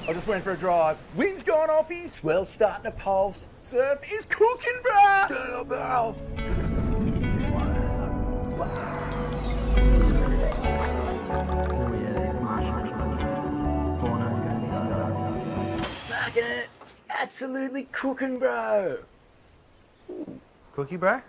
I just went for a drive. Wind's gone off, swell's starting to pulse. Surf is cooking, bruh! Smacking it! Absolutely cooking, bro! Cookie, bro?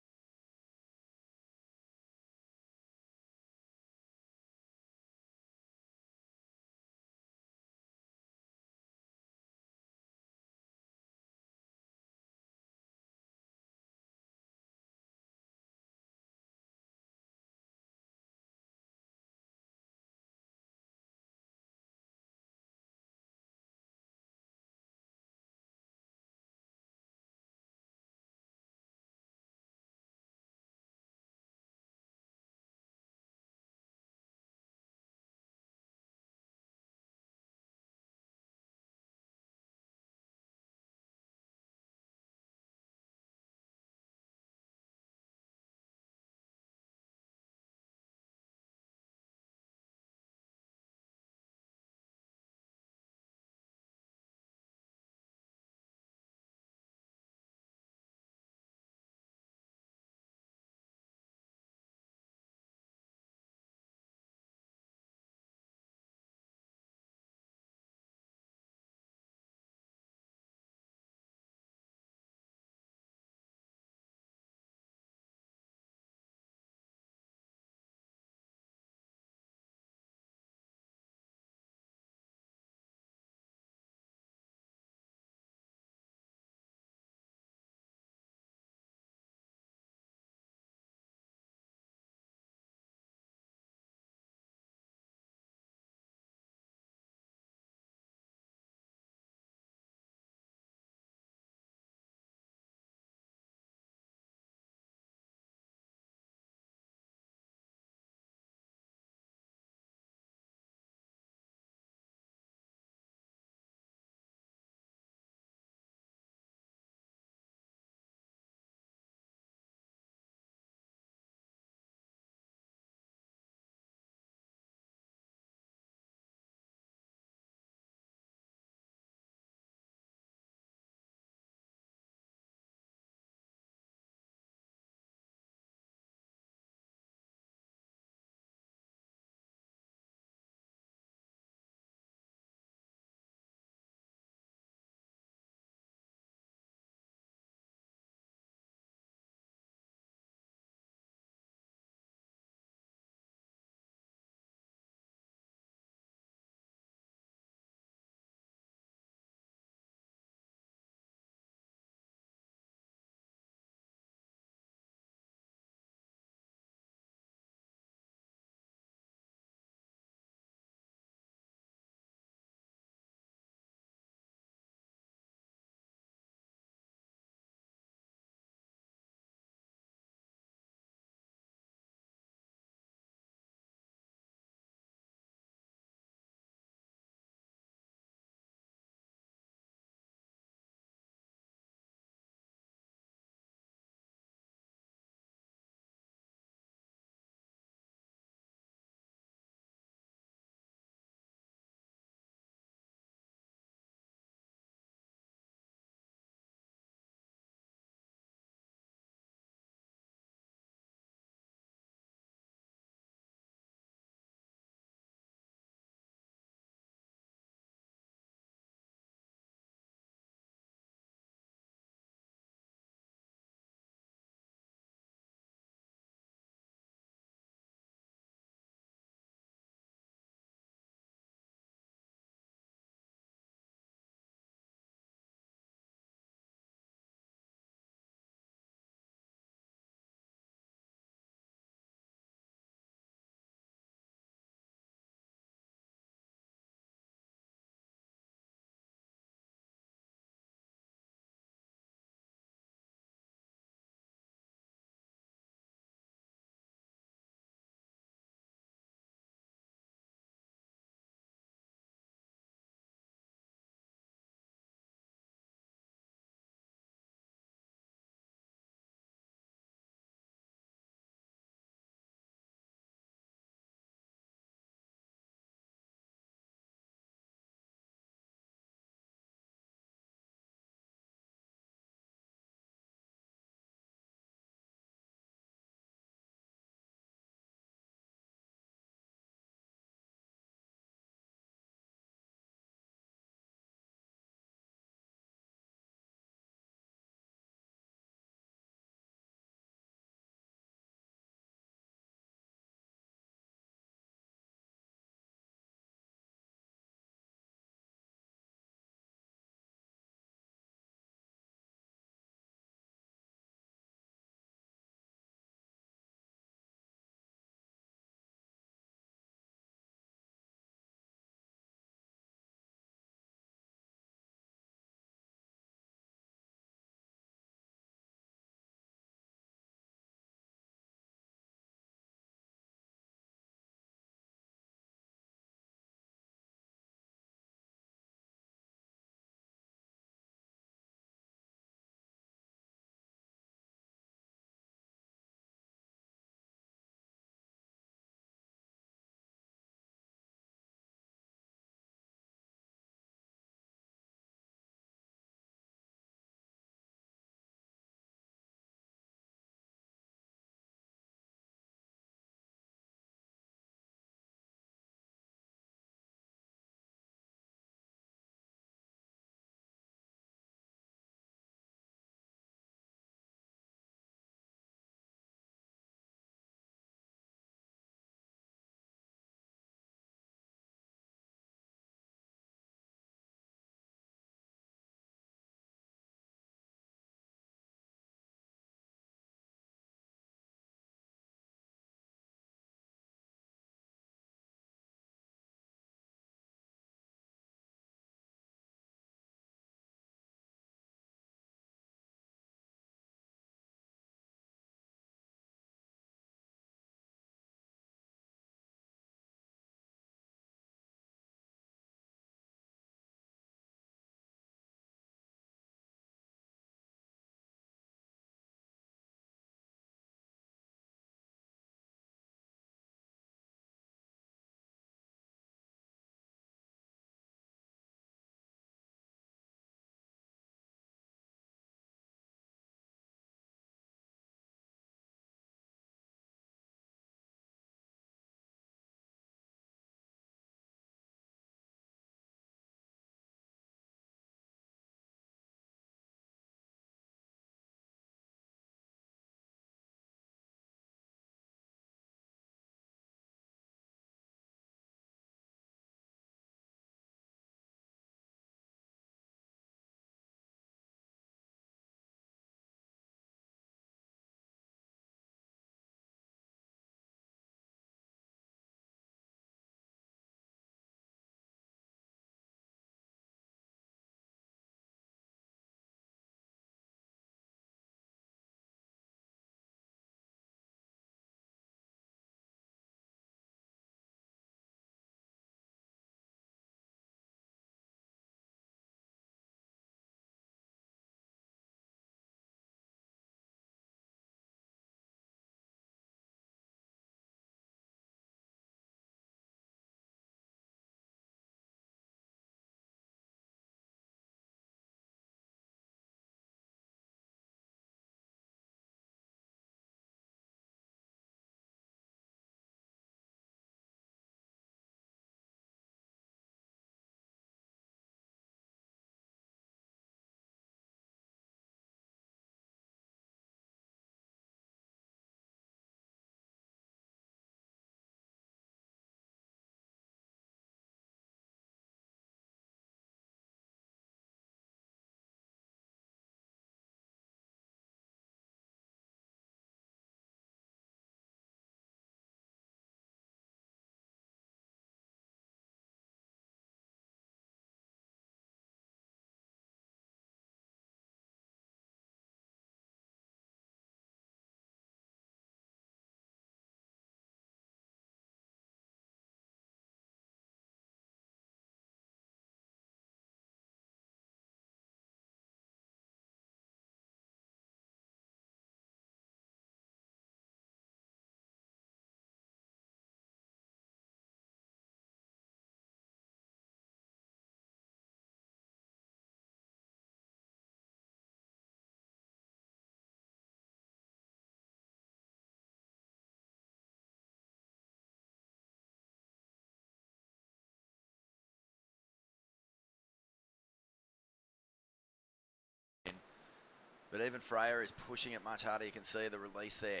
But even Freya is pushing it much harder. You can see the release there.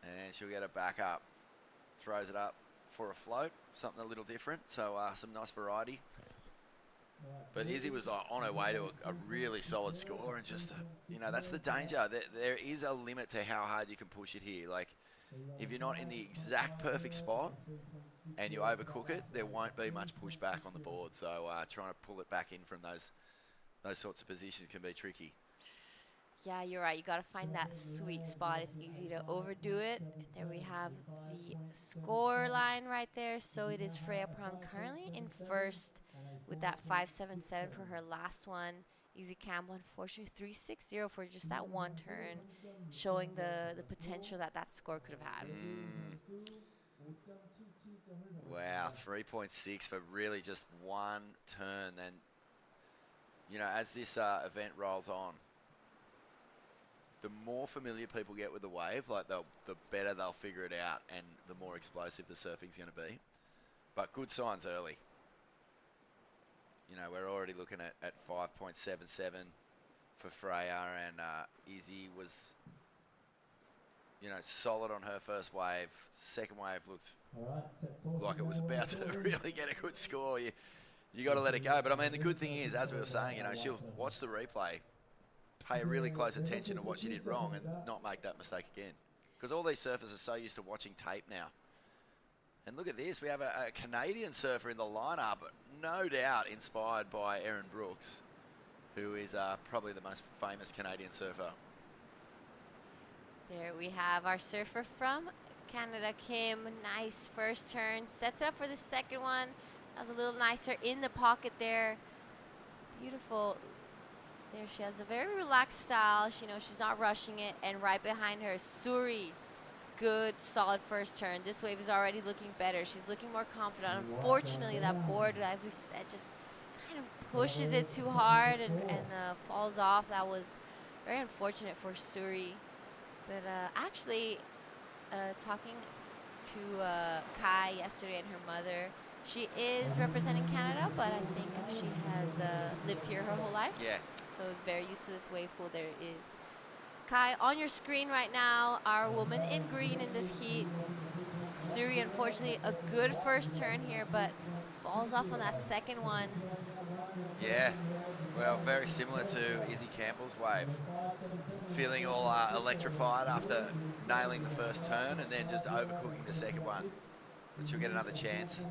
And she'll get it back up. Throws it up for a float. Something a little different. So some nice variety. But Izzy was on her way to a really solid score. And just, you know, that's the danger. There is a limit to how hard you can push it here. Like, if you're not in the exact perfect spot and you overcook it, there won't be much pushback on the board. So trying to pull it back in from those sorts of positions can be tricky. Yeah, you're right. You got to find that sweet spot. It's easy to overdo it. And there we have the score line right there. So it is Freya Prom currently in first with that 5.77 for her last one. Izzy Campbell, unfortunately, 3.60 for just that one turn, showing the potential that score could have had. Wow, 3.6 for really just one turn. And, you know, as this event rolls on, the more familiar people get with the wave, like the better they'll figure it out and the more explosive the surfing's going to be. But good signs early. You know, we're already looking at 5.77 for Freya, and Izzy was, you know, solid on her first wave. Second wave looked like it was about to really get a good score. You got to let it go. But I mean, the good thing is, as we were saying, you know, she'll watch the replay, pay really close attention to what she did wrong and not make that mistake again. Because all these surfers are so used to watching tape now. And look at this, we have a Canadian surfer in the lineup, no doubt inspired by Erin Brooks, who is probably the most famous Canadian surfer. There we have our surfer from Canada, Kim. Nice first turn, sets it up for the second one. That was a little nicer in the pocket there. Beautiful. There she has a very relaxed style. She knows she's not rushing it. And right behind her, Suri. Good, solid first turn. This wave is already looking better. She's looking more confident. Unfortunately, that board, as we said, just kind of pushes it too hard and falls off. That was very unfortunate for Suri. But actually, talking to Kai yesterday and her mother, she is representing Canada, but I think she has lived here her whole life. Yeah. So is very used to this wave pool. There is Kai on your screen right now, our woman in green in this heat. Suri, unfortunately, a good first turn here, but falls off on that second one. Yeah, well, very similar to Izzy Campbell's wave. Feeling all electrified after nailing the first turn and then just overcooking the second one, but she'll get another chance.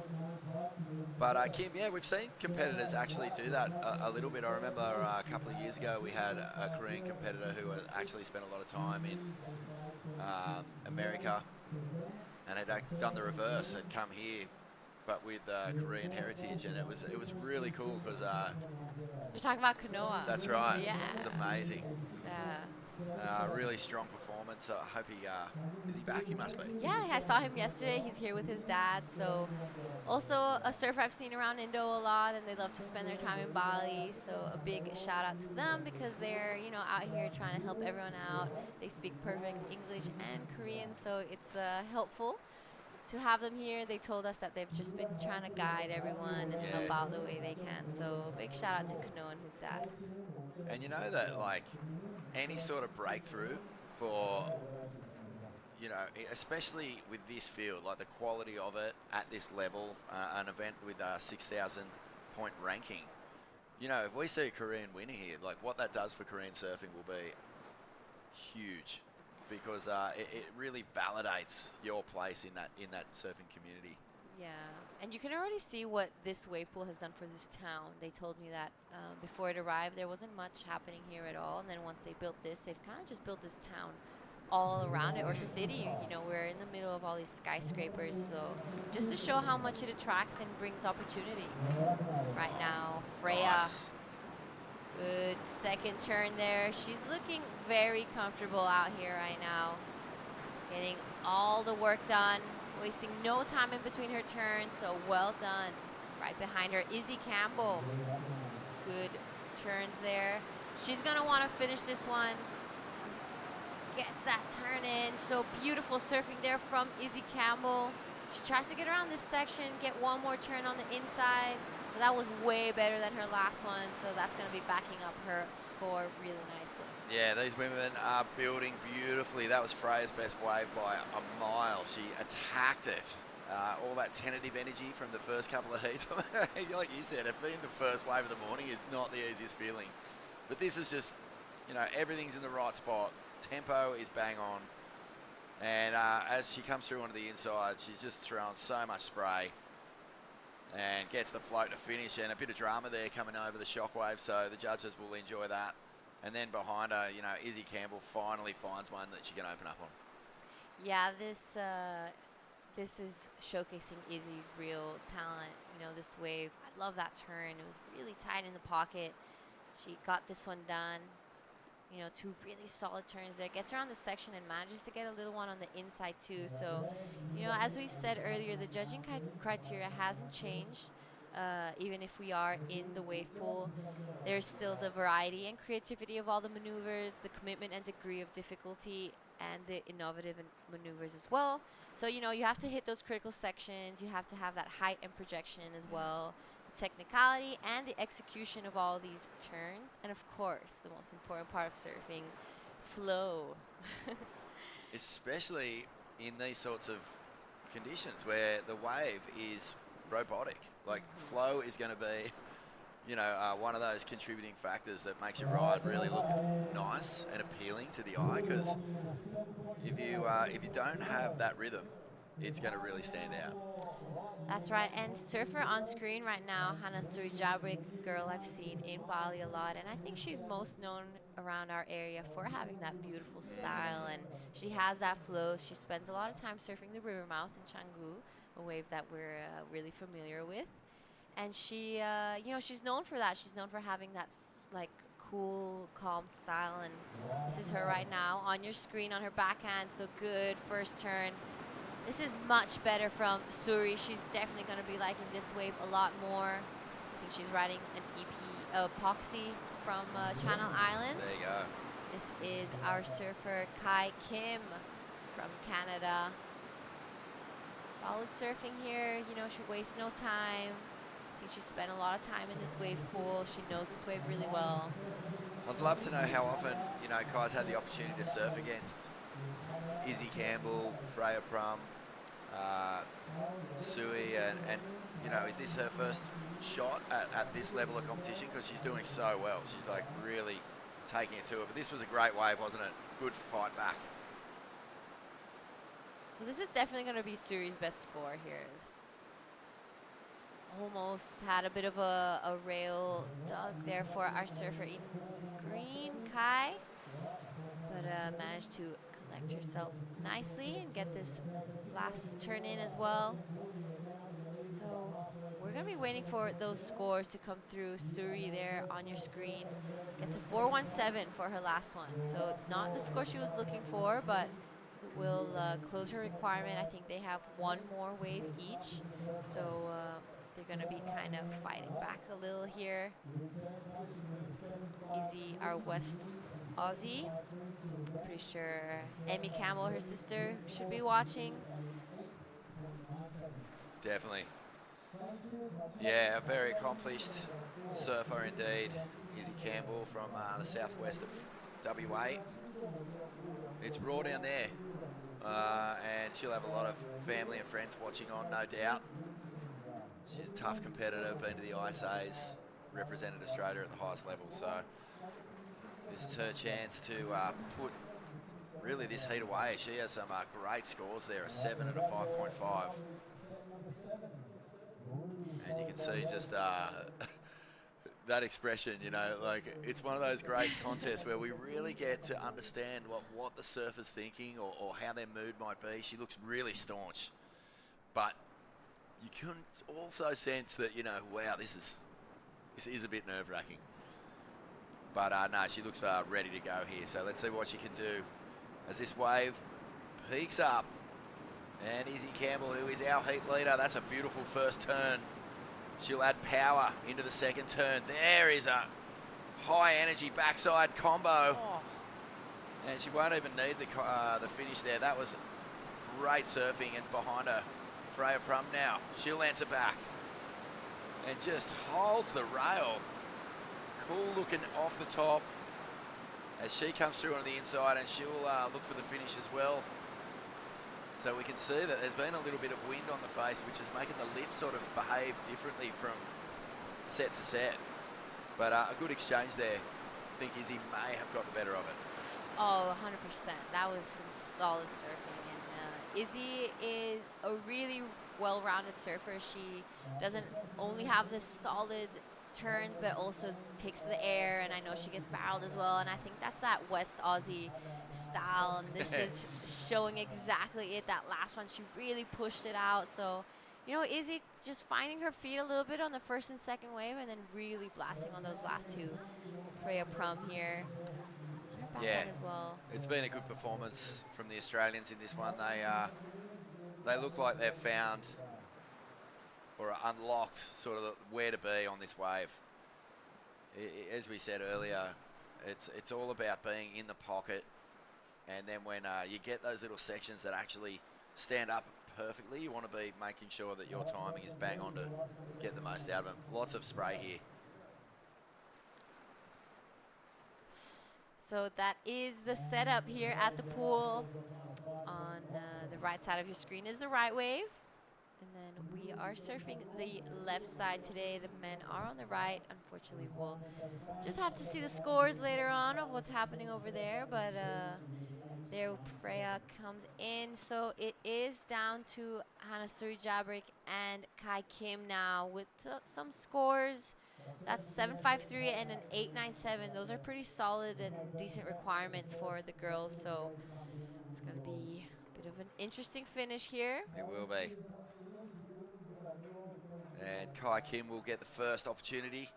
But Kim, yeah, we've seen competitors actually do that a little bit. I remember a couple of years ago we had a Korean competitor who actually spent a lot of time in America and had done the reverse, had come here, but with Korean heritage, and it was really cool because you're talking about Kanoa. That's right. Yeah. It was amazing. Yeah. Really strong performance. I hope is he back? He must be. Yeah, I saw him yesterday. He's here with his dad. So also a surfer I've seen around Indo a lot, and they love to spend their time in Bali. So a big shout out to them because they're, you know, out here trying to help everyone out. They speak perfect English and Korean, so it's helpful to have them here. They told us that they've just been trying to guide everyone and help out the way they can. So big shout out to Kano and his dad. And you know that, like, any sort of breakthrough for, you know, especially with this field, like the quality of it at this level, an event with a 6,000 point ranking, you know, if we see a Korean winner here, like what that does for Korean surfing will be huge, because it really validates your place in that surfing community. Yeah, and you can already see what this wave pool has done for this town. They told me that before it arrived, there wasn't much happening here at all. And then once they built this, they've kind of just built this town all around it, or city. You know, we're in the middle of all these skyscrapers. So just to show how much it attracts and brings opportunity. Right now, Freya. Nice. Good second turn there. She's looking very comfortable out here right now. Getting all the work done. Wasting no time in between her turns, so well done. Right behind her, Izzy Campbell. Good turns there. She's gonna wanna finish this one. Gets that turn in, so beautiful surfing there from Izzy Campbell. She tries to get around this section, get one more turn on the inside. So that was way better than her last one. So that's going to be backing up her score really nicely. Yeah, these women are building beautifully. That was Freya's best wave by a mile. She attacked it. All that tentative energy from the first couple of heats. Like you said, it being the first wave of the morning is not the easiest feeling. But this is just, you know, everything's in the right spot. Tempo is bang on. And as she comes through onto the inside, she's just throwing so much spray and gets the float to finish, and a bit of drama there coming over the shockwave, so the judges will enjoy that. And then behind her, you know, Izzy Campbell finally finds one that she can open up on. Yeah, this is showcasing Izzy's real talent. You know, this wave, I love that turn. It was really tight in the pocket. She got this one done. You know, 2 really solid turns there. Gets around the section and manages to get a little one on the inside too. So, you know, as we said earlier, the judging criteria hasn't changed. Even if we are in the wave pool, there's still the variety and creativity of all the maneuvers, the commitment and degree of difficulty, and the innovative maneuvers as well. So, you know, you have to hit those critical sections. You have to have that height and projection as well. Technicality and the execution of all these turns, and of course the most important part of surfing, flow. Especially in these sorts of conditions where the wave is robotic. Like flow is going to be, you know, one of those contributing factors that makes your ride really look nice and appealing to the eye, because if you don't have that rhythm, it's going to really stand out. That's right, and surfer on screen right now, Hannah Surijabrik, a girl I've seen in Bali a lot, and I think she's most known around our area for having that beautiful style, and she has that flow. She spends a lot of time surfing the river mouth in Canggu, a wave that we're really familiar with, and she, you know, she's known for that. She's known for having that like cool, calm style, and this is her right now on your screen on her backhand. So good first turn. This is much better from Suri. She's definitely going to be liking this wave a lot more. I think she's riding an epoxy from Channel Islands. There you go. This is our surfer Kai Kim from Canada. Solid surfing here. You know, she wastes no time. I think she spent a lot of time in this wave pool. She knows this wave really well. I'd love to know how often, you know, Kai's had the opportunity to surf against Izzy Campbell, Freya Prum, Sui, and you know, is this her first shot at this level of competition? Because she's doing so well. She's like really taking it to her. But this was a great wave, wasn't it? Good fight back. So this is definitely going to be Suri's best score here. Almost had a bit of a rail dug there for our surfer in green, Kai, but managed to collect herself nicely and get this last turn in as well. So we're going to be waiting for those scores to come through. Suri there on your screen gets a 417 for her last one. So not the score she was looking for, but will close her requirement. I think they have one more wave each. So they're going to be kind of fighting back a little here. Izzy, our West Aussie. Pretty sure Emmy Campbell, her sister, should be watching. Definitely. Yeah, a very accomplished surfer indeed. Izzy Campbell from the southwest of WA. It's raw down there, and she'll have a lot of family and friends watching on, no doubt. She's a tough competitor, been to the ISAs, represented Australia at the highest level, so this is her chance to put really this heat away. She has some great scores there, a 7 and a 5.5. And you can see just that expression, you know, like it's one of those great contests where we really get to understand what the surfer's thinking or how their mood might be. She looks really staunch, but you can also sense that, you know, wow, this is a bit nerve-wracking. But no, she looks ready to go here. So let's see what she can do as this wave peaks up. And Izzy Campbell, who is our heat leader, that's a beautiful first turn. She'll add power into the second turn. There is a high energy backside combo. Oh. And she won't even need the finish there. That was great surfing, and behind her, Freya Prum now. She'll answer back. and just holds the rail. Cool looking off the top as she comes through on the inside, and she'll look for the finish as well. So we can see that there's been a little bit of wind on the face, which is making the lip sort of behave differently from set to set. But a good exchange there. I think Izzy may have got the better of it. Oh, 100%. That was some solid surfing. And Izzy is a really well-rounded surfer. She doesn't only have the solid turns, but also takes the air. And I know she gets barreled as well. And I think that's that West Aussie style. And this is showing exactly it. That last one, she really pushed it out. So, you know, Izzy just finding her feet a little bit on the first and second wave, and then really blasting on those last two. Freya Prum here. Yeah, As well. It's been a good performance from the Australians in this one. They look like they've found or unlocked sort of where to be on this wave. As we said earlier, it's all about being in the pocket, and then when you get those little sections that actually stand up perfectly, you want to be making sure that your timing is bang on to get the most out of them. Lots of spray here. So that is the setup here at the pool. On the right side of your screen is the right wave. And then we are surfing the left side today. The men are on the right. Unfortunately, we'll just have to see the scores later on of what's happening over there. But there Freya comes in. So it is down to Hannah Suri-Jabrik and Kai Kim now with some scores. That's 753 and an 897. Those are pretty solid and decent requirements for the girls. So it's going to be a bit of an interesting finish here. It will be. And Kai Kim will get the first opportunity.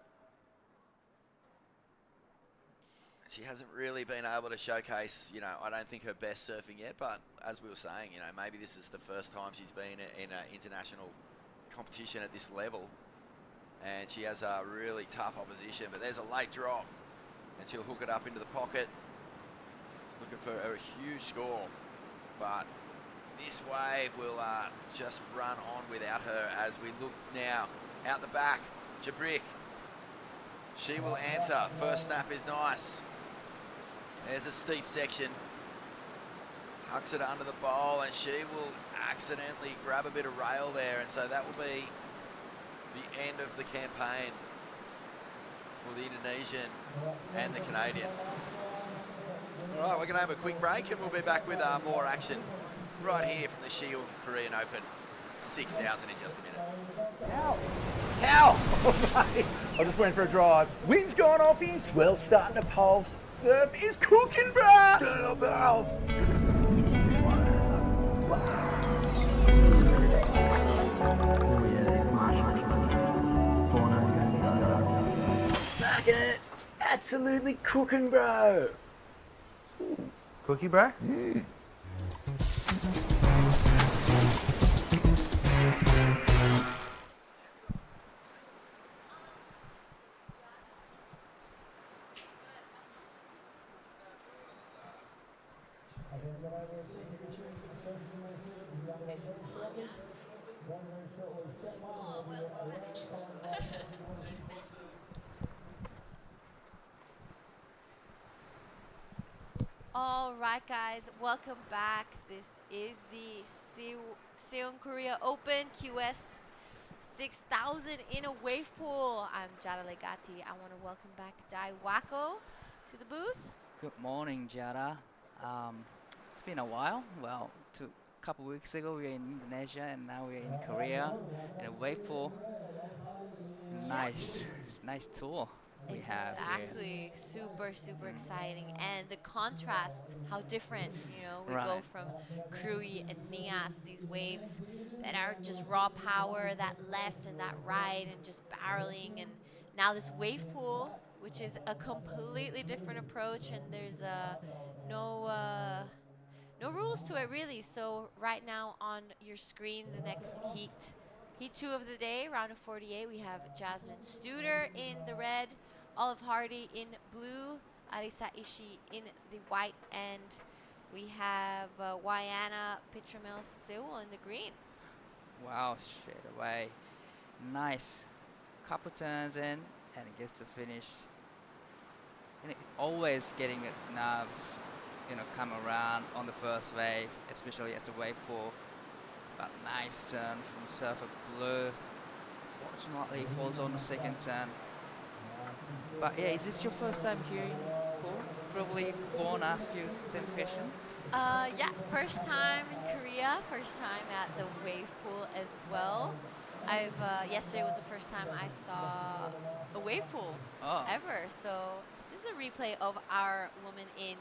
She hasn't really been able to showcase, you know, I don't think her best surfing yet, but as we were saying, you know, maybe this is the first time she's been in an international competition at this level. And she has a really tough opposition, but there's a late drop, and she'll hook it up into the pocket. She's looking for a huge score, but this wave will just run on without her as we look now out the back. Jabrik, she will answer. First snap is nice. There's a steep section. Hucks it under the bowl, and she will accidentally grab a bit of rail there, and so that will be the end of the campaign for the Indonesian and the Canadian. All right, we're going to have a quick break, and we'll be back with more action right here from the Siheung Korean Open 6000 in just a minute. How? I was just went for a drive. Wind's gone off his, swell's starting to pulse. Surf is cooking, bruh! Smacking it! Absolutely cooking, bro! Cookie, bro? All right, guys, welcome back. This is the Siheung Korea Open QS 6000 in a wave pool. I'm Jada Legati. I want to welcome back Dai Wako to the booth. Good morning, Jada. It's been a while. Well, a couple weeks ago we were in Indonesia, and now we're in Korea in a wave pool. Nice tour we have here. Exactly. Super exciting. And the contrast, how different, you know, we go from Krui and Nias, these waves that are just raw power, that left and that right, and just barreling. And now this wave pool, which is a completely different approach, and there's no rules to it really. So right now on your screen, the next heat 2 of the day, round of 48, we have Jasmine Studer in the red, Olive Hardy in blue, Arisa Ishii in the white, and we have Wayana Pitramel Sewell in the green. Wow, straight away. Nice couple turns in, and it gets to finish. And always getting nerves, come around on the first wave, especially at the wave pool. But nice turn from surfer Blue. Fortunately, it falls on the second turn. But yeah, is this your first time here in pool? Probably Vaughn asked you the same question. Yeah, first time in Korea, first time at the wave pool as well. Yesterday was the first time I saw a wave pool ever. So this is the replay of our woman in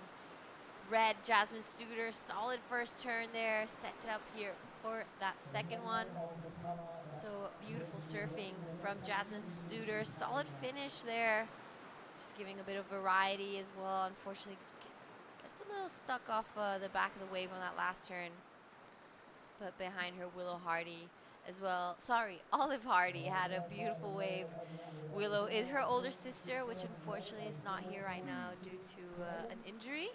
red, Jasmine Studer. Solid first turn there, sets it up here for that second one. So beautiful surfing from Jasmine Studer. Solid finish there. Just giving a bit of variety as well. Unfortunately, gets a little stuck off the back of the wave on that last turn. But behind her, Willow Hardy as well. Sorry, Olive Hardy had a beautiful wave. Willow is her older sister, which unfortunately is not here right now due to an injury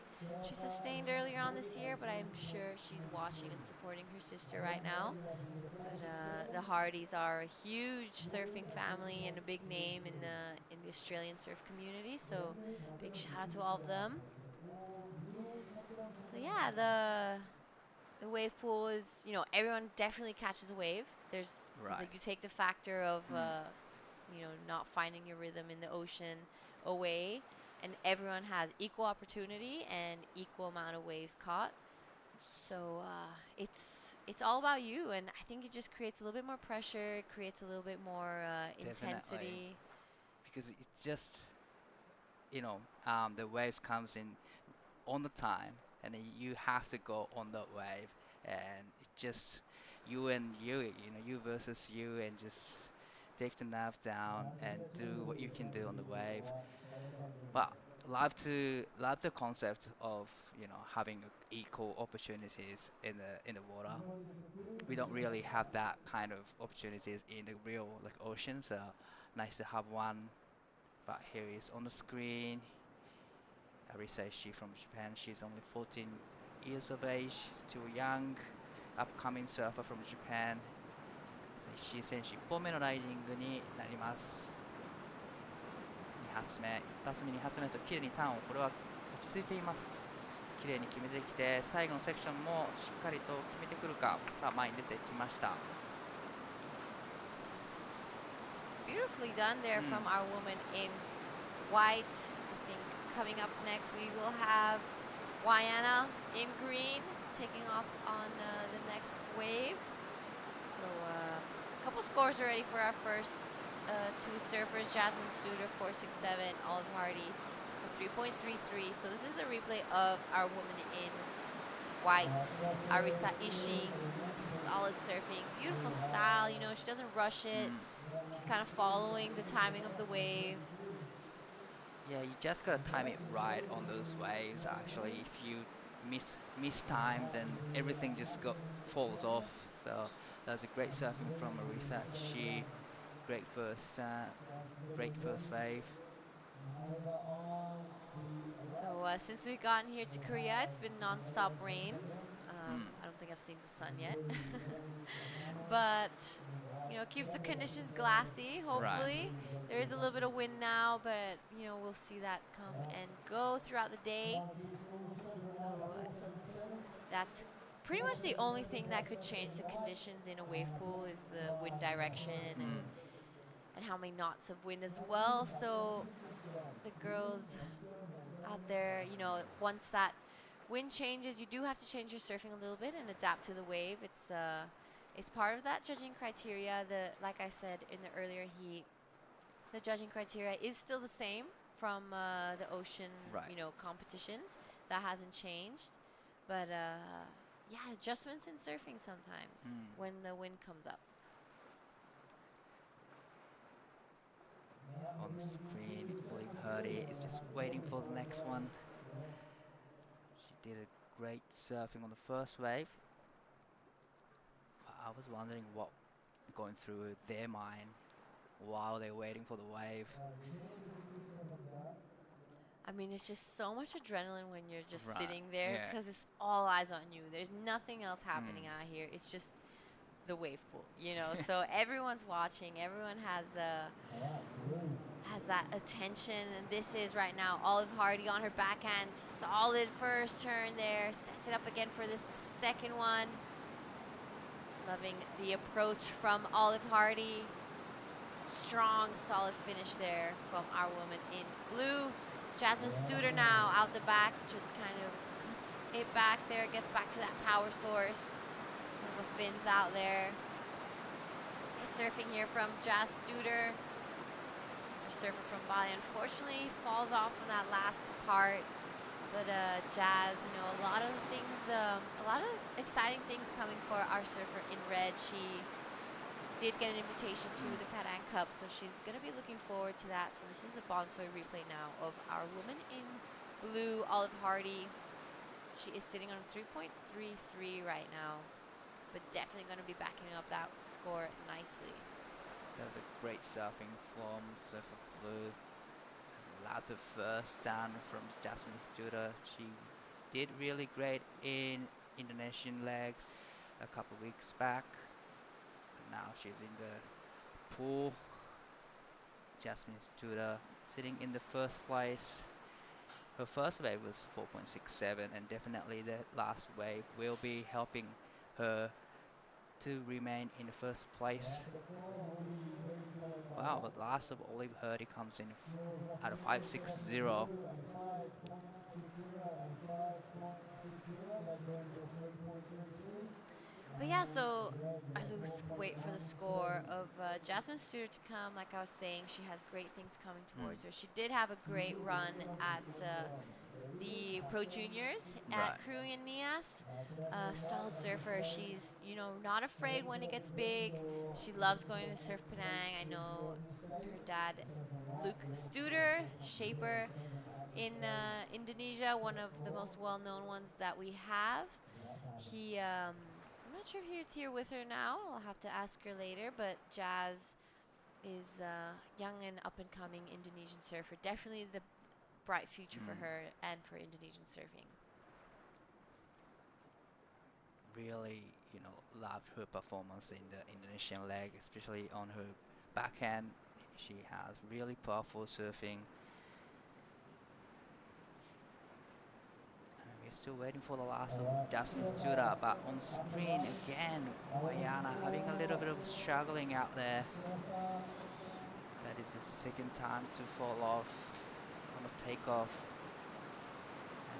she sustained earlier on this year, but I'm sure she's watching and supporting her sister right now. But the Hardys are a huge surfing family and a big name in the Australian surf community, so big shout out to all of them. So yeah, the wave pool is, everyone definitely catches a wave. There's like, you take the factor of not finding your rhythm in the ocean away, and everyone has equal opportunity and equal amount of waves caught. So it's all about you, and I think it just creates a little bit more pressure. It creates a little bit more intensity. Because it's just, the waves comes in on the time, and then you have to go on that wave, and it's just you and you versus you, and just take the nerve down and do what you can do on the wave. But love the concept of having equal opportunities in the water. We don't really have that kind of opportunities in the real ocean, so nice to have one. But here is on the screen. Arisa Ishii from Japan. She's only 14 years of age, still young, upcoming surfer from Japan. 石井選手1本目のライディングになります。2発目、1発目、2発目と綺麗にターンを、これは落ち着いています。綺麗に決めてきて、最後のセクションもしっかりと決めてくるか。さあ、前に出てきました。Beautifully done there from our woman in white. I think coming up next we will have Wayana in green taking off on the next wave. So a couple scores already for our first two surfers. Jasmine Studer 4.67, Olive Hardy 3.33. So this is the replay of our woman in white, Arisa Ishii. Solid surfing, beautiful style. She doesn't rush it. She's kind of following the timing of the wave. Yeah, you just gotta time it right on those waves. Actually, if you miss time, then everything just falls off. So that's a great surfing from Arisa. Great first wave. So since we've gotten here to Korea, it's been non-stop rain. I don't think I've seen the sun yet. But, keeps the conditions glassy, hopefully. Right. There is a little bit of wind now, but, we'll see that come and go throughout the day. So that's pretty much the only thing that could change the conditions in a wave pool is the wind direction and how many knots of wind as well. So the girls out there, once that wind changes, you do have to change your surfing a little bit and adapt to the wave. It's part of that judging criteria. Like I said in the earlier heat, the judging criteria is still the same from the ocean, competitions. That hasn't changed, but yeah, adjustments in surfing sometimes when the wind comes up. On the screen, Olive Hardy is just waiting for the next one. She did a great surfing on the first wave. I was wondering what going through their mind while they're waiting for the wave. I mean, it's just so much adrenaline when you're just sitting there because it's all eyes on you. There's nothing else happening out here. It's just the wave pool, you know. So everyone's watching. Everyone has that attention, and this is right now Olive Hardy on her backhand. Solid first turn there. Sets it up again for this second one. Loving the approach from Olive Hardy. Strong, solid finish there from our woman in blue. Jasmine Studer now out the back, just kind of cuts it back there, gets back to that power source. Kind of fins out there. Nice surfing here from Jas Studer. Our surfer from Bali unfortunately falls off on that last part. But Jazz, you know, a lot of exciting things coming for our surfer in red. She did get an invitation to the Padang Cup, so she's going to be looking forward to that. So this is the Bonsoy replay now of our woman in blue, Olive Hardy. She is sitting on 3.33 right now, but definitely going to be backing up that score nicely. That was a great surfing from Surfer Blue. Allowed the first stand from Jasmine Studer. She did really great in Indonesian legs a couple weeks back. Now she's in the pool. Jasmine Studer sitting in the first place. Her first wave was 4.67, and definitely the last wave will be helping her to remain in the first place. Wow, the last of Olive Hardy comes in out of 5.60. But yeah, so as we wait for the score of Jasmine Studer to come, like I was saying, she has great things coming towards her. She did have a great run at the Pro Juniors at Crew in Nias. Solid surfer. She's, you know, not afraid when it gets big. She loves going to Surf Penang. I know her dad, Luke Studer, shaper in Indonesia, one of the most well-known ones that we have. I'm not sure if he's here with her now. I'll have to ask her later, but Jazz is a young and up-and-coming Indonesian surfer. Definitely the bright future for her and for Indonesian surfing. Really, you know, loved her performance in the Indonesian leg, especially on her backhand. She has really powerful surfing. And we're still waiting for the last of Jasmine Studer, but on screen again, Wayana having a little bit of struggling out there. That is the second time to fall off on the takeoff.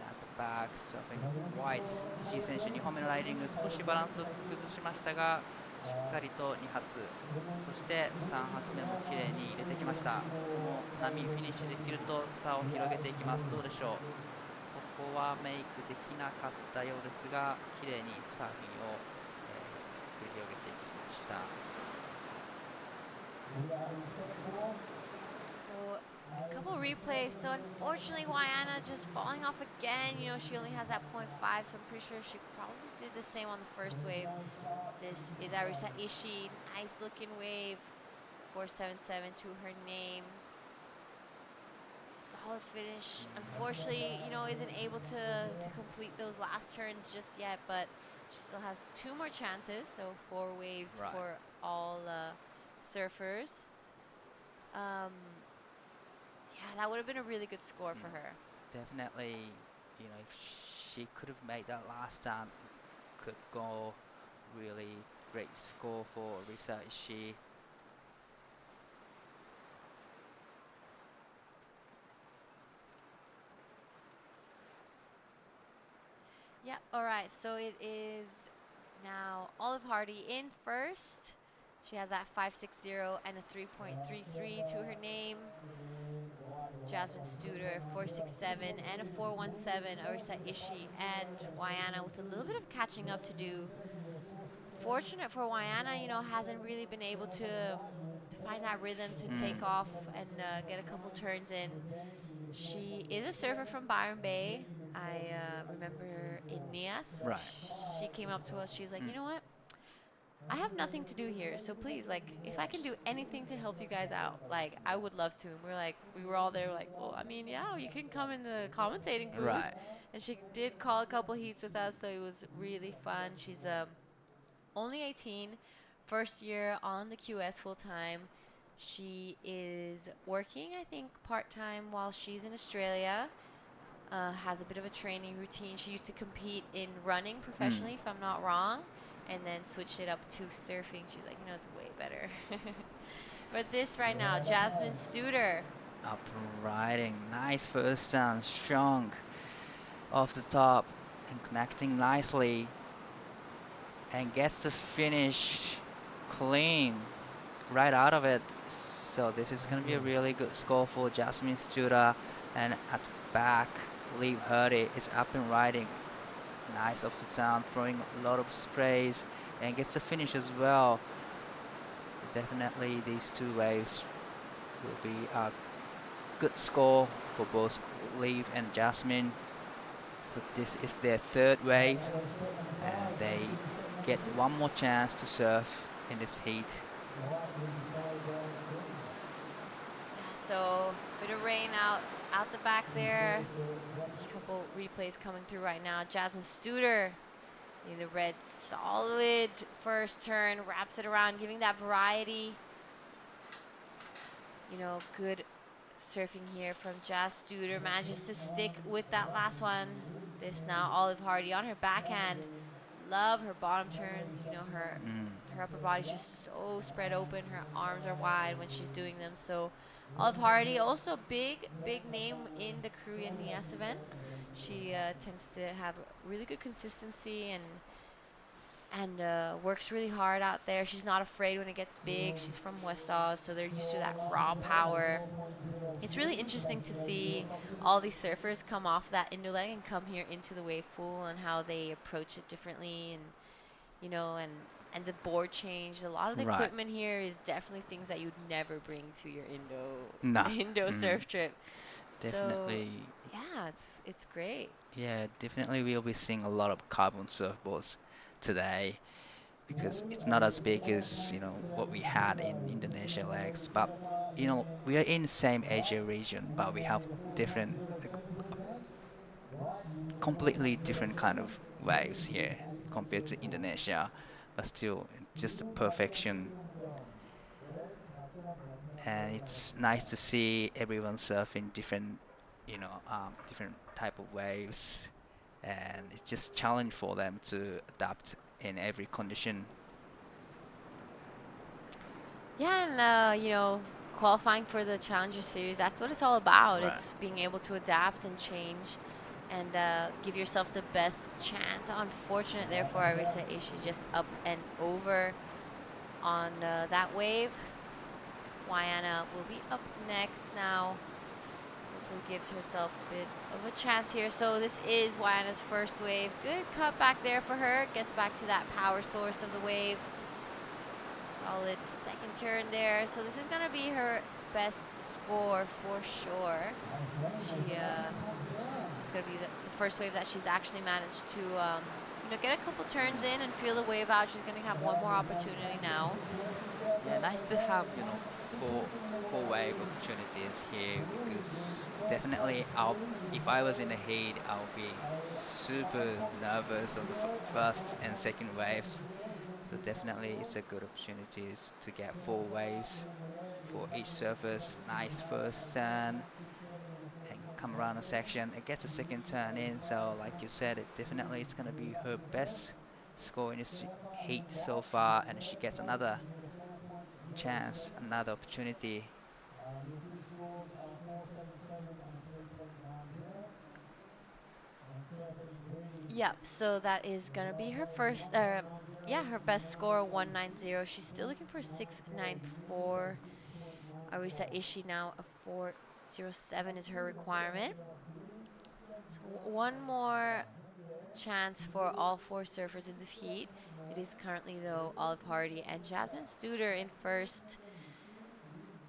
At the back, surfing white。石井選手、2本目のライディング、少しバランスを崩しましたが、しっかりと2発、そして3発目も綺麗に入れてきました。もう波フィニッシュできると差を広げていきます。どうでしょう。ここはメイクできなかったようですが、綺麗にサーフィンを、繰り広げていきました。So a couple replays. So unfortunately, Wayana just falling off again. You know, she only has that 0.5, so I'm pretty sure she probably did the same on the first wave. This is Arisa Ishii. Nice looking wave. 477 to her name. Solid finish. Unfortunately, you know, isn't able to complete those last turns just yet, but she still has 2 more chances. So 4 waves for all surfers. Yeah, that would have been a really good score for her. Definitely, you know, if she could have made that last time, could go really great score for Arisa Ishii. Yeah, all right, so it is now Olive Hardy in first. She has that 5.60 and a 3.33 to her name. Jasmine Studer, 4.67 and a 4.17. Arisa Ishii and Wayana with a little bit of catching up to do. Fortunate for Wayana, you know, hasn't really been able to find that rhythm to take off and get a couple turns in. She is a surfer from Byron Bay. I remember in Nias, she came up to us. She was like, you know what? I have nothing to do here, so please, like, if I can do anything to help you guys out, like, I would love to. And we were all there, like, well, I mean, yeah, you can come in the commentating booth. And she did call a couple heats with us, so it was really fun. She's only 18, first year on the QS full time. She is working, I think, part time while she's in Australia. Has a bit of a training routine. She used to compete in running professionally, if I'm not wrong, and then switched it up to surfing. She's like, it's way better. But this right now, Jasmine Studer. Up and riding, nice first turn, strong off the top and connecting nicely, and gets the finish clean right out of it. So this is going to be a really good score for Jasmine Studer. And at the back, Liv Hurdy is up and riding, nice off the turn, throwing a lot of sprays, and gets the finish as well. So definitely these two waves will be a good score for both Liv and Jasmine. So this is their third wave, and they get one more chance to surf in this heat. So bit of rain out the back there. A couple replays coming through right now. Jasmine Studer in the red, solid first turn, wraps it around, giving that variety. Good surfing here from Jas Studer. Manages to stick with that last one. This now Olive Hardy on her backhand. Love her bottom turns. Her upper body's just so spread open. Her arms are wide when she's doing them. So Olive Hardy, also big name in the Korean NIAS events. She tends to have really good consistency and works really hard out there. She's not afraid when it gets big. She's from West Oz, so they're used to that raw power. It's really interesting to see all these surfers come off that indoor leg and come here into the wave pool, and how they approach it differently, and the board change. A lot of the equipment here is definitely things that you'd never bring to your Indo surf trip. Definitely. So, yeah, it's great. Yeah, definitely we'll be seeing a lot of carbon surfboards today, because it's not as big as what we had in Indonesia legs, but we are in the same Asia region, but we have different, completely different kind of waves here compared to Indonesia, but still just a perfection. And it's nice to see everyone surfing different different type of waves, and it's just challenge for them to adapt in every condition. Yeah, and qualifying for the Challenger Series, that's what it's all about. Right. It's being able to adapt and change and give yourself the best chance. Unfortunate, therefore, Arisa Ishii just up and over on that wave. Wayana will be up next now. Hopefully gives herself a bit of a chance here. So this is Wayana's first wave. Good cut back there for her. Gets back to that power source of the wave. Solid second turn there. So this is going to be her best score for sure. It's going to be the first wave that she's actually managed to get a couple turns in and feel the wave out. She's going to have one more opportunity now. Yeah, nice to have four wave opportunities here, because definitely if I was in the heat, I'll be super nervous on the first and second waves. So definitely it's a good opportunity to get 4 waves for each surface. Nice first turn and come around a section and gets a second turn in. So like you said, it's going to be her best score in this heat so far, and she gets another chance, another opportunity. Yep, so that is gonna be her first, her best score, 190. She's still looking for 694. Arisa Ishii now a 407 is her requirement. So one more chance for all 4 surfers in this heat. It is currently, though, Olive Hardy and Jasmine Studer in first.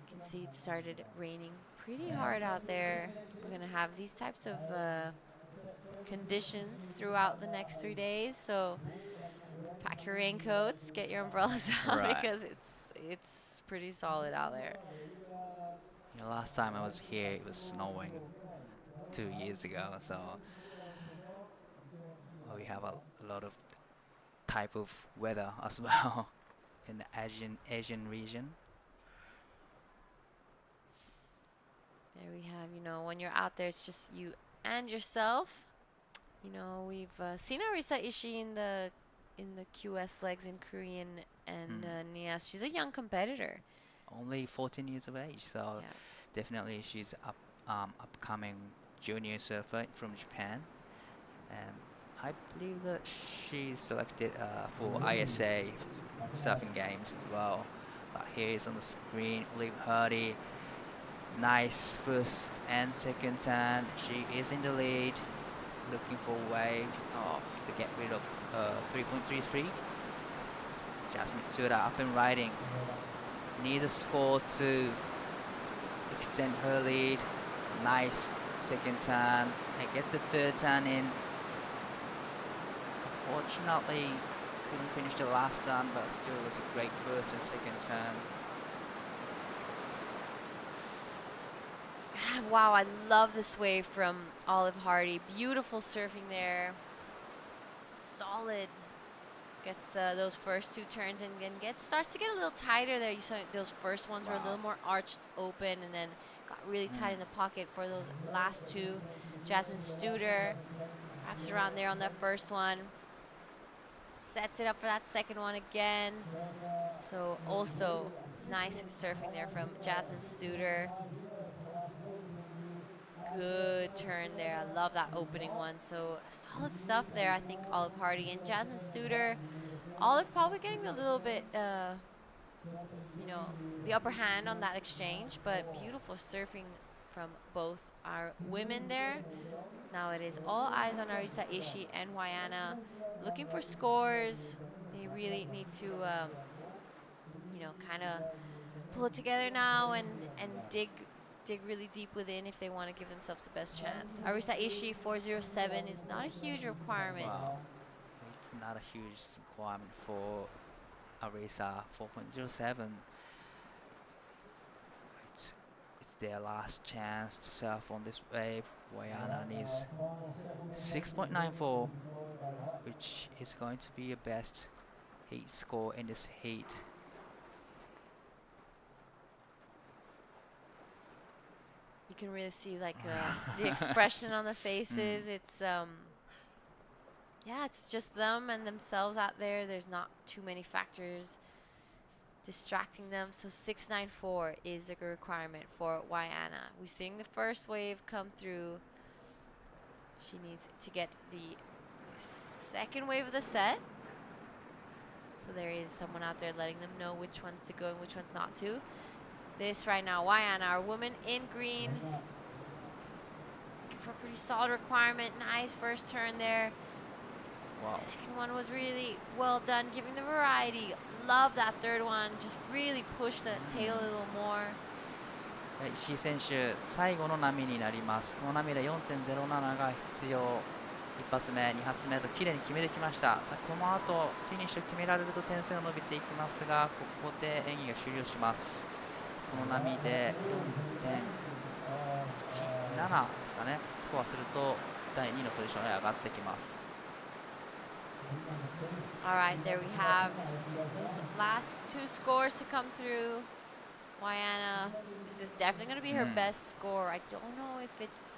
You can see it started raining pretty hard out there. We're gonna have these types of conditions throughout the next 3 days, so pack your raincoats, get your umbrellas out, because it's pretty solid out there. Last time I was here, it was snowing 2 years ago, so we have a lot of type of weather as well in the Asian region. There we have, you know, when you're out there, it's just you and yourself. You know, we've seen Arisa Ishii in the QS legs in Korean and Nias. She's a young competitor. Only 14 years of age, so Yeah. definitely she's upcoming junior surfer from Japan, and I believe that she's selected for ISA surfing games as well. But here is on the screen, Liv Hardy. Nice first and second turn. She is in the lead, looking for wave to get rid of 3.33. Jasmine stood up and riding. Need a score to extend her lead. Nice second turn and get the third turn in. Unfortunately, couldn't finish the last turn, but still was a great first and second turn. Wow, I love this wave from Olive Hardy. Beautiful surfing there. Solid. Gets those first two turns and then starts to get a little tighter there. You saw those first ones were a little more arched open and then got really tight in the pocket for those last two. Jasmine Studer wraps around there on that first one. Sets it up for that second one again. So also nice surfing there from Jasmine Studer. Good turn there. I love that opening one. So solid stuff there, I think, Olive Hardy and Jasmine Studer. Olive probably getting a little bit, you know, the upper hand on that exchange, but beautiful surfing from both our women there. Now it is all eyes on Arisa Ishii and Wayana, looking for scores. They really need to, you know, kind of pull it together now and dig really deep within if they want to give themselves the best chance. Arisa Ishii 407 is not a huge requirement. Wow, it's not a huge requirement for Arisa. 4.07. It's their last chance to surf on this wave. Wayana needs 6.94, which is going to be a best heat score in this heat. You can really see like the expression on the faces. It's yeah, it's just them and themselves out there. There's not too many factors distracting them. So 694 is the requirement for Wayana. We're seeing the first wave come through. She needs to get the second wave of the set. So there is someone out there letting them know which ones to go and which ones not to. This right now, Wayana, our woman in green, looking for a pretty solid requirement. Nice first turn there. Wow. Second one was really well done, giving the variety. Love that third one. Just really pushed the tail a little more. 石井選手、最後の波になります。この波で 4.07 が必要。一発目、二発目と綺麗に決めてきました。さあこの後フィニッシュ決められると点数が伸びていきますが、ここで演技が終了します。この波で 4.17 ですかね、スコアすると第2のポジションへ上がってきます。All right, there we have those last two scores to come through. Wayana, this is definitely going to be her best score. I don't know if it's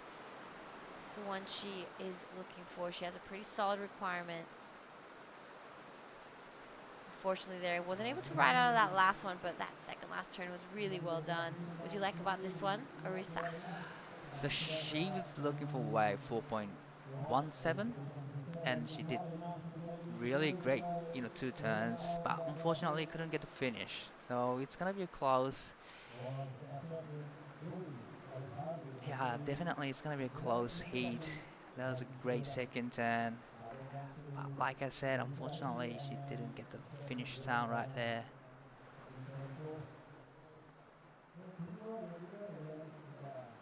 the one she is looking for. She has a pretty solid requirement. Unfortunately there, wasn't able to ride out of that last one, but that second last turn was really well done. What do you like about this one, Arisa? So she was looking for wave 4.17 and she did really great, you know, two turns, but unfortunately couldn't get the finish. So it's gonna be a close. Yeah, definitely it's gonna be a close heat. That was a great second turn. But like I said, unfortunately she didn't get the finish sound right there.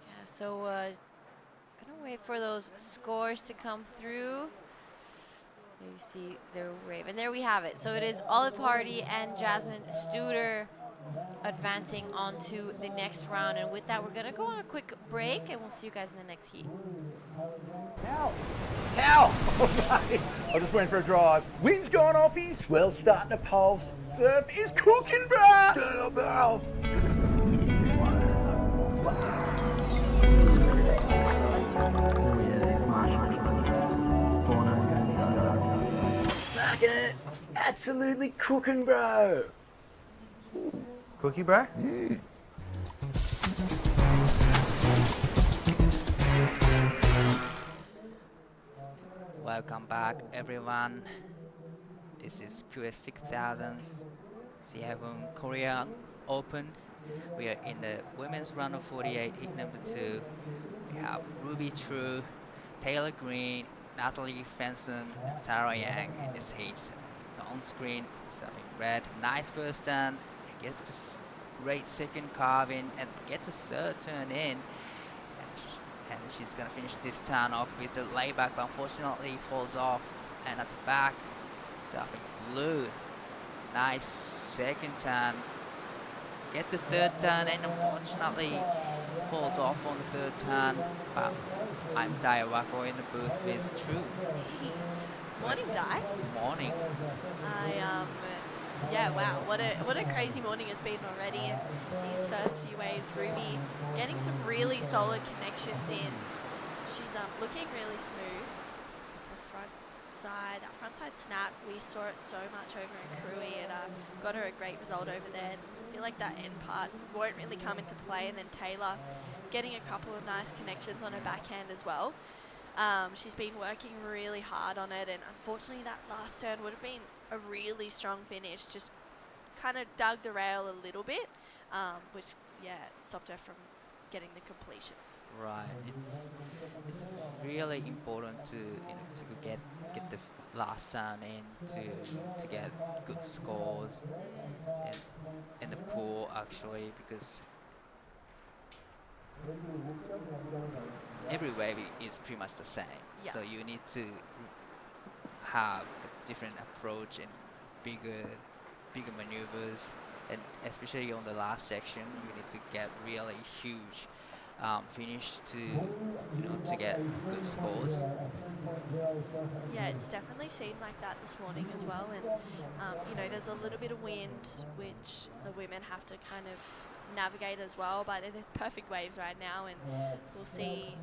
Yeah, so gonna wait for those scores to come through. There you see their wave, and there we have it. So it is Olive Hardy and Jasmine Studer advancing on to the next round. And with that, we're gonna go on a quick break and we'll see you guys in the next heat. How? I was just waiting for a drive. Wind's gone off, his swell's starting to pulse. Surf is cooking, bruh! Stand up, barrel! Smacking it! Absolutely cooking, bro! Cookie, bro? Welcome back, everyone. This is QS 6000 Siheung Korea Open. We are in the women's round of 48, heat number 2. We have Ruby True, Taylor Green, Natalie Fenson, and Sarah Yang in this heat. So on screen, surfing red. Nice first turn. Get this great second carve in and get the third turn in. And she's gonna finish this turn off with the layback, but unfortunately falls off. And at the back, surfing blue. Nice second turn. Get the third turn and unfortunately falls off on the third turn. But I'm Dai Wako in the booth with True. Morning, Di. Morning. Yeah, wow, what a crazy morning it's been already. And these first few waves, Ruby getting some really solid connections in. She's looking really smooth. That front side snap, we saw it so much over in Krui. It got her a great result over there. I feel like that end part won't really come into play. And then Taylor getting a couple of nice connections on her backhand as well. She's been working really hard on it, and unfortunately that last turn would have been a really strong finish. Just kind of dug the rail a little bit, which stopped her from getting the completion. Right, it's really important to to get the last turn in to get good scores in the pool actually, because every wave is pretty much the same. Yeah. So you need to have a different approach and bigger maneuvers, and especially on the last section, you need to get really huge finish to get good scores. Yeah, it's definitely seemed like that this morning as well. And there's a little bit of wind, which the women have to kind of navigate as well, but there's perfect waves right now, and we'll see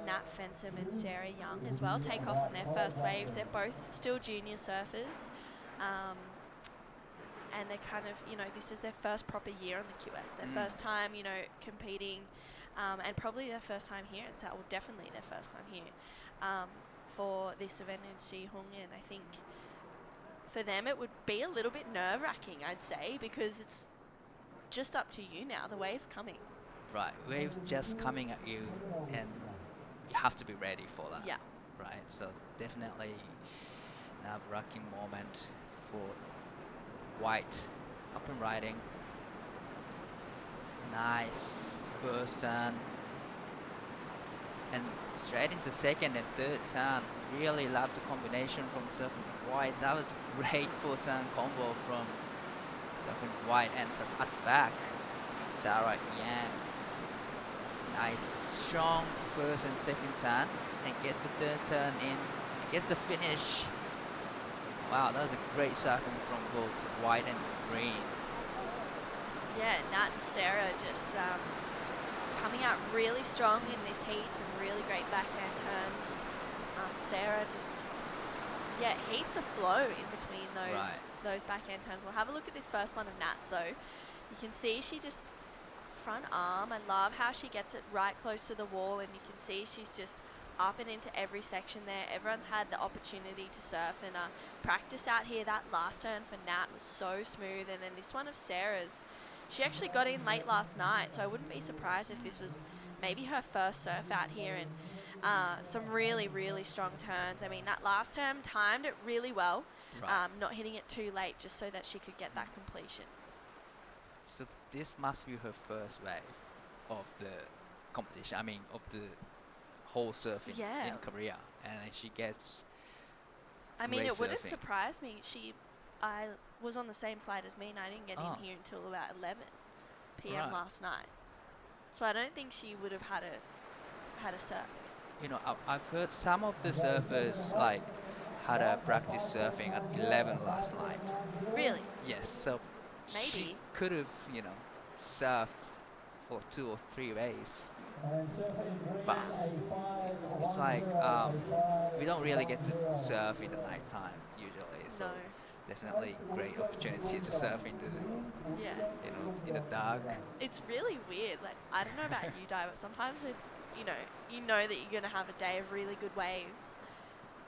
Nat Fensom and Sarah Young as well take off on their first waves. They're both still junior surfers, and they're kind of, this is their first proper year on the QS, their first time, competing, and probably their first time here. It's definitely their first time here for this event in Siheung, and I think for them it would be a little bit nerve-wracking, I'd say, because it's just up to you now. The wave's coming. Right, waves just coming at you, and you have to be ready for that. Yeah. Right, so definitely nerve-wracking moment for White up and riding. Nice first turn, and straight into second and third turn. Really love the combination from surfing White. That was great 4-turn combo from surfing White, and at the back, Sarah Yang. Nice strong first and second turn, and get the third turn in. Gets the finish. Wow, that was a great surfing from both White and Green. Yeah, Nat and Sarah just coming out really strong in this heat. Some really great backhand turns. Sarah just, heaps of flow in between those backhand turns. We'll have a look at this first one of Nat's though. You can see she just front arm. I love how she gets it right close to the wall, and you can see she's just up and into every section there. Everyone's had the opportunity to surf, and practice out here. That last turn for Nat was so smooth, and then this one of Sarah's, she actually got in late last night, so I wouldn't be surprised if this was maybe her first surf out here, and some really, really strong turns. I mean, that last turn timed it really well, not hitting it too late just so that she could get that completion. So this must be her first wave of the competition. I mean, of the whole surfing in Korea, and she gets. I mean, it wouldn't surfing. surprise me. I was on the same flight as me, and I didn't get in here until about 11 p.m. last night. So I don't think she would have had a surf. you know, I've heard some of the surfers like had a practice surfing at 11 last night. Really? Yes, so she Maybe. could have, you know, surfed for 2 or 3 days. But it's like we don't really get to surf in the nighttime usually, so No. definitely great opportunity to surf in the, Yeah. you know, in the dark. It's really weird. Like, I don't know about you, Di, but sometimes you know that you're gonna have a day of really good waves,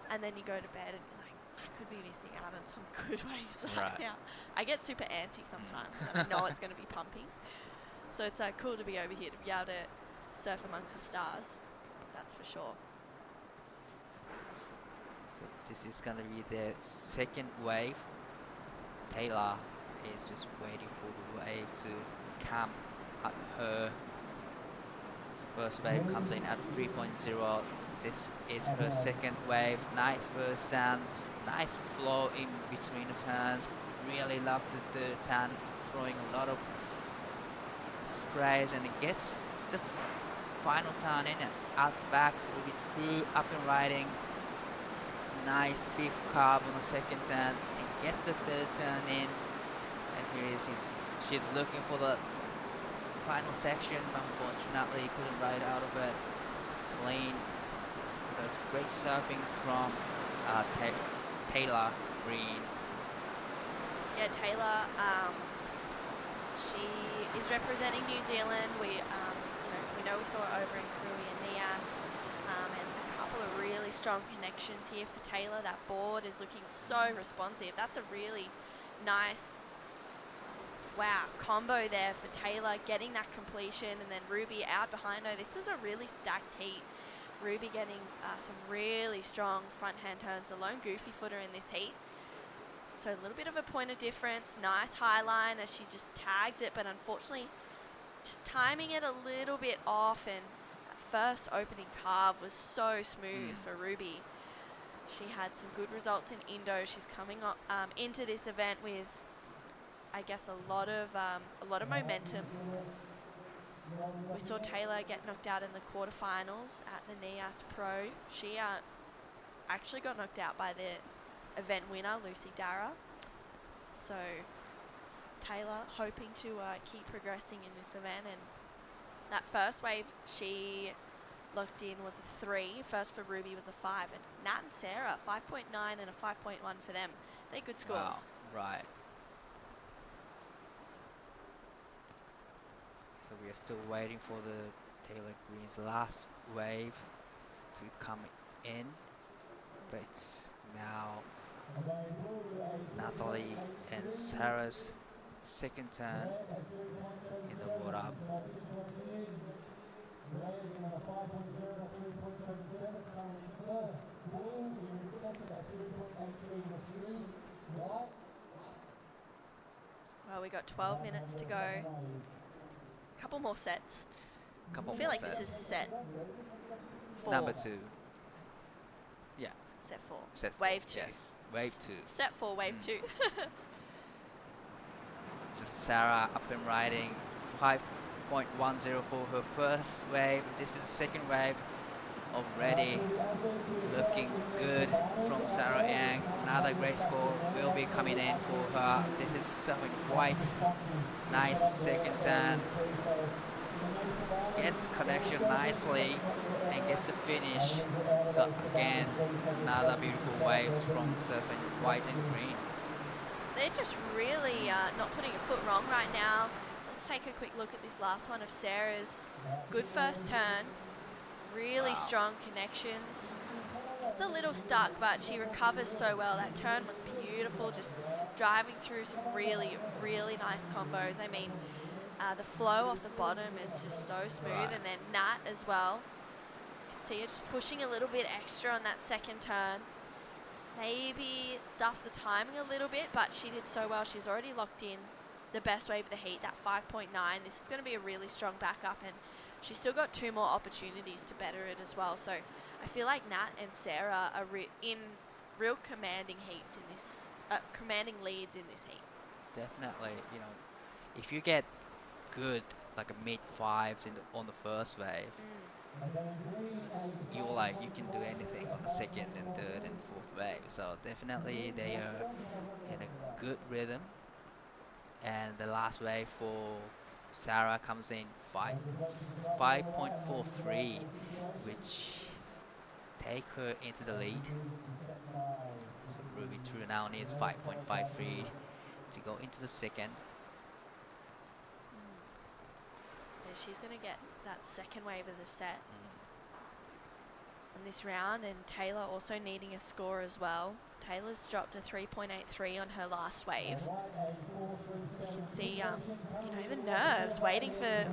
and then you go to bed and you're like, I could be missing out on some good waves right Right. now. I get super antsy sometimes, and I know it's gonna be pumping. So it's cool to be over here to be able to surf amongst the stars. That's for sure. So this is gonna be the second wave. Taylor is just waiting for the wave to come at her. So first wave comes in at 3.0. This is her second wave. Nice first turn. Nice flow in between the turns. Really love the third turn, throwing a lot of sprays, and it gets the final turn in and out back. Will be through up and riding. Nice big carb on the second turn and get the third turn in. And here is she's looking for the final section. Unfortunately, couldn't ride out of it clean. That's great surfing from Taylor Green. Yeah, Taylor. She is representing New Zealand. We know we saw her over in Korea and Nias, and a couple of really strong connections here for Taylor. That board is looking so responsive. That's a really nice, combo there for Taylor, getting that completion, and then Ruby out behind her. This is a really stacked heat. Ruby getting some really strong front hand turns, a lone goofy footer in this heat. So a little bit of a point of difference. Nice high line as she just tags it, but unfortunately just timing it a little bit off, and that first opening carve was so smooth for Ruby. She had some good results in Indo. She's coming into this event with, I guess, a lot of momentum. We saw Taylor get knocked out in the quarterfinals at the Nias Pro. She actually got knocked out by the event winner, Lucy Dara. So Taylor hoping to keep progressing in this event, and that first wave she locked in was a 3. First for Ruby was a 5, and Nat and Sarah 5.9 and a 5.1 for them. They're good scores. Wow, right. So we are still waiting for the Taylor Green's last wave to come in, but it's now Natalie and Sarah's second turn in the water. Well, we got 12 minutes to go. A couple more sets. Couple I feel more like this is sets. set 4. Number 2. Yeah. Set 4. Set 4. Wave 2. Yes. Wave 2. Set 4, wave 2. Just Sarah up and riding 5.10 for her first wave. This is the second wave. Already looking good from Sarah Yang. Another great score will be coming in for her. This is something quite nice second turn. Gets connection nicely and gets to finish. So again, another beautiful waves from surfing white and green. They're just really not putting a foot wrong right now. Let's take a quick look at this last one of Sarah's. Good first turn. Really strong connections. It's a little stuck, but she recovers so well. That turn was beautiful, just driving through some really, really nice combos. I mean, the flow off the bottom is just so smooth, and then Nat as well. You can see her just pushing a little bit extra on that second turn. Maybe stuff the timing a little bit, but she did so well. She's already locked in the best wave of the heat, that 5.9. This is going to be a really strong backup, and she's still got 2 more opportunities to better it as well. So I feel like Nat and Sarah are in real commanding heats in this, commanding leads in this heat. Definitely, you know, if you get good, like a mid-5s on the first wave, you can do anything on the second and third and fourth wave. So definitely they are in a good rhythm. And the last wave for Sarah comes in 5.43, which take her into the lead. So Ruby True now needs 5.53 to go into the second. Yeah, she's going to get that second wave of the set in this round, and Taylor also needing a score as well. Taylor's dropped a 3.83 on her last wave. You can see, you know, the nerves waiting for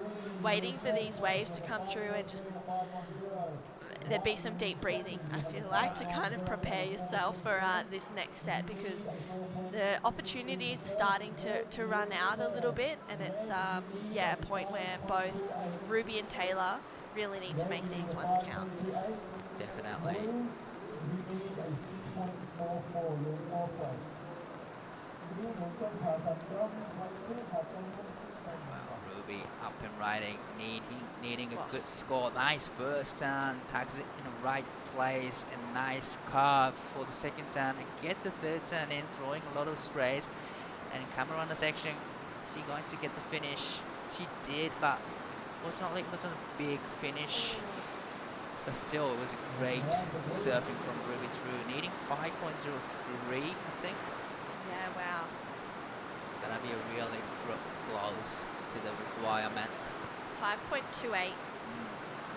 these waves to come through, and just there'd be some deep breathing, I feel like, to kind of prepare yourself for this next set, because the opportunities are starting to run out a little bit, and it's yeah, a point where both Ruby and Taylor really need to make these ones count. Definitely. Well, Ruby up and riding, needing a good score. Nice first turn, tags it in the right place, and nice carve for the second turn, and get the third turn in, throwing a lot of sprays. And camera on the section, is she going to get the finish? She did, but fortunately it wasn't a big finish. But still, it was a great surfing from Ruby True, needing 5.03, I think. Yeah, wow. It's gonna be a really close to the requirement. 5.28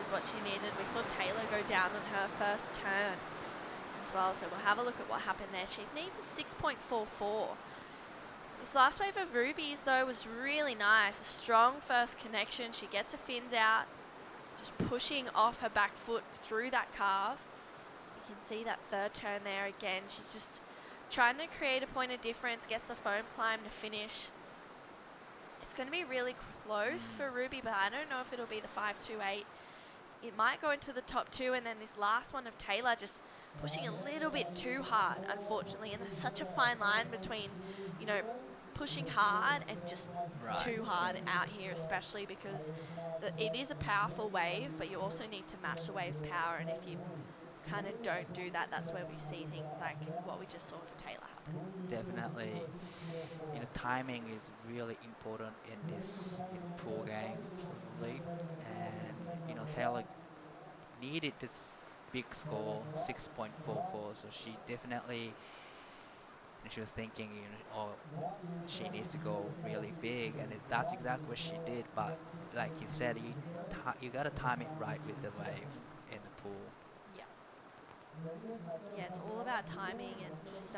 is what she needed. We saw Taylor go down on her first turn as well, so we'll have a look at what happened there. She needs a 6.44. This last wave of Ruby's, though, was really nice. A strong first connection. She gets her fins out, just pushing off her back foot through that carve. You can see that third turn there again. She's just trying to create a point of difference, gets a foam climb to finish. It's going to be really close for Ruby, but I don't know if it'll be the 5.28. It might go into the top two, and then this last one of Taylor just pushing a little bit too hard, unfortunately. And there's such a fine line between, you know, pushing hard and just too hard out here, especially because it is a powerful wave, but you also need to match the wave's power, and if you kind of don't do that, that's where we see things like what we just saw for Taylor happen. Definitely, you know, timing is really important in this pool game, probably. And you know, Taylor needed this big score, 6.44, so she definitely, and she was thinking, you know, oh, she needs to go really big, and that's exactly what she did. But like you said, you gotta time it right with the wave in the pool. Yeah, it's all about timing, and just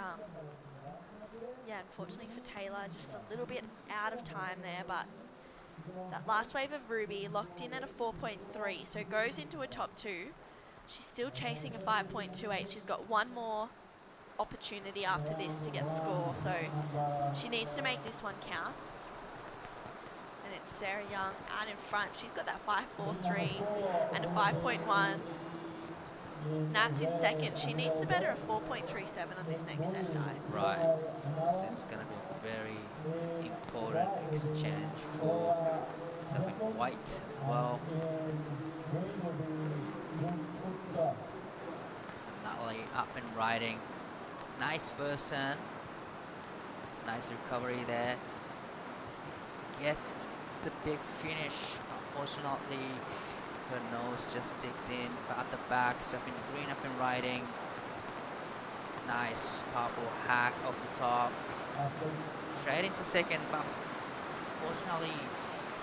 yeah, unfortunately for Taylor, just a little bit out of time there, but that last wave of Ruby locked in at a 4.3, so it goes into a top two. She's still chasing a 5.28. She's got one more opportunity after this to get the score, so she needs to make this one count. And it's Sarah Young out in front. She's got that 5.43 and a 5.1. Nat's in second. She needs to better a 4.37 on this next set, Di. Right. This is going to be a very important exchange for Siheung White as well. So Natalie up and riding. Nice first turn. Nice recovery there. Gets the big finish. Unfortunately, her nose just dipped in, but at the back, Stephanie Green up and riding. Nice, powerful hack off the top. Straight into second, but fortunately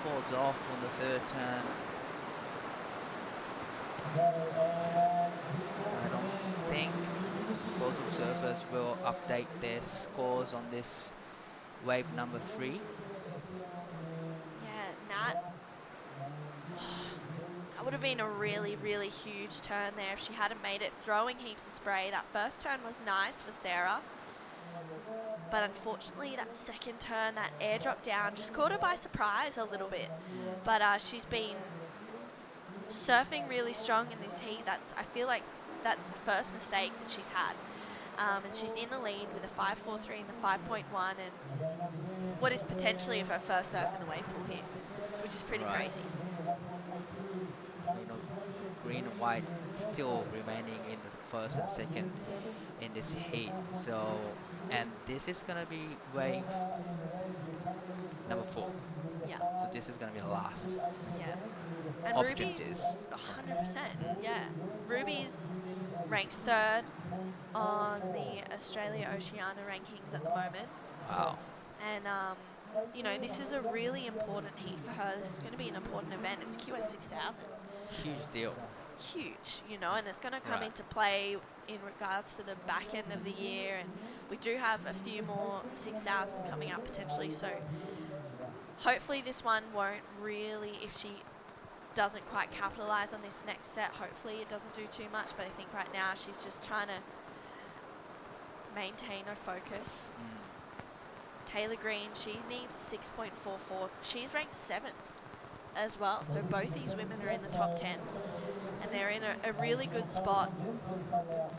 falls off on the third turn. So I don't think both observers will update their scores on this wave number 3. Yeah, Nat. That would have been a really, really huge turn there if she hadn't made it, throwing heaps of spray. That first turn was nice for Sarah, but unfortunately that second turn, that airdrop down, just caught her by surprise a little bit. But she's been surfing really strong in this heat. I feel like that's the first mistake that she's had. And she's in the lead with a 5.43 and the 5.1, and what is potentially her first surf in the wave pool here, which is pretty crazy. you know, green and white still remaining in the first and second in this heat. So, and this is gonna be wave number 4. Yeah. So this is gonna be the last Yeah. And Ruby, opportunities. 100%. Yeah. Ruby's ranked 3rd on the Australia Oceania rankings at the moment. Wow, And, you know, this is a really important heat for her. This is going to be an important event. It's QS 6000. huge deal. Huge, you know, and it's going to come Right. into play in regards to the back end of the year. And we do have a few more 6000s coming up potentially. So hopefully this one won't really, if she doesn't quite capitalize on this next set, hopefully it doesn't do too much. But I think right now she's just trying to maintain her focus. Taylor Green, she needs 6.44. She's ranked 7th as well. So both these women are in the top 10. And they're in a really good spot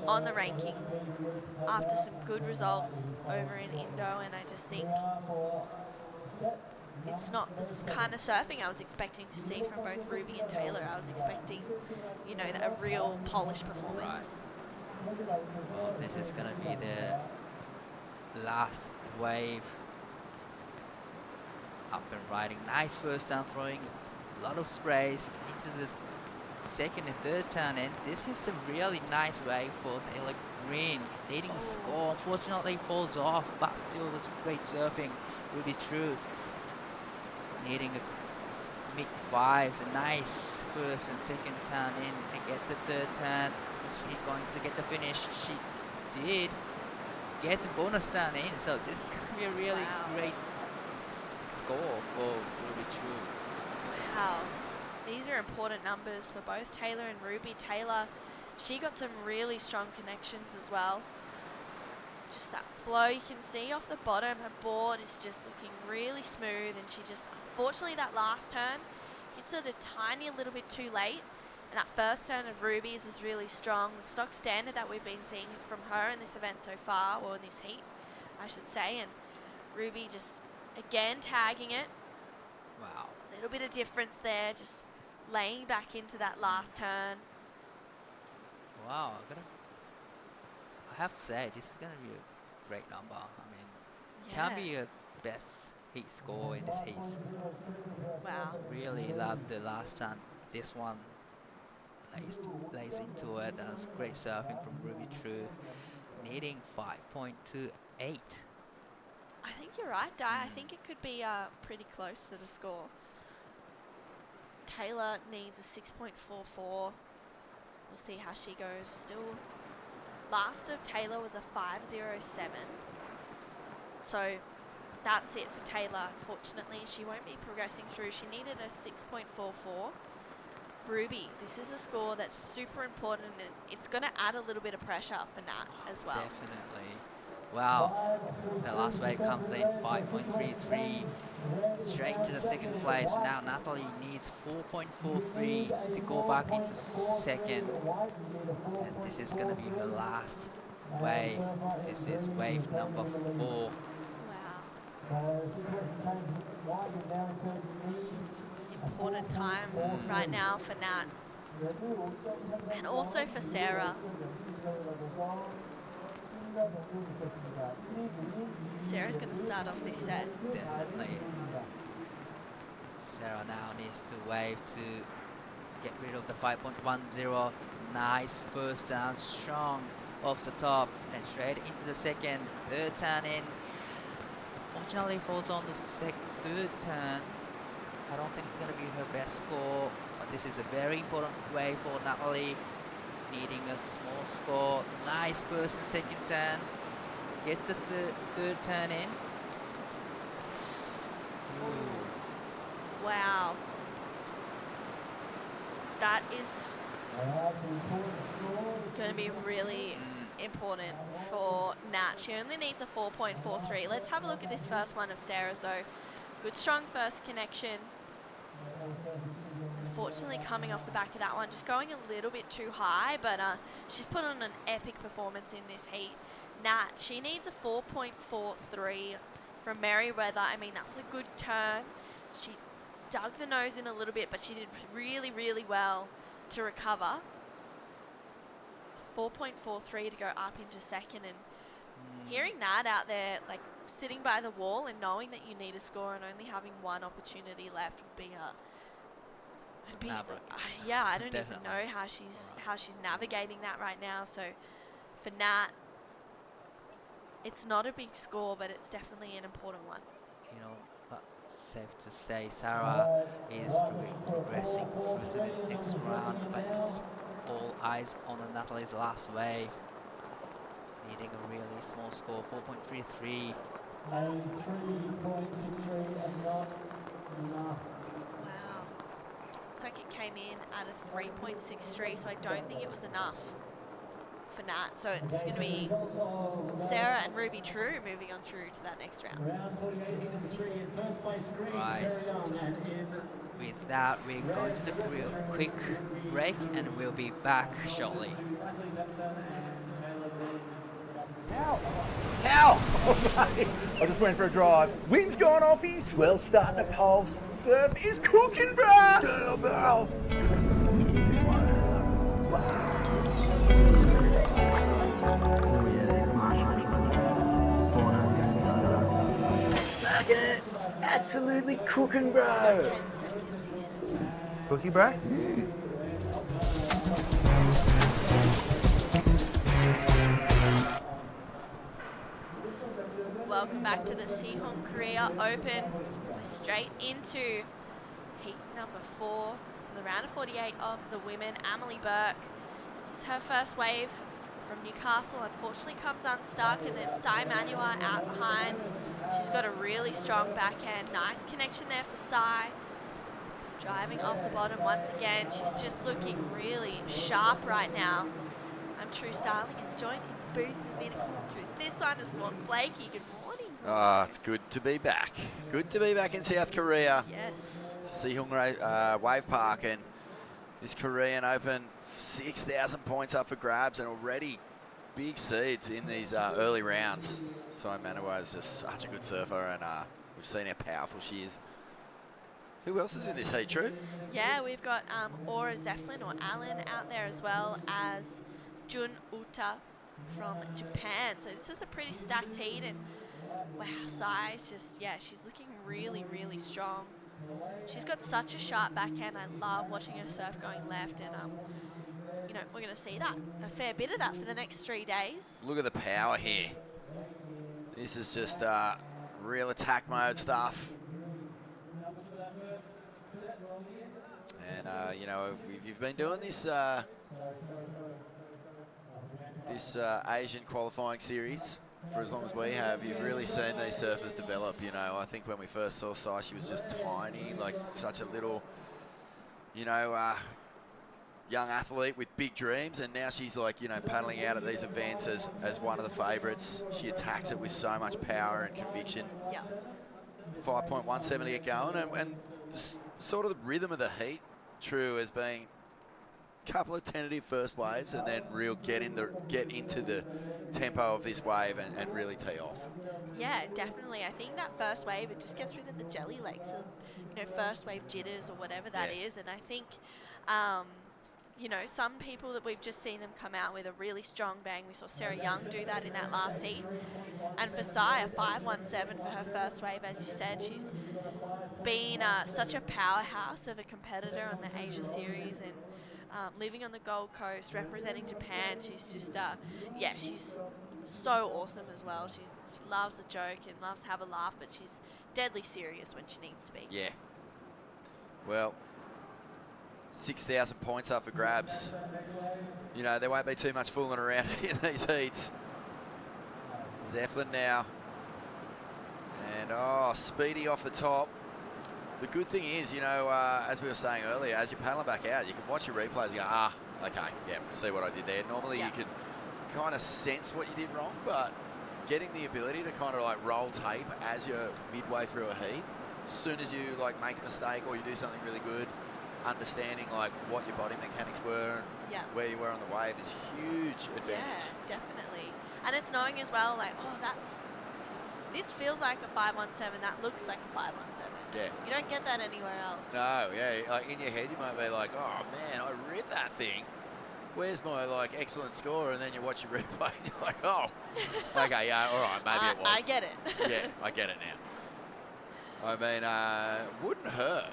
on the rankings after some good results over in Indo. And I just think it's not this kind of surfing I was expecting to see from both Ruby and Taylor. I was expecting, you know, a real polished performance. Well, this is gonna be the last wave. Up and riding, nice first turn throwing, a lot of sprays into the second and third turn, and this is a really nice wave for Taylor Green, needing a score. Unfortunately falls off, but still was great surfing. Ruby True needing a mid 5s, a nice first and second turn in and get the third turn. Is she going to get the finish? She did. Gets a bonus turn in, so this is going to be a really great score for Ruby True. Wow. These are important numbers for both Taylor and Ruby. Taylor, she got some really strong connections as well. Just that flow you can see off the bottom. Her board is just looking really smooth, and she just, unfortunately, that last turn hits it a tiny little bit too late. And that first turn of Ruby's was really strong. The stock standard that we've been seeing from her in this event so far, or in this heat, I should say. And Ruby just, again, tagging it. Wow. A little bit of difference there, just laying back into that last turn. Wow, I have to say, this is gonna be a great number. I mean, can be a best heat score in this heat. Wow. Really love the last time. This one lays into it. That's great surfing from Ruby True, needing 5.28. I think you're right, Di. I think it could be pretty close to the score. Taylor needs a 6.44. We'll see how she goes. Still, last of Taylor was a 5.07. So that's it for Taylor. Unfortunately, she won't be progressing through. She needed a 6.44. Ruby, this is a score that's super important, and it's going to add a little bit of pressure for Nat as well. Definitely. Wow, the last wave comes in 5.33, straight to the second place. Now Natalie needs 4.43 to go back into second, and this is going to be her last wave. This is wave number 4. Wow. Important time right now for Nat, and also for Sarah. Sarah's going to start off this set. Definitely. Sarah now needs to wave to get rid of the 5.10. Nice first turn, strong off the top and straight into the second. Third turn in. Unfortunately falls on the third turn. I don't think it's going to be her best score, but this is a very important wave for Natalie. Needing a small score. Nice first and second turn. Get the third turn in. Ooh. Wow. That is going to be really important for Nat. She only needs a 4.43. Let's have a look at this first one of Sarah's though. Good strong first connection. Unfortunately coming off the back of that one, just going a little bit too high, but she's put on an epic performance in this heat. Nat, she needs a 4.43 from Merriweather. I mean, that was a good turn. She dug the nose in a little bit, but she did really, really well to recover. 4.43 to go up into second, and hearing that out there, like sitting by the wall and knowing that you need a score and only having one opportunity left would be yeah, I don't even know how she's navigating that right now. So for Nat, it's not a big score, but it's definitely an important one. You know, but safe to say Sarah is progressing through to the next round, but it's all eyes on Natalie's last wave. Needing a really small score, 4.33. Wow. Looks like it came in at a 3.63, so I don't think it was enough for Nat. So it's going to be Sarah and Ruby True moving on through to that next round. Right, so with that, we're going to the quick break and we'll be back shortly. How? Okay. I was just waiting for a drive. Wind's gone off his, swell starting to pulse. Surf is cooking, bruh! Smacking it! Absolutely cooking, bro! 10 seconds, he says. Cookie, bro? Welcome back to the Siheung Korea Open. We're straight into heat number 4 for the round of 48 of the women. Emily Burke, this is her first wave from Newcastle, unfortunately comes unstuck, and then Sai Manua out behind. She's got a really strong backhand. Nice connection there for Sai. Driving off the bottom once again. She's just looking really sharp right now. I'm True Starling and joined in the booth with me to come through this one is Morton Blakey. Good morning. Oh, it's good to be back. Good to be back in South Korea. Yes. Siheung Wave Park, and this Korean Open, 6,000 points up for grabs, and already big seeds in these early rounds. Sai Manua is just such a good surfer, and we've seen how powerful she is. Who else is in this heat, True? Yeah, we've got Aura Zeflin or Alan out there, as well as Jun Uta from Japan. So this is a pretty stacked heat, and wow, Sai's just, yeah, she's looking really, really strong. She's got such a sharp backhand. I love watching her surf going left, and you know, we're going to see that, a fair bit of that for the next 3 days. Look at the power here. This is just real attack mode stuff. And you know, if you've been doing this Asian qualifying series for as long as we have, you've really seen these surfers develop. You know, I think when we first saw Sai, she was just tiny, like such a little, you know, young athlete with big dreams, and now she's like, you know, paddling out at these events as one of the favourites. She attacks it with so much power and conviction. Yeah. 5.17 to get going, and sort of the rhythm of the heat, True, as being a couple of tentative first waves, and then real get into the tempo of this wave and really tee off. Yeah, definitely. I think that first wave, it just gets rid of the jelly legs, so, you know, first wave jitters or whatever that is. And I think, you know, some people that we've just seen them come out with a really strong bang. We saw Sarah Young do that in that last heat. And for Sai, a 5.17 for her first wave, as you said. She's been such a powerhouse of a competitor on the Asia Series, and living on the Gold Coast, representing Japan. She's just, yeah, she's so awesome as well. She loves a joke and loves to have a laugh, but she's deadly serious when she needs to be. Yeah. Well, 6,000 points up for grabs. You know, there won't be too much fooling around in these heats. Zeflin now. And, oh, speedy off the top. The good thing is, you know, as we were saying earlier, as you're paddling back out, you can watch your replays and go, okay, yeah, see what I did there. Normally you can kind of sense what you did wrong, but getting the ability to kind of like roll tape as you're midway through a heat, as soon as you like make a mistake or you do something really good, understanding like what your body mechanics were and where you were on the wave is huge advantage. Yeah, definitely. And it's knowing as well, like, oh, this feels like a 5.17, that looks like a 5.17. Yeah. You don't get that anywhere else. No, yeah. Like in your head, you might be like, oh man, I ripped that thing. Where's my like excellent score? And then you watch your replay, and you're like, oh, okay, yeah, all right, maybe it was. I get it. Yeah, I get it now. I mean, wouldn't hurt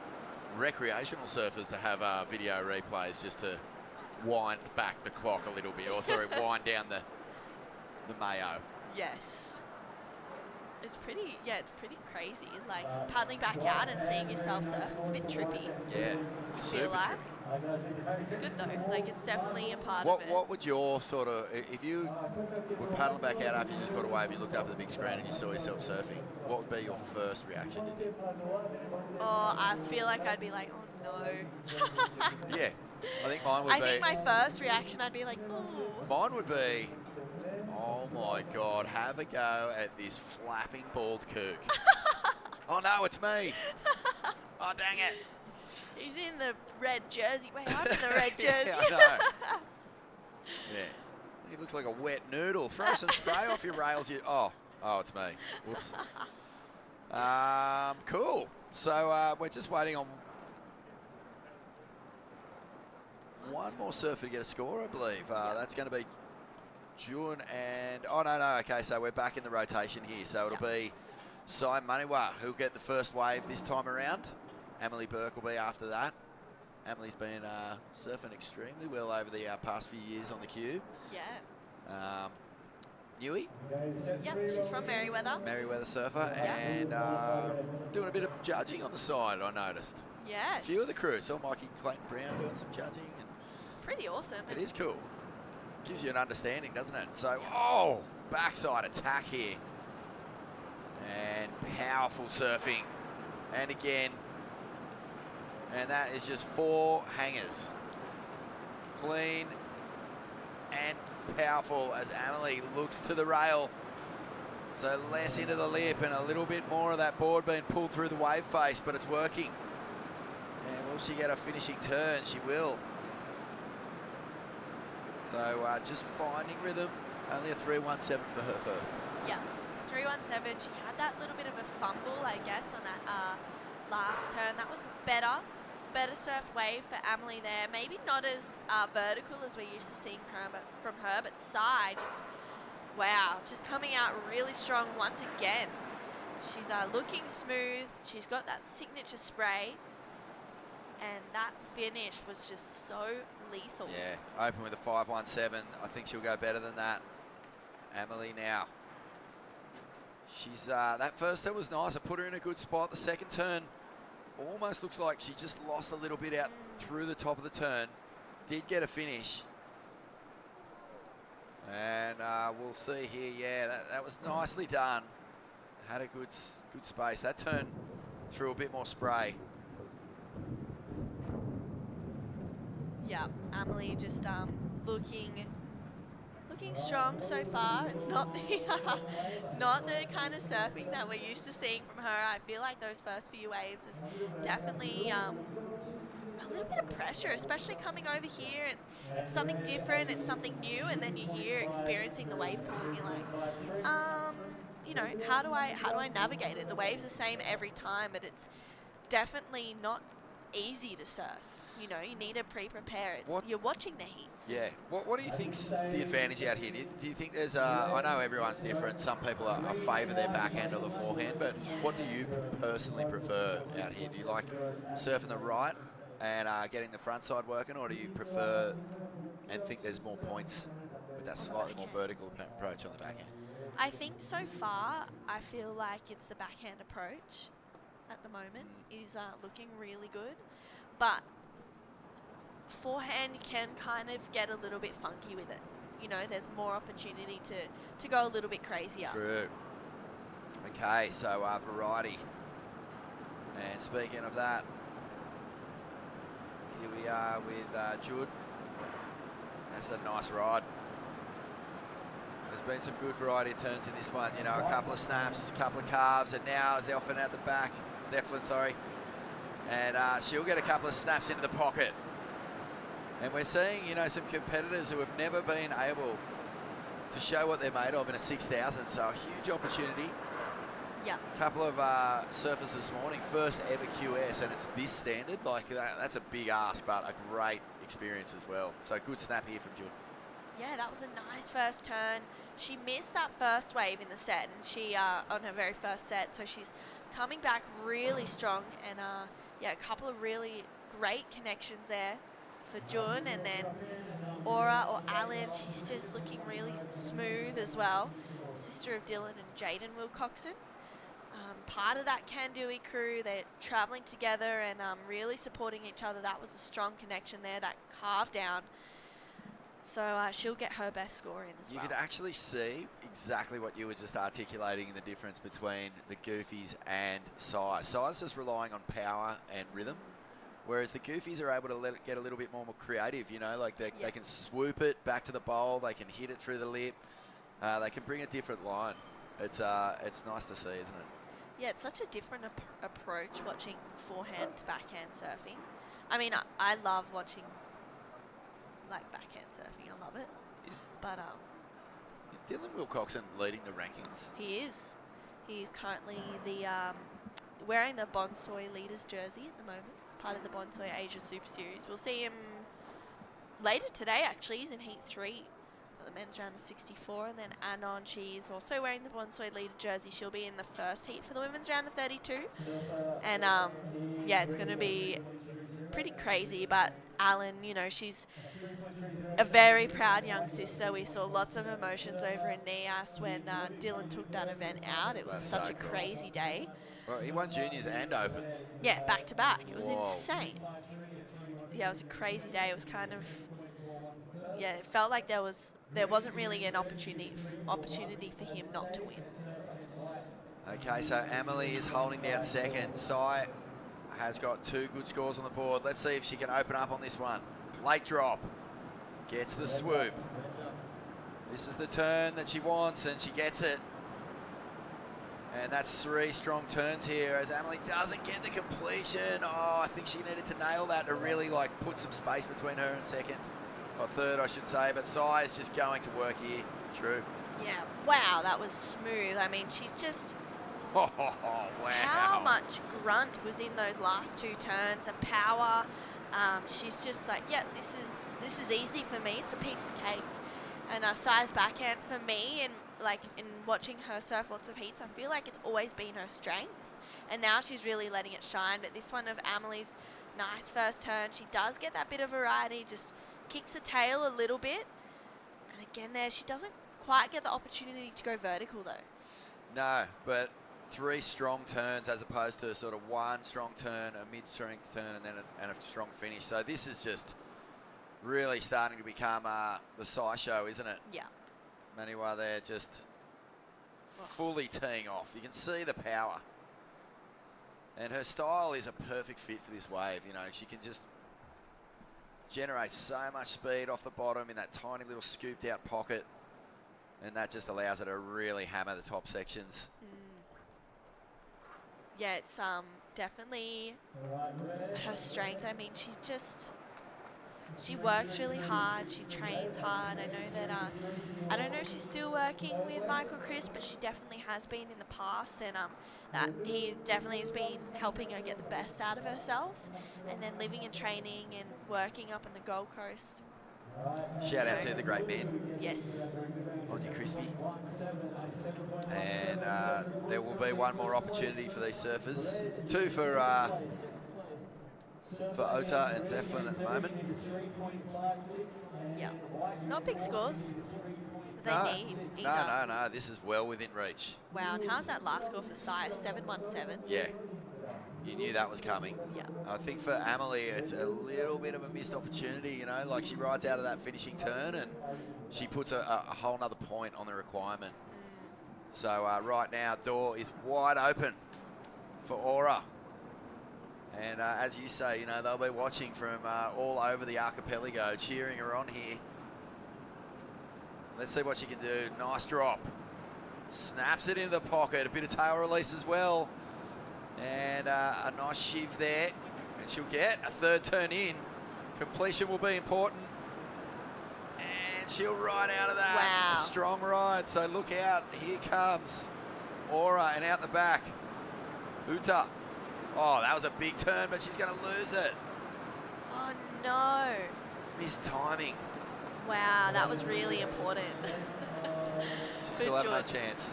recreational surfers to have video replays just to wind back the clock a little bit, or sorry, wind down the mayo. Yes. It's pretty crazy. Like paddling back out and seeing yourself surf, it's a bit trippy. Yeah, I super feel like. trippy. It's good though. Like it's definitely a part of it. What would your sort of, if you were paddling back out after you just got away and you looked up at the big screen and you saw yourself surfing, what would be your first reaction, do you think? Oh, I feel like I'd be like, oh no. Yeah, I think mine would be. I think my first reaction, I'd be like, oh. Mine would be, oh my God, have a go at this flapping bald kook. Oh no, it's me. Oh dang it. He's in the red jersey. Wait, I'm in the red jersey. Yeah, I know. Yeah. He looks like a wet noodle. Throw some spray off your rails. Oh, it's me. Whoops. Cool. So we're just waiting on one more surfer to get a score, I believe. That's going to be June and... Oh, no. Okay, so we're back in the rotation here. So it'll be Siheung Maniwa who'll get the first wave this time around. Emily Burke will be after that. Emily's been surfing extremely well over the past few years on the cube. Yeah. Newey? Yep, she's from Merriweather. Merriweather surfer, and doing a bit of judging on the side, I noticed. Yes. A few of the crew. Saw Mikey Clayton Brown doing some judging. And it's pretty awesome. it is cool. Gives you an understanding, doesn't it? So, backside attack here. And powerful surfing. And again, and that is just 4 hangers. Clean and powerful as Emily looks to the rail. So less into the lip and a little bit more of that board being pulled through the wave face, but it's working. And will she get a finishing turn? She will. So just finding rhythm. Only a 3.17 for her first. Yeah, 3.17. She had that little bit of a fumble, I guess, on that last turn. That was better surf wave for Emily there. Maybe not as vertical as we're used to seeing from her, but side, just wow, just coming out really strong once again. She's looking smooth. She's got that signature spray, and that finish was just so lethal. Yeah, open with a 5.17. I think she'll go better than that. Emily now. She's that first turn was nice. I put her in a good spot. The second turn almost looks like she just lost a little bit out through the top of the turn. Did get a finish. And we'll see here. Yeah, that was nicely done. Had a good space. That turn threw a bit more spray. Yeah, Emily just looking strong so far. It's not the not the kind of surfing that we're used to seeing from her. I feel like those first few waves is definitely a little bit of pressure, especially coming over here, and it's something different, it's something new, and then you're here experiencing the wave pool and you're like, you know, how do I navigate it? The wave's the same every time, but it's definitely not easy to surf. You know, you need to pre-prepare. You're watching the heats. Yeah. What do you think's the advantage out here? Do you think there's I know everyone's different. Some people are favour their backhand or the forehand, but what do you personally prefer out here? Do you like surfing the right and getting the front side working, or do you prefer and think there's more points with that slightly more vertical approach on the backhand? I think so far, I feel like it's the backhand approach at the moment is looking really good, but forehand you can kind of get a little bit funky with it. You know, there's more opportunity to go a little bit crazier. True. Okay, so variety. And speaking of that, here we are with Jude. That's a nice ride. There's been some good variety of turns in this one. You know, a couple of snaps, a couple of carves, and now Zeppelin at the back. Zeppelin, sorry. And she'll get a couple of snaps into the pocket. And we're seeing, you know, some competitors who have never been able to show what they're made of in a 6,000. So a huge opportunity. Yeah. Couple of surfers this morning, first ever QS, and it's this standard. Like that's a big ask, but a great experience as well. So good snap here from June. Yeah, that was a nice first turn. She missed that first wave in the set, and she on her very first set, so she's coming back really strong. And yeah, a couple of really great connections there for June, and then Aura or Alan, she's just looking really smooth as well. Sister of Dylan and Jaden Wilcoxon. Part of that Kandui crew, they're traveling together and really supporting each other. That was a strong connection there, that carve down. So she'll get her best score in as well. You could actually see exactly what you were just articulating in the difference between the Goofies and Sai. Sai's just relying on power and rhythm, whereas the Goofies are able to let it get a little bit more creative, you know, like they can swoop it back to the bowl, they can hit it through the lip, they can bring a different line. It's nice to see, isn't it? Yeah, it's such a different approach watching forehand to backhand surfing. I mean, I love watching like backhand surfing. I love it. Is But Dylan Wilcoxon leading the rankings? he is. He's currently the wearing the Bonsoy Leaders jersey at the moment, part of the Bonsoy Asia Super Series. We'll see him later today. Actually, he's in Heat 3. The men's round of 64, and then Anon, she's also wearing the Bonsoy leader jersey. She'll be in the first heat for the women's round of 32, and yeah, it's going to be pretty crazy. But Alan, you know, she's a very proud young sister. We saw lots of emotions over in Nias when Dylan took that event out. It was That's such so a cool. crazy day. Well, he won juniors and opens. Yeah, back to back. It was Whoa. insane. Yeah, it was a crazy day. It was kind of, yeah, it felt like there wasn't really an opportunity for him not to win. Okay, so Emily is holding down second. Sai has got 2 good scores on the board. Let's see if she can open up on this one. Late drop. Gets the swoop. This is the turn that she wants, and she gets it. And that's 3 strong turns here as Emily doesn't get the completion. Oh, I think she needed to nail that to really like put some space between her and second. Or third, I should say. But Sai is just going to work here. True. Yeah, wow, that was smooth. I mean, she's just, Oh, wow. how much grunt was in those last 2 turns, the power. She's just like, yeah, this is easy for me. It's a piece of cake. And Sai's backhand for me, and like in watching her surf lots of heats, I feel like it's always been her strength. And now she's really letting it shine. But this one of Amelie's nice first turn, she does get that bit of variety, just kicks the tail a little bit. And again there, she doesn't quite get the opportunity to go vertical though. No, but 3 strong turns as opposed to sort of 1 strong turn, a mid-strength turn, and then a strong finish. So this is just really starting to become the Sai show, isn't it? Yeah. Maniwa there just fully teeing off. You can see the power. And her style is a perfect fit for this wave. You know, she can just generate so much speed off the bottom in that tiny little scooped out pocket. And that just allows her to really hammer the top sections. Yeah, it's definitely her strength. I mean, she works really hard, she trains hard. I know that, I don't know if she's still working with Michael Chris, but she definitely has been in the past, and that he definitely has been helping her get the best out of herself, and then living and training and working up on the Gold Coast. Shout out to the great man. Yes. On your crispy. And there will be 1 more opportunity for these surfers. 2 for Ota and Zeflin at the moment. Yeah. Not big scores. But they need either. No. This is well within reach. Wow, and how's that last score for Sai? 717? Yeah. You knew that was coming. Yeah. I think for Amelie, it's a little bit of a missed opportunity, you know, like she rides out of that finishing turn and she puts a whole nother point on the requirement. So right now, door is wide open for Aura. And as you say, you know, they'll be watching from all over the archipelago, cheering her on here. Let's see what she can do. Nice drop. Snaps it into the pocket. A bit of tail release as well. And a nice shiv there. And she'll get a 3rd turn in. Completion will be important. And she'll ride out of that. Wow. A strong ride. So look out. Here comes Aura, and out the back, Uta. Oh, that was a big turn, but she's going to lose it. Oh no. Missed timing. Wow, that was really important. She still have no chance.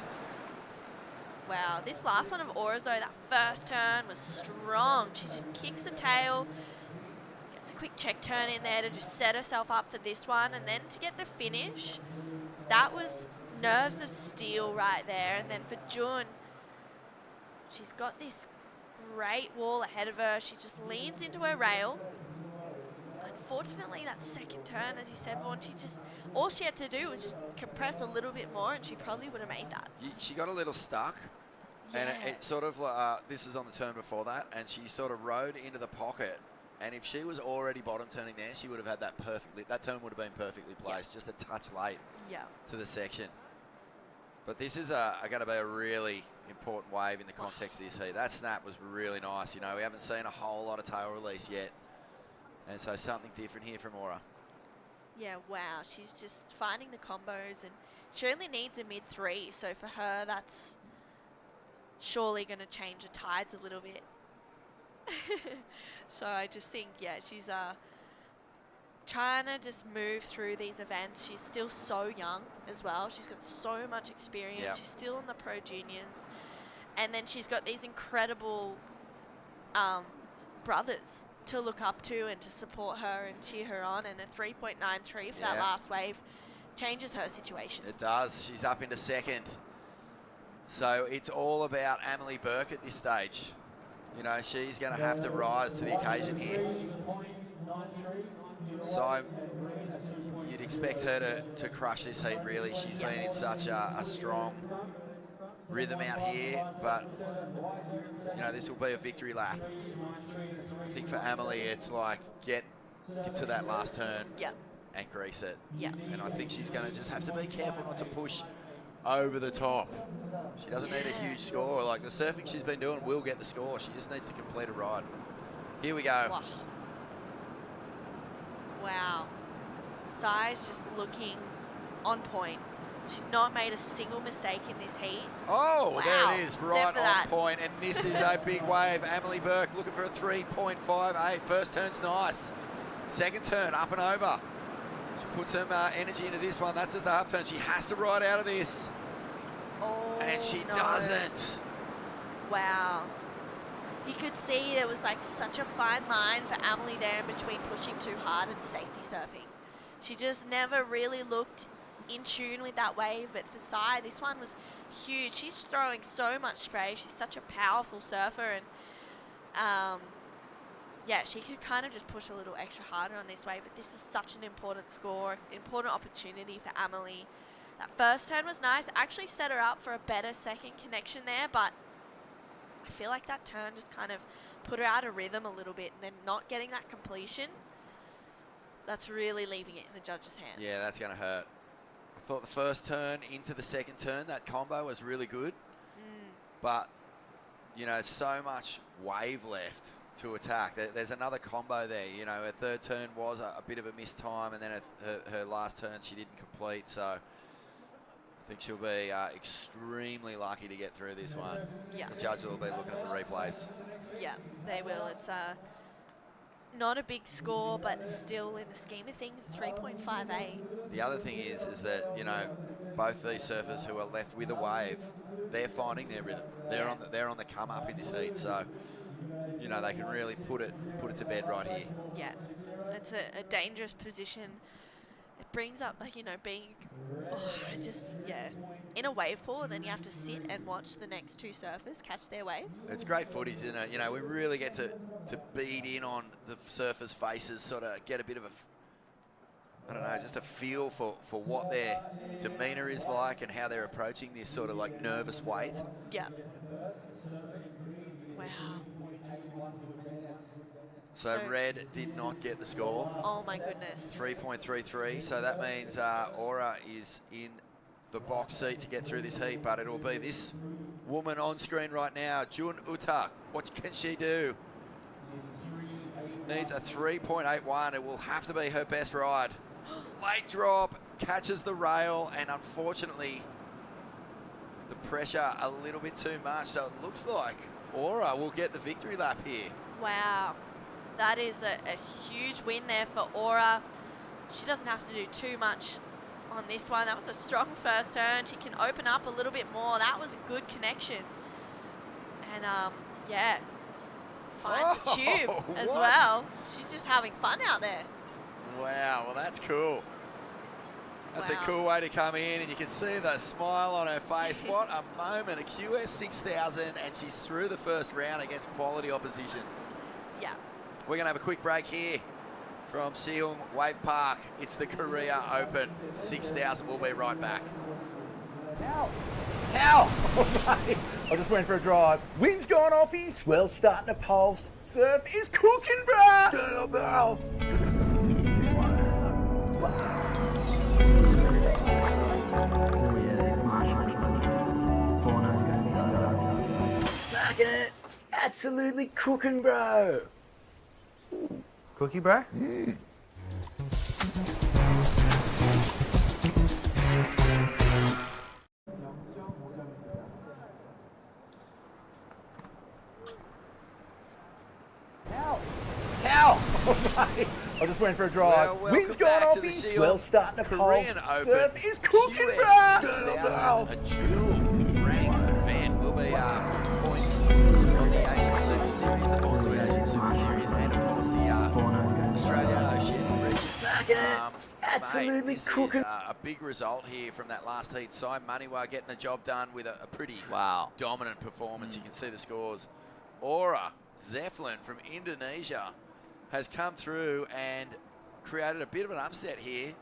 Wow, this last one of Aura's though, that first turn was strong. She just kicks the tail, gets a quick check turn in there to just set herself up for this one, and then to get the finish, that was nerves of steel right there. And then for Jun, she's got this great wall ahead of her. She just leans into her rail. Unfortunately, that second turn, as you said, Vaughn, all she had to do was just compress a little bit more, and she probably would have made that. She got a little stuck. Yeah. And it sort of, this is on the turn before that, and she sort of rode into the pocket. And if she was already bottom turning there, she would have had that perfectly, that turn would have been perfectly placed, just a touch late to the section. But this is going to be a really important wave in the context of this heat. That snap was really nice. You know, we haven't seen a whole lot of tail release yet. And so something different here from Aura. Yeah, wow. She's just finding the combos, and she only needs a mid-3. So for her, that's surely going to change the tides a little bit. So I just think, yeah, she's trying to just move through these events. She's still so young as well. She's got so much experience. Yep. She's still in the Pro Juniors. And then she's got these incredible brothers to look up to and to support her and cheer her on. And a 3.93 for that last wave changes her situation. It does. She's up into second. So it's all about Emily Burke at this stage. You know, she's going to have to rise to the occasion here. So you'd expect her to crush this heat, really. She's been in such a strong rhythm out here, but, you know, this will be a victory lap. I think for Emily, it's like get to that last turn and grease it. And I think she's going to just have to be careful not to push over the top. She doesn't need a huge score. Like, the surfing she's been doing will get the score. She just needs to complete a ride. Here we go. Wow. Sai's just looking on point. She's not made a single mistake in this heat. Oh, wow. There it is, right on point. And this is a big wave. Emily Burke looking for a 3.58. First turn's nice. Second turn, up and over. She put some energy into this one. That's just the half turn. She has to ride out of this. Oh, and she doesn't. Wow. You could see there was like such a fine line for Emily there in between pushing too hard and safety surfing. She just never really looked in tune with that wave, but for Sai, this one was huge. She's throwing so much spray. She's such a powerful surfer, and yeah, she could kind of just push a little extra harder on this wave, but this is such an important score, important opportunity for Emily. That first turn was nice. Actually set her up for a better second connection there, but I feel like that turn just kind of put her out of rhythm a little bit, and then not getting that completion, that's really leaving it in the judges' hands. Yeah, that's going to hurt. I thought the first turn into the second turn, that combo was really good. But, you know, so much wave left to attack. There's another combo there. You know, her third turn was a bit of a missed time, and then her last turn she didn't complete. So I think she'll be extremely lucky to get through this one. Yeah. The judges will be looking at the replays. Yeah, they will. It's not a big score, but still in the scheme of things, 3.58. The other thing is that, you know, both these surfers who are left with a wave, they're finding their rhythm. They're on the come up in this heat, so you know they can really put it to bed right here. Yeah, it's a dangerous position. It brings up, like, you know, being in a wave pool, and then you have to sit and watch the next two surfers catch their waves. It's great footage, isn't it? You know, we really get to bead in on the surfers' faces, sort of get a bit of I don't know, just a feel for what their demeanour is like and how they're approaching this sort of like nervous weight. Yeah. Wow. So Red did not get the score. Oh my goodness. 3.33. So that means Aura is in the box seat to get through this heat, but it'll be this woman on screen right now, Jun Uta. What can she do? Needs a 3.81. It will have to be her best ride. Late drop, catches the rail, and unfortunately, the pressure a little bit too much. So it looks like Aura will get the victory lap here. Wow. That is a huge win there for Aura. She doesn't have to do too much on this one. That was a strong first turn. She can open up a little bit more. That was a good connection. And yeah, finds a tube as what? well. She's just having fun out there. Wow, well that's cool. That's Wow. a cool way to come in, and you can see the smile on her face. What a moment, a QS 6000, and she's through the first round against quality opposition. Yeah. We're going to have a quick break here from Siheung Wave Park. It's the Korea Open 6000. We'll be right back. How? I was just waiting for a drive. Wind's gone off his, swell starting to pulse. Surf is cooking, bruh! Smacking it. Absolutely cooking, bro. Cookie, bro? How? I was just waiting for a drive. Well, Wind's welcome gone back off to the his, Siheung swell starting to Korean pulse. Open. Surf is cooking, QS bruh. 6000, a dual ranked event. Will be points on the Asian Super Series, the also Asian Super Series, and of course the Australia Oceania region. Smacking it. Absolutely Mate, this cooking. is a big result here from that last heat. Sai Maniwa getting the job done with a pretty Wow. dominant performance. You can see the scores. Aura Zeflin from Indonesia has come through and created a bit of an upset here.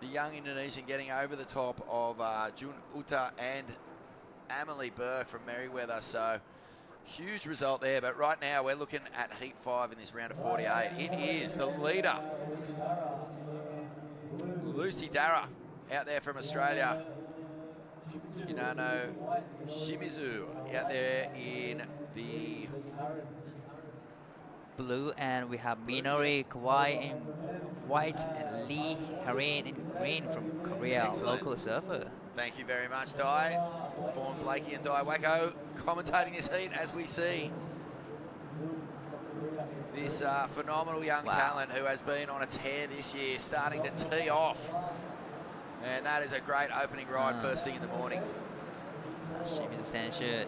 The young Indonesian getting over the top of Jun Uta and Amelie Burke from Merriweather. So huge result there. But right now we're looking at heat 5 in this round of 48. It is the leader, Lucy Dara, out there from Australia. Yunano Shimizu out there in the Blue, and we have Minori Kawai in white and Lee Harin in green from Korea, Excellent. local surfer. Thank you very much, Di. Vaughan Blakey and Di Wacko commentating this heat as we see this phenomenal young talent who has been on a tear this year, starting to tee off. And that is a great opening ride first thing in the morning. 清水選手、1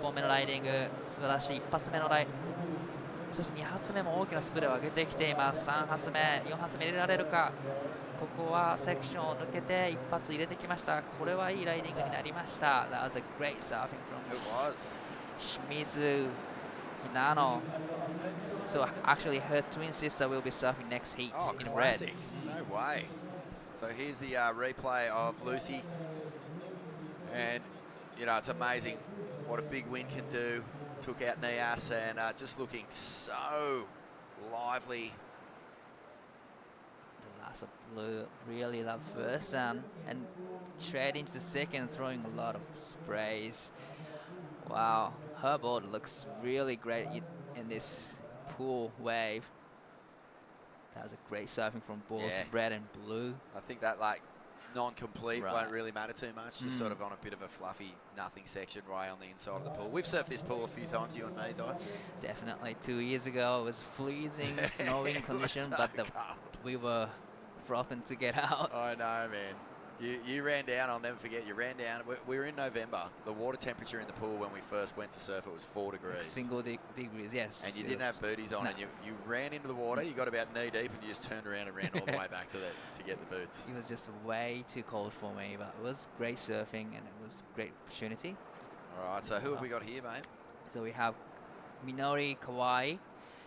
本目のライディング、素晴らしい1発目のライ、そして2発目も大きなスプレーを上げてきています。3発目、4発目入れられるか。ここはセクションを抜けて1発入れてきました。これはいいライディングになりました。That was a great surfing from It was. Shimizu Hinano. So actually her twin sister will be surfing next heat Oh, in classic. red. No way. So here's the replay of Lucy. And, you know, it's amazing what a big win can do. Took out Nias and just looking so lively. The last of blue really loved first and straight into the second, throwing a lot of sprays. Wow, her board looks really great in this pool wave. That was a great surfing from both red and blue. I think that, like, non-complete Right. won't really matter too much. Just sort of on a bit of a fluffy nothing section right on the inside of the pool. We've surfed this pool a few times, you and me, Di. Definitely 2 years ago, it was freezing, snowing It was condition, so but cold. we were frothing to get out. I know, man. You ran down, I'll never forget, you ran down. We were in November. The water temperature in the pool when we first went to surf, it was 4 degrees. Single degrees, yes. And you it didn't was- have booties on, No. and you ran into the water, you got about knee deep, and you just turned around and ran all the way back to get the boots. It was just way too cold for me, but it was great surfing and it was great opportunity. All right, so who have we got here, mate? So we have Minori Kawai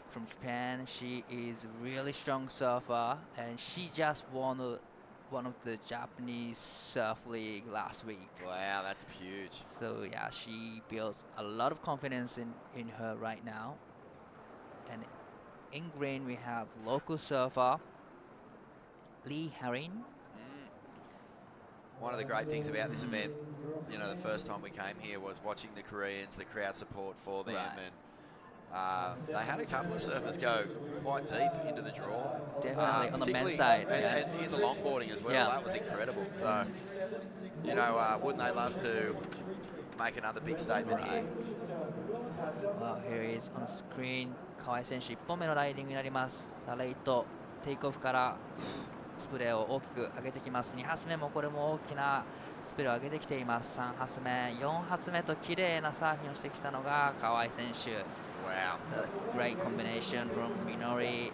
from Japan. She is a really strong surfer and she just won one of the Japanese surf league last week. Wow, that's huge. So yeah, she builds a lot of confidence in her right now. And in green we have local surfer Lee Harin. One of the great things about this event, you know, the first time we came here was watching the Koreans, the crowd support for them, Right. and they had a couple of surfers go quite deep into the draw. Definitely on the particularly- men's side. and in the longboarding as well. Yeah. That was incredible. So, you know, wouldn't they love to make another big statement here. Well, here is on screen 河合選手1本目のライディングになります。さあレイトテイクオフからスプレーを大きく上げてきます。2発目もこれも大きなスプレーを上げてきています。3発目4発目と綺麗なサーフィンをしてきたのが河合選手。 Wow. Great combination from Minori,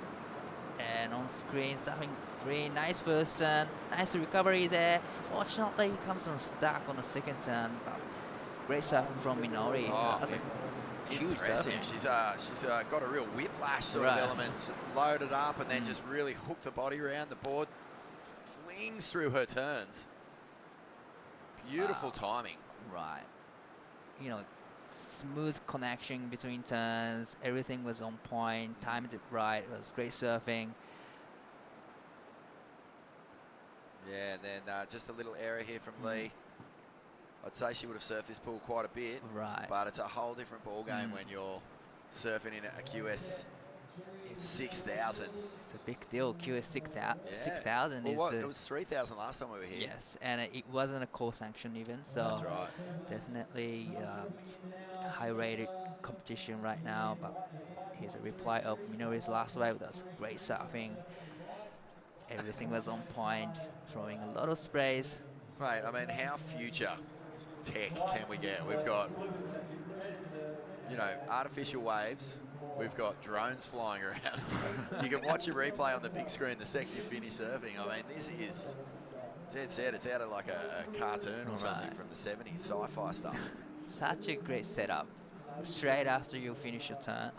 and on screen something very nice first turn, nice recovery there. Fortunately, he comes unstuck on the second turn, but great surfing from Minori. Oh, That's a huge impressive. surfing. She's got a real whiplash sort Right. of element, loaded up and then just really hook the body around the board, flings through her turns. Beautiful timing. Right. You know, smooth connection between turns. Everything was on point. Timed it right. It was great surfing. Yeah, and then just a little error here from Lee. I'd say she would have surfed this pool quite a bit, Right. but it's a whole different ball game when you're surfing in a QS 6000. It's a big deal. QS 6000 Well, is. what? It was 3000 last time we were here. Yes, and it wasn't a co-sanction even, so That's right. definitely it's a high-rated competition right now. But here's a reply of Minori's last wave. That's great surfing. Everything was on point, throwing a lot of sprays. Mate, I mean, how future tech can we get? We've got, you know, artificial waves. We've got drones flying around. You can watch a replay on the big screen the second you finish surfing. I mean, this is dead set. It's out of like a cartoon or something from the 70s, sci-fi stuff. Such a great setup. Straight after you finish your turn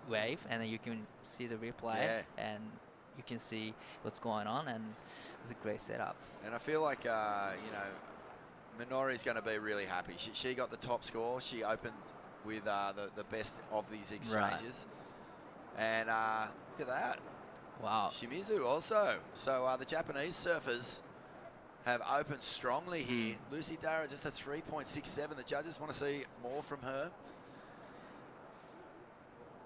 wave, and then you can see the replay, and you can see what's going on, and it's a great setup. And I feel like, you know, Minori's going to be really happy. She got the top score. She opened with the best of these exchanges. And look at that. Wow. Shimizu also. So the Japanese surfers have opened strongly here. Lucy Dara just a 3.67. The judges want to see more from her.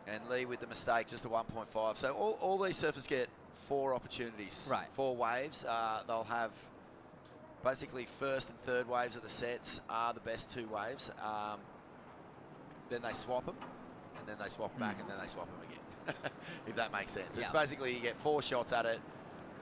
And Lee with the mistake, just a 1.5. So all these surfers get 4 opportunities. Right. 4 waves. They'll have basically first and third waves of the sets are the best 2 waves. Then they swap them, and then they swap back, and then they swap them again, if that makes sense. It's basically you get 4 shots at it,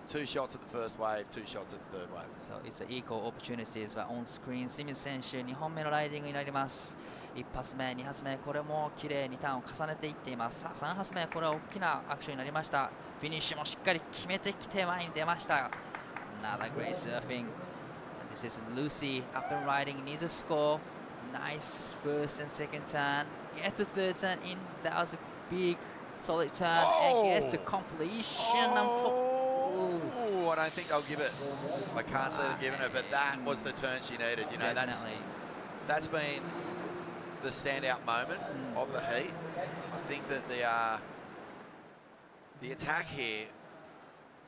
2 shots at the first wave, 2 shots at the third wave. So it's an equal opportunities, but on screen 清水選手2本目のライディングになります。1発目、2発目、これも綺麗にターンを重ねていっています。さあ3発目、これは大きなアクションになりました。フィニッシュもしっかり決めてきて前に出ました。Another great surfing. This is Lucy up and riding, needs a score. Nice first and second turn. Get the third turn in. That was a big, solid turn, and gets the completion. Oh, I don't think they'll give it. I can't say they're giving it, but that was the turn she needed. You know, that's been the standout moment of the heat. I think that the attack here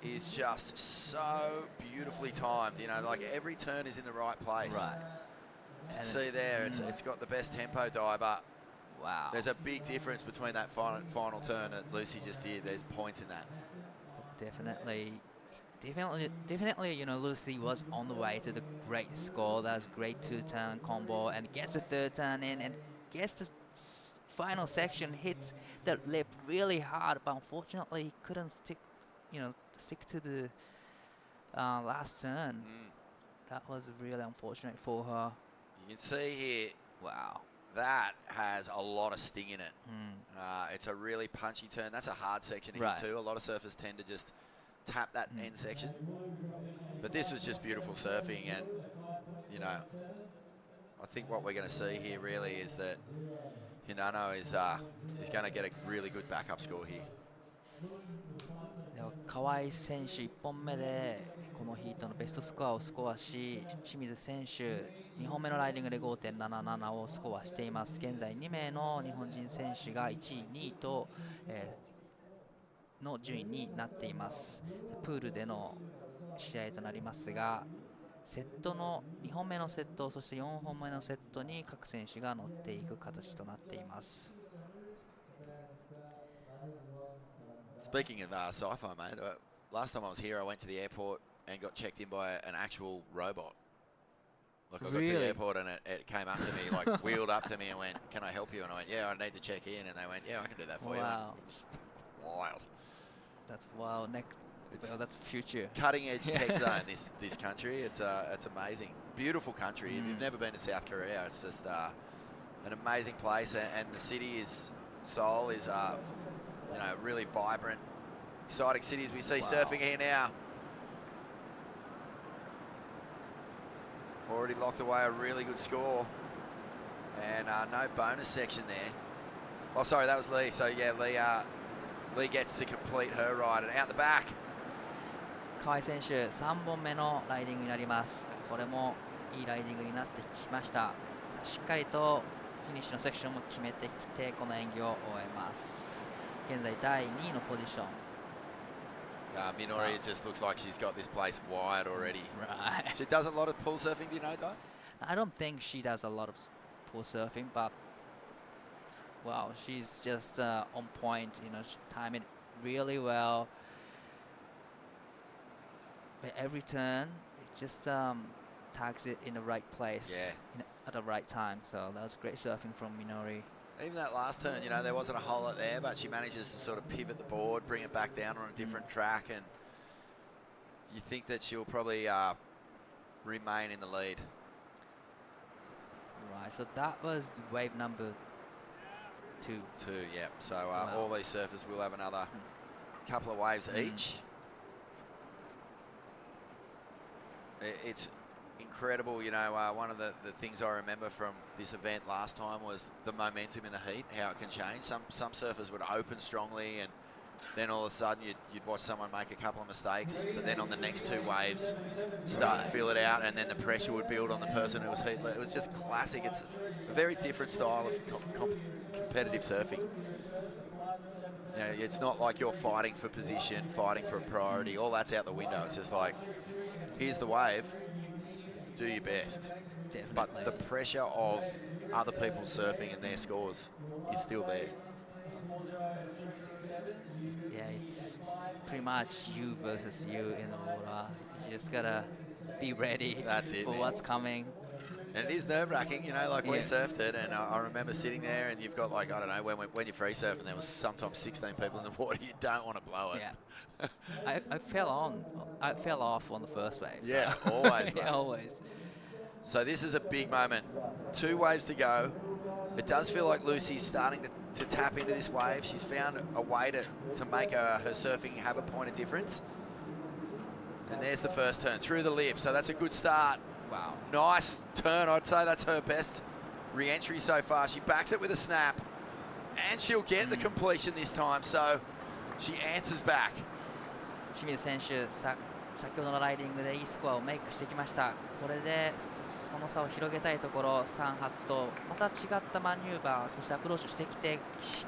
is just so beautifully timed. You know, like every turn is in the right place. Right. You can see there, it's got the best tempo dive, but wow, there's a big difference between that final turn that Lucy just did. There's points in that. Definitely, you know, Lucy was on the way to the great score. That was great 2-turn combo, and gets the third turn in, and gets the final section, hits the lip really hard, but unfortunately couldn't stick to the last turn. That was really unfortunate for her. You can see here, wow, that has a lot of sting in it. It's a really punchy turn. That's a hard section to hit too. A lot of surfers tend to just tap that end section. But this was just beautiful surfing, and, you know, I think what we're going to see here really is that Hinano is going to get a really good backup score here. 河合選手1本目でこのヒートのベストスコアをスコアし、清水選手2本目のライディングで 5.77 をスコアしています。現在2名の日本人選手が1位、2位と、の順位になっています。プールでの試合となりますが、セットの2本目のセット、そして4本目のセットに各選手が乗っていく形となっています。Speaking of sci-fi, mate, last time I was here, I went to the airport and got checked in by an actual robot. Like I got to Really? the airport and it came up to me, like wheeled up to me and went, "Can I help you?" And I went, "Yeah, I need to check in." And they went, "Yeah, I can do that for you." And Wow. it was wild. That's wild. Well, that's future. Cutting edge tech zone. This country. It's amazing. Beautiful country. If you've never been to South Korea, it's just an amazing place. And the city is Seoul is really vibrant, exciting city as we see surfing here now. Already locked away a really good score. And no bonus section there. Oh, sorry, that was Lee. So, yeah, Lee gets to complete her ride. And out the back. 河合選手、3本目のライディングになります。これもいいライディングになってきました。さあしっかりとフィニッシュのセクションも決めてきて、この演技を終えます。現在第2位のポジション。Minori just looks like she's got this place wide already. Right. She does a lot of pool surfing, do you know, Di? I don't think she does a lot of pool surfing, but wow, she's just on point. You know, she timed it really well. But every turn, it just tags it in the right place, at the right time. So that was great surfing from Minori. Even that last turn, there wasn't a whole lot there, but she manages to sort of pivot the board, bring it back down on a different track, and you think that she'll probably remain in the lead. Right, so that was wave number 2. Yeah. So all these surfers will have another couple of waves each. It's incredible, one of the things I remember from this event last time was the momentum in the heat, how it can change. Some surfers would open strongly and then all of a sudden you'd watch someone make a couple of mistakes, but then on the next 2 waves start to feel it out, and then the pressure would build on the person who was heat. It was just classic. It's a very different style of competitive surfing. It's not like you're fighting for position, fighting for a priority. All that's out the window. It's just like, here's the wave, do your best. Definitely. But the pressure of other people surfing and their scores is still there. It's pretty much you versus you in the water. You just gotta be ready for what's coming. And it is nerve-wracking, we surfed it, and I remember sitting there, and you've got, like, I don't know, when you're free surfing, there was sometimes 16 people in the water. You don't want to blow it. Yeah. I fell off on the first wave. Yeah, so. always, mate. Yeah, always. So this is a big moment. 2 waves to go. It does feel like Lucy's starting to tap into this wave. She's found a way to make her surfing have a point of difference. And there's the first turn through the lip. So that's a good start. Wow. Nice turn. I'd say that's her best re-entry so far. She backs it with a snap, and she'll get the completion this time. So she answers back. 清水選手、先ほどのライディングでいいスコアをメイクしてきました。これでその差を広げたいところ、3発とまた違ったマニューバー、そしてアプローチしてきて、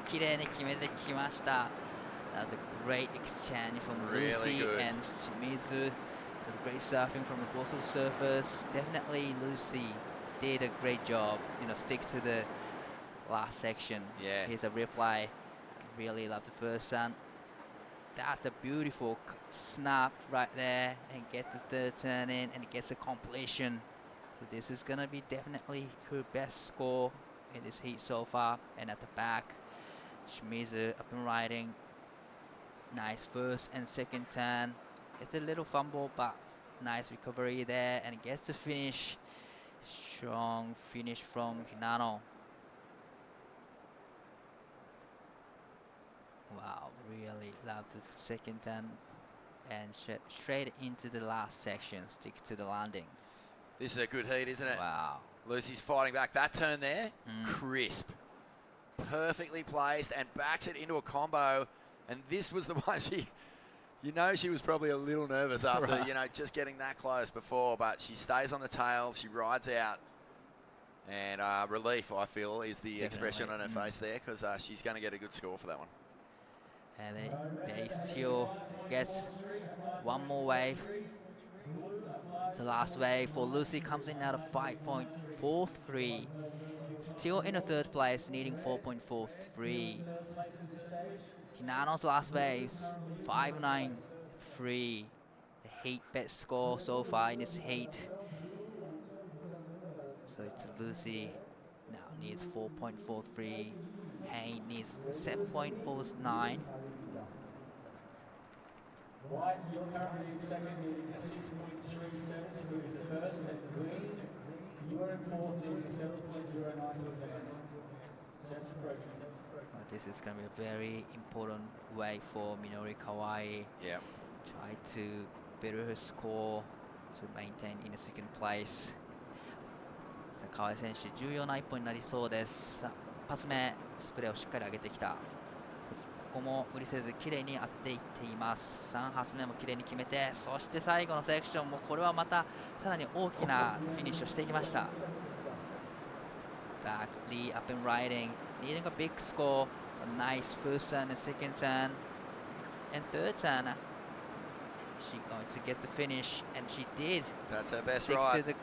綺麗に決めてきました。That was a great exchange from Lucy and Shimizu. Great surfing from the both of the surfers. Definitely Lucy did a great job. Stick to the last section. Yeah. Here's a replay. Really love the first one. That's a beautiful snap right there, and get the third turn in, and it gets a completion. So this is gonna be definitely her best score in this heat so far. And at the back, Shimizu up and riding. Nice first and second turn. It's a little fumble, but nice recovery there, and gets the finish. Strong finish from Hinano. Wow, really love the second turn, and straight into the last section, stick to the landing. This is a good heat, isn't it? Wow. Lucy's fighting back. That turn there, crisp. Perfectly placed, and backs it into a combo. And this was the one she was probably a little nervous after, just getting that close before, but she stays on the tail, she rides out, and relief, I feel, is the expression on her face there, because she's going to get a good score for that one. And they still gets one more wave. The last wave for Lucy comes in at a 5.43. Still in the third place, needing 4.43. Hinano's last waves, 5.93. The heat best score so far in this heat. So it's Lucy now needs 4.43. Hayne needs 7.09. White, you're currently second needing 6.37 to move to first, and then green, you are in fourth needing 7.09 to advance. Sets approaching. This is going to be a very important way for Minori Kawai. Yeah. Try to better her score to maintain in the second place. さあ川井選手重要な一本になりそうです。さあ一発目スプレーをしっかり上げてきた。ここも無理せず綺麗に当てていっています。3発目も綺麗に決めて、そして最後のセクションもこれはまたさらに大きなフィニッシュをしていきました。Back, Lee up and riding, needing a big score, a nice first turn and second turn, and third turn. She going to get the finish, and she did. That's her best Stick ride. to the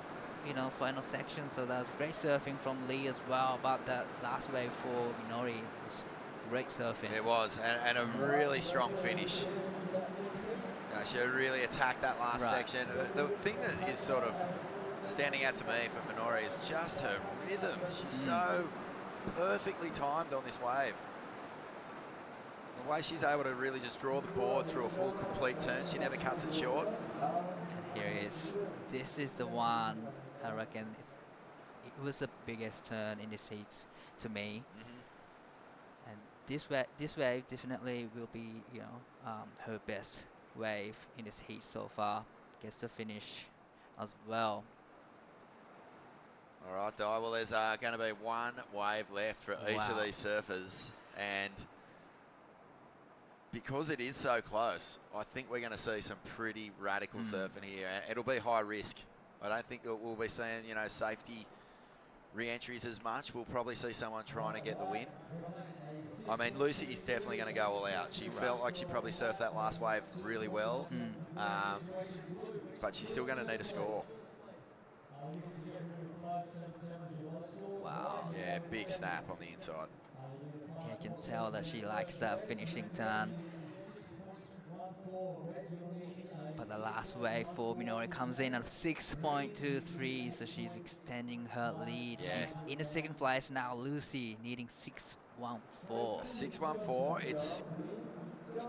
final section, so that was great surfing from Lee as well. But that last wave for Minori was great surfing. It was, and a really strong finish. She really attacked that last section. The thing that is sort of standing out to me for Minori is just her rhythm. She's so perfectly timed on this wave. The way she's able to really just draw the board through a full complete turn, she never cuts it short. Here it is. This is the one, I reckon, it was the biggest turn in this heat to me. And this wave definitely will be, her best wave in this heat so far. Gets to finish as well. All right, Di, well, there's going to be one wave left for each of these surfers. And because it is so close, I think we're going to see some pretty radical surfing here. It'll be high risk. I don't think that we'll be seeing, safety re-entries as much. We'll probably see someone trying to get the win. I mean, Lucy is definitely going to go all out. She felt like she probably surfed that last wave really well. But she's still going to need a score. Wow. Yeah, big snap on the inside. Yeah, I can tell that she likes that finishing turn. But the last wave for Minori comes in at 6.23, so she's extending her lead. Yeah. She's in the second place now. Lucy needing 6.14. 6.14. It's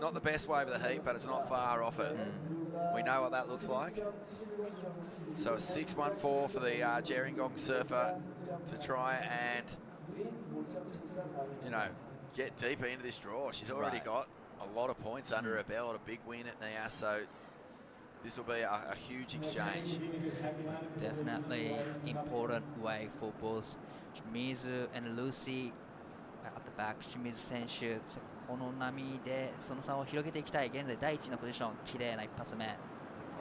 not the best wave of the heat, but it's not far off it. We know what that looks like. So a 6.14 for the Gerringong surfer to try and, get deeper into this draw. She's already got a lot of points under her belt, a big win at Nias, so this will be a huge exchange. Definitely important wave for both Shimizu and Lucy at the back. Shimizu 選手、この波でその差を広げていきたい。現在第1のポジション、綺麗な1発目。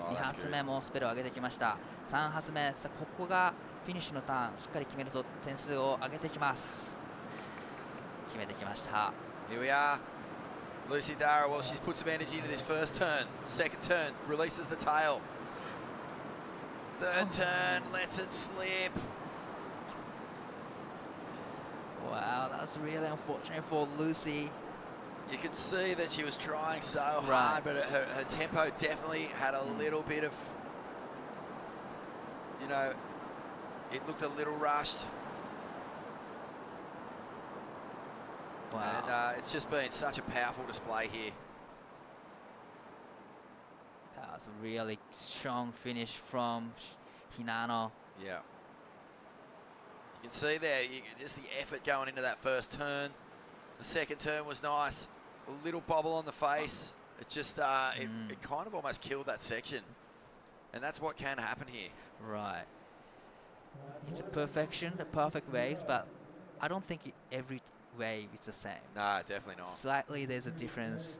2発目もスペルを上げてきました。3発目、さあここがフィニッシュのターン、しっかり決めると点数を上げてきます。決めてきました。Here we are. Lucy Dara, well, she's put some energy into this first turn. Second turn, releases the tail. Third turn, lets it slip. Wow, that's really unfortunate for Lucy. You could see that she was trying so hard, but her tempo definitely had a little bit of, it looked a little rushed. Wow. And it's just been such a powerful display here. That was a really strong finish from Hinano. Yeah. You can see there, just the effort going into that first turn. The second turn was nice. A little bobble on the face. It just, it kind of almost killed that section. And that's what can happen here. Right. It's a perfection, the perfect waves, but I don't think every wave is the same. No, definitely not. Slightly there's a difference.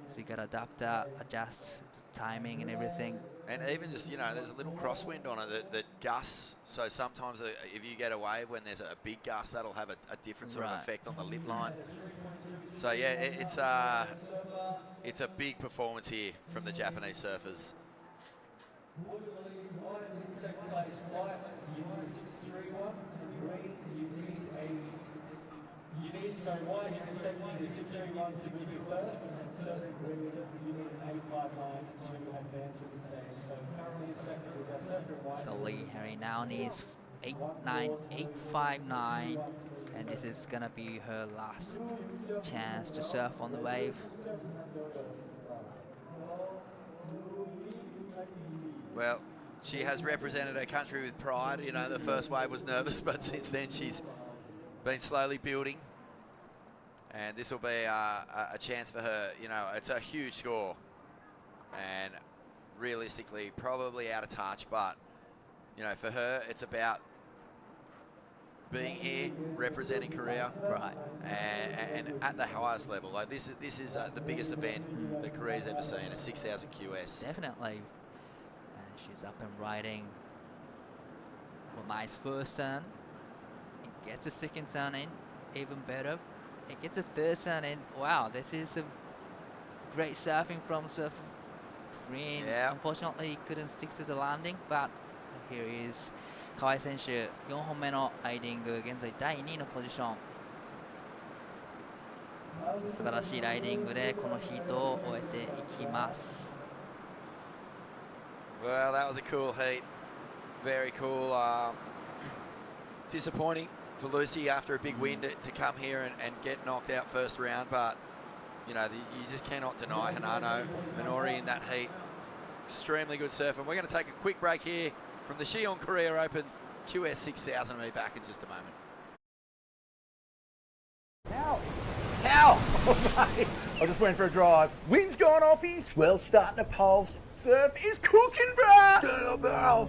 So you gotta adapt that, adjust the timing and everything. And even just, there's a little crosswind on it that gusts. So sometimes if you get a wave when there's a big gust, that'll have a different sort of effect on the lip line. So yeah, it's a big performance here from the Japanese surfers. You need, so white, you can second you the 631 to move to first, and then certain green, you need an 859 to advance to the stage. So currently second with our second white. So Lee Harry now needs 8.9859, and this is gonna be her last chance to surf on the wave. Well, she has represented her country with pride. You know, the first wave was nervous, but since then she's been slowly building. And this will be a chance for her. You know, it's a huge score. And realistically, probably out of touch. But, you know, for her, it's about being here, representing Korea. Right. And at the highest level. Like, this is the biggest event that Korea's ever seen, a 6,000 QS. Definitely. And she's up and riding. Well, nice first turn. It gets the second turn in, even better. It gets the third turn in. Wow, this is a great surfing from Surf Green. Yeah. Unfortunately, couldn't stick to the landing, but here is 河合選手、4本目のライディング、現在第2位のポジション。素晴らしいライディングでこのヒートを終えていきます。Well, that was a cool heat. Very cool. Disappointing for Lucy after a big win to come here and get knocked out first round, but you know, you just cannot deny Hinano Minori in that heat. Extremely good surf, and we're going to take a quick break here from the Siheung Korea Open QS 6000. We'll be back in just a moment. How? I was just waiting for a drive. Wind's gone off his, swell's starting to pulse. Surf is cooking, bruh! Stand up, Al!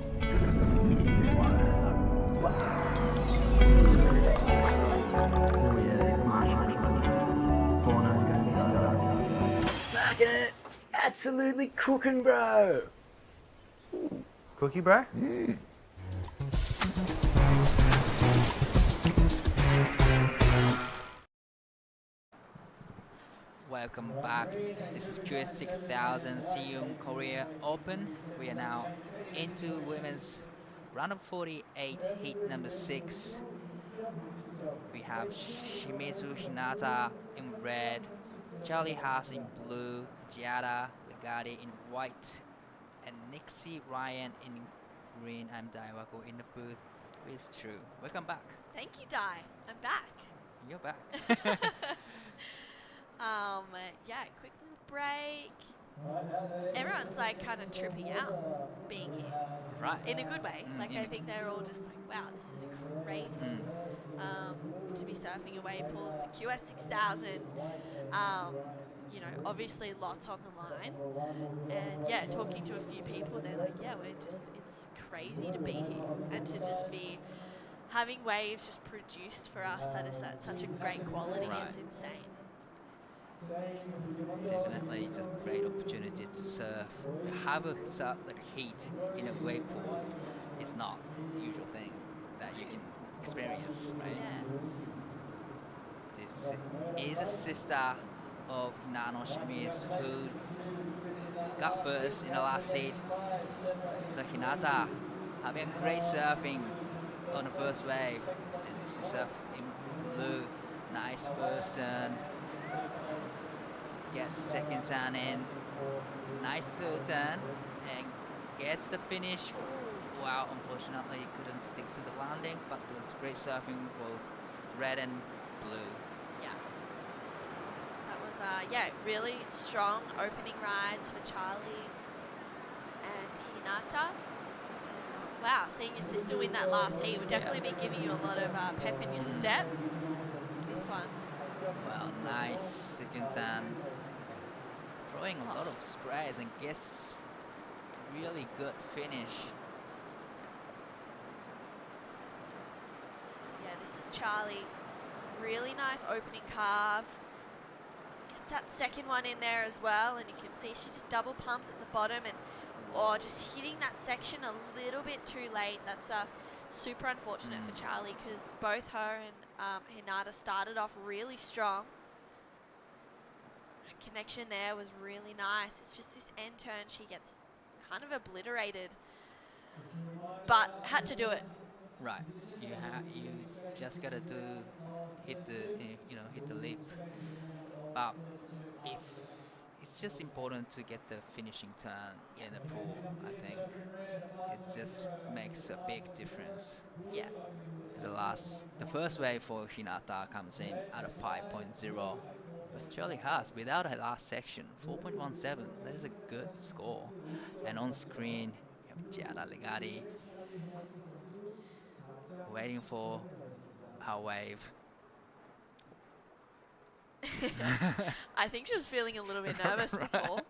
Smacking it! Absolutely cooking, bro! Cookie, bro? Welcome back. This is QS 6000 Siheung Korea Open. We are now into women's round of 48, heat number 6. We have Shimizu Hinata in red, Charlie Haas in blue, Giada Legati in white, and Nixie Ryan in green. I'm Daiwako in the booth with True. Welcome back. Thank you, Dai. I'm back. You're back. Yeah, quick little break. Everyone's like kind of tripping out being here. Right. In a good way. Like in I a- think they're all just like, wow, this is crazy. To be surfing a wave pool. It's a QS 6000. You know, obviously lots on the line. And yeah, talking to a few people, they're like, yeah, it's crazy to be here and to just be having waves just produced for us that is at such a great quality. Right. It's insane. Definitely, it's a great opportunity to surf. To have a surf, like a heat in a wave pool is not the usual thing that you can experience, right? Yeah. This is a sister of Hinano Shimizu who got first in the last heat. So Hinata having a great surfing on the first wave. And this is surf in blue. Nice first turn. Gets second turn in. Nice third turn. And gets the finish. Wow, unfortunately couldn't stick to the landing, but it was great surfing, both red and blue. Yeah. That was, yeah, really strong opening rides for Charlie and Hinata. Wow, seeing your sister win that last heat would definitely be giving you a lot of pep in your step. This one. Well, nice second turn. Throwing a lot of sprays and gets really good finish. Yeah, this is Charlie. Really nice opening carve. Gets that second one in there as well, and you can see she just double pumps at the bottom and just hitting that section a little bit too late. That's super unfortunate for Charlie because both her and Hinata started off really strong. The connection there was really nice. It's just this end turn she gets kind of obliterated, but had to do it. Right, you just gotta hit the hit the lip. But if it's just important to get the finishing turn in the pool. I think it just makes a big difference. Yeah. The first wave for Hinata comes in at a 5.0, but Charlie Haas without a last section 4.17. That is a good score. And on screen, you have Giada Legati waiting for her wave. I think she was feeling a little bit nervous Right. before.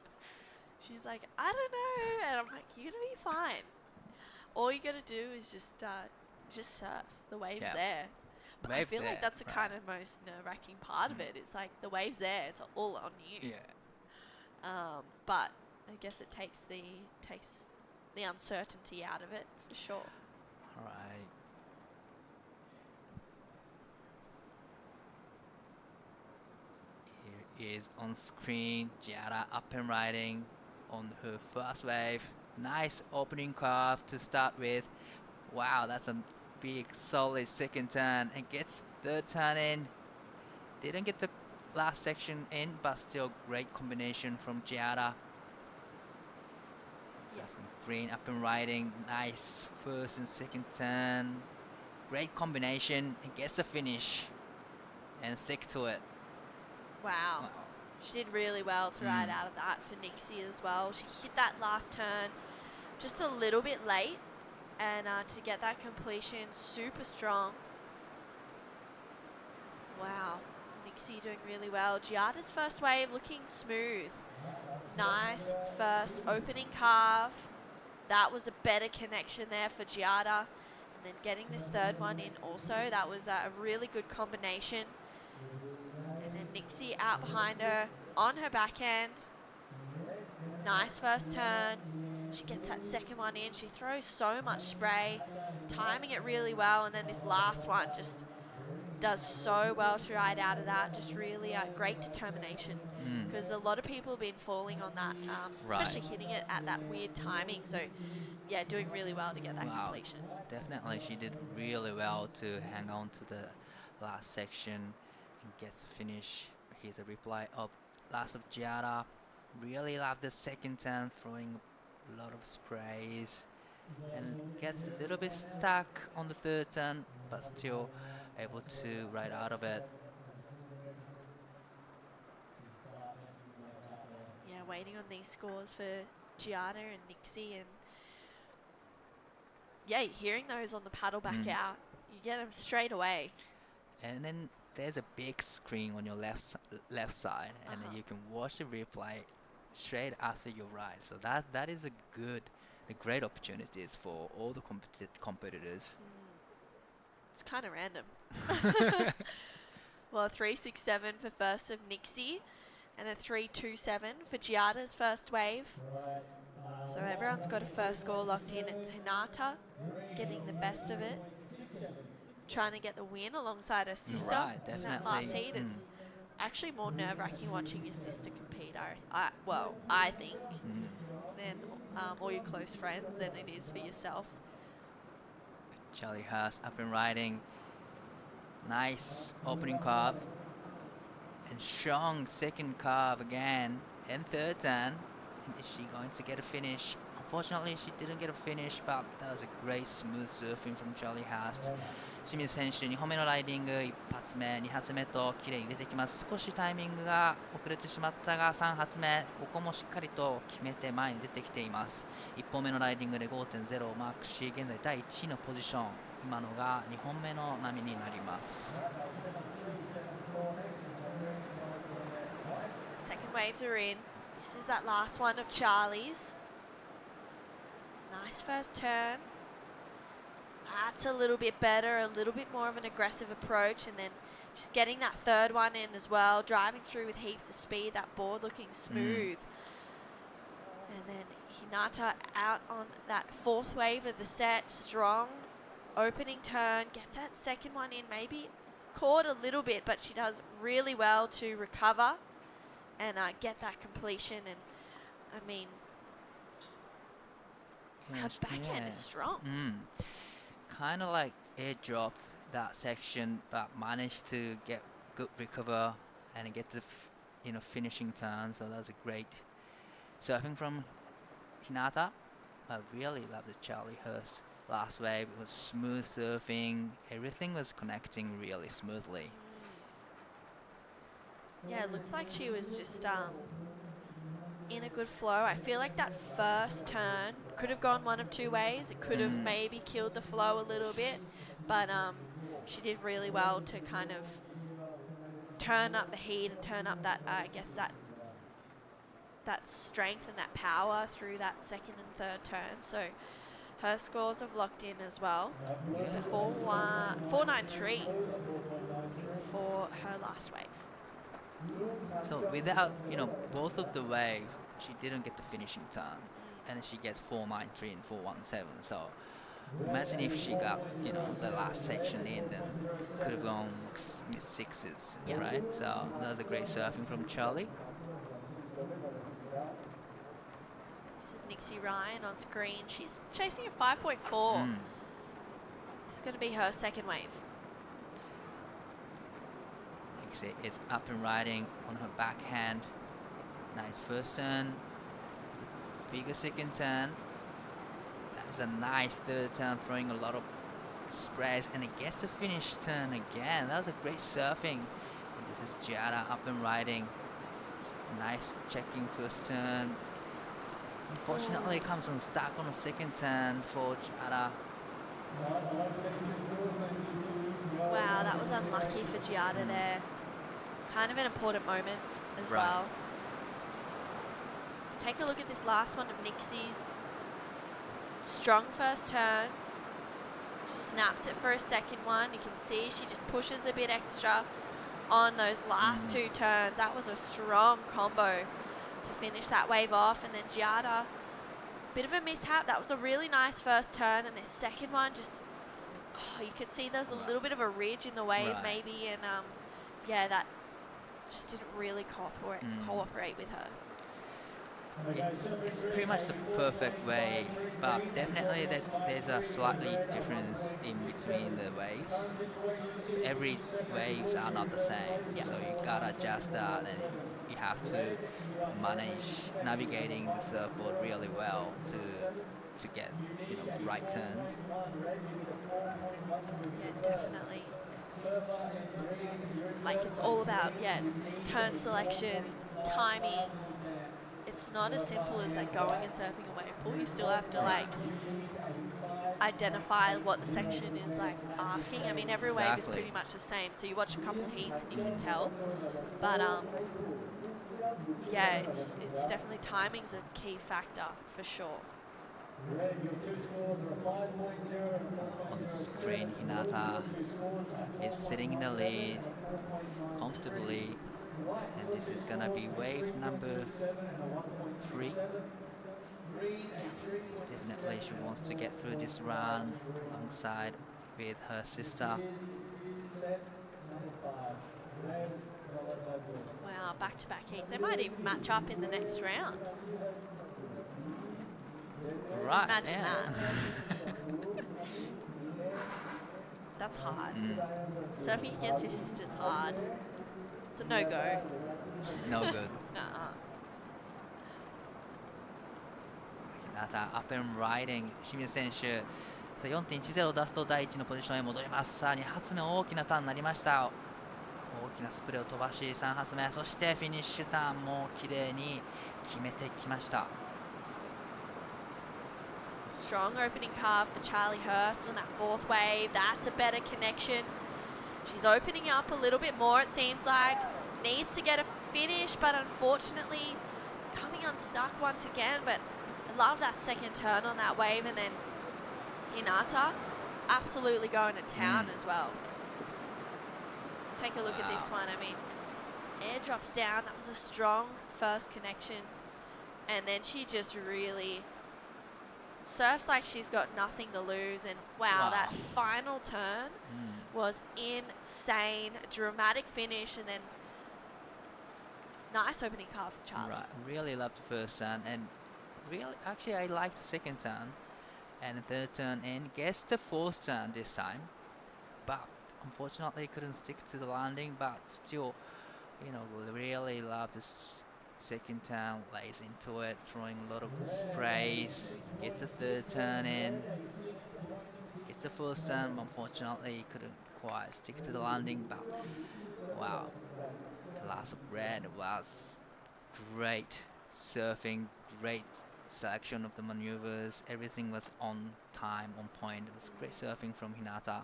She's like, I don't know, and I'm like, you're gonna be fine. All you gotta do is just surf. The wave's Yeah. there. But I Wave's feel there, like that's the right. kind of most nerve-wracking part of it. It's like the wave's there. It's all on you. Yeah. But I guess it takes the uncertainty out of it for sure. All right. Here is on screen Giada up and riding on her first wave. Nice opening curve to start with. Wow, that's a big solid second turn and gets third turn in. Didn't get the last section in, but still great combination from Giada. So Yeah. from green up and riding, nice first and second turn. Great combination and gets the finish and stick to it. Wow. Wow. She did really well to ride Mm. out of that for Nixie as well. She hit that last turn just a little bit late, and to get that completion, super strong. Wow, Nixie doing really well. Giada's first wave looking smooth. Nice first opening carve. That was a better connection there for Giada. And then getting this third one in also, that was a really good combination. And then Nixie out behind her on her backhand. Nice first turn. She gets that second one in. She throws so much spray, timing it really well. And then this last one just does so well to ride out of that. Just really great determination. Mm. Because a lot of people have been falling on that, especially Right. hitting it at that weird timing. So, yeah, doing really well to get that Wow. completion. Definitely, she did really well to hang on to the last section and gets the finish. Here's a replay of last of Giada. Really love the second turn, throwing a lot of sprays and gets a little bit stuck on the third turn, but still able to ride out of it. Yeah, waiting on these scores for Giada and Nixie, and yeah, hearing those on the paddle back out, you get them straight away. And then there's a big screen on your left side, and then you can watch the replay straight after your ride. So that is a great opportunities for all the competitors. It's kind of random. Well, a 3.67 for first of Nixie, and a 3.27 for Giada's first wave. So everyone's got a first score locked in. It's Hinata getting the best of it, trying to get the win alongside her sister Right, in that last definitely. heat. It's actually more nerve-wracking watching your sister compete. I think, than all your close friends than it is for yourself. Charlie Hurst up and riding. Nice opening carve. And strong second carve again. And third turn. And is she going to get a finish? Unfortunately, she didn't get a finish, but that was a great smooth surfing from Charlie Hurst. 清水選手、2本目のライディング、1発目、2発目と綺麗に出てきます。少しタイミングが遅れてしまったが、3発目、ここもしっかりと決めて前に出てきています。1本目のライディングで 5.0 をマークし、現在第1位のポジション、今のが2本目の波になります。Second waves are in. This is that last one of Charlie's. Nice first turn. That's a little bit better, a little bit more of an aggressive approach, and then just getting that third one in as well, driving through with heaps of speed, that board looking smooth. And then Hinata out on that fourth wave of the set, strong opening turn, gets that second one in, maybe caught a little bit, but she does really well to recover and get that completion. And I mean, her backhand is strong. Kind of like it dropped that section, but managed to get good recover and get the finishing turn. So that was a great surfing from Hinata. I really love the Charlie Hurst last wave. It was smooth surfing. Everything was connecting really smoothly. Yeah, it looks like she was just in a good flow. I feel like that first turn could have gone one of two ways. It could have maybe killed the flow a little bit, but she did really well to kind of turn up the heat and turn up that, I guess, that strength and that power through that second and third turn. So her scores have locked in as well. It's a 4.93 for her last wave. So without, both of the wave, she didn't get the finishing turn, and she gets 4.93 and 4.17. So imagine if she got, the last section in, then could have gone mid sixes, right? So that was a great surfing from Charlie. This is Nixie Ryan on screen. She's chasing a 5.4. This is going to be her second wave. Nixie is up and riding on her backhand. Nice first turn. Bigger second turn. That's a nice third turn, throwing a lot of spreads, and it gets the finish turn again. That was a great surfing. And this is Giada up and riding. Nice checking first turn. Unfortunately, it comes unstuck on the second turn for Giada. Wow, that was unlucky for Giada there. Kind of an important moment as well. Let's take a look at this last one of Nixie's. Strong first turn. Just snaps it for a second one. You can see she just pushes a bit extra on those last two turns. That was a strong combo to finish that wave off. And then Giada, bit of a mishap. That was a really nice first turn, and this second one just, you could see there's a little bit of a ridge in the wave maybe, and yeah, that just didn't really cooperate with her. It's pretty much the perfect wave, but definitely there's a slightly difference in between the waves. So every waves are not the same, so you gotta adjust that, and you have to manage navigating the surfboard really well to get right turns. Yeah, definitely. Like, it's all about turn selection, timing. It's not as simple as like going and surfing a wave pool. You still have to like identify what the section is like asking. I mean, every wave is pretty much the same, so you watch a couple heats and you can tell. But yeah, it's definitely, timing's a key factor for sure. On the screen, Hinata is sitting in the lead comfortably, and this is gonna be wave number 3. Definitely she wants to get through this run alongside with her sister. Wow, back-to-back heats. They might even match up in the next round. Right. Imagine that. That's hard. Surfing against your sister's hard. It's a no-go. No good. Nuh-uh. Hinata up and riding. 清水選手、さあ 4.10 を出すと第1のポジションへ戻ります。さあ2発目大きなターンになりました。大きなスプレーを飛ばし3発目、そしてフィニッシュターンも綺麗に決めてきました。Strong opening carve for Charlie Hurst on that fourth wave. That's a better connection. She's opening up a little bit more, it seems like. Needs to get a finish, but unfortunately coming unstuck once again. But I love that second turn on that wave, and then Hinata absolutely going to town as well. Let's take a look at this one. I mean, air drops down. That was a strong first connection, and then she just really surfs like she's got nothing to lose. And wow. That final turn was insane. Dramatic finish, and then nice opening carve for Charlie. Right, really loved the first turn, and really, actually, I liked the second turn and the third turn, and guess the fourth turn this time. But unfortunately, couldn't stick to the landing. But still, you know, really love this second turn, lays into it, throwing a lot of sprays, gets the third turn in, gets the first turn, unfortunately couldn't quite stick to the landing, but wow, the last of red was great surfing, great selection of the maneuvers, everything was on time, on point. It was great surfing from Hinata.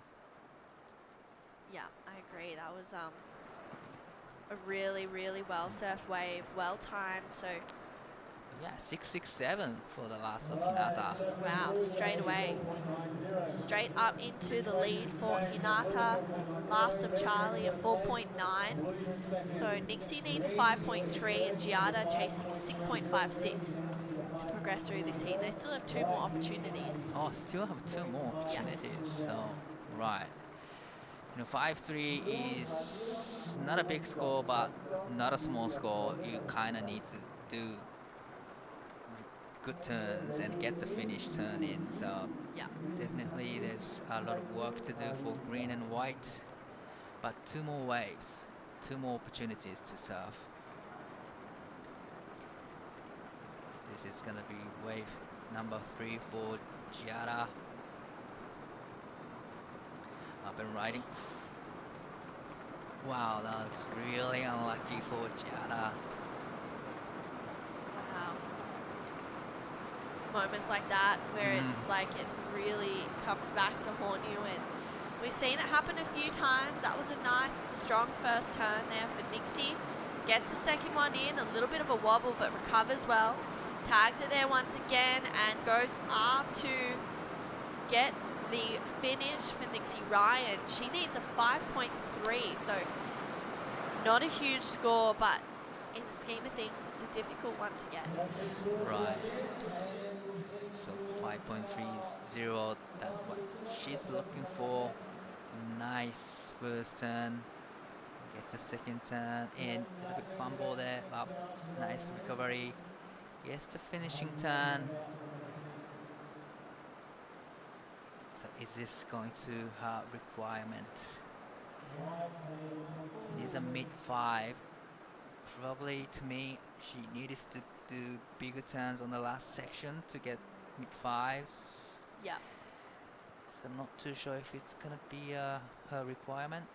Yeah, I agree. That was a really, really well surfed wave, well timed. So Yeah, 667 for the last of Hinata. wow, straight away, straight up into the lead for Hinata. Last of Charlie, a 4.9. So Nixie needs a 5.3 and Giada chasing a 6.56 to progress through this heat. They still have 2 more opportunities. Oh, still have 2 more opportunities. So, right. You know, 5-3 is not a big score, but not a small score. You kind of need to do good turns and get the finish turn in. So, Yeah. definitely there's a lot of work to do for green and white. But 2 more waves, 2 more opportunities to surf. This is going to be wave number 3 for Giada. Up and riding. Wow, that was really unlucky for Giada. Wow. It's moments like that where it's like it really comes back to haunt you, and we've seen it happen a few times. That was a nice, strong first turn there for Nixie. Gets a second one in, a little bit of a wobble, but recovers well. Tags it there once again and goes up to get the finish for Nixie Ryan. She needs a 5.3, so not a huge score, but in the scheme of things, it's a difficult one to get. Right. So 5.30, that's what she's looking for. Nice first turn. Gets a second turn in. A little bit fumble there, but nice recovery. Gets the finishing turn. So is this going to her requirement? It is a mid-5. Probably, to me, she needed to do bigger turns on the last section to get mid-5s. Yeah. So I'm not too sure if it's going to be her requirement.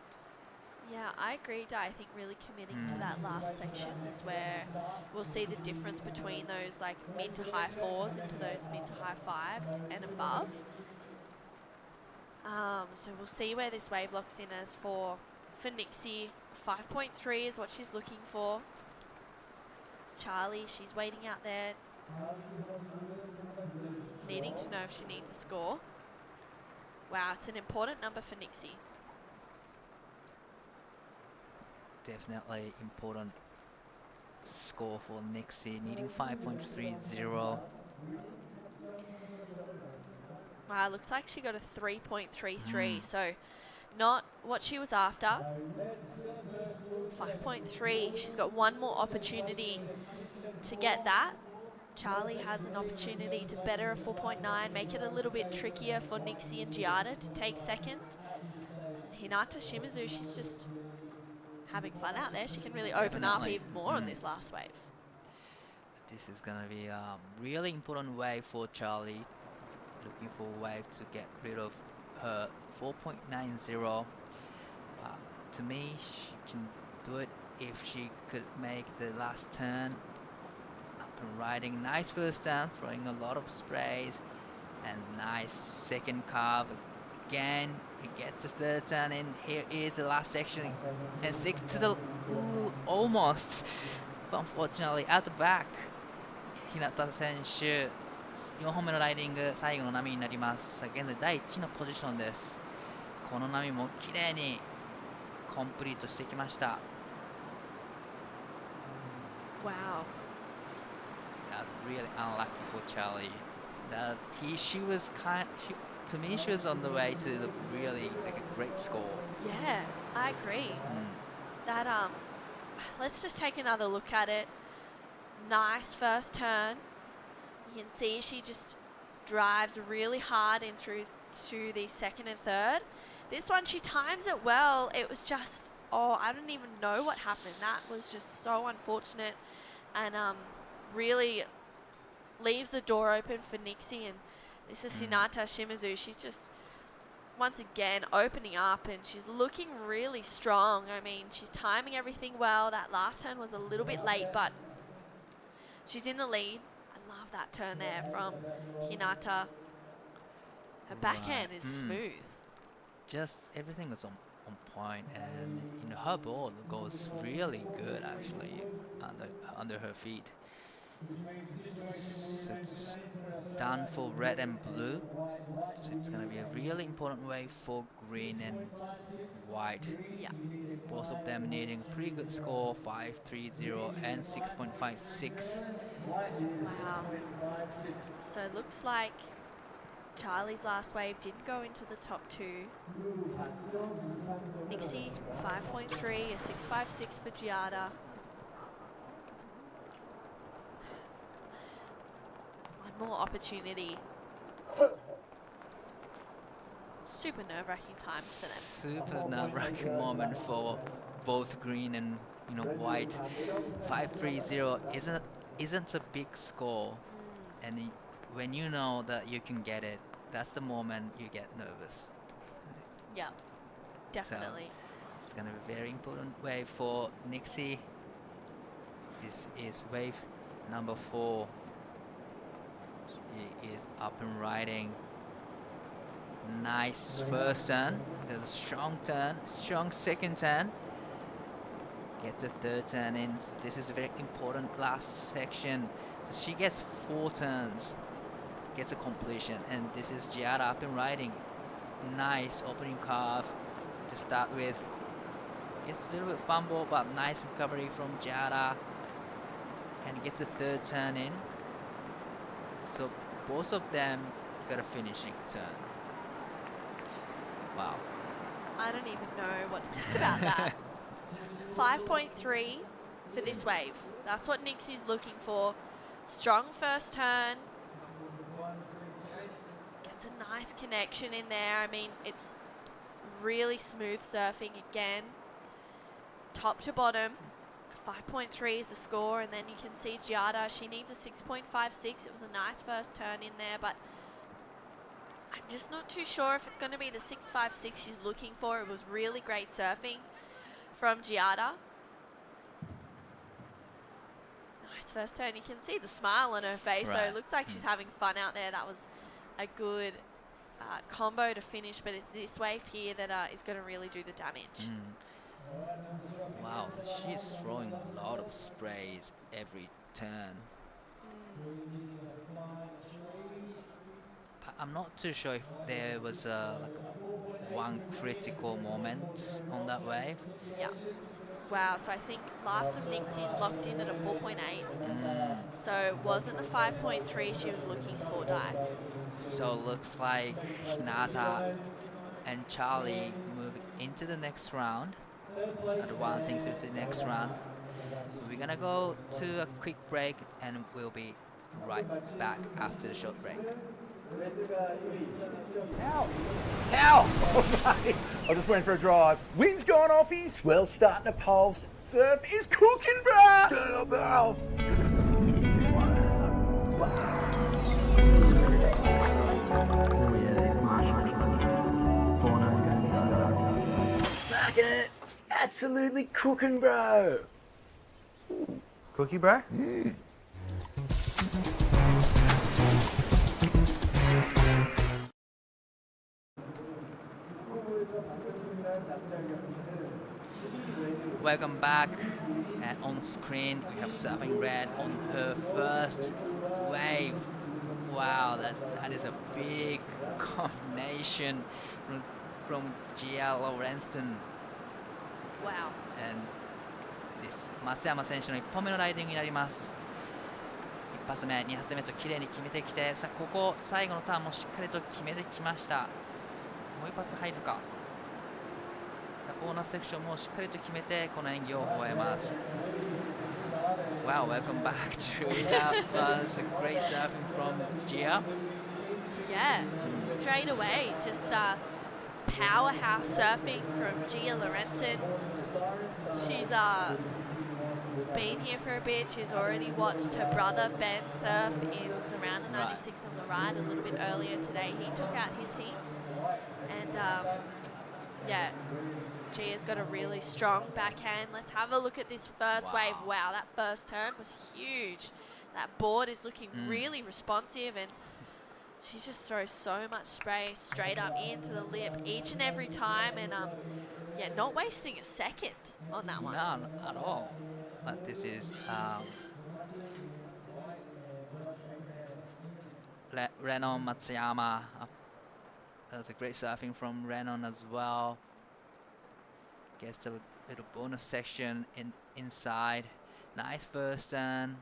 Yeah, I agree, Di. I think really committing to that last section is where we'll see the difference between those like mid to high 4s into those mid to high 5s and above. So we'll see where this wave locks in as for Nixie. 5.3 is what she's looking for. Charlie, she's waiting out there, needing to know if she needs a score. Wow, it's an important number for Nixie. Definitely important score for Nixie, needing 5.30. Wow, looks like she got a 3.33, so not what she was after. 5.3, she's got 1 more opportunity to get that. Charlie has an opportunity to better a 4.9, make it a little bit trickier for Nixie and Giada to take second. Hinata Shimizu, she's just having fun out there. She can really open up even more on this last wave. This is going to be a really important wave for Charlie. Looking for a wave to get rid of her 4.90. To me, she can do it if she could make the last turn. Up and riding, nice first turn, throwing a lot of sprays, and nice second carve. Again, it gets the third turn in. Here is the last section, and stick to the almost, but unfortunately out the back. Hinata 選手、4本目のライディング、最後の波になります。現在第1のポジションです。この波も綺麗にコンプリートしてきました。Wow. That's really unlucky for Charlie. She was to me, she was on the way to the really like a great score. Yeah, I agree. That let's just take another look at it. Nice first turn. You can see she just drives really hard in through to the second and third. This one, she times it well. It was just Oh, I don't even know what happened. That was just so unfortunate, and really leaves the door open for Nixie. And this is Hinata Shimizu. She's just once again opening up, and she's looking really strong. I mean, she's timing everything well. That last turn was a little bit late, but she's in the lead. I love that turn there from Hinata. Her backhand is smooth. Just everything was on point, and her ball goes really good actually under her feet. So it's done for red and blue. So it's gonna be a really important wave for green and white. Yeah. Both of them needing a pretty good score, 5.30 and 6.56. Wow. So it looks like Charlie's last wave didn't go into the top two. Nixie 5.3, a 6.56 for Giada. One more opportunity. Super nerve-wracking times for them. Super nerve-wracking moment for both green and white. 5.30 isn't a big score, and when you know that you can get it, that's the moment you get nervous. Yeah, definitely. So it's gonna be a very important wave for Nixie. This is wave number 4. She is up and riding. Nice first turn. There's a strong turn, strong second turn. Get the third turn in. So this is a very important last section. So she gets 4 turns, gets a completion, and this is Giada up and riding. Nice opening curve to start with. Gets a little bit fumble, but nice recovery from Giada, and get the third turn in. So both of them got a finishing turn. Wow. I don't even know what to think about that. 5.3 for this wave. That's what Nixie's looking for. Strong first turn. Gets a nice connection in there. I mean, it's really smooth surfing again. Top to bottom. 5.3 is the score, and then you can see Giada, she needs a 6.56. It was a nice first turn in there, but I'm just not too sure if it's going to be the 6.56 she's looking for. It was really great surfing from Giada. Nice first turn. You can see the smile on her face, so it looks like she's having fun out there. That was a good combo to finish, but it's this wave here that is going to really do the damage. Wow, she's throwing a lot of sprays every turn. But I'm not too sure if there was one critical moment on that wave. Yeah. Wow, so I think last of Nixie's locked in at a 4.8. So it wasn't the 5.3 she was looking for, Di. So looks like Hinata and Charlie move into the next round. Advancing to the next round. So we're gonna go to a quick break, and we'll be right back after the short break. Ow! Oh, mate. I was just went for a drive. Wind's gone off his, swell's starting to pulse. Surf is cooking, bruh! Stand up, girl! Smacking it! Absolutely cooking, bro! Cookie, bro? Welcome back, and on screen we have Surfing Red on her first wave. Wow, that is a big combination from Gia Lawrenston. Wow. And this 松山選手の1本目のライディングになります。1発目、2発目と綺麗に決めてきて、さあここ最後のターンもしっかりと決めてきました。もう1発入るか。さあコーナーセクションもしっかりと決めてこの演技を終えます。Wow, welcome back to It's a great surfing from Gia. Yeah, straight away, just powerhouse surfing from Gia Lorenzen. She's been here for a bit. She's already watched her brother Ben surf in the round of 96 on the right a little bit earlier today. He took out his heat. And yeah, Gia's got a really strong backhand. Let's have a look at this first wave. Wow, that first turn was huge. That board is looking really responsive, and she just throws so much spray straight up into the lip each and every time, and yeah, not wasting a second on that one. None at all. But this is Renon Matsuyama. That was a great surfing from Renon as well. Gets a little bonus section inside. Nice first turn.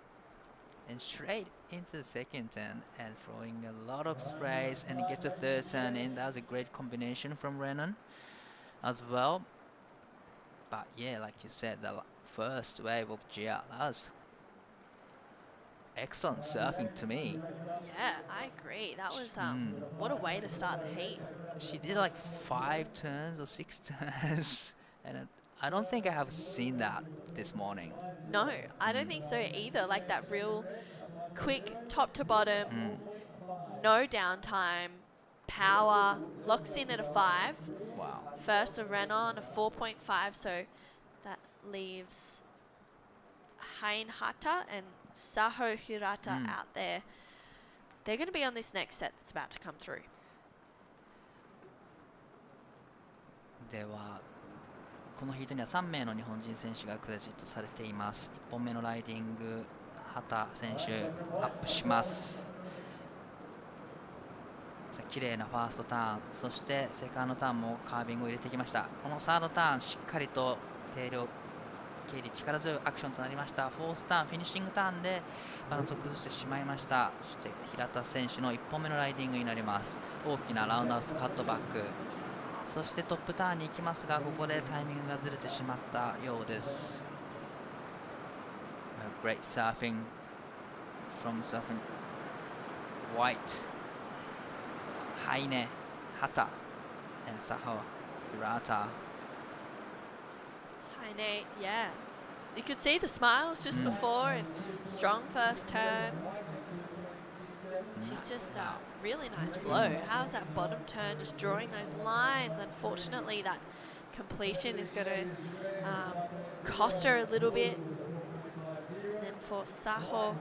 And straight into the second turn and throwing a lot of sprays, and gets a third turn in. That was a great combination from Renon as well. But yeah, like you said, the first wave of Gia, that was excellent surfing to me. Yeah, I agree. That was what a way to start the heat. She did like 5 turns or 6 turns, and I don't think I have seen that this morning. No, I don't think so either. Like that real quick top to bottom, no downtime, power, locks in at a 5. Wow. First of Renon, a 4.5, so that leaves Hein Hata and Saho Hirata out there. They're going to be on this next set that's about to come through. ではこのヒートには3名の日本人選手がクレジットされています。1本目のライディング、畑選手アップします。綺麗なファーストターン、そしてセカンドターンもカービングを入れてきました。このサードターンしっかりと軽量力強いアクションとなりました。フォースターン、フィニッシングターンでバランスを崩してしまいました。そして平田選手の1本目のライディングになります。大きなラウンドハウスカットバック、そしてトップターンに行きますが、ここでタイミングがずれてしまったようです。Great surfing from surfing White, Haine, Hata, and Saho Hirata. Haine, yeah. You could see the smiles just before, and strong first turn. She's just really nice flow. How's that bottom turn just drawing those lines? Unfortunately, that completion is going to cost her a little bit. And then for Saho,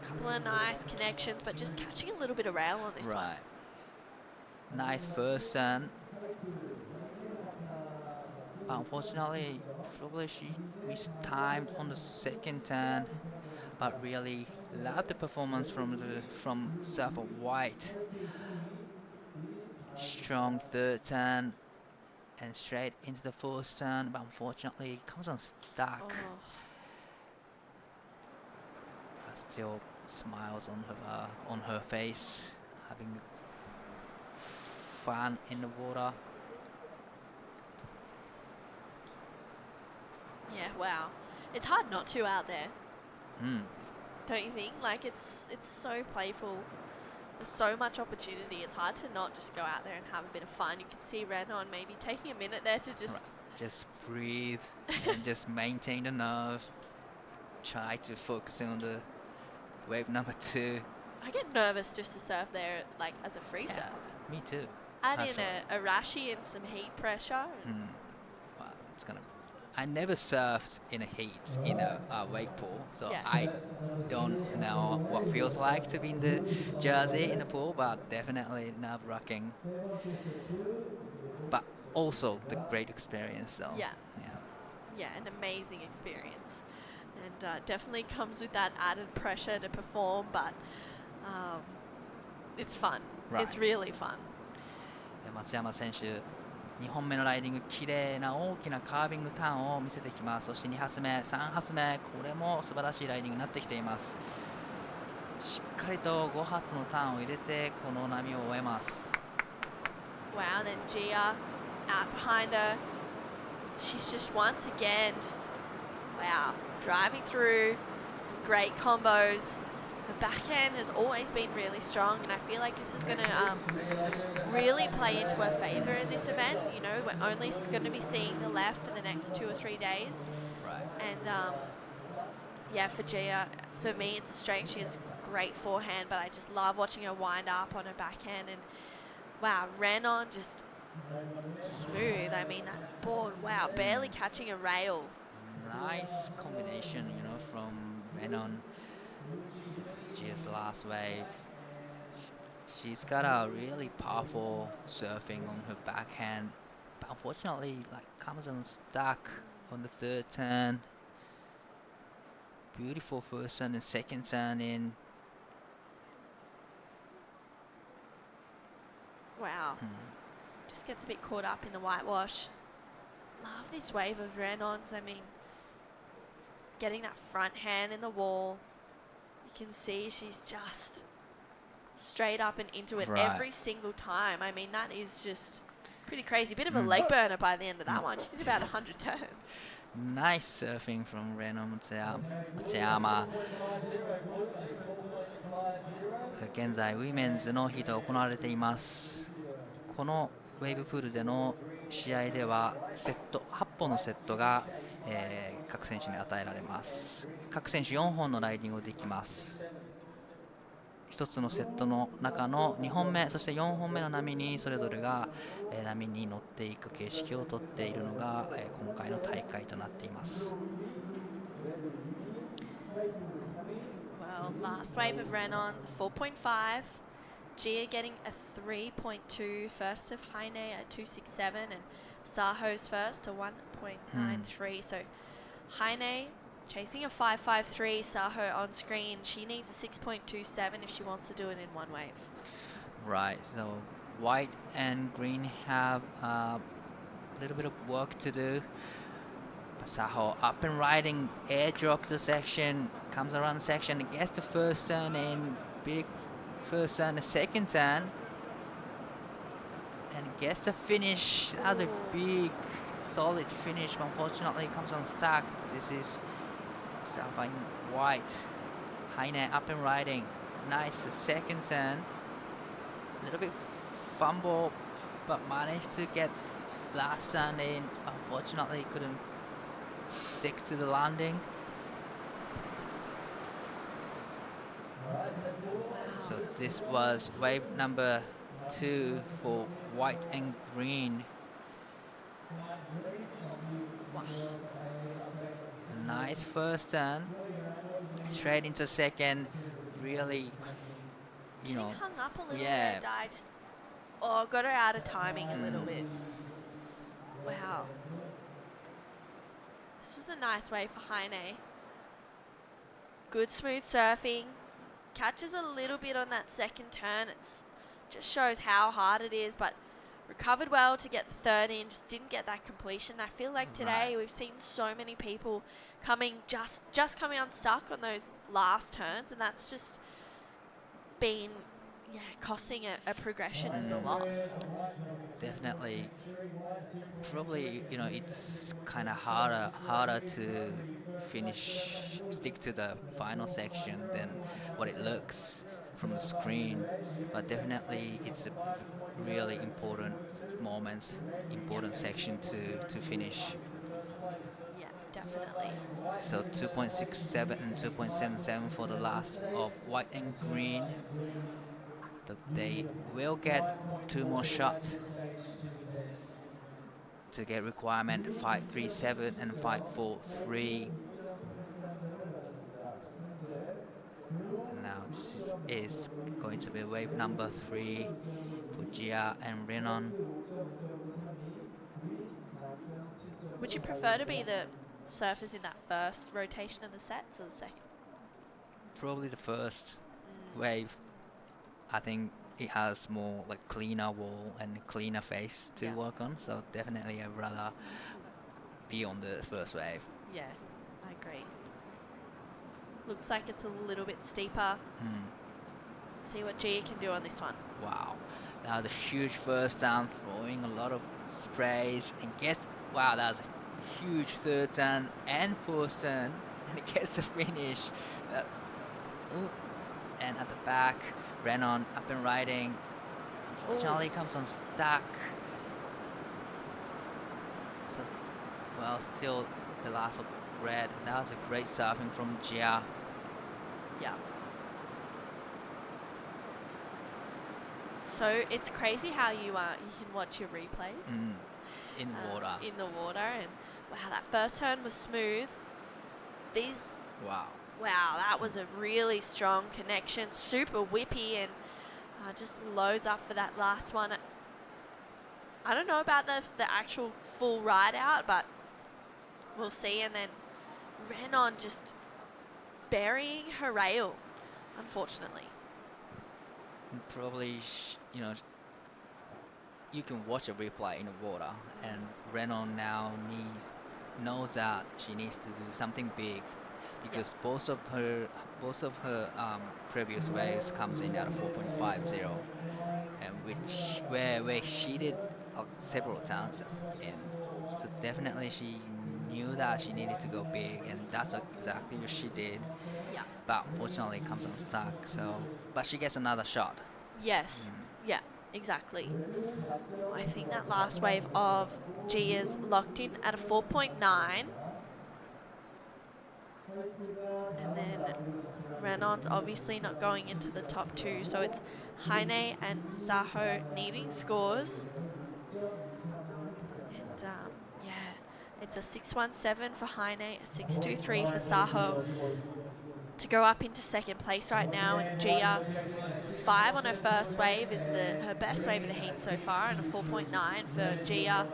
a couple of nice connections, but just catching a little bit of rail on this one. Right. Nice first turn. But unfortunately, probably she mistimed on the second turn. But really love the performance from Surfer White. Strong third turn and straight into the fourth turn, but unfortunately it comes unstuck. Oh. But still smiles on her face, having fun in the water. Yeah, wow. It's hard not to out there. Don't you think? Like it's so playful. There's so much opportunity. It's hard to not just go out there and have a bit of fun. You can see Renon maybe taking a minute there to just breathe and just maintain the nerve. Try to focus on the wave number 2. I get nervous just to surf there, like as a free surf. Me too. Add in a rashi and some heat pressure. Wow, it's gonna. I never surfed in a heat in a wave pool, so I don't know what it feels like to be in the jersey in the pool, but definitely nerve-wracking. But also the great experience, though. Yeah, an amazing experience, and definitely comes with that added pressure to perform, but it's fun. It's really fun. 松山選手、2本目のライディング、綺麗な大きなカービングターンを見せてきます。そして2発目、3発目、これも素晴らしいライディングになってきています。しっかりと5発のターンを入れて、この波を終えます。Wow, then Gia out behind her. She's just once again just, wow, driving through some great combos. Her backhand has always been really strong, and I feel like this is going to really play into her favour in this event. You know, we're only going to be seeing the left for the next 2 or 3 days. Right. And yeah, for Gia, for me, it's a strength. She has great forehand, but I just love watching her wind up on her backhand. And wow, Renan just smooth. I mean, that board, wow, barely catching a rail. Nice combination, you know, from Renan. This is Gia's last wave. She's got a really powerful surfing on her backhand, but unfortunately, like, comes unstuck on the third turn. Beautiful first turn and second turn in. Wow. Just gets a bit caught up in the whitewash. Love this wave of Renons. I mean, getting that front hand in the wall. You can see she's just straight up and into it every single time. I mean, that is just pretty crazy. Bit of a leg burner by the end of that one. She did about 100 turns. Nice surfing from Renan Matsuyama. 現在ウィメンズのヒートが行われています。このウェーブプールでの試合では8本のセットが、各選手に与えられます。各選手4本のライディングをできます。1つのセットの中の2本目そして4本目の波にそれぞれが、波に乗っていく形式をとっているのが、今回の大会となっています。Well, last wave of Renons, 4.5. Gia getting a 3.2 first of Heine at 267 and Saho's first a 1.93. So Heine chasing a 5.53, Saho on screen. She needs a 6.27 if she wants to do it in one wave. Right, so white and green have a little bit of work to do. Saho up and riding, airdrop the section, comes around the section, gets the first turn in, big first turn, the second turn, and gets the finish. Another big, solid finish, but unfortunately comes unstuck. This is Saho in white. Heine up and riding, nice second turn. A little bit fumble, but managed to get last turn in. Unfortunately, couldn't stick to the landing. So this was wave number 2 for white and green. Nice first turn, straight into second. Really, you know, hung up a little bit. I just got her out of timing a little bit. Wow. This is a nice way for Heine. Good smooth surfing. Catches a little bit on that second turn. It's just shows how hard it is, but recovered well to get the third in. Just didn't get that completion. I feel like today we've seen so many people coming just coming unstuck on those last turns, and that's just been costing a progression and a loss. Definitely. Probably, you know, it's kind of harder to stick to the final section than what it looks from the screen. But definitely, it's a really important moment, important section to finish. Yeah, definitely. So 2.67 and 2.77 for the last of white and green. They will get 2 more shots to get requirement 5.37 and 5.43. Now this is going to be wave number 3 for Gia and Renan. Would you prefer to be the surfers in that first rotation of the sets or the second? Probably the first wave. I think it has more like cleaner wall and cleaner face to work on, so definitely I'd rather be on the first wave. Yeah, I agree. Looks like it's a little bit steeper. Let's see what Gia can do on this one. Wow, that was a huge first down, throwing a lot of sprays, and wow, that was a huge third turn and fourth turn, and it gets the finish. And at the back, Renon up and riding. Unfortunately, comes on stuck. So, well, still the last of red. That was a great surfing from Gia. Yeah. So it's crazy how you can watch your replays In water. in the water, and wow, that first turn was smooth. These Wow. wow, that was a really strong connection, super whippy, and just loads up for that last one. I don't know about the actual full ride out, but we'll see. And then Renon just burying her rail, unfortunately. Probably, you can watch a replay in the water, and Renon now knows that she needs to do something big, because both of her previous waves comes in at a 4.50, and where she did several times, and so definitely she knew that she needed to go big, and that's exactly what she did. Yeah. But unfortunately, it comes unstuck. So, but she gets another shot. Yes. Yeah, exactly. I think that last wave of Gia's locked in at a 4.9. And then Renon's obviously not going into the top two, so it's Heine and Saho needing scores. And yeah, it's a 617 for Heine, a 623 for Saho to go up into second place right now. And Gia, 5 on her first wave is her best wave of the heat so far, and a 4.9 for Gia.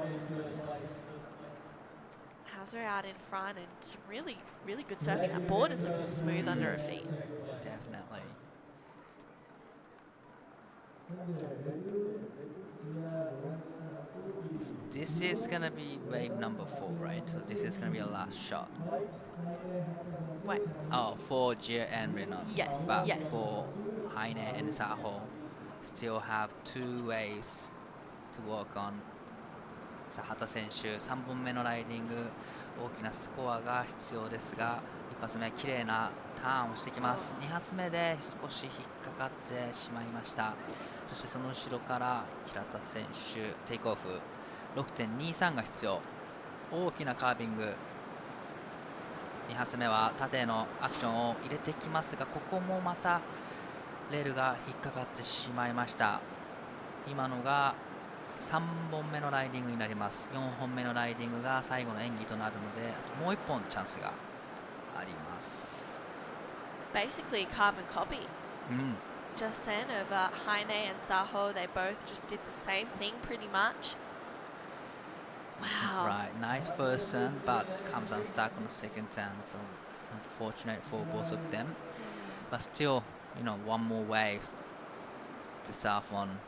Has her out in front, and some really, really good surfing. That board is looking smooth under her feet. Definitely. So this is gonna be wave number 4, right? So this is gonna be a last shot. Wait. Oh, for Gia and Renon. Yes, But yes. for Heine and Saho, still have 2 ways to work on. さあ、畑選手、3本目のライディング、大きなスコアが必要ですが、1発目、綺麗なターンをしてきます。2発目で少し引っかかってしまいました。そしてその後ろから平田選手、テイクオフ、6.23 が必要。大きなカービング。2発目は縦へのアクションを入れてきますが、ここもまたレールが引っかかってしまいました。今のが3本目のライディングになります。4本目のライディングが最後の演技となるので、もう1本チャンスがあります。Basically carbon copy. Just then of Heine and Saho, they both just did the same thing pretty much. Wow. Right, nice first turn, but comes unstuck on the second turn, so unfortunate for both of them. But still, one more wave to surf on.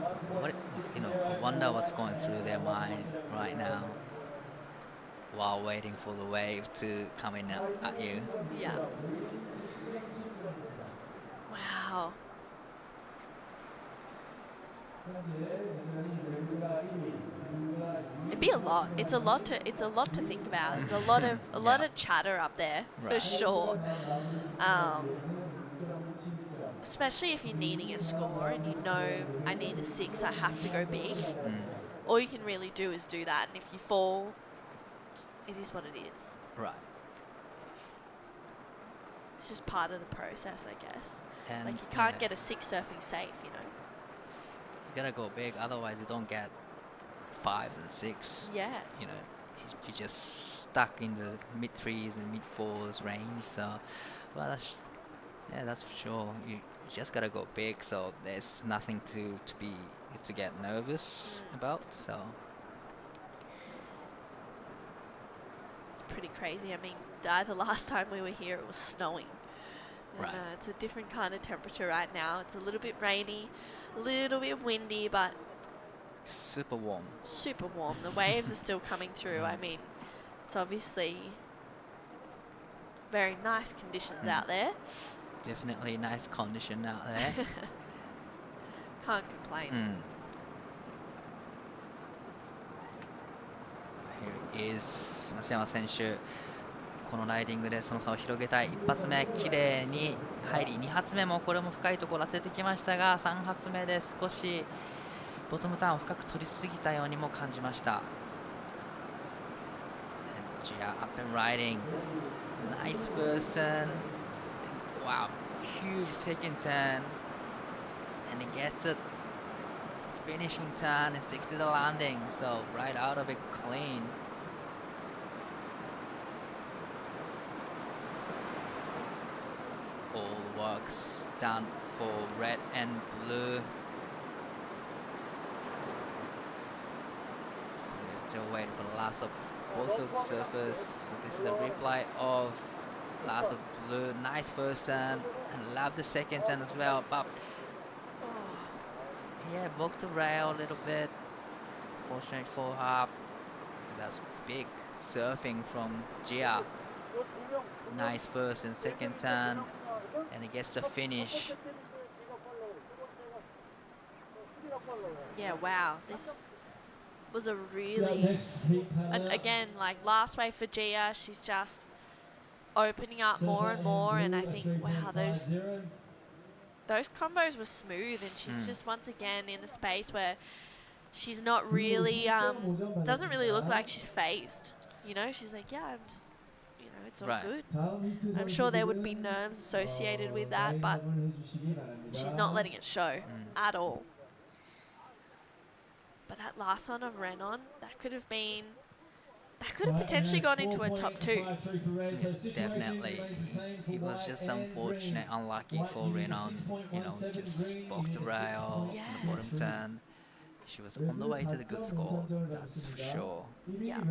I wonder what's going through their mind right now while waiting for the wave to come in at you. Yeah. Wow. It'd be a lot. It's a lot to think about. There's a lot of chatter up there for sure. Especially if you're needing a score and I need a 6, I have to go big. All you can really do is do that, and if you fall, it is what it is. Right. It's just part of the process, I guess. And like, you can't get a 6 surfing safe, You gotta go big, otherwise you don't get 5s and 6. Yeah. You're just stuck in the mid 3s and mid 4s range. So, well, that's for sure. You just gotta go big. So there's nothing to get nervous about. So it's pretty crazy. I mean, the last time we were here, it was snowing. And, right. It's a different kind of temperature right now. It's a little bit rainy, a little bit windy, but super warm. Super warm. The waves are still coming through. I mean, it's obviously very nice conditions out there. Definitely nice condition out there. Can't complain. Here is 松山選手。このライディングでその差を広げたい。1発目綺麗に入り、2発目もこれも深いところ当ててきましたが、3発目で少しボトムターンを深く取りすぎたようにも感じました。Gia up and riding. Nice first turn. Wow, huge second turn. And it gets a finishing turn and sticks to the landing. So right out of it clean. So all works done for red and blue. So we're still waiting for the last of both of surfers. So this is a replay of last of blue. Nice first turn and love the second turn as well, but yeah, booked the rail a little bit. Fortunate for her. That's big surfing from Gia. Nice first and second turn, and he gets the finish. Yeah, wow. This was a really, and again, like last wave for Gia, she's just opening up more and more, and I think, wow, those combos were smooth, and she's just once again in a space where she's not really, doesn't really look like she's phased. You know, she's like, yeah, I'm just, you know, it's all good. I'm sure there would be nerves associated with that, but she's not letting it show at all. But that last one of Renon, that could have potentially gone into a top 2. Definitely. It was just unfortunate, unlucky for Renon. You know, just spoke the rail on the bottom turn. She was on the way to the good score, that's for sure. Yeah.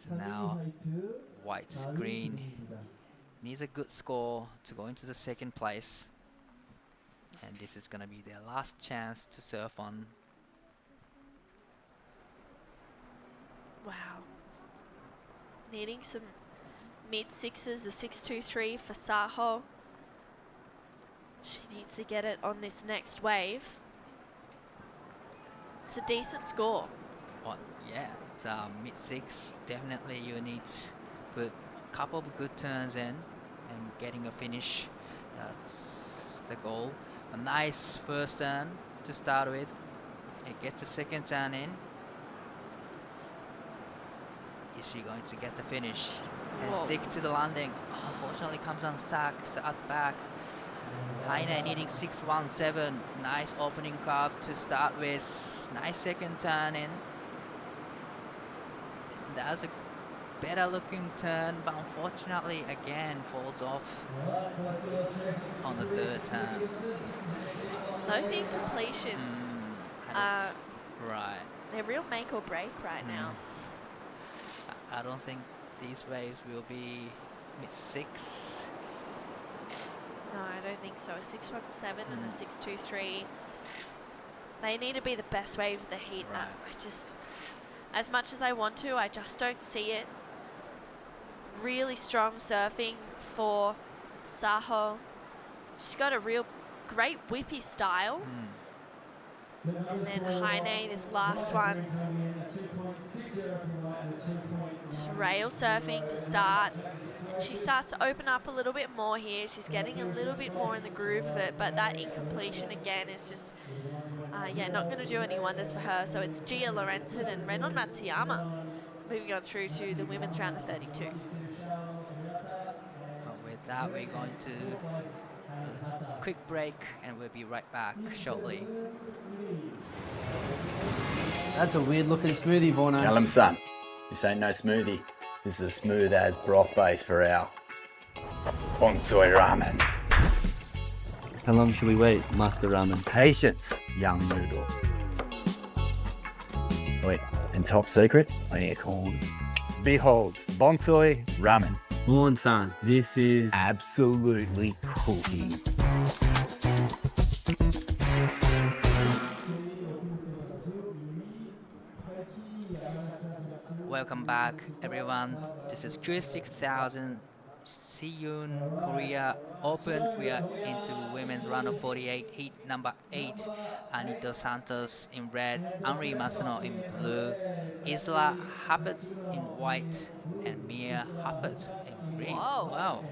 So now, white's green needs a good score to go into the second place. And this is going to be their last chance to surf on. Wow. Needing some mid-6s, a 6.23 for Saho. She needs to get it on this next wave. It's a decent score. Oh, yeah, it's mid-6. Definitely you need to put a couple of good turns in and getting a finish. That's the goal. A nice first turn to start with. It gets a second turn in. Is she going to get the finish and stick to the landing? Unfortunately comes unstuck, so at the back. Heine needing 6.17. Nice opening curve to start with. Nice second turn in. That was a better looking turn, but unfortunately again falls off on the third turn. Those incompletions are they're real make or break right now. I don't think these waves will be mid-6. No, I don't think so. A 6.17 and a 6.23. They need to be the best waves of the heat. Right. I just, as much as I want to, I just don't see it. Really strong surfing for Saho. She's got a real great whippy style. And then Heine, this last one, just rail surfing to start. And she starts to open up a little bit more here. She's getting a little bit more in the groove of it, but that incompletion again is just, yeah, not going to do any wonders for her. So it's Gia Lorenzen and Renon Matsuyama moving on through to the women's round of 32. With that, we're going to a quick break and we'll be right back shortly. That's a weird looking smoothie, Vorno. Tell him, son, this ain't no smoothie. This is as smooth as broth base for our bonsai ramen. How long should we wait, Master Ramen? Patience, young noodle. Wait, and top secret, I need a corn. Behold, bonsai ramen. Moon-san, this is Absolutely cooking. Welcome back, everyone. This is Q6000 Siheung Korea Open. We are into women's round of 48, heat number 8. Annie Dos Santos in red, Henri Matsuno in blue, Isla Huppert in white, and Mia Huppert in green. Whoa. Wow.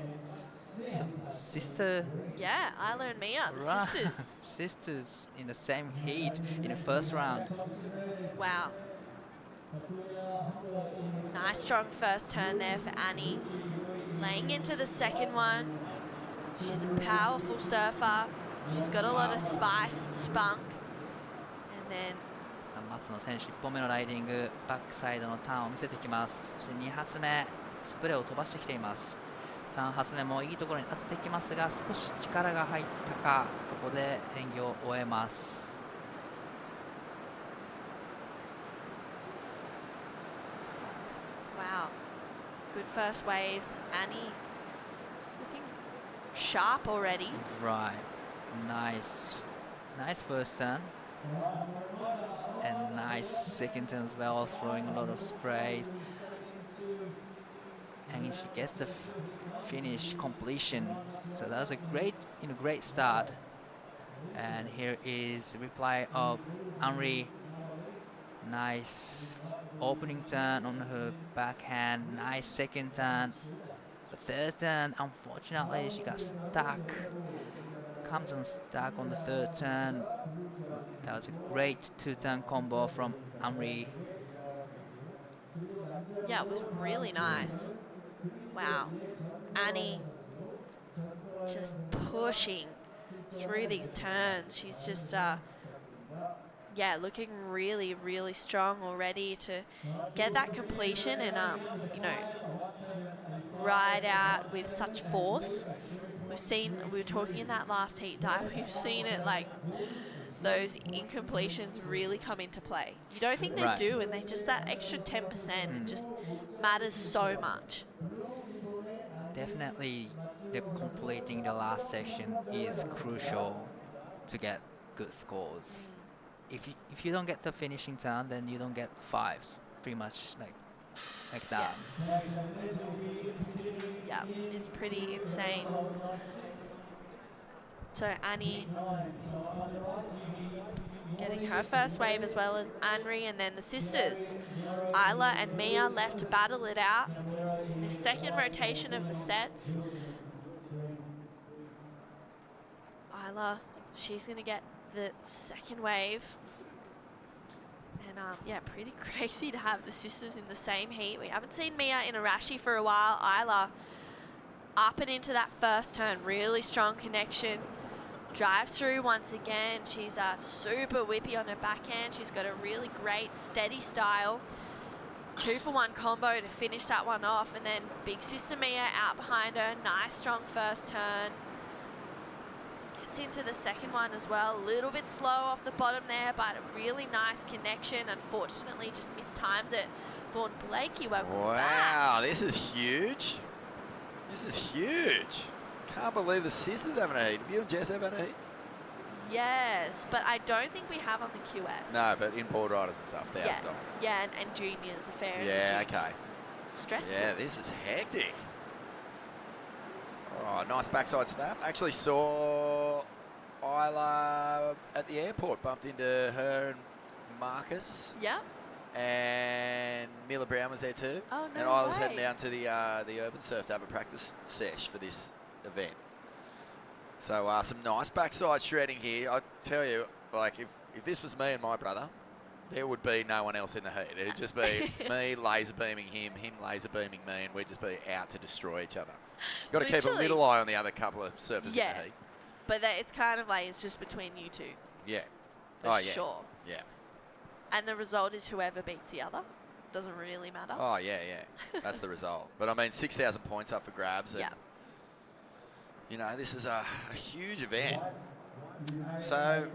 So sister, Yeah, Isla and Mia, the right, sisters. sisters in the same heat in the first round. Wow. Nice strong first turn there for Annie. Laying into the second one. She's a powerful surfer. She's got a lot of spice and spunk. And then さあ松野選手1本目のライディング、バックサイドのターンを見せてきます。そして2発目、スプレーを飛ばしてきています。3発目もいいところに当ててきますが、少し力が入ったか、ここで演技を終えます。wow, good first waves. Annie looking sharp already. Right, nice first turn, and nice second turn as well, throwing a lot of sprays. And she gets the finish completion. So that was a great start. And here is the reply of Henri. Nice opening turn on her backhand. Nice second turn. The third turn, unfortunately, she got stuck. Comes unstuck on the third turn. That was a great two-turn combo from Henri. Yeah, it was really nice. Wow. Annie just pushing through these turns. She's just, yeah, looking really, really strong already to get that completion and, you know, ride out with such force. We were talking in that last heat dive, we've seen it like those incompletions really come into play. You don't think they Right. do, and they just, that extra 10% just matters so much. Definitely, completing the last section is crucial to get good scores. If you don't get the finishing turn, then you don't get fives. Pretty much like that. Yeah, it's pretty insane. So Annie getting her first wave as well as Henri, and then the sisters, Isla and Mia, left to battle it out. The second rotation of the sets. Isla, she's going to get the second wave. And yeah, pretty crazy to have the sisters in the same heat. We haven't seen Mia in a Rashi for a while. Isla up and into that first turn, really strong connection. Drives through once again. She's super whippy on her backhand. She's got a really great steady style. 2-for-1 combo to finish that one off, and then big sister Mia out behind her. Nice strong first turn. Gets into the second one as well. A little bit slow off the bottom there, but a really nice connection. Unfortunately, just mistimes it. Vaughan Blakey, welcome back. Wow, this is huge. This is huge. Can't believe the sisters having a heat. Have you and Jess having a heat? Yes, but I don't think we have on the QS. No, but in board riders and stuff, $1,000. Yeah, and juniors, a fair. Yeah, okay. Stressful. Yeah, this is hectic. Oh, nice backside snap. Actually saw Isla at the airport. Bumped into her and Marcus. Yeah. And Mila Brown was there too. Oh, no And I was way. heading down to the Urban Surf to have a practice sesh for this event. So some nice backside shredding here. I tell you, like if this was me and my brother, there would be no one else in the heat. It'd just be me laser beaming him laser beaming me, and we'd just be out to destroy each other. Got to keep a Literally. little eye on the other couple of surfers in the heat. But it's kind of like it's just between you two. Yeah. For yeah. sure. Yeah. And the result is whoever beats the other. Doesn't really matter. Oh, yeah. That's the result. But I mean, 6,000 points up for grabs. And, Yeah. you know, this is a huge event. So,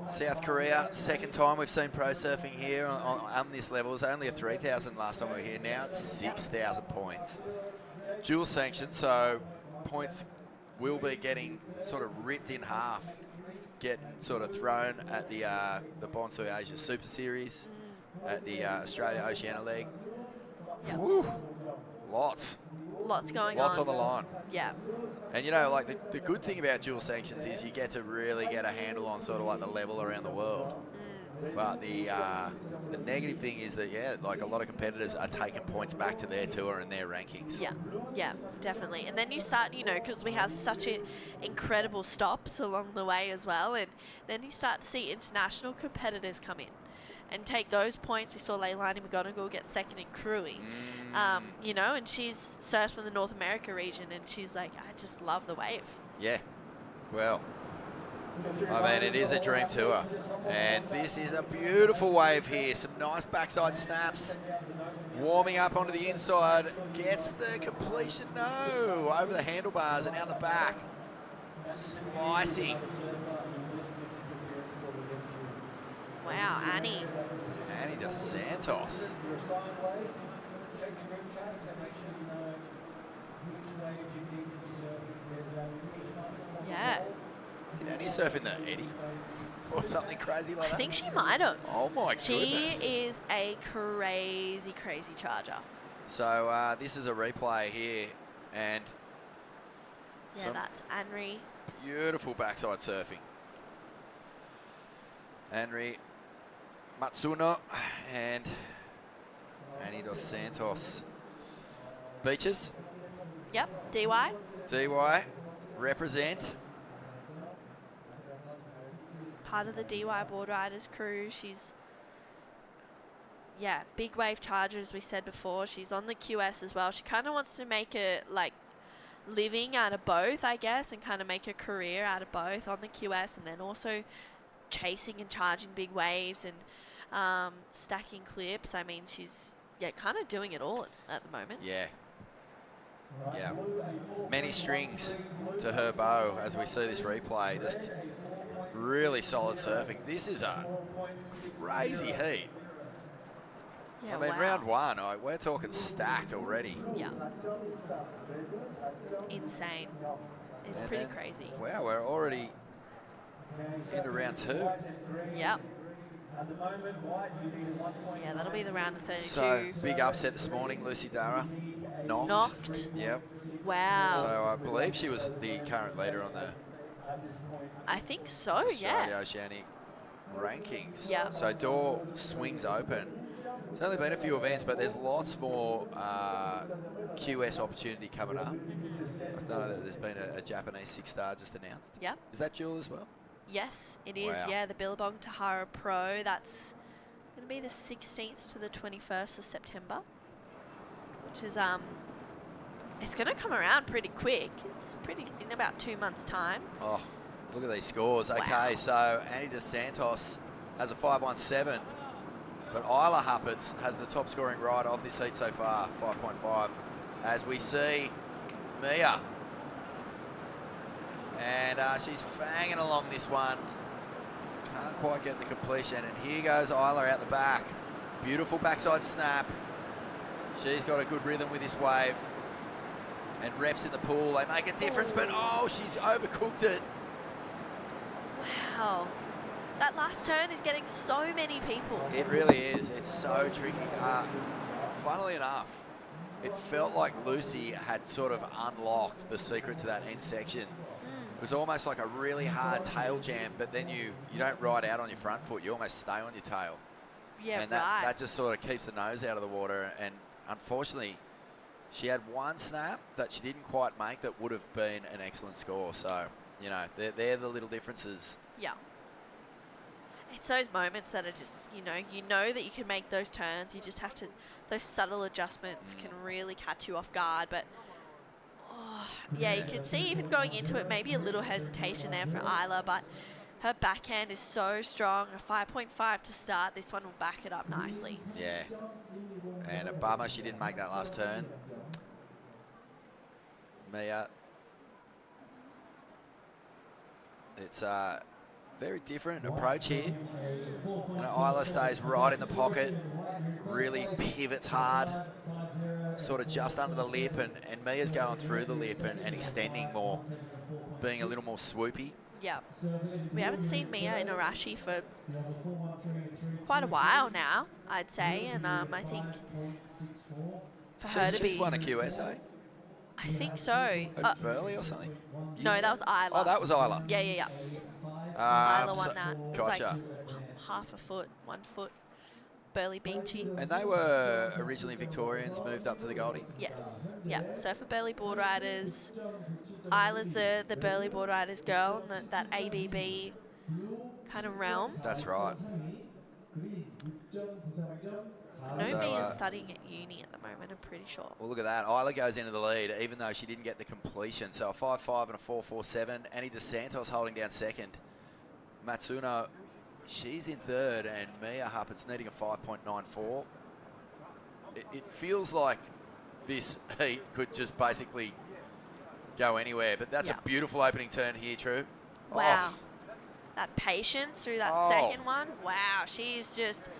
South Korea, second time we've seen pro surfing here on this level. It was only a 3,000 last time we were here. Now it's 6,000 points. Dual sanction, so points will be getting sort of ripped in half, getting sort of thrown at the Bonsai Asia Super Series, at the Australia Oceania League Yep. Woo. Lots Going on the line. Yeah. And you know, like the good thing about dual sanctions is you get to really get a handle on sort of like the level around the world. But the negative thing is that, yeah, like a lot of competitors are taking points back to their tour and their rankings. Yeah, definitely. And then you start, you know, because we have such incredible stops along the way as well, and then you start to see international competitors come in and take those points. We saw Leilani McGonigal get second in crewing, you know, and she's surfed from the North America region, and she's like, I just love the wave. Yeah, well, I mean, it is a dream tour. And this is a beautiful wave here. Some nice backside snaps. Warming up onto the inside. Gets the completion. No. Over the handlebars and out the back. Slicing. Wow, Annie. Annie Dos Santos. Yeah. Did Annie surf in the eddy? Or something crazy like that? I think she might have. Oh my goodness. She is a crazy charger. So this is a replay here, and Yeah, that's Anri. beautiful backside surfing. Anri Matsuno and Annie Dos Santos. Beaches, Yep, DY. DY, represent. Part of the DY board riders crew. She's, yeah, big wave charger, as we said before. She's on the QS as well. She kind of wants to make a, like, living out of both, I guess, and kind of make a career out of both on the QS, and then also chasing and charging big waves and stacking clips. I mean, she's, yeah, kind of doing it all at the moment. Yeah. Yeah. Many strings to her bow as we see this replay. Just really solid surfing. This is a crazy heat. Yeah, I mean, wow. round one, we're talking stacked already. Yeah. Insane. It's And pretty then- crazy. Wow, we're already into round two. Yep. Yeah, that'll be the round of 32. So, big upset this morning, Lucy Dara. Knocked. Yep. Wow. So, I believe she was the current leader on the I think so, Australia yeah. Oceanic rankings. Yeah. So, door swings open. There's only been a few events, but there's lots more QS opportunity coming up. I know that there's been a Japanese 6-star just announced. Yep. Is that Jewel as well? Yes, it is. Wow. Yeah, the Billabong Tahara Pro. That's going to be the 16th to the 21st of September, which is it's going to come around pretty quick. It's pretty in about 2 months' time. Oh, look at these scores. Wow. Okay, so Annie Dos Santos has a 5.17, but Isla Hupperts has the top scoring rider of this heat so far, 5.5. As we see Mia. And she's fanging along this one. Can't quite get the completion. And here goes Isla out the back. Beautiful backside snap. She's got a good rhythm with this wave. And reps in the pool, they make a difference, but oh, she's overcooked it. Wow. That last turn is getting so many people. It really is. It's so tricky. Funnily enough, it felt like Lucy had sort of unlocked the secret to that end section. It was almost like a really hard tail jam, but then you don't ride out on your front foot. You almost stay on your tail. Yeah, and right. that just sort of keeps the nose out of the water. And unfortunately, she had one snap that she didn't quite make that would have been an excellent score. So, you know, they're the little differences. Yeah. It's those moments that are just, you know that you can make those turns. You just have to, those subtle adjustments can really catch you off guard. But, oh, yeah, you can see even going into it, maybe a little hesitation there for Isla, but her backhand is so strong. A 5.5 to start. This one will back it up nicely. Yeah. And a bummer she didn't make that last turn. Mia. It's a very different approach here. And Isla stays right in the pocket, really pivots hard, sort of just under the lip, and Mia's going through the lip and extending more, being a little more swoopy. Yeah. We haven't seen Mia in Arashi for quite a while now, I'd say, and I think for her to She's be, won a QSA I think so. at Burley or something. No, that was Isla. Oh, that was Isla. Yeah, yeah, yeah. Isla won that. It was like Gotcha. half a foot, 1 foot. Burley Beachy. And they were originally Victorians, moved up to the Goldie. Yes. Yeah. So for Burley Board Riders, Isla's the Burley Board Riders girl in that ABB kind of realm. That's right. I know So, Mia's studying at uni at the moment, I'm pretty sure. Well, look at that. Isla goes into the lead, even though she didn't get the completion. So a 5.5 and a 4.47. Annie DeSantos holding down second. Matsuno, she's in third, and Mia Huppert's needing a 5.94. It feels like this heat could just basically go anywhere, but that's a beautiful opening turn here, True. Wow. That patience through that second one. Wow, she's just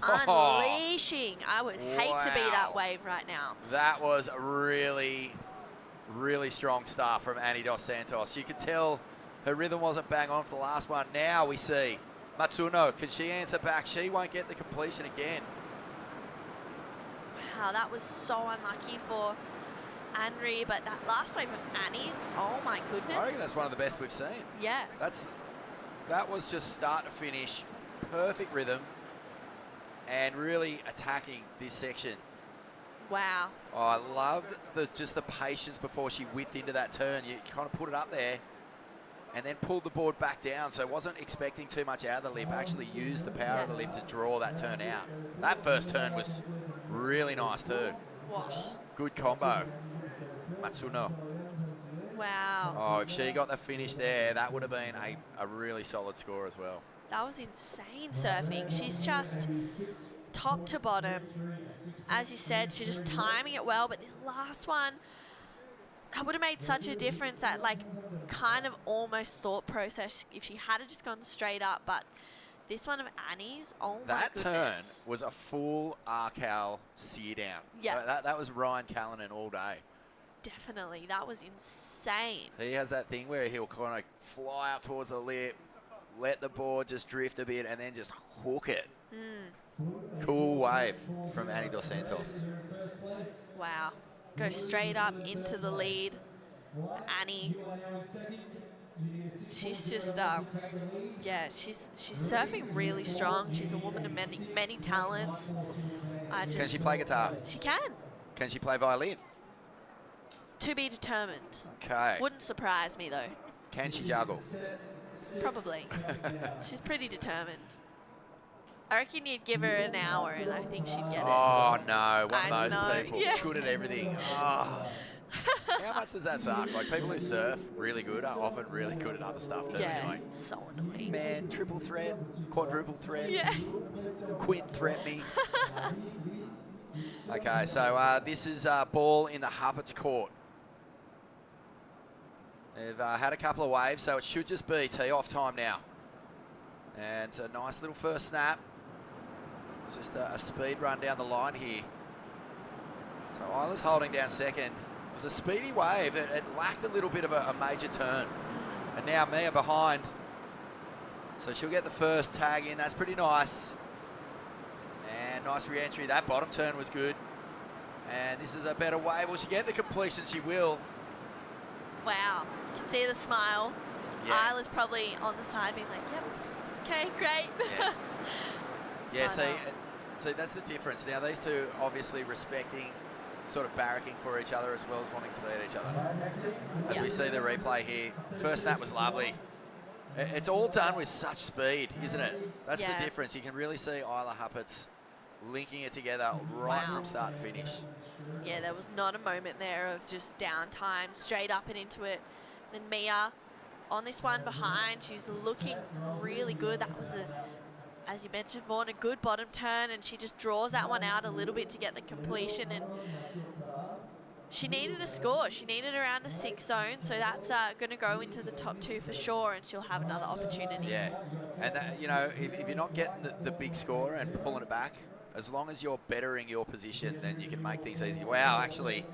unleashing. I would hate to be that wave right now. That was really, really strong stuff from Annie Dos Santos. You could tell her rhythm wasn't bang on for the last one. Now we see Matsuno. Can she answer back? She won't get the completion again. Wow, that was so unlucky for Henry, but that last wave of Annie's, oh my goodness. I reckon that's one of the best we've seen. Yeah. That was just start to finish, perfect rhythm, and really attacking this section. Wow. Oh, I love just the patience before she whipped into that turn. You kind of put it up there and then pulled the board back down, so wasn't expecting too much out of the lip, actually used the power of the lip to draw that turn out. That first turn was really nice too. Wow. Good combo. Matsuno. Wow. Oh, if she got the finish there, that would have been a really solid score as well. That was insane surfing. She's just top to bottom. As you said, she's just timing it well, but this last one, that would have made such a difference at like kind of almost thought process if she had just gone straight up, but this one of Annie's, oh my That goodness. turn was a full Arcal sear down. Yeah. That was Ryan Callanan all day. Definitely, that was insane. He has that thing where he'll kind of fly up towards the lip, let the board just drift a bit, and then just hook it. Cool wave from Annie Dos Santos. Wow. Go straight up into the lead. Annie, she's just, yeah, she's surfing really strong. She's a woman of many talents. Can she play guitar? She can. Can she play violin? To be determined. Okay. Wouldn't surprise me though. Can she juggle? Probably. She's pretty determined. I reckon you'd give her an hour and I think she'd get it. Oh no, one I of those know, people. yeah. Good at everything. Oh. How much does that suck? Like people who surf really good are often really good at other stuff too. Yeah, You're like, so annoying. man, triple threat, quadruple threat, Yeah. quint threat me. Okay, so this is ball in the Huppert's court. They've had a couple of waves, so it should just be tee off time now. And it's a nice little first snap. It's just a speed run down the line here. So Isla's holding down second. It was a speedy wave. It lacked a little bit of a major turn. And now Mia behind. So she'll get the first tag in. That's pretty nice. And nice re-entry. That bottom turn was good. And this is a better wave. Will she get the completion? She will. Wow. You can see the smile. Yeah. Isla's probably on the side being like, yep, okay, great. Yeah. Yeah, I see, know. see, that's the difference. Now, these two obviously respecting, sort of barracking for each other as well as wanting to beat each other. As we see the replay here, first snap was lovely. It's all done with such speed, isn't it? That's the difference. You can really see Isla Huppert's linking it together right from start to finish. Yeah, there was not a moment there of just downtime, straight up and into it. Then Mia on this one behind, she's looking really good. That was, as you mentioned, Vaughn, a good bottom turn, and she just draws that one out a little bit to get the completion. And she needed a score. She needed around a 6 zone, so that's going to go into the top 2 for sure, and she'll have another opportunity. Yeah, and that, you know, if you're not getting the big score and pulling it back, as long as you're bettering your position, then you can make things easy. Wow, actually,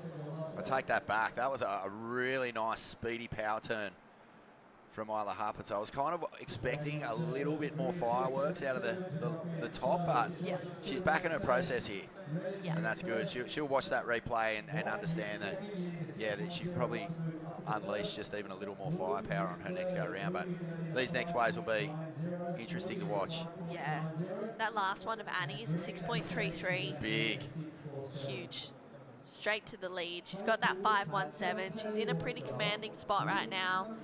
I take that back. That was a really nice, speedy power turn from Isla Harpert. So I was kind of expecting a little bit more fireworks out of the top, but Yeah. she's back in her process here. Yeah. And that's good. She'll watch that replay and understand that, yeah, that she probably unleash just even a little more firepower on her next go around. But these next waves will be interesting to watch. Yeah. That last one of Annie's, a 6.33. Big. Huge. Straight to the lead. She's got that 5.17. She's in a pretty commanding spot right now.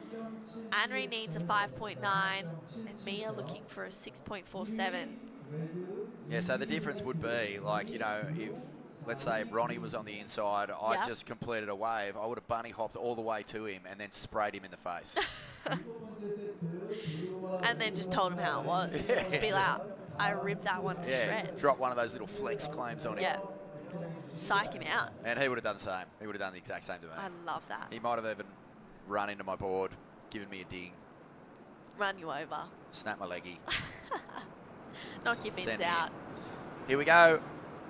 Anne needs a 5.9 and Mia looking for a 6.47. Yeah, so the difference would be, like, you know, if, let's say, Ronnie was on the inside, I just completed a wave, I would have bunny hopped all the way to him and then sprayed him in the face. And then just told him how it was. Yeah, Just be like, I ripped that one to yeah, shreds. drop one of those little flex claims on him. Yeah. Psych him out. And he would have done the same. He would have done the exact same to me. I love that. He might have even run into my board, given me a ding, Run you over. snap my leggy. Knock your fins Send me out. in. Here we go.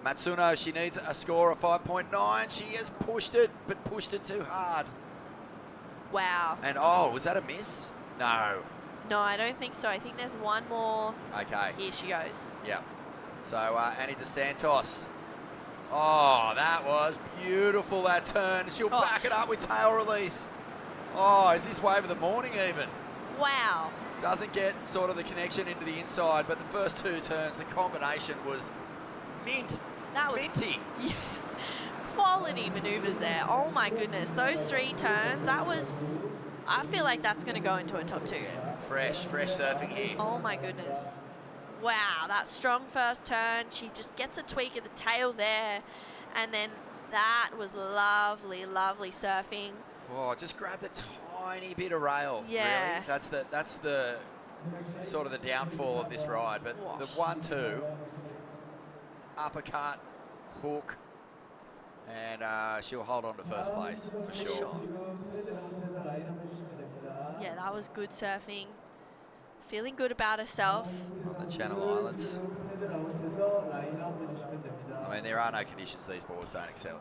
Matsuno, she needs a score of 5.9. She has pushed it, but pushed it too hard. Wow. And oh, was that a miss? No. No, I don't think so. I think there's one more. Okay. Here she goes. Yeah. So Annie DeSantos. Oh, that was beautiful, that turn. She'll back it up with tail release. Oh, is this wave of the morning even? Wow. Doesn't get sort of the connection into the inside, but the first two turns, the combination was mint. That was minty. Yeah. Quality maneuvers there. Oh my goodness. Those 3 turns, that was, I feel like that's going to go into a top 2. Fresh surfing here. Oh my goodness. Wow, that strong first turn. She just gets a tweak of the tail there. And then that was lovely, lovely surfing. Oh, just grabbed a tiny bit of rail. Yeah. Really. That's the sort of the downfall of this ride. But the 1-2, uppercut, hook, and she'll hold on to first place for sure. Yeah, that was good surfing. Feeling good about herself. On the Channel Islands. I mean, there are no conditions these boards don't excel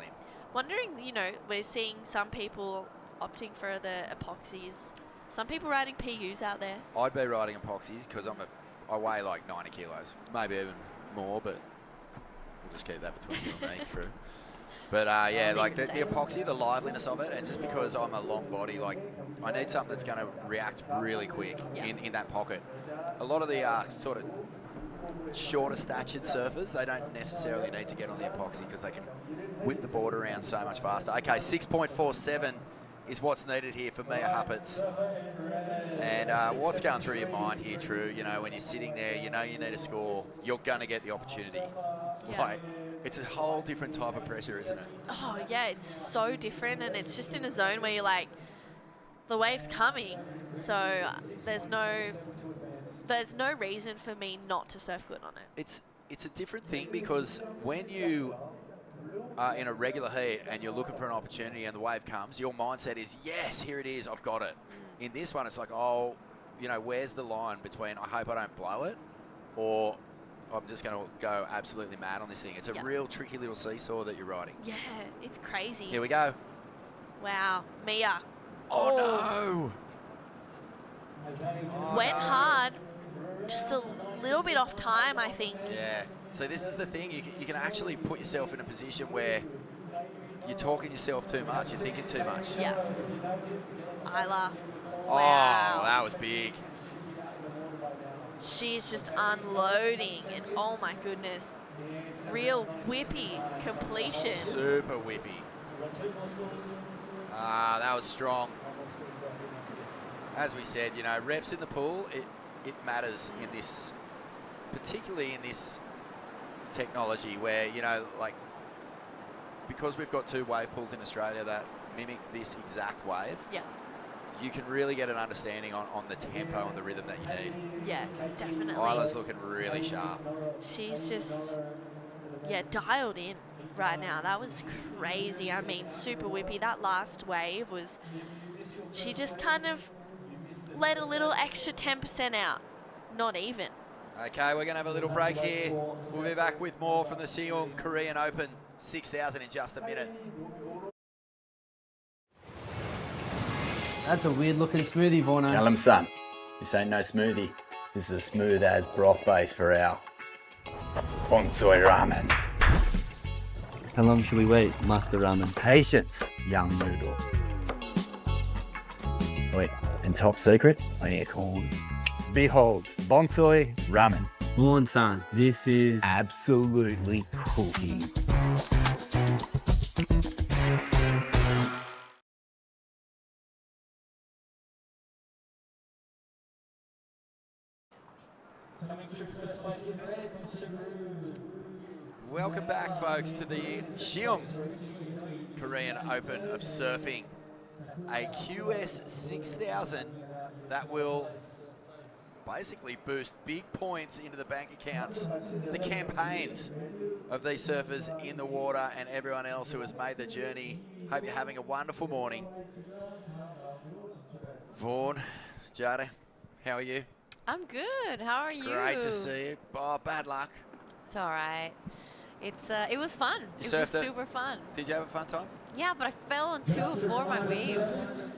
in. Wondering, you know, we're seeing some people opting for the epoxies. Some people riding PUs out there. I'd be riding epoxies because I weigh like 90 kilos, maybe even more, but we'll just keep that between you and me, true. But yeah, like the epoxy, the liveliness of it, and just because I'm a long body, like I need something that's going to react really quick in that pocket. A lot of the sort of shorter statured surfers, they don't necessarily need to get on the epoxy because they can whip the board around so much faster. Okay, 6.47 is what's needed here for Mia Hupperts. And what's going through your mind here, True? You know, when you're sitting there, you know you need a score, you're going to get the opportunity. Yeah. Like, it's a whole different type of pressure, isn't it? Oh yeah, it's so different, and it's just in a zone where you're like, the wave's coming, so there's no reason for me not to surf good on it. It's a different thing because when you are in a regular heat and you're looking for an opportunity and the wave comes, your mindset is, yes, here it is, I've got it. In this one, it's like, oh, you know, where's the line between I hope I don't blow it or I'm just going to go absolutely mad on this thing. It's a real tricky little seesaw that you're riding. Yeah, it's crazy. Here we go. Wow, Mia. Oh, no. Oh, Went no. hard, just a little bit off time, I think. Yeah. So this is the thing. You can actually put yourself in a position where you're talking yourself too much. You're thinking too much. Yeah. Isla. Oh, Wow. that was big. She's just unloading, and oh my goodness, real whippy completion. Super whippy. That was strong. As we said, you know, reps in the pool, it matters in this, particularly in this technology where, you know, like, because we've got 2 wave pools in Australia that mimic this exact wave, Yeah. you can really get an understanding on the tempo and the rhythm that you need. Yeah, definitely. Isla's looking really sharp. She's just, dialed in right now. That was crazy. I mean, super whippy. That last wave was, she just kind of let a little extra 10% out. Not even. Okay, we're going to have a little break here. We'll be back with more from the Siheung Korean Open 6000 in just a minute. That's a weird looking smoothie, Vorno. Tell him, son, this ain't no smoothie. This is a smooth as broth base for our bonsai ramen. How long should we wait, Master Ramen? Patience, young noodle. Wait, and top secret, I need a corn. Behold, bonsai ramen. Horn-san, this is... Absolutely cooking. Welcome back, folks, to the Siheung Korean Open of Surfing. A QS 6000 that will basically boost big points into the bank accounts, the campaigns of these surfers in the water and everyone else who has made the journey. Hope you're having a wonderful morning. Vaughan, Jada, how are you? I'm good. How are you? Great to see you. Oh, bad luck. It's all right. It was fun. You It was surfed it? super fun. Did you have a fun time? Yeah, but I fell on 2 of 4 my waves.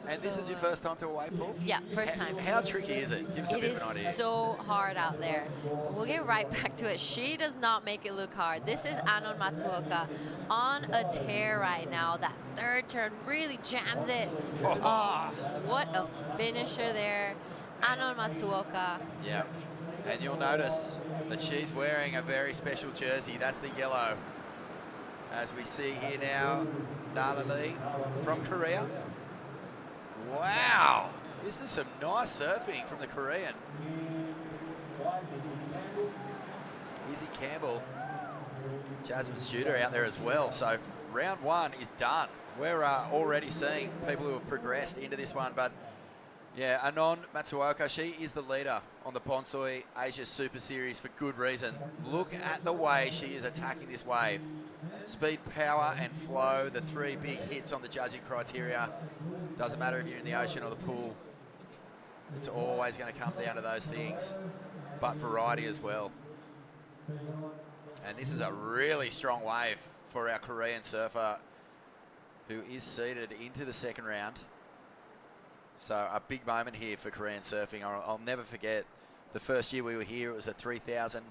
And this is your first time to a wave pool? Yeah, first time. How tricky is it? Give us a It bit is of an idea. so hard out there. But we'll get right back to it. She does not make it look hard. This is Anon Matsuoka on a tear right now. That third turn really jams it. Oh, what a finisher there. Anon Matsuoka. Yeah, and you'll notice that she's wearing a very special jersey. That's the yellow. As we see here now, Nala Lee from Korea. Wow, this is some nice surfing from the Korean. Izzy Campbell, Jasmine Studer out there as well. So round 1 is done. We're already seeing people who have progressed into this one, but yeah, Anon Matsuoka, she is the leader on the Bonsai Asia Super Series for good reason. Look at the way she is attacking this wave. Speed, power, and flow, the 3 big hits on the judging criteria. Doesn't matter if you're in the ocean or the pool. It's always going to come down to those things, but variety as well. And this is a really strong wave for our Korean surfer who is seeded into the second round. So a big moment here for Korean surfing. I'll never forget the first year we were here, it was a 3,000.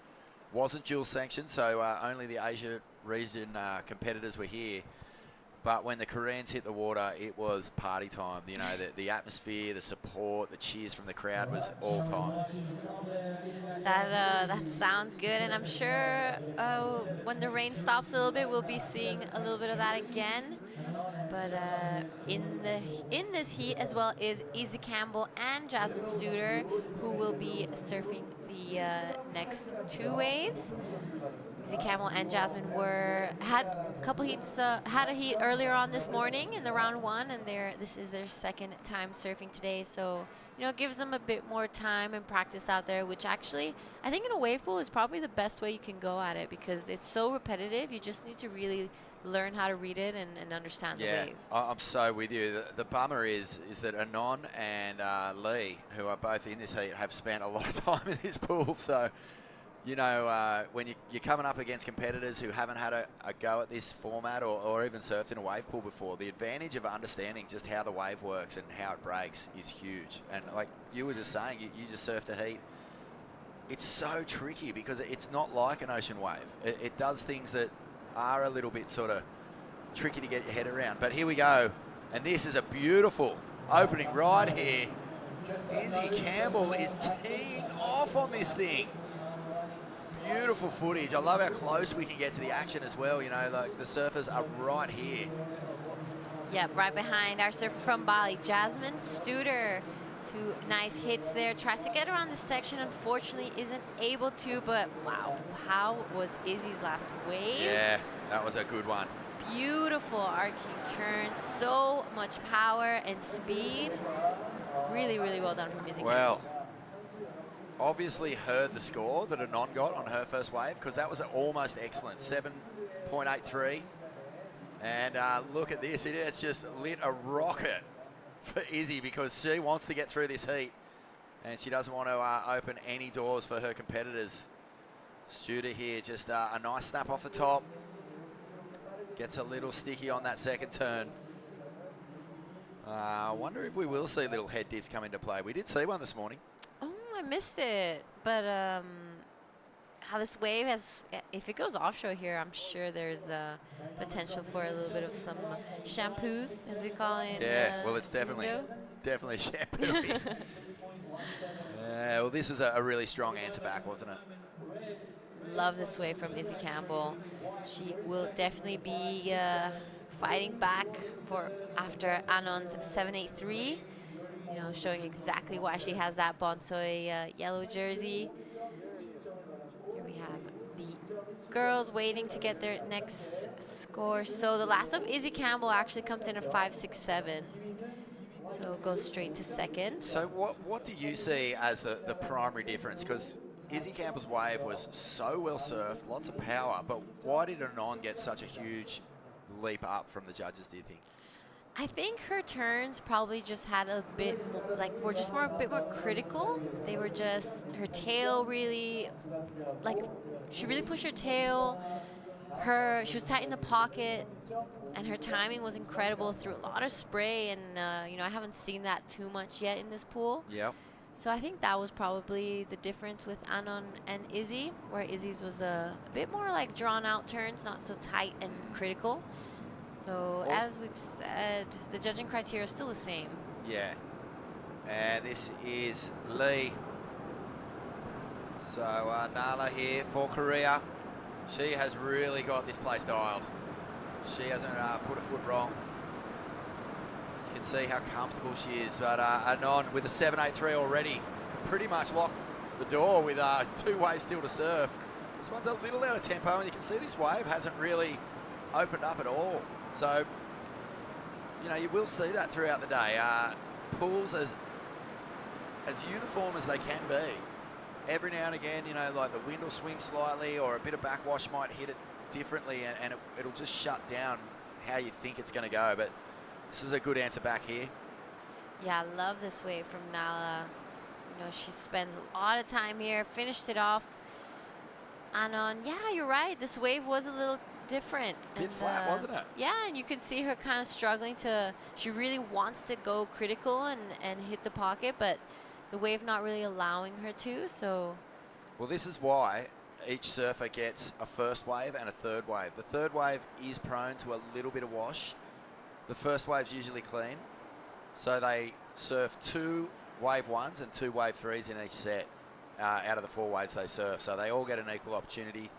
Wasn't dual sanctioned, so only the Asia region competitors were here. But when the Koreans hit the water, it was party time. You know, the atmosphere, the support, the cheers from the crowd was all time. That sounds good, and I'm sure when the rain stops a little bit, we'll be seeing a little bit of that again. But in this heat as well is Izzy Campbell and Jasmine Studer, who will be surfing the next 2 waves. Izzy Campbell and Jasmine had a couple heats, had a heat earlier on this morning in the round 1, and this is their second time surfing today. So you know, it gives them a bit more time and practice out there, which actually I think in a wave pool is probably the best way you can go at it because it's so repetitive. You just need to really learn how to read it and understand the wave. I'm so with you. The bummer is that Anon and Lee, who are both in this heat, have spent a lot of time in this pool. So, you know, when you're coming up against competitors who haven't had a go at this format or even surfed in a wave pool before, the advantage of understanding just how the wave works and how it breaks is huge. And like you were just saying, you just surfed a heat. It's so tricky because it's not like an ocean wave. It does things that are a little bit sort of tricky to get your head around. But here we go. And this is a beautiful opening ride here. Izzy Campbell is teeing off on this thing. Beautiful footage. I love how close we can get to the action as well. You know, like the surfers are right here. Yep, right behind our surfer from Bali, Jasmine Studer. 2 nice hits there. Tries to get around the section. Unfortunately, isn't able to. But wow, how was Izzy's last wave? Yeah, that was a good one. Beautiful arcing turn. So much power and speed. Really, really well done from Izzy. Well, obviously heard the score that Anon got on her first wave because that was almost excellent. 7.83. And look at this. It has just lit a rocket for Izzy because she wants to get through this heat and she doesn't want to open any doors for her competitors. Studer here, just a nice snap off the top. Gets a little sticky on that second turn. I wonder if we will see little head dips come into play. We did see one this morning. Oh, I missed it. But how this wave has, if it goes offshore here, I'm sure there's potential for a little bit of some shampoos, as we call it. Yeah, well, it's definitely shampoo. Well, this is a really strong answer back, wasn't it? Love this wave from Izzy Campbell. She will definitely be fighting back for after Anon's 783. You know, showing exactly why she has that Bonsoy yellow jersey. Here we have the girls waiting to get their next score. So the last of Izzy Campbell actually comes in at 5.67. So it goes straight to second. So what do you see as the primary difference? Because Izzy Campbell's wave was so well surfed, lots of power, but why did Anon get such a huge leap up from the judges, do you think? I think her turns probably just had a bit more, like, were just a bit more critical. They were just, her tail really, like, she really pushed her tail. She was tight in the pocket, and her timing was incredible through a lot of spray, and, you know, I haven't seen that too much yet in this pool. Yep. So I think that was probably the difference with Anon and Izzy, where Izzy's was a bit more like drawn out turns, not so tight and critical. So as we've said, the judging criteria is still the same. Yeah. And this is Lee. So Nala here for Korea. She has really got this place dialed. She hasn't put a foot wrong. You can see how comfortable she is. But Anon with a 7.83 already, pretty much locked the door with 2 waves still to surf. This one's a little out of tempo, and you can see this wave hasn't really opened up at all. So, you know, you will see that throughout the day. Pools as uniform as they can be. Every now and again, you know, like the wind will swing slightly or a bit of backwash might hit it differently, and it'll just shut down how you think it's going to go. But this is a good answer back here. Yeah, I love this wave from Nala. You know, she spends a lot of time here, finished it off. Anon, yeah, you're right. This wave was a little different. Bit flat, wasn't it? Yeah, and you can see her kind of struggling to, she really wants to go critical and hit the pocket, but the wave not really allowing her to, so. Well, this is why each surfer gets a first wave and a third wave. The third wave is prone to a little bit of wash. The first wave's usually clean, so they surf 2 wave 1s and 2 wave 3s in each set out of the 4 waves they surf, so they all get an equal opportunity.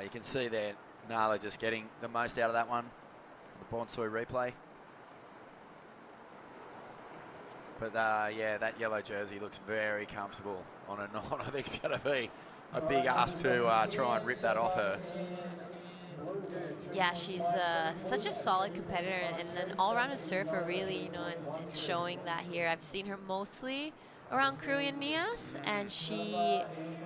You can see there, Nala just getting the most out of that one. The Bonsoy replay. But yeah, that yellow jersey looks very comfortable on a non. I think it's going to be a big ask to try and rip that off her. Yeah, she's such a solid competitor and an all-rounded surfer, really, you know, and showing that here. I've seen her mostly around Korean Nias, and she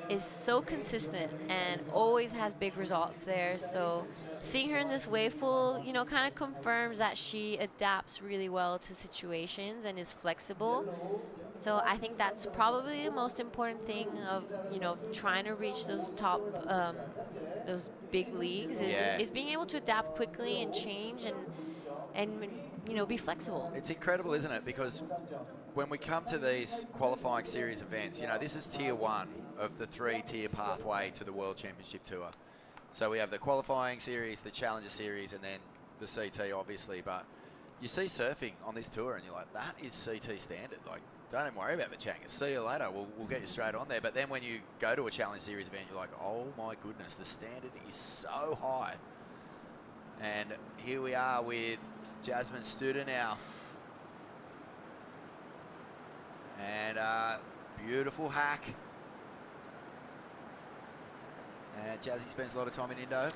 is so consistent and always has big results there. So seeing her in this wave pool, you know, kind of confirms that she adapts really well to situations and is flexible. So I think that's probably the most important thing of, you know, trying to reach those top, those big leagues is being able to adapt quickly and change and you know, be flexible. It's incredible, isn't it? Because when we come to these qualifying series events, you know, this is tier 1 of the 3-tier pathway to the World Championship Tour. So we have the qualifying series, the Challenger series, and then the CT, obviously. But you see surfing on this tour, and you're like, that is CT standard. Like, don't even worry about the Changa. See you later. We'll get you straight on there. But then when you go to a Challenge Series event, you're like, oh my goodness, the standard is so high. And here we are with Jasmine Studer now. And beautiful hack. And Jazzy spends a lot of time in Indo.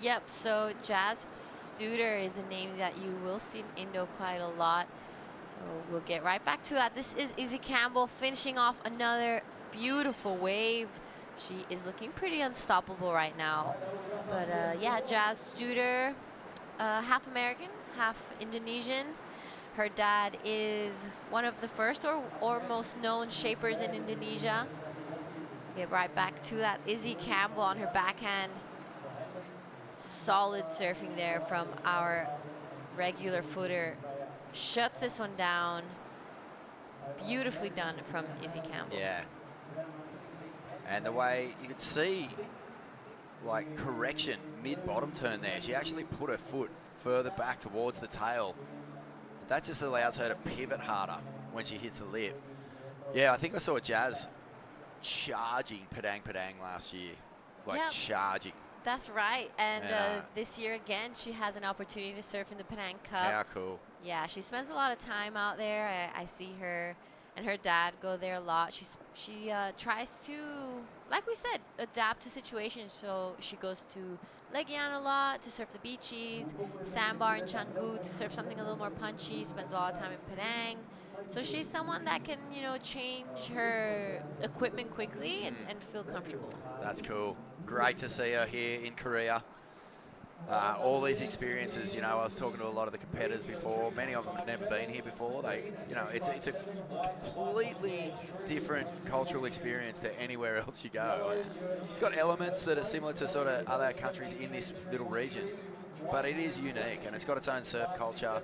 Yep, so Jazz Studer is a name that you will see in Indo quite a lot. So we'll get right back to that. This is Izzy Campbell finishing off another beautiful wave. She is looking pretty unstoppable right now. But yeah, Jazz Studer, half American, half Indonesian. Her dad is one of the first or most known shapers in Indonesia. Get right back to that. Izzy Campbell on her backhand. Solid surfing there from our regular footer, shuts this one down. Beautifully done from Izzy Campbell. Yeah. And the way you could see, like, correction mid-bottom turn there. She actually put her foot further back towards the tail. That just allows her to pivot harder when she hits the lip. Yeah, I think I saw Jazz charging Padang Padang last year. Like, Yep. charging. That's right. And And, this year again, she has an opportunity to surf in the Penang Cup. How cool. Yeah, she spends a lot of time out there. I see her and her dad go there a lot. She tries to, like we said, adapt to situations. So she goes to Legian a lot to surf the beaches, Sandbar in Canggu to surf something a little more punchy, spends a lot of time in Penang. So she's someone that can, you know, change her equipment quickly and feel comfortable. That's cool. Great to see her here in Korea. All these experiences, you know, I was talking to a lot of the competitors before. Many of them have never been here before. They, you know, it's a completely different cultural experience to anywhere else you go. It's got elements that are similar to sort of other countries in this little region, but it is unique and it's got its own surf culture,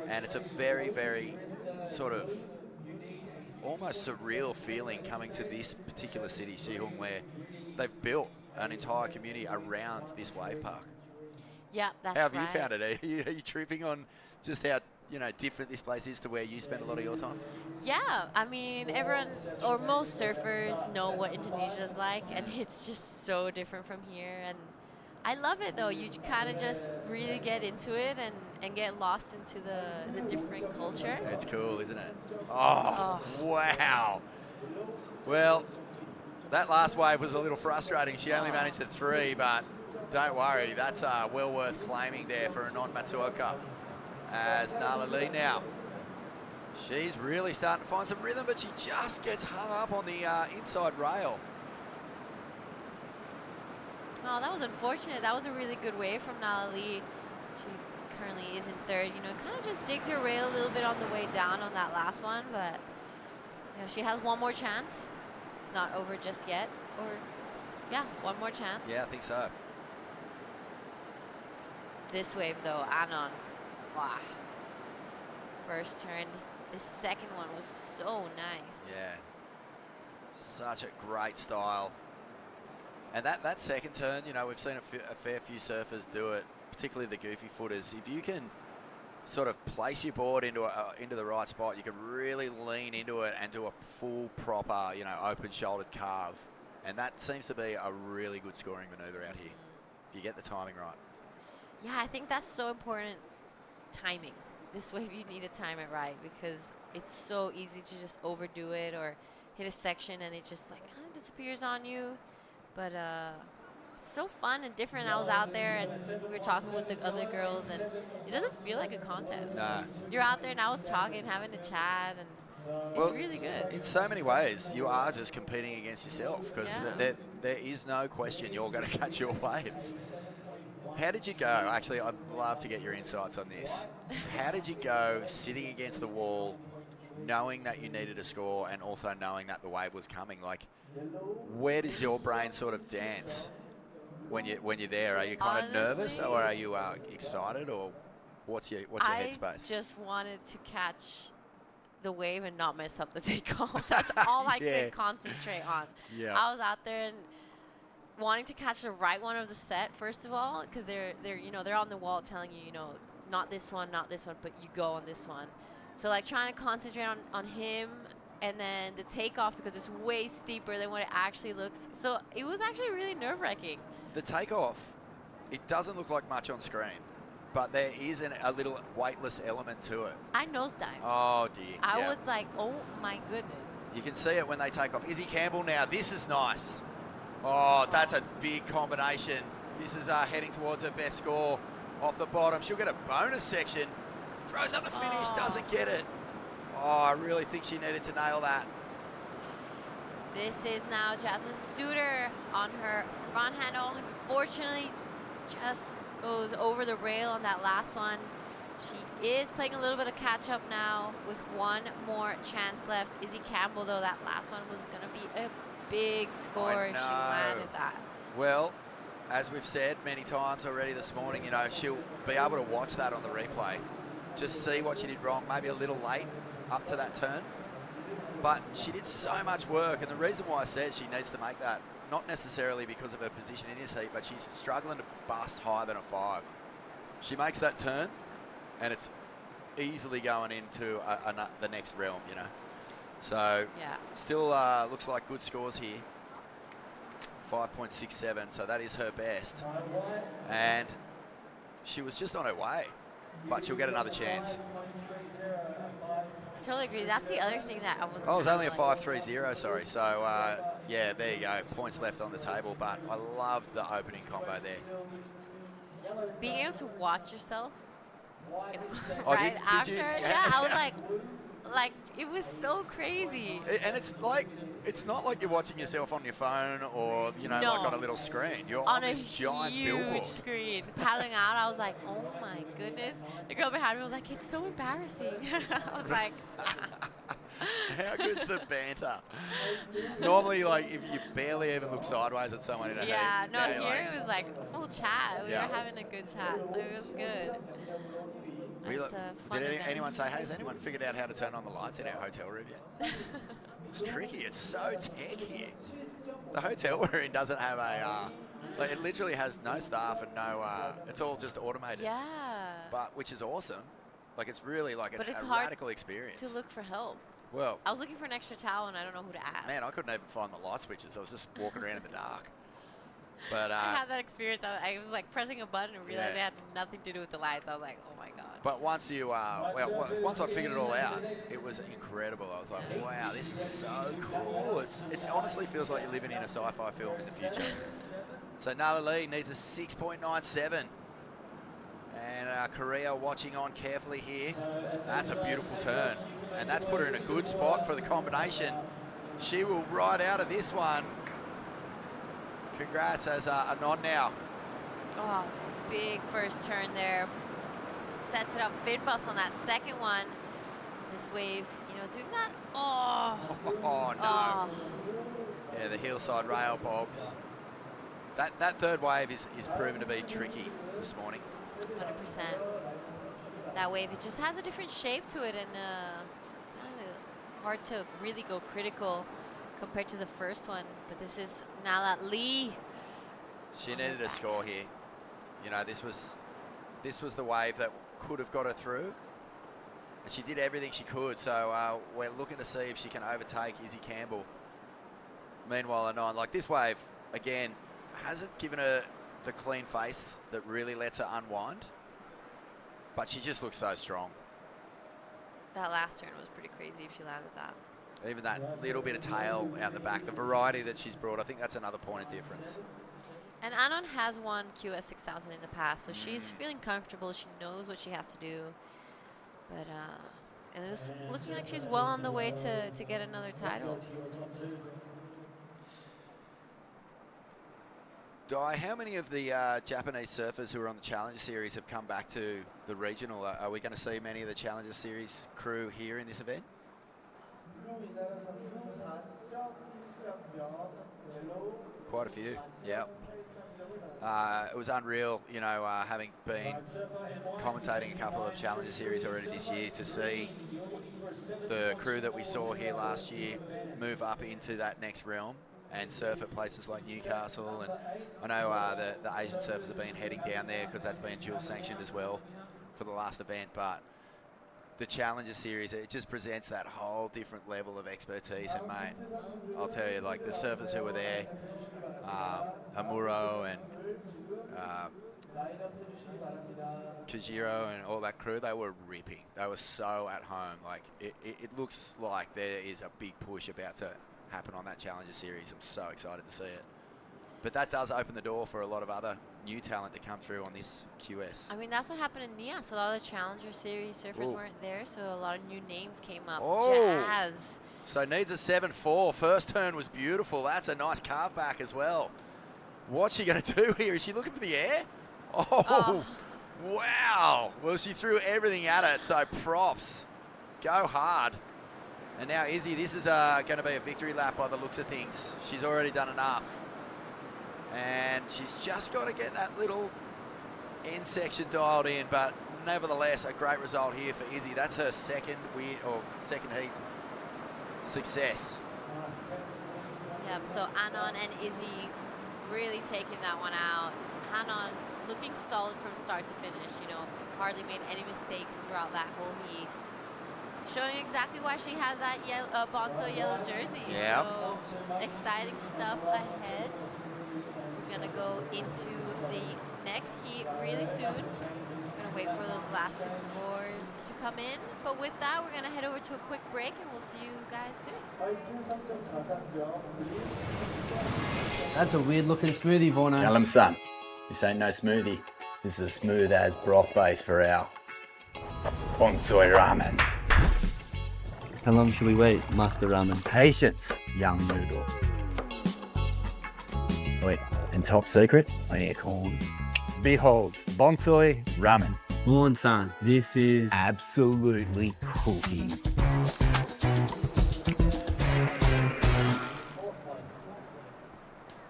and it's a very, very sort of almost surreal feeling coming to this particular city, Siheung, where they've built an entire community around this wave park. Yeah, that's How have right. you found it? Are you tripping on just how, you know, different this place is to where you spend a lot of your time? Yeah, I mean, everyone or most surfers know what Indonesia's like, and it's just so different from here. And I love it though. You kind of just really get into it and get lost into the different culture. It's cool, isn't it? Oh, wow. Well, that last wave was a little frustrating. She only managed the 3, but don't worry, that's well worth claiming there for a non-Matsuoka. As Nala Lee now, she's really starting to find some rhythm, but she just gets hung up on the inside rail. Oh, that was unfortunate. That was a really good wave from Nala Lee. She currently is in 3rd. You know, kind of just digged her rail a little bit on the way down on that last one, but you know, she has one more chance. It's not over just yet. Or, yeah, one more chance. Yeah, I think so. This wave though, Anon. Wow. First turn. The second one was so nice. Yeah. Such a great style. And that second turn, you know, we've seen a fair few surfers do it, particularly the goofy footers. If you can sort of place your board into the right spot, you can really lean into it and do a full, proper, you know, open-shouldered carve. And that seems to be a really good scoring maneuver out here, if you get the timing right. Yeah, I think that's so important. Timing. This wave you need to time it right because it's so easy to just overdo it or hit a section and it just like kind of disappears on you. But it's so fun and different. I was out there and we were talking with the other girls and it doesn't feel like a contest. Nah. You're out there and I was talking, having a chat, and it's really good. In so many ways, you are just competing against yourself because Yeah. there is no question you're going to catch your waves. How did you go? Actually, I'd love to get your insights on this. How did you go sitting against the wall, knowing that you needed a score and also knowing that the wave was coming? Like, where does your brain sort of dance when you're there? Are you kind of nervous, Honestly, or are you excited, or what's your headspace? I just wanted to catch the wave and not mess up the takeoff. That's all I Yeah. could concentrate on. Yeah. I was out there and wanting to catch the right one of the set first of all, because they're on the wall telling you, not this one, but you go on this one. So like trying to concentrate on him, and then the takeoff because it's way steeper than what it actually looks. So it was actually really nerve-wracking. The takeoff, it doesn't look like much on screen, but there is a little weightless element to it. I nosedived. Oh dear. I yeah. was like, oh my goodness. You can see it when they take off. Izzy Campbell now. This is nice. Oh, that's a big combination. This is heading towards her best score off the bottom. She'll get a bonus section. Throws up the finish, doesn't get it. Oh, I really think she needed to nail that. This is now Jasmine Studer on her front handle. Unfortunately, just goes over the rail on that last one. She is playing a little bit of catch up now with one more chance left. Izzy Campbell, though, that last one was going to be a big score if she landed that. Well, as we've said many times already this morning, she'll be able to watch that on the replay just see what she did wrong, maybe a little late up to that turn. But she did so much work, and the reason why I said she needs to make that, not necessarily because of her position in this heat, but she's struggling to bust higher than a 5. She makes that turn, and it's easily going into the next realm, you know. So Yeah. still looks like good scores here. 5.67, so that is her best. And she was just on her way, but she'll get another chance. I totally agree. That's the other thing that I was. Oh, it was only a 5.30, sorry. So, yeah, there you go. Points left on the table, but I loved the opening combo there. Being able to watch yourself Oh, right did after, you? yeah, I was like, it was so crazy. And it's like, it's not like you're watching yourself on your phone or, you know, No. like on a little screen. You're On on a this giant huge billboard. screen, paddling out, I was like, oh my goodness. The girl behind me was like, it's so embarrassing. I was like, How good's the banter? Normally, like, if you barely even look sideways at someone in a yeah, heat. no, now here you're like, it was like full chat. We Yeah. were having a good chat, so it was good. It's a fun did event. anyone say, hey, has anyone figured out how to turn on the lights in our hotel room yet? It's tricky. It's so tech here. The hotel we're in doesn't have a, like, it literally has no staff and no, it's all just automated. Yeah. But, which is awesome. Like, it's really like But a it's hard radical experience. to look for help. Well, I was looking for an extra towel and I don't know who to ask. man, I couldn't even find the light switches. I was just walking around in the dark. But, I had that experience. I was like pressing a button and realized Yeah. it had nothing to do with the lights. I was like, oh my god. But once you, once I figured it all out, it was incredible. I was like, wow, this is so cool. It honestly feels like you're living in a sci-fi film in the future. So Nala Lee needs a 6.97. And Korea watching on carefully here. That's a beautiful turn. And that's put her in a good spot for the combination. She will ride out of this one. Congrats as a nod now. Oh, big first turn there. Sets it up. Fin bust on that second one. This wave, you know, doing that. Oh. Oh, no. Oh. Yeah, the hillside rail bogs. That third wave is proven to be tricky this morning. 100%. That wave, it just has a different shape to it, and hard to really go critical compared to the first one. But this is Nala Lee. She needed a score here. You know, this was the wave that could have got her through. And she did everything she could, so we're looking to see if she can overtake Izzy Campbell. Meanwhile, Anon, like this wave, again, hasn't given her the clean face that really lets her unwind. But she just looks so strong. That last turn was pretty crazy if she landed that. Even that little bit of tail out the back, the variety that she's brought, I think that's another point of difference. And Anon has won QS 6000 in the past, so she's feeling comfortable. She knows what she has to do. But, and it's looking like she's well on the way to get another title. Di, how many of the Japanese surfers who are on the Challenger Series have come back to the regional? Are we going to see many of the Challenger Series crew here in this event? Quite a few, yeah. It was unreal, you know, having been commentating a couple of Challenger Series already this year, to see the crew that we saw here last year move up into that next realm and surf at places like Newcastle. And I know the Asian surfers have been heading down there because that's been dual sanctioned as well for the last event. But the Challenger Series, it just presents that whole different level of expertise. And mate, I'll tell you, like the surfers who were there, Amuro and Kajiro and all that crew, they were ripping. They were so at home. Like it looks like there is a big push about to happen on that Challenger Series. I'm so excited to see it. But that does open the door for a lot of other new talent to come through on this QS. I mean, that's what happened in Nias. A lot of the Challenger Series surfers Ooh. weren't there, so a lot of new names came up. Oh. Jazz. So needs a 7.4. First turn was beautiful. That's a nice carve back as well. What's she going to do here? Is she looking for the air? Oh, wow. Well, she threw everything at it, so props. Go hard. And now Izzy, this is going to be a victory lap by the looks of things. She's already done enough. And she's just got to get that little end section dialed in, but nevertheless, a great result here for Izzy. That's her second heat success. Yep, so Anon and Izzy really taking that one out. Anon looking solid from start to finish, you know, hardly made any mistakes throughout that whole heat. Showing exactly why she has that Bonzo yellow jersey. Yeah. So exciting stuff ahead. We're gonna go into the next heat really soon. We're gonna wait for those last two scores to come in. But with that, we're gonna head over to a quick break and we'll see you guys soon. That's a weird looking smoothie, Vorno. Tell him, son, this ain't no smoothie. This is a smooth as broth base for our bonsai ramen. How long should we wait, Master Ramen? Patience, young noodle. Wait, and top secret, aircorn. Behold, bonsai ramen. Horn-san, this is... Absolutely cooking.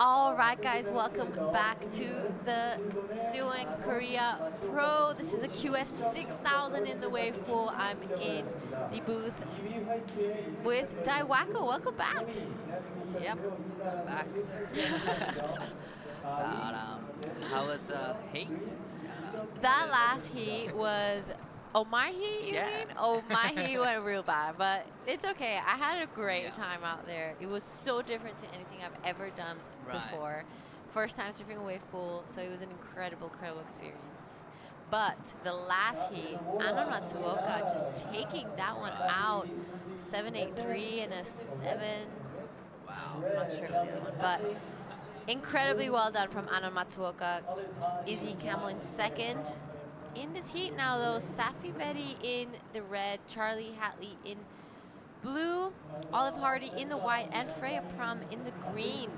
All right, guys, welcome back to the Siheung Korea Pro. This is a QS 6000 in the wave pool. I'm in the booth with Daiwako. Welcome back. Yep, I'm back. But, how was heat? That last heat was, oh, my heat, you mean? Oh, my heat went real bad, but it's okay. I had a great time out there. It was so different to anything I've ever done before. First time surfing a wave pool, so it was an incredible, incredible experience. But the last heat, Ano Matsuoka just taking that one out, 7.83 and a 7. Wow, I'm not sure of the other one, but incredibly well done from Ano Matsuoka. Izzy Camel in second. In this heat now, though, Safi Betty in the red, Charlie Hatley in blue, Olive Hardy in the white, and Freya Prum in the green.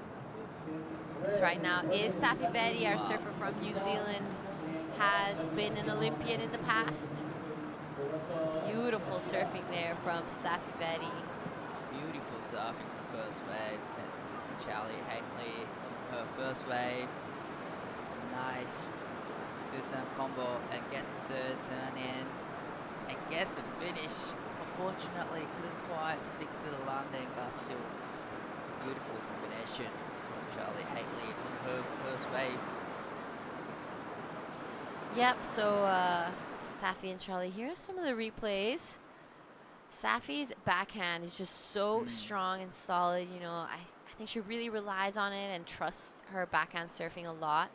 This right now is Safi Betty, our surfer from New Zealand, has been an Olympian in the past. Beautiful surfing there from Safi Betty. Beautiful surfing on the first wave. This is Charlie Hatley on her first wave. Nice two-turn combo and get the third turn in. And gets the finish. Unfortunately, couldn't quite stick to the landing, but still beautiful combination from Charlie Hatley on her first wave. Yep, so Safi and Charlie, here are some of the replays. Safi's backhand is just so strong and solid. You know, I think she really relies on it and trusts her backhand surfing a lot.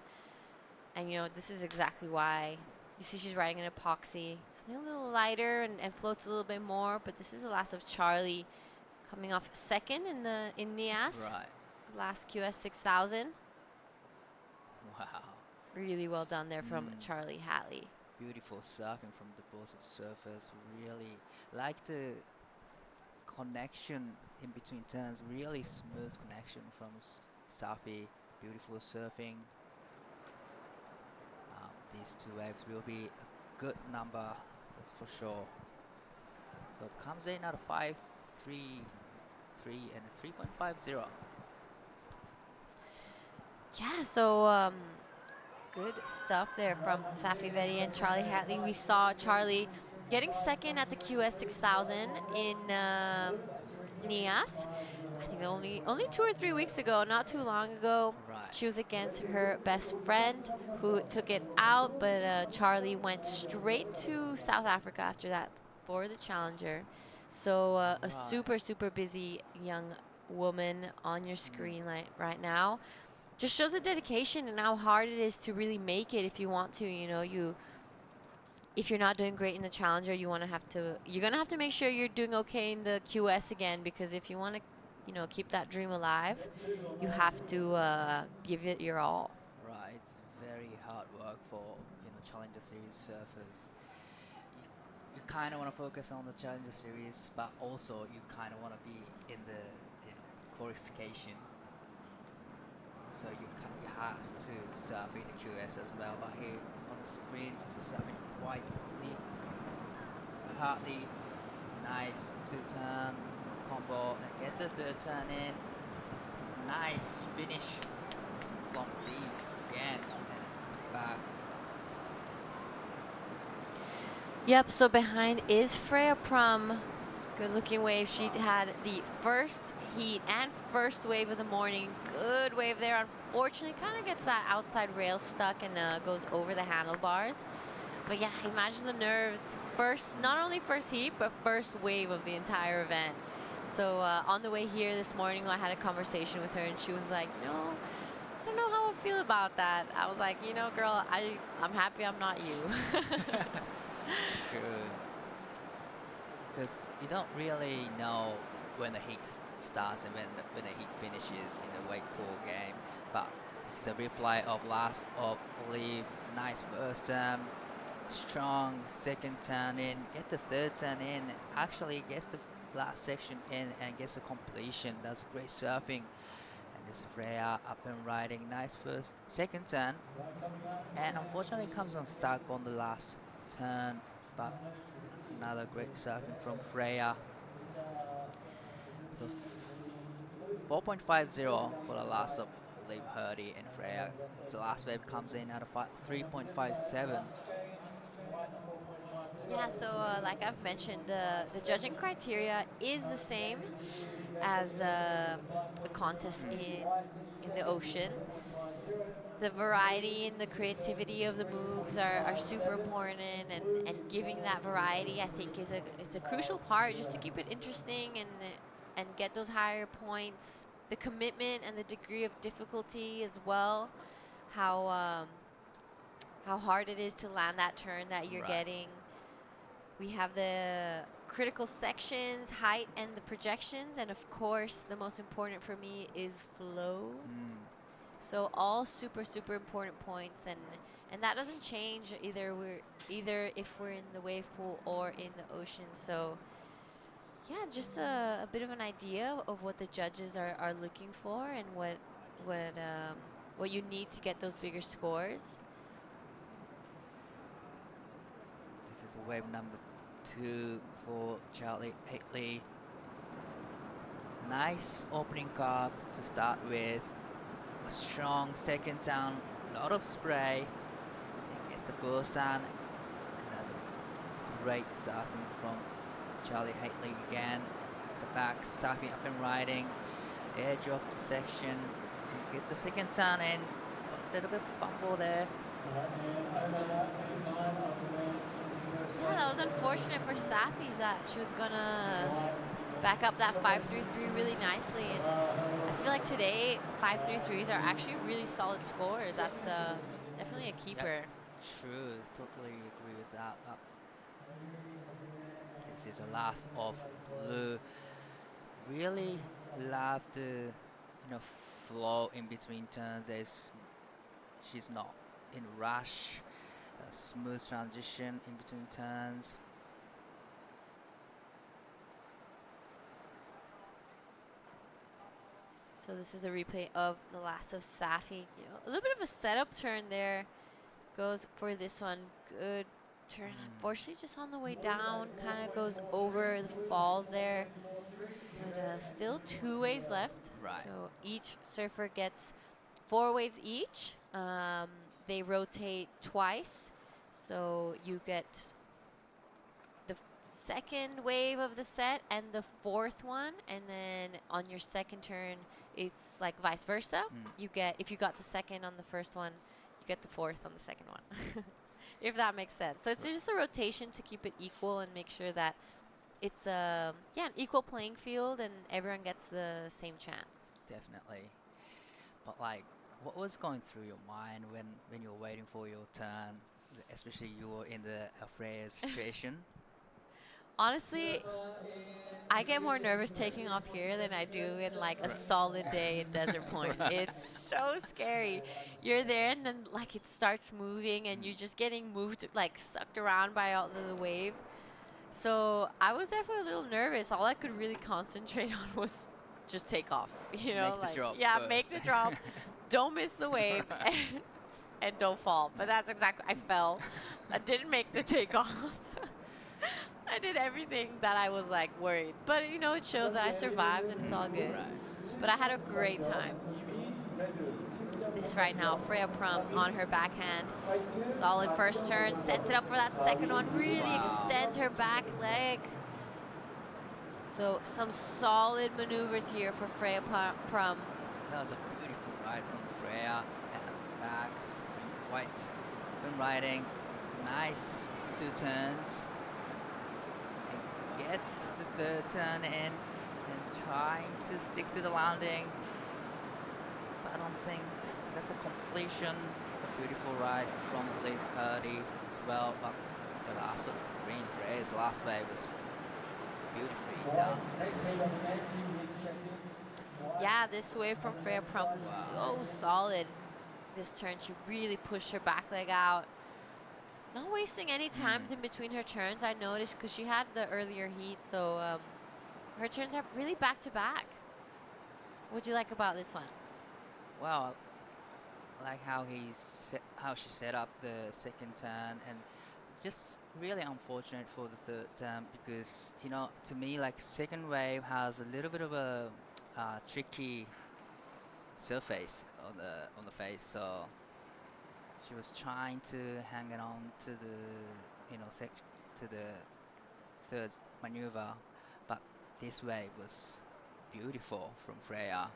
And, you know, this is exactly why. You see she's riding an epoxy. Something a little lighter and floats a little bit more. But this is the last of Charlie coming off second in NIAS. Right. The last QS 6000. Wow. Really well done there from Charlie Hatley. Beautiful surfing from the both of the surfers. Really like the connection in between turns. Really smooth connection from Safi. Beautiful surfing. These two waves will be a good number, that's for sure. So it comes in at a 5.33 and a 3.50. Yeah, so good stuff there from Safi Betty and Charlie Hatley. We saw Charlie getting second at the QS 6000 in NIAS. I think only 2 or 3 weeks ago, not too long ago. Right. She was against her best friend who took it out, but Charlie went straight to South Africa after that for the Challenger. So a super, super busy young woman on your screen right now. Just shows the dedication and how hard it is to really make it if you want to. You know, if you're not doing great in the Challenger, you're gonna have to make sure you're doing okay in the QS again, because if you want to, you know, keep that dream alive, you have to give it your all. Right, it's very hard work for, you know, Challenger Series surfers. You kind of want to focus on the Challenger Series, but also you kind of want to be in the qualification. So you have to surf in the QS as well. But here on the screen, this is surfing quite hardly. Nice two-turn combo and gets a third turn in. Nice finish from Lee again and back. Yep, so behind is Freya Prum. Good looking wave. She had the first heat and first wave of the morning. Good wave there. Unfortunately, kind of gets that outside rail stuck and goes over the handlebars. But yeah, imagine the nerves. First, not only first heat, but first wave of the entire event. So on the way here this morning, I had a conversation with her and she was like, you know, I don't know how I feel about that. I was like, you know, girl, I'm happy I'm not you. Good. Because you don't really know when the heat starts and when the heat finishes in the wake pool game. But this is a replay of last of leave. Nice first turn, strong second turn in, get the third turn in, actually gets the last section in and gets the completion. That's great surfing. And this Freya up and riding, nice second turn, and unfortunately comes unstuck on the last turn, but another great surfing from Freya. 4.50 for the last of Liv Hurdy and Freya. The last wave comes in at a 3.57. Yeah, so like I've mentioned, the judging criteria is the same as the contest in the ocean. The variety and the creativity of the moves are super important, and giving that variety, I think, is a crucial part just to keep it interesting and get those higher points. The commitment and the degree of difficulty as well, how hard it is to land that turn that you're getting. We have the critical sections, height, and the projections, and of course, the most important for me is flow. So all super important points, and that doesn't change either if we're in the wave pool or in the ocean. So yeah, just a bit of an idea of what the judges are looking for and what you need to get those bigger scores. This is wave number 2 for Charlie Haitley. Nice opening curve to start with. A strong second turn, a lot of spray. It gets the first turn. And that's a great surfing from Charlie Haitley again. At the back, surfing up and riding. Air drop to section. Get the second turn in. A little bit fumble there. Yeah, that was unfortunate for Safi that she was gonna back up that 5.33 really nicely, and I feel like today 5.33s are actually really solid scores. That's definitely a keeper. True, totally agree with that. This is the last of blue. Really love the flow in between turns. She's not in rush. A smooth transition in between turns. So this is the replay of the last of Safi. A little bit of a setup turn there. Goes for this one. Good turn. Unfortunately, just on the way down, kind of goes over the falls there. But still 2 waves left. Right. So each surfer gets 4 waves each. They rotate twice. So you get the second wave of the set and the fourth one, and then on your second turn it's like vice versa. You get, if you got the second on the first one, you get the fourth on the second one. If that makes sense. So it's just a rotation to keep it equal and make sure that it's an equal playing field and everyone gets the same chance. Definitely. But like, what was going through your mind when you were waiting for your turn, especially you were in the Freya situation? Honestly, I get more nervous taking off here than I do in like a solid day in Desert Point. It's so scary. You're there and then like it starts moving and you're just getting moved, like sucked around by all the wave. So I was definitely a little nervous. All I could really concentrate on was just take off. You know, Make the drop yeah, make the drop. Don't miss the wave and don't fall. But that's exactly, I fell. I didn't make the takeoff. I did everything that I was like worried. But you know, it shows that I survived and it's all good. But I had a great time. This pace right now. Freya Prum on her backhand. Solid first turn, sets it up for that second one, really extends her back leg. So some solid maneuvers here for Freya Prum. That was a beautiful ride from Freya and back, white, been riding, nice 2 turns. And get the 3rd turn in and trying to stick to the landing. But I don't think that's a completion. A beautiful ride from Late Hardy as well, but the last of green Freya's last wave was beautifully done. Yeah, this wave from Freya Prum was so solid. This turn, she really pushed her back leg out. Not wasting any times in between her turns, I noticed, because she had the earlier heat, so her turns are really back to back. What do you like about this one? Well, I like how she set up the 2nd turn, and just really unfortunate for the 3rd turn, because to me, like, 2nd wave has a little bit of a tricky surface on the face, so she was trying to hang it on to the to the 3rd maneuver, but this wave was beautiful from Freya.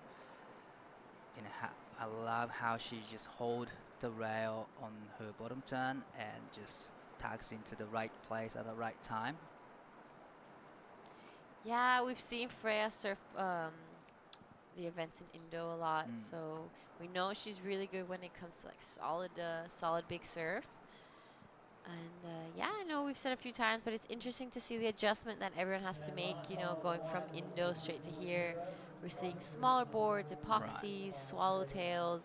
I love how she just hold the rail on her bottom turn and just tags into the right place at the right time. Yeah, we've seen Freya surf the events in Indo a lot, so we know she's really good when it comes to like solid big surf. And yeah, I know we've said a few times, but it's interesting to see the adjustment that everyone has to make, going from Indo straight to here. We're seeing smaller boards, epoxies, swallowtails.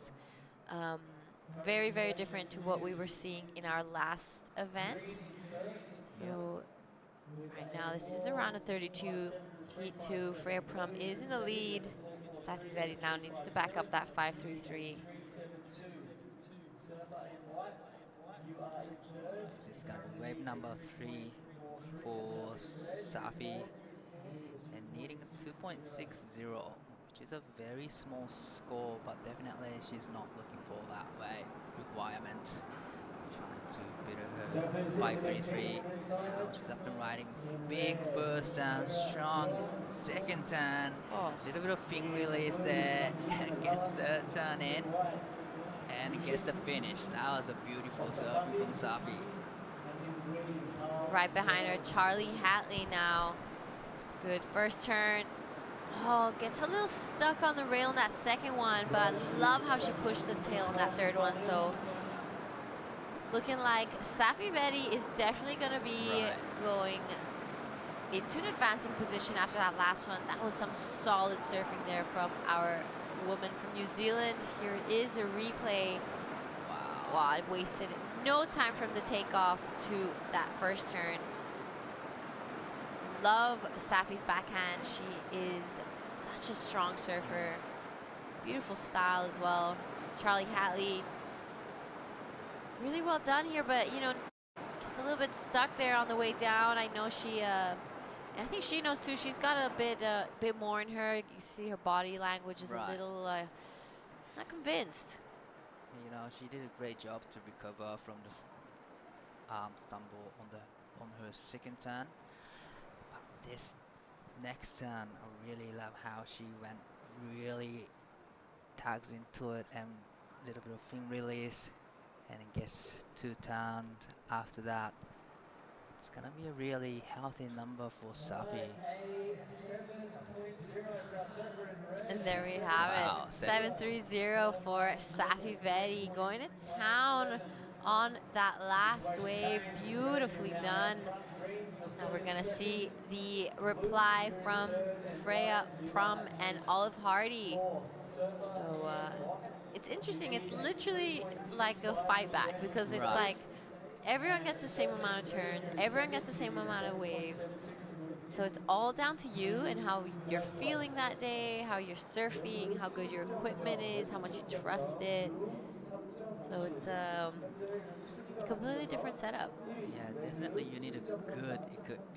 Very, very different to what we were seeing in our last event. So right now, this is the round of 32. Heat 2, Freya Prum is in the lead. Safi Vedi now needs to back up that 5.33. This is going to be wave number 3 for Safi, and needing a 2.60, which is a very small score, but definitely she's not looking for that wave requirement. Trying to beat her 5.33. Now she's up and riding. Big first turn, strong 2nd turn. Little bit of fin release there, and gets the turn in, and gets the finish. That was a beautiful surfing from Safi. Right behind her, Charlie Hatley now. Good first turn. Oh, gets a little stuck on the rail in that 2nd one, but I love how she pushed the tail on that 3rd one. So it's looking like Safi Vedi is definitely going to be going into an advancing position after that last one. That was some solid surfing there from our woman from New Zealand. Here is the replay. Wow, it wasted no time from the takeoff to that first turn. Love Safi's backhand. She is such a strong surfer. Beautiful style as well. Charlie Hatley, really well done here, but gets a little bit stuck there on the way down. I know she, and I think she knows too. She's got a bit more in her. You see her body language is a little not convinced. She did a great job to recover from the stumble on her 2nd turn. But this next turn, I really love how she went really tags into it and a little bit of fin release, and it gets 2 turned after that. It's gonna be a really healthy number for Safi. And there we have it, 7.30 for Safi Vedi, going to town on that last wave. Beautifully done. Now we're gonna see the reply from Freya Prum and Olive Hardy. So it's interesting. It's literally like a fight back, because it's like everyone gets the same amount of turns, everyone gets the same amount of waves. So it's all down to you and how you're feeling that day, how you're surfing, how good your equipment is, how much you trust it. So it's completely different setup. Yeah, definitely you need a good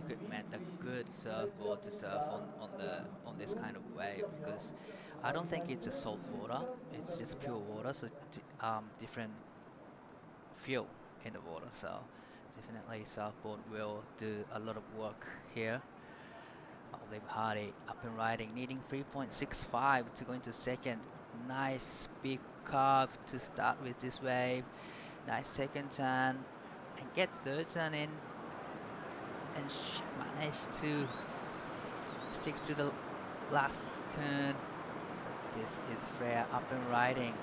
equipment, a good surfboard to surf on this kind of wave, because I don't think it's a salt water. It's just pure water, so different feel in the water. So definitely surfboard will do a lot of work here. Olive Hardy up and riding, needing 3.65 to go into second. Nice big curve to start with this wave. Nice second turn and gets third turn in, and she managed to stick to the last turn. So this is Freya up and riding.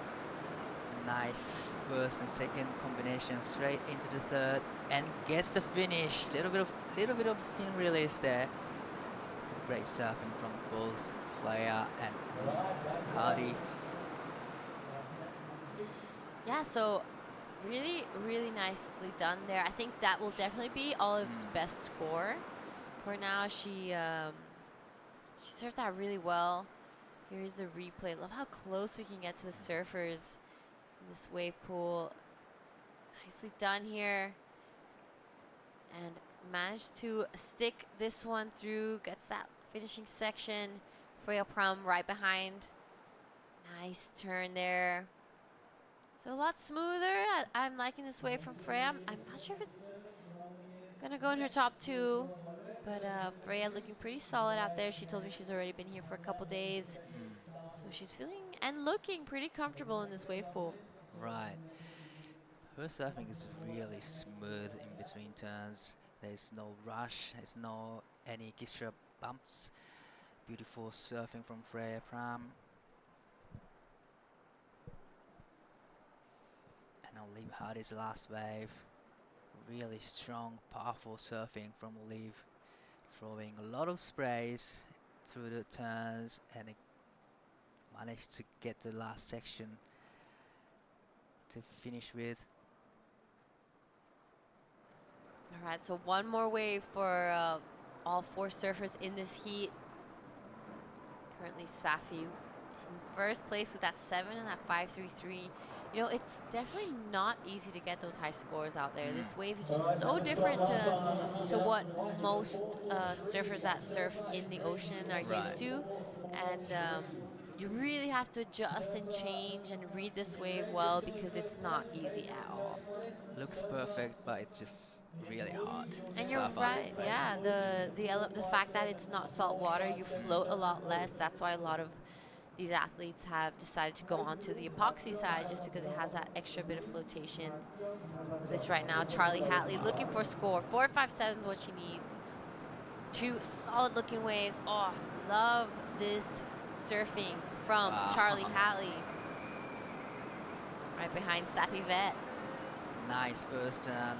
Nice first and second combination straight into the third and gets the finish. Little bit of fin release there. It's a great surfing from both Freya and Hardy. Yeah, so really, really nicely done there. I think that will definitely be Olive's best score. For now, she surfed that really well. Here is the replay. Love how close we can get to the surfers in this wave pool. Nicely done here. And managed to stick this one through, gets that finishing section. Freya Prum right behind. Nice turn there. So a lot smoother. I'm liking this wave from Freya. I'm not sure if it's gonna go in her top two, but Freya looking pretty solid out there. She told me she's already been here for a couple days, so she's feeling and looking pretty comfortable in this wave pool. Right. Her surfing is really smooth in between turns. There's no rush. There's no any extra bumps. Beautiful surfing from Freya Pram. And Olive Hardy's last wave. Really strong, powerful surfing from Olive. Throwing a lot of sprays through the turns, and it managed to get the last section to finish with. All right, so one more wave for all four surfers in this heat. Currently Safi in first place with that 7 and that 5.33. You know, it's definitely not easy to get those high scores out there. This wave is just so different to what most surfers that surf in the ocean are used to. And you really have to adjust and change and read this wave well, because it's not easy at all. Looks perfect, but it's just really hard to And you're surf on, right, yeah. The fact that it's not salt water, you float a lot less. That's why a lot of these athletes have decided to go onto the epoxy side, just because it has that extra bit of flotation. So this right now, Charlie Hatley looking for a score. 4.57 is what she needs. Two solid looking waves. Oh, love this surfing from Charlie Hatley. Right behind Safi Vet. Nice first turn,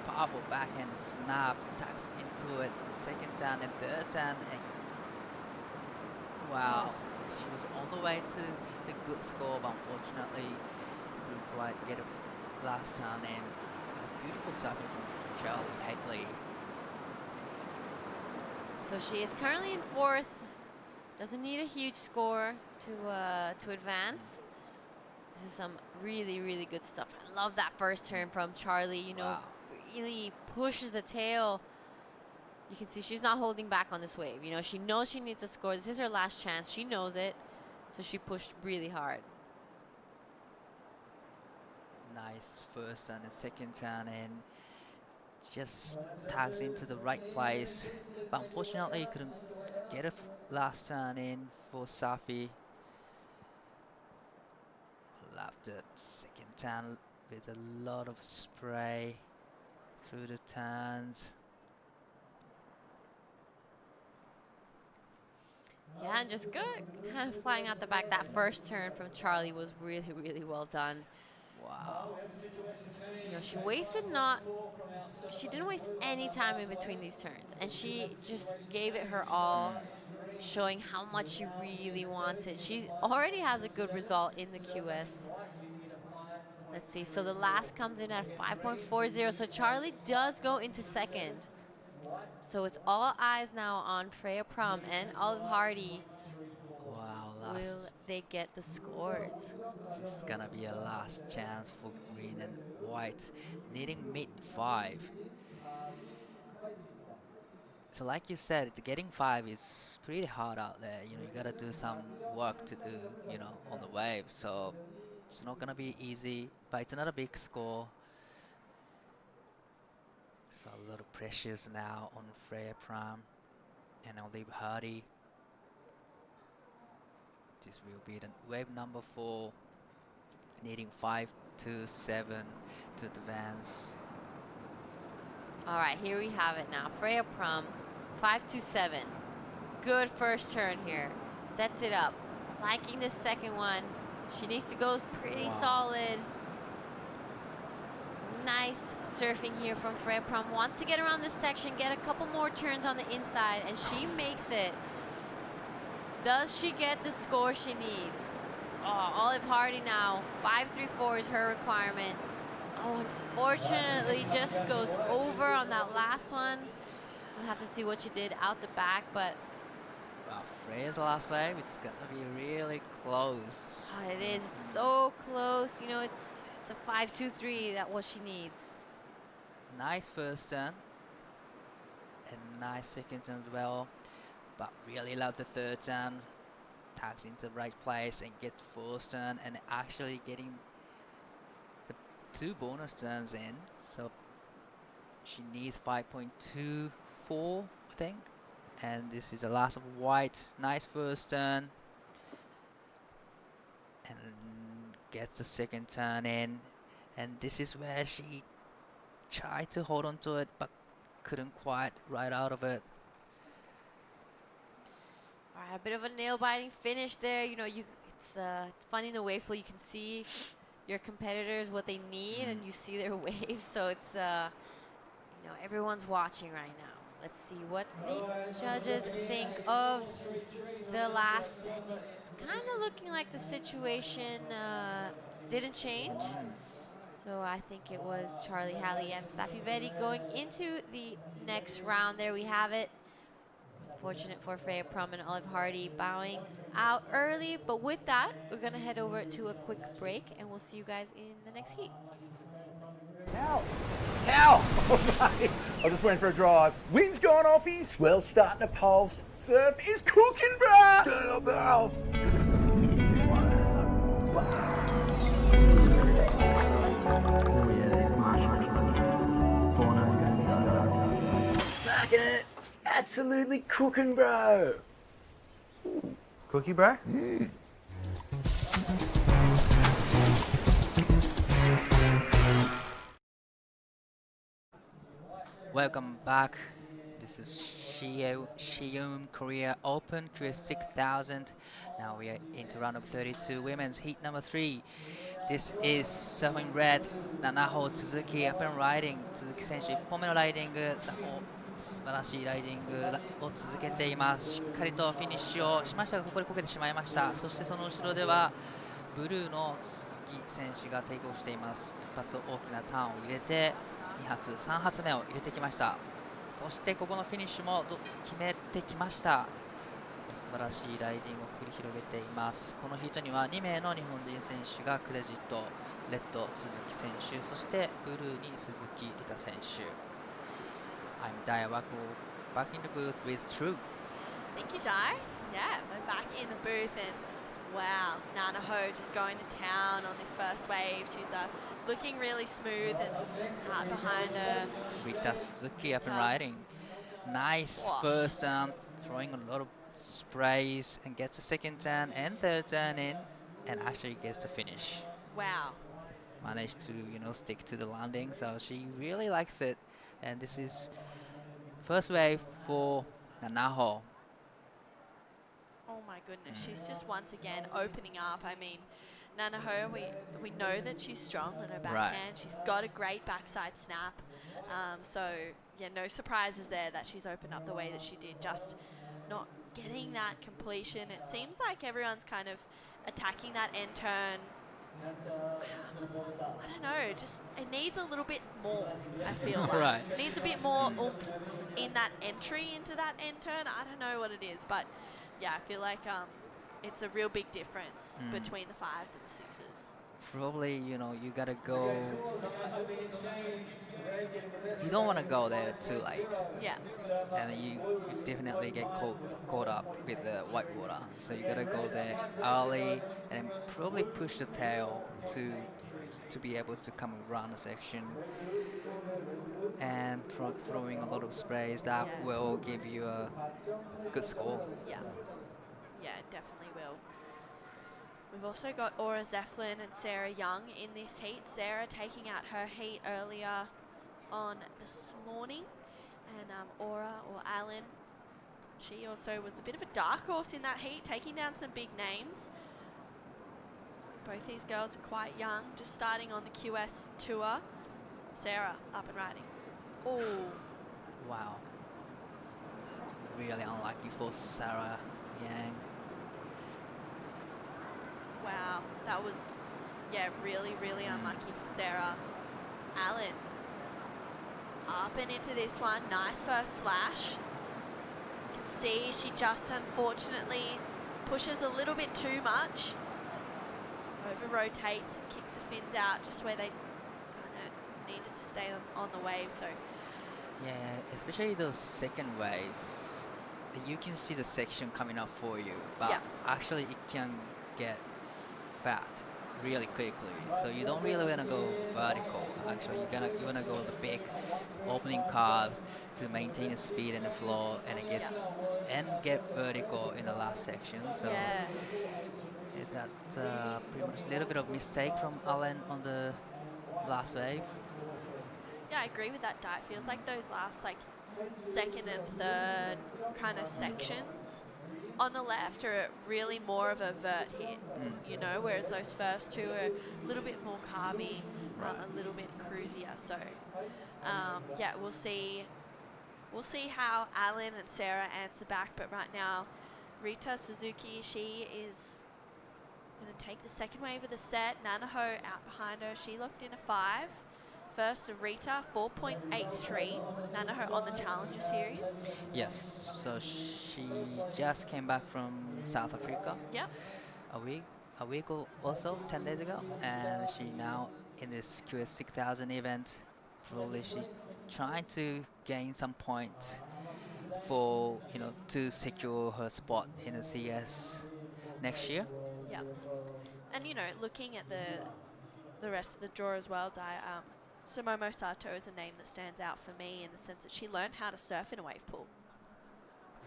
powerful backhand snap, tucks into it, second turn and third turn. And wow, she was on the way to the good score, but unfortunately couldn't quite get a last turn in. Beautiful surfing from Charlie Hatley. So she is currently in fourth. Doesn't need a huge score to advance. This is some really, really good stuff. I love that first turn from Charlie. You know, really pushes the tail. You can see she's not holding back on this wave. You know, she knows she needs a score. This is her last chance. She knows it. So she pushed really hard. Nice first turn and second turn, and just tags into the right place. But unfortunately, couldn't get a last turn in for Safi. Loved it. Second turn with a lot of spray through the turns. Yeah, and just good, kind of flying out the back. That first turn from Charlie was really, really well done. Wow. You know, she didn't waste any time in between these turns, and she just gave it her all, showing how much she really wants it. She already has a good result in the QS. Let's see, so the last comes in at 5.40, so Charlie does go into second. So it's all eyes now on Freya Prum and Olive Hardy. Wow, Will they get the scores? It's gonna be a last chance for green and white, needing mid 5. So like you said, getting 5 is pretty hard out there. You know, you gotta do some work to do, on the wave. So it's not gonna be easy, but it's another big score. So a lot of pressures now on Freya Pram and Olive Hardy. This will be the wave number 4, needing 5 to 7 to advance. All right, here we have it now. Freya Prum, 527. Good first turn here. Sets it up. Liking the second one. She needs to go pretty solid. Nice surfing here from Freya Prum. Wants to get around this section, get a couple more turns on the inside, and she makes it. Does she get the score she needs? Oh, Olive Hardy now. 534 is her requirement. Oh, unfortunately, just goes over on that last one. We'll have to see what she did out the back, but Wow, Freya's last wave, it's gonna be really close. oh, it is so close. You know, it's a 523. That's what she needs. Nice first turn and nice second turn as well, but really love the third turn. Tags into the right place and get first turn and actually getting the 2 bonus turns in. So she needs 5.24, I think. And this is the last of white. Nice first turn and gets the second turn in, and this is where she tried to hold on to it but couldn't quite ride out of it. All right, a bit of a nail-biting finish there. You know, it's funny in the wave pool. You can see your competitors what they need, and you see their waves. So it's everyone's watching right now. Let's see what the judges think of the last, and it's kind of looking like the situation didn't change. So I think it was Charlie Halley and Safi Vetti going into the next round. There we have it. Fortunate for Freya Prum and Olive Hardy bowing out early, but with that, we're gonna head over to a quick break, and we'll see you guys in the next heat. How? Oh, mate. I was just waiting for a drive. Wind's gone off his, swell starting to pulse. Surf is cooking, bruh! Stand up, barrel. Smacking it. Absolutely cooking, bro. Cookie, bro? Welcome back. This is Siheung Korea Open QS 6000. Now we are into round of 32 women's heat number 3. This is surfing red 7歩続きアップライディング鈴木選手1本目のライディングさあ素晴らしいライディングを続けています。しっかりとフィニッシュをしましたがここでこけてしまいました。そしてその後ろではブルーの鈴木選手がテイクオフしています。一発大きなターンを入れて2発3発目を入れてきました。そしてここのフィニッシュも決めてきました。素晴らしいライディングを繰り広げています。このヒートには2名の日本人選手がクレジット、レッド鈴木選手、そしてブルーに鈴木梨香選手。I'm Dai Wako, back in the booth with True. Thank you, Di. Yeah, we're back in the booth, and wow, Nana Ho just going to town on this first wave. She's looking really smooth and behind her. Rita Suzuki up and riding. Nice first turn, throwing a lot of sprays and gets a second turn and third turn in, and actually gets the finish. Wow. Managed to stick to the landing, so she really likes it. And this is first wave for Nanaho. Oh my goodness, she's just once again opening up. I mean, Nanaho, we know that she's strong on her backhand. She's got a great backside snap. So yeah, no surprises there that she's opened up the way that she did. Just not getting that completion. It seems like everyone's kind of attacking that end turn. I don't know, just it needs a little bit more, I feel like. It needs a bit more oomph in that entry into that end turn. I don't know what it is, but yeah, I feel like it's a real big difference between the 5s and the 6s. Probably, you know, you gotta go. You don't want to go there too late, Yeah. and you definitely get caught up with the white water. So you gotta go there early and probably push the tail to be able to come around the section, and throwing a lot of sprays that Yeah. will give you a good score. Yeah. Yeah, it definitely will. We've also got Aura Zeflin and Sarah Young in this heat. Sarah taking out her heat earlier on this morning, and Aura or Alan, she also was a bit of a dark horse in that heat, taking down some big names. Both these girls are quite young, just starting on the QS tour. Sarah up and riding. Oh, Wow. Really unlucky for Sarah Yang. wow, that was, yeah, really, really unlucky for Sarah. Alan up and into this one, nice first slash. You can see she just unfortunately pushes a little bit too much. Over rotates and kicks the fins out just where they kind of needed to stay on the wave. So Yeah, especially those second waves. You can see the section coming up for you, but Yeah. actually it can get fat really quickly. So you don't really want to go vertical. Actually, you wanna go the big opening curves to maintain the speed and the flow, and get vertical in the last section. So yeah, that's pretty much a little bit of mistake from Alan on the last wave. yeah, I agree with that, Di. It feels like those last like second and third kind of sections on the left are really more of a vert hit, you know, whereas those first two are a little bit more carby, a little bit cruisier. So yeah, we'll see how Alan and Sarah answer back. But right now, Rita Suzuki, she is going to take the second wave of the set. Nanaho out behind her. She locked in a 5. First to Rita, 4.83. Nanaho on the Challenger Series. Yes, so she just came back from South Africa. Yep. A week or so, 10 days ago, and she now in this QS 6000 event. Probably she trying to gain some points for, you know, to secure her spot in the CS next year. Yep. And you know, looking at the rest of the draw as well, Di, Sumomo Sato is a name that stands out for me in the sense that she learned how to surf in a wave pool.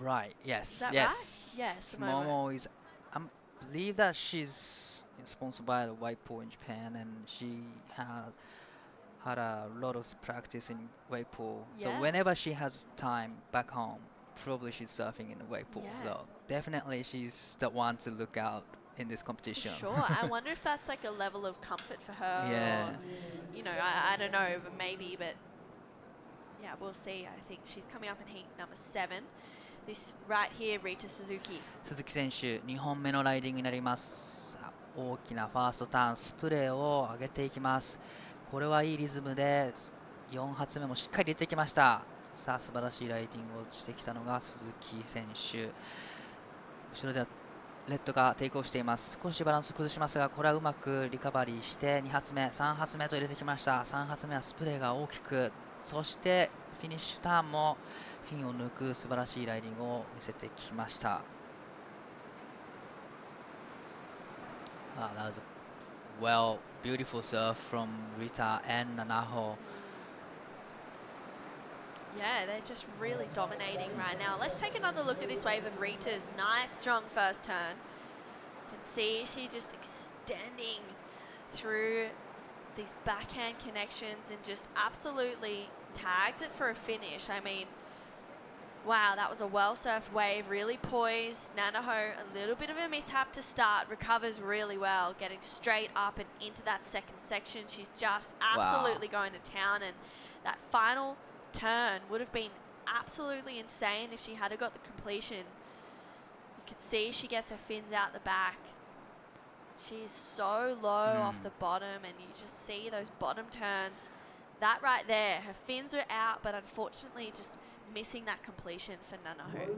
Right. Yes. Is that yes. right? Yes. Sumomo. Momo is. I believe that she's sponsored by the wave pool in Japan, and she had a lot of practice in wave pool. So Yeah. whenever she has time back home, probably she's surfing in the wave pool. Yeah. So definitely she's the one to look out in this competition. Sure. I wonder if that's like a level of comfort for her. Yeah. Or, you know, I don't know, but maybe. But yeah, we'll see. I think she's coming up in heat number 7. This right here, Rita Suzuki. 鈴木選手、2本目のライディングになります。さあ大きなファーストターン、スプレーを上げていきます。これはいいリズムで、4発目もしっかり入れてきました。さあ、素晴らしいライディングをしてきたのが鈴木選手。後ろではレッドがテイクオフしています。少しバランス崩しますが、これはうまくリカバリーして、2発目、3発目と入れてきました。3発目はスプレーが大きく、そしてフィニッシュターンもフィンを抜く素晴らしいライディングを見せてきました。That was a beautiful surf from Rita and Nanaho. Yeah, they're just really dominating right now. Let's take another look at this wave of Rita's. Nice, strong first turn. You can see she just extending through these backhand connections and just absolutely tags it for a finish. I mean, wow, that was a well-surfed wave, really poised. Nanaho, a little bit of a mishap to start, recovers really well, getting straight up and into that second section. She's just absolutely going to town, and that final turn would have been absolutely insane if she had got the completion. You could see she gets her fins out the back. She's so low off the bottom, and you just see those bottom turns. That right there, her fins were out, but unfortunately just missing that completion for Nanaho.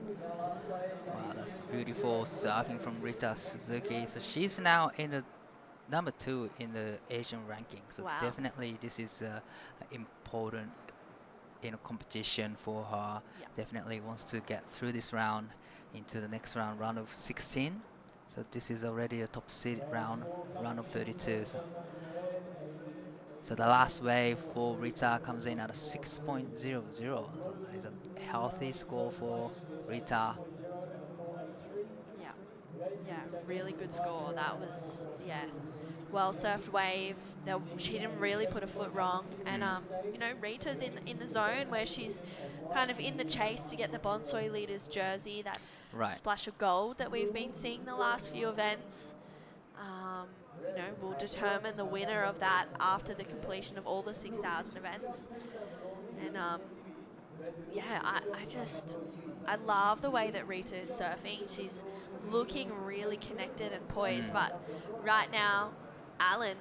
Wow, that's beautiful surfing from Rita Suzuki. So she's now in the number 2 in the Asian ranking. So Wow. definitely this is important competition for her. Yeah. Definitely wants to get through this round into the next round, round of 16. So this is already a top seed round of 32. So the last wave for Rita comes in at a 6.00. So that is a healthy score for Rita. Yeah. Yeah, really good score. That was, yeah, well surfed wave. She didn't really put a foot wrong. And, you know, Rita's in the zone where she's kind of in the chase to get the Bonsoi Leaders jersey, that Right. splash of gold that we've been seeing the last few events. You know, we'll determine the winner of that after the completion of all the 6,000 events. And yeah, I love the way that Rita is surfing. She's looking really connected and poised, but right now, Alan.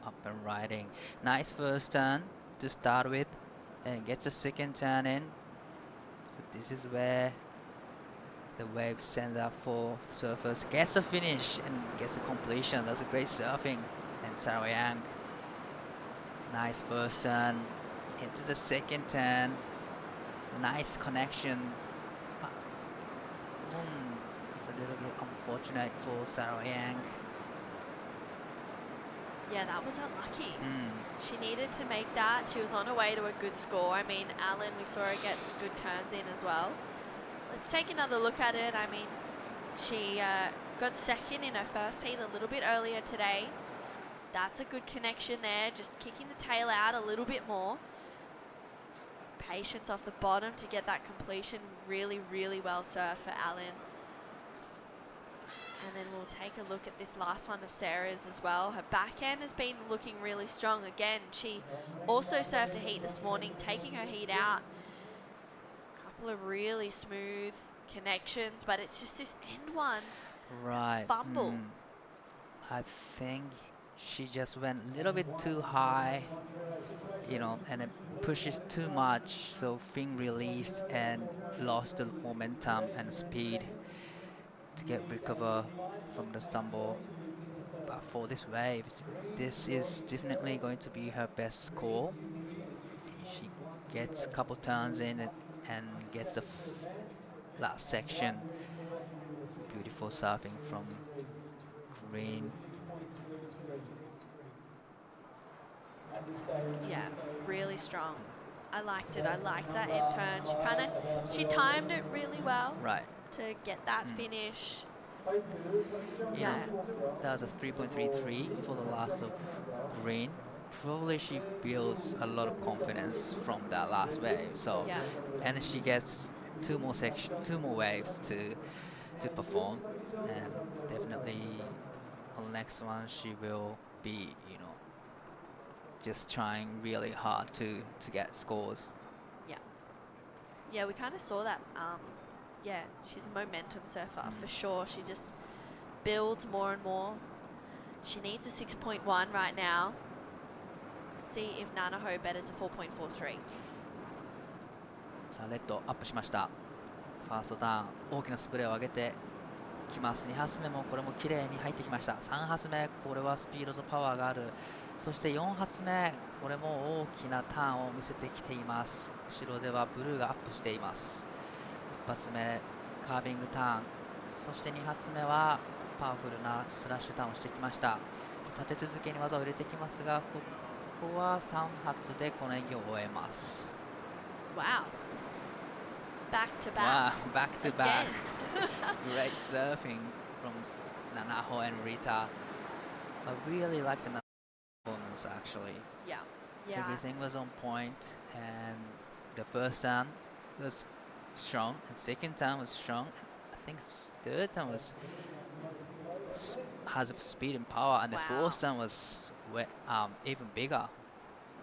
Up and riding. Nice first turn to start with, and gets a second turn in. So this is where the wave sends up for surfers, gets a finish and gets a completion. That's a great surfing. And Sarah Yang, nice first turn into the second turn. Nice connections. It's a little bit unfortunate for Sarah Yang. Yeah, that was unlucky. She needed to make that. She was on her way to a good score. I mean, Alan, we saw her get some good turns in as well. Let's take another look at it. I mean, she got second in her first heat a little bit earlier today. That's a good connection there, just kicking the tail out a little bit more. Patience off the bottom to get that completion. Really, really well surfed for Alan. And then we'll take a look at this last one of Sarah's as well. Her backhand has been looking really strong again. She also surfed a heat this morning, taking her heat out. Couple of really smooth connections, but it's just this end one. Right. Fumble. I think she just went a little bit too high, you know, and it pushes too much, so fin released and lost the momentum and speed to recover from the stumble. But for this wave, this is definitely going to be her best score. She gets a couple turns in it and gets the last section. Beautiful surfing from green. Yeah, really strong. I liked it. I liked that end turn. She timed it really well. Right. To get that finish. Yeah, that was a 3.33 for the last of green. Probably she builds a lot of confidence from that last wave. So, Yeah. and she gets two more waves to perform, and definitely on the next one she will be, you know, just trying really hard to get scores. Yeah. Yeah, we kind of saw that. Yeah, she's a momentum surfer for sure. She just builds more and more. She needs a 6.1 right now. Let's see if Nanaho betters a 4.43. さあレッドアップしました。ファーストターン大きなスプレーを上げてきます。2発目もこれも綺麗に入ってきました。3発目これはスピードとパワーがある。そして4発目これも大きなターンを見せてきています。後ろではブルーがアップしています。1発目カービングターン、そして2発目はパワフルなスラッシュターンをしてきました。立て続けに技を入れてきますが、ここは3発でこの演技を終えます。Wow. Back to back. Wow, back to back. Great surfing from Nanaho and Rita. I really liked the performance actually. Yeah. Yeah. Everything was on point, and the first turn was strong, and second turn was strong. I think third turn was has speed and power, and the fourth turn was even bigger.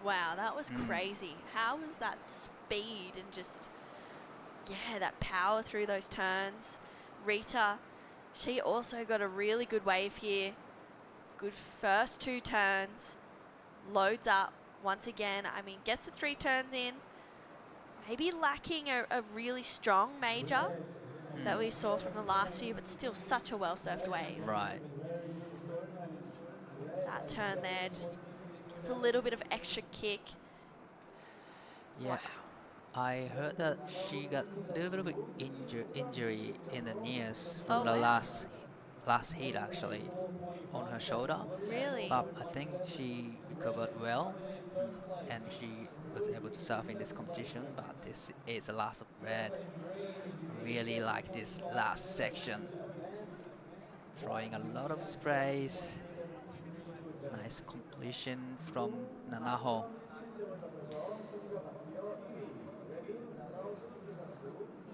Wow, that was crazy. How was that speed and just, yeah, that power through those turns? Rita, she also got a really good wave here. Good first two turns. Loads up once again. I mean, gets the 3 turns in. maybe lacking a really strong major that we saw from the last few, but still such a well-surfed wave. Right. That turn there just gets a little bit of extra kick. Yeah. Wow. I heard that she got a little bit of injury in the knees from Oh, the wow. last heat actually on her shoulder. Really? But I think she recovered well, and she was able to surf in this competition. But this is the last of red. Really like this last section. Throwing a lot of sprays. Nice completion from Nanaho.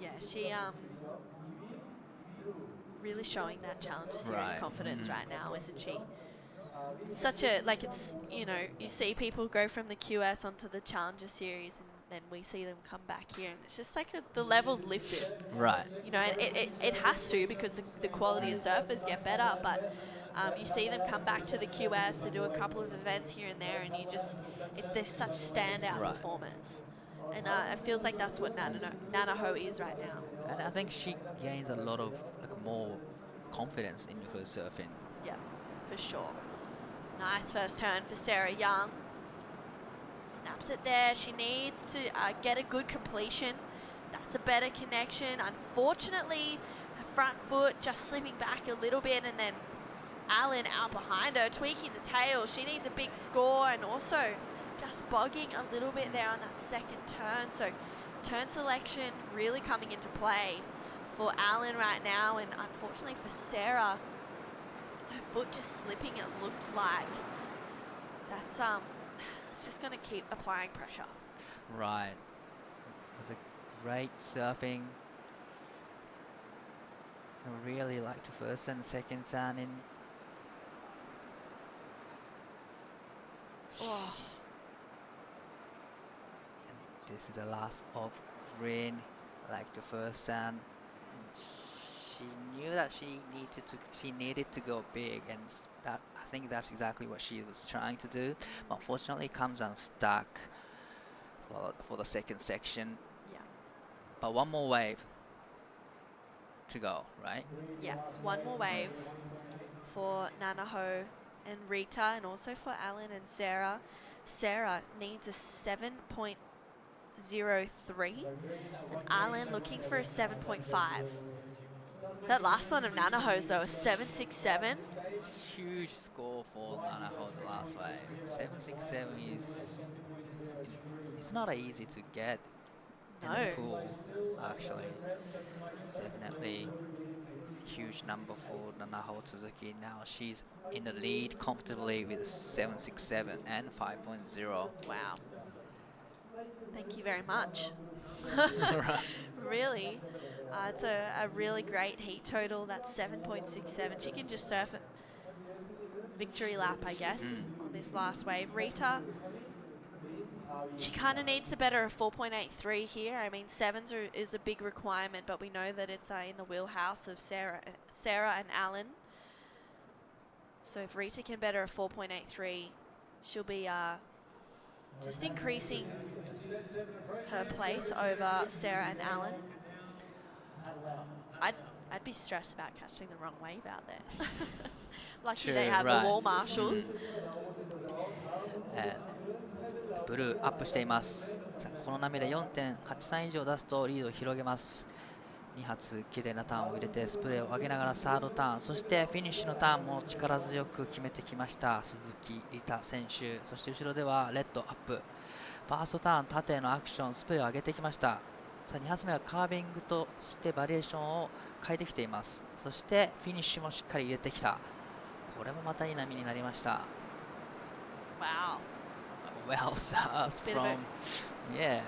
Yeah, she really showing that Challenger Series Right. confidence right now, isn't she? Such a, like, it's, you know, you see people go from the QS onto the Challenger Series, and then we see them come back here, and it's just like the level's lifted. Right. You know, and it has to, because the quality of surfers get better, but you see them come back to the QS, they do a couple of events here and there, and you just, they're such standout Right. performers. And it feels like that's what Nanaho is right now. And I think she gains a lot of more confidence in her surfing. Yeah, for sure. Nice first turn for Sarah Young. Snaps it there. She needs to get a good completion. That's a better connection. Unfortunately, her front foot just slipping back a little bit, and then Allen out behind her, tweaking the tail. She needs a big score, and also just bogging a little bit there on that second turn. So turn selection really coming into play for Allen right now, and unfortunately for Sarah, her foot just slipping, it looked like. That's it's just going to keep applying pressure. Right. It was a great surfing. I really liked the first and second turn in. Oh. And this is the last of rain, like the first sun. She knew that she needed to go big, and that, I think that's exactly what she was trying to do. But unfortunately, it comes unstuck for the second section. Yeah. But one more wave to go, right? Yeah, one more wave for Nanaho and Rita, and also for Allen and Sarah. Sarah needs a 7.03, and Allen looking for a 7.5. That last one of Nanaho's though, a 7.67. Huge score for Nanaho's last wave. 7.67 is, it's not easy to get in the No. pool, actually. Definitely huge number for Nanaho Tsuzuki. Now she's in the lead comfortably with 7.67 and 5.0. Wow. Thank you very much. Right. Really. It's a really great heat total. That's 7.67. She can just surf a victory lap, I guess, on this last wave. Rita, she kind of needs to better a 4.83 here. I mean, sevens is a big requirement, but we know that it's in the wheelhouse of Sarah and Allen. So if Rita can better a 4.83, she'll be just increasing her place over Sarah and Allen. I'd be stressed about catching the wrong wave out there. Lucky True, they have right. the wall marshals. ブルーアップしています。さあこの波で 4.83 以上出すとリードを広げます。2発綺麗なターンを入れてスプレーを上げながらサードターン、そしてフィニッシュのターンも力強く決めてきました鈴木梨太選手。そして後ろではレッドアップ、ファーストターン縦へのアクション、スプレーを上げてきました。さあ2発目はカービングとしてバリエーションを変えてきています。そしてフィニッシュもしっかり入れてきた。これもまたいい波になりました。 Wow. Well served Bit of from, yeah,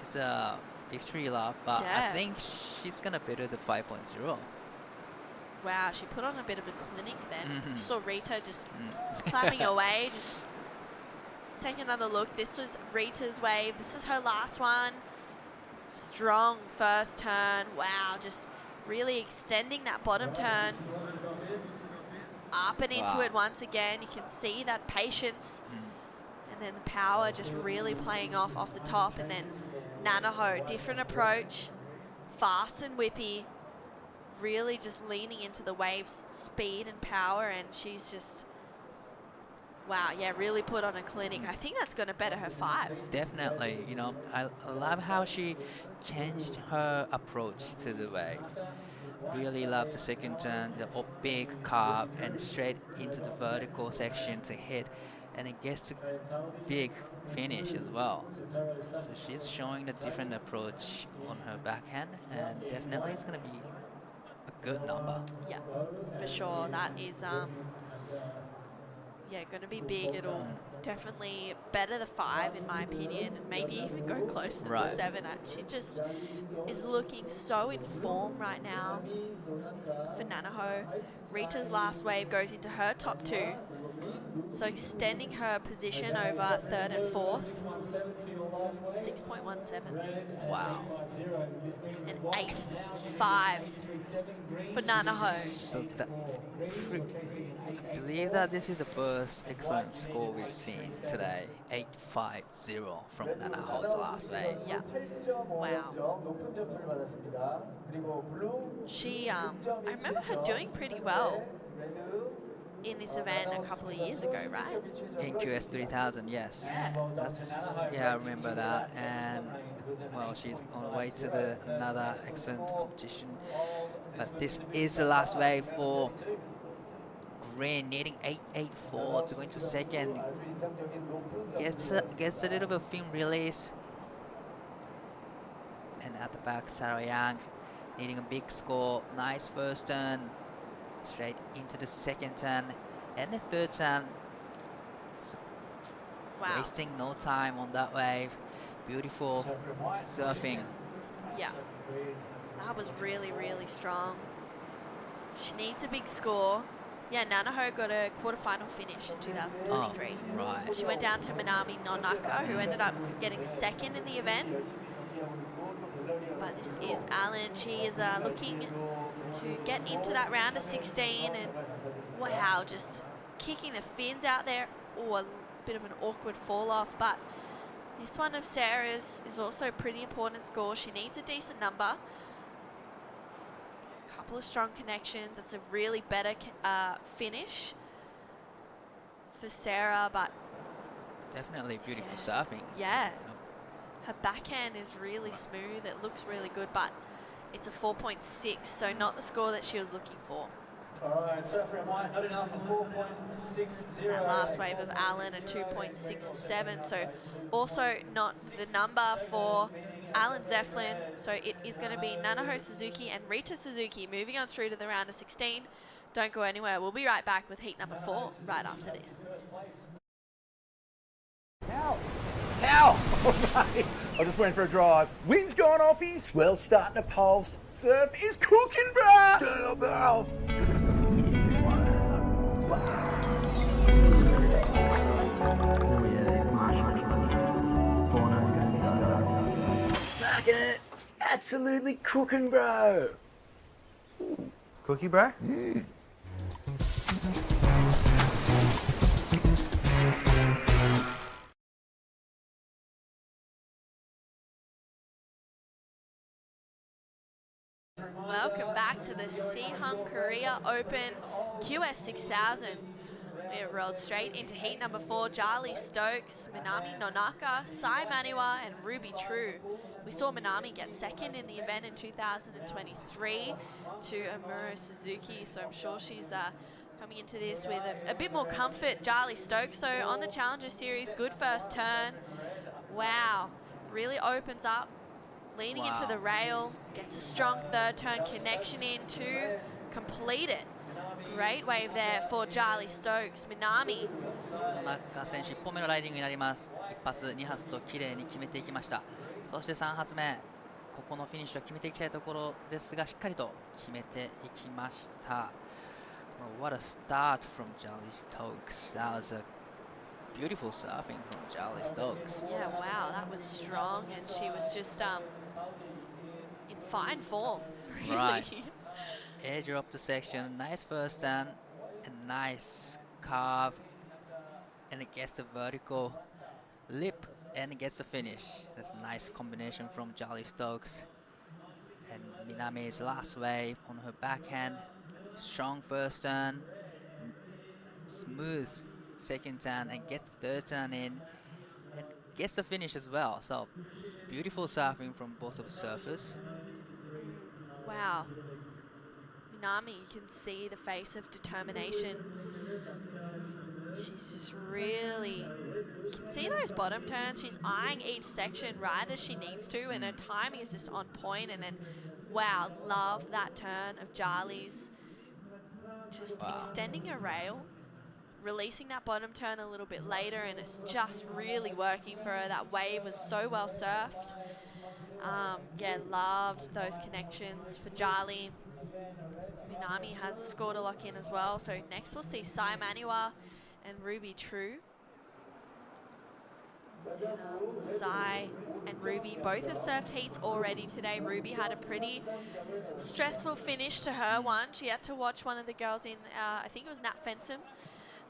it's a victory lap, but Yeah. I think she's gonna better the 5.0. Wow, she put on a bit of a clinic then. Mhm. Saw Rita just climbing away. Just let's take another look. This was Rita's wave. This is her last one. Strong first turn. Wow, just really extending that bottom turn. Up and into Wow. it once again. You can see that patience. And then the power just really playing off the top, and then Nanaho, different approach, fast and whippy, really just leaning into the wave's speed and power, and she's just, wow, yeah, really put on a clinic. I think that's going to better her 5. Definitely, you know, I love how she changed her approach to the wave. Really love the second turn, the big carve and straight into the vertical section to hit, and it gets to big finish as well. So she's showing a different approach on her backhand, and definitely it's going to be a good number. Yeah, for sure. That is, yeah, going to be big. It'll definitely better the 5 in my opinion, and maybe even go closer to the 7. She just is looking so in form right now for Nanaho. Rita's last wave goes into her top 2, so extending her position over 3rd and 4th. 6.17. Wow. And 8.5 for Nanaho. So that, I believe that this is the first excellent score we've seen today. 8.50 from Nanaho's last wave. Yeah. Wow. She, I remember her doing pretty well in this event a couple of years ago, right? In QS 3000, yes. Yeah, I remember that. And well, she's on the way to another excellent competition. But this is the last wave for Green, needing 8.84 to go into second. Gets a little bit of fin release. And at the back, Sarah Yang needing a big score. Nice first turn. Straight into the second turn and the third turn. So wow. Wasting no time on that wave. Beautiful surfing. Yeah. That was really, really strong. She needs a big score. Yeah, Nanaho got a quarterfinal finish in 2023. Oh, right. She went down to Minami Nonaka, who ended up getting second in the event. But this is Alan. She is looking to get into that round of 16, and wow, just kicking the fins out there. Oh, a bit of an awkward fall off, but this one of Sarah's is also a pretty important score. She needs a decent number. Couple of strong connections. That's a really better finish for Sarah, but definitely beautiful surfing. Yeah. Her backhand is really smooth. It looks really good, but it's a 4.6, so not the score that she was looking for. All right, surfer Mike, not enough for 4.60. That last wave of Alan, a 2.67, so also not the number for Alan Zeflin. So it is going to be Nanaho Suzuki and Rita Suzuki moving on through to the round of 16. Don't go anywhere. We'll be right back with heat number 4 right after this. How? Oh, mate. I was just went for a drive. Wind's gone off his, swell's starting to pulse. Surf is cooking, bruh! Stand up, barrel. Smacking it. Absolutely cooking, bro. Cookie, bro? Welcome back to the Siheung Korea Open QS 6000. We have rolled straight into heat number 4. Charlie Stokes, Minami Nonaka, Sai Maniwa, and Ruby True. We saw Minami get second in the event in 2023 to Amuro Suzuki, so I'm sure she's coming into this with a bit more comfort. Charlie Stokes, though, on the Challenger Series, good first turn. Wow, really opens up. Leaning into the rail, gets a strong third turn connection in to complete it. Great wave there for Charlie Stokes. Minami. 田中選手1本目のライディングになります。1発、2発と綺麗に決めていきました。そして3発目、ここのフィニッシュは決めていきたいところですが、しっかりと決めていきました。What a start from Charlie Stokes. That was a beautiful surfing from Charlie Stokes. Yeah, wow, that was strong, and she was just in fine form. Really. Right. Edge up the section, nice first turn, a nice carve, and it gets the vertical lip and gets the finish. That's a nice combination from Charlie Stokes. And Minami's last wave on her backhand. Strong first turn, smooth second turn, and gets third turn in, and gets the finish as well. So beautiful surfing from both of the surfers. Wow. Minami, you can see the face of determination. She's just really, you can see those bottom turns. She's eyeing each section right as she needs to, and her timing is just on point. And then, wow, love that turn of Jarley's. Just extending her rail, releasing that bottom turn a little bit later, and it's just really working for her. That wave was so well surfed. Yeah, loved those connections for Jarley. Minami has a score to lock in as well. So next we'll see Sai Manua and Ruby True. And, Sai and Ruby both have surfed heats already today. Ruby had a pretty stressful finish to her one. She had to watch one of the girls in, I think it was Nat Fensom.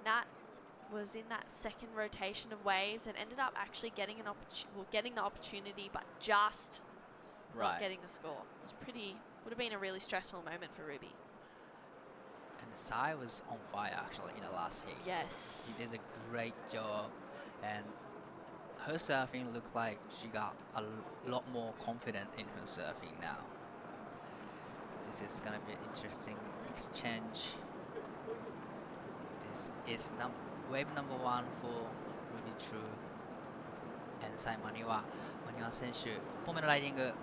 Nat was in that second rotation of waves and ended up actually getting getting the opportunity, but just not getting the score. It was pretty, would have been a really stressful moment for Ruby. And Sai was on fire actually in the last heat. Yes. She did a great job, and her surfing looked like she got a lot more confident in her surfing now. This is gonna be an interesting exchange. This is wave number 1 for Ruby True and Sai Manua。マニュア選手、1本目のライディング。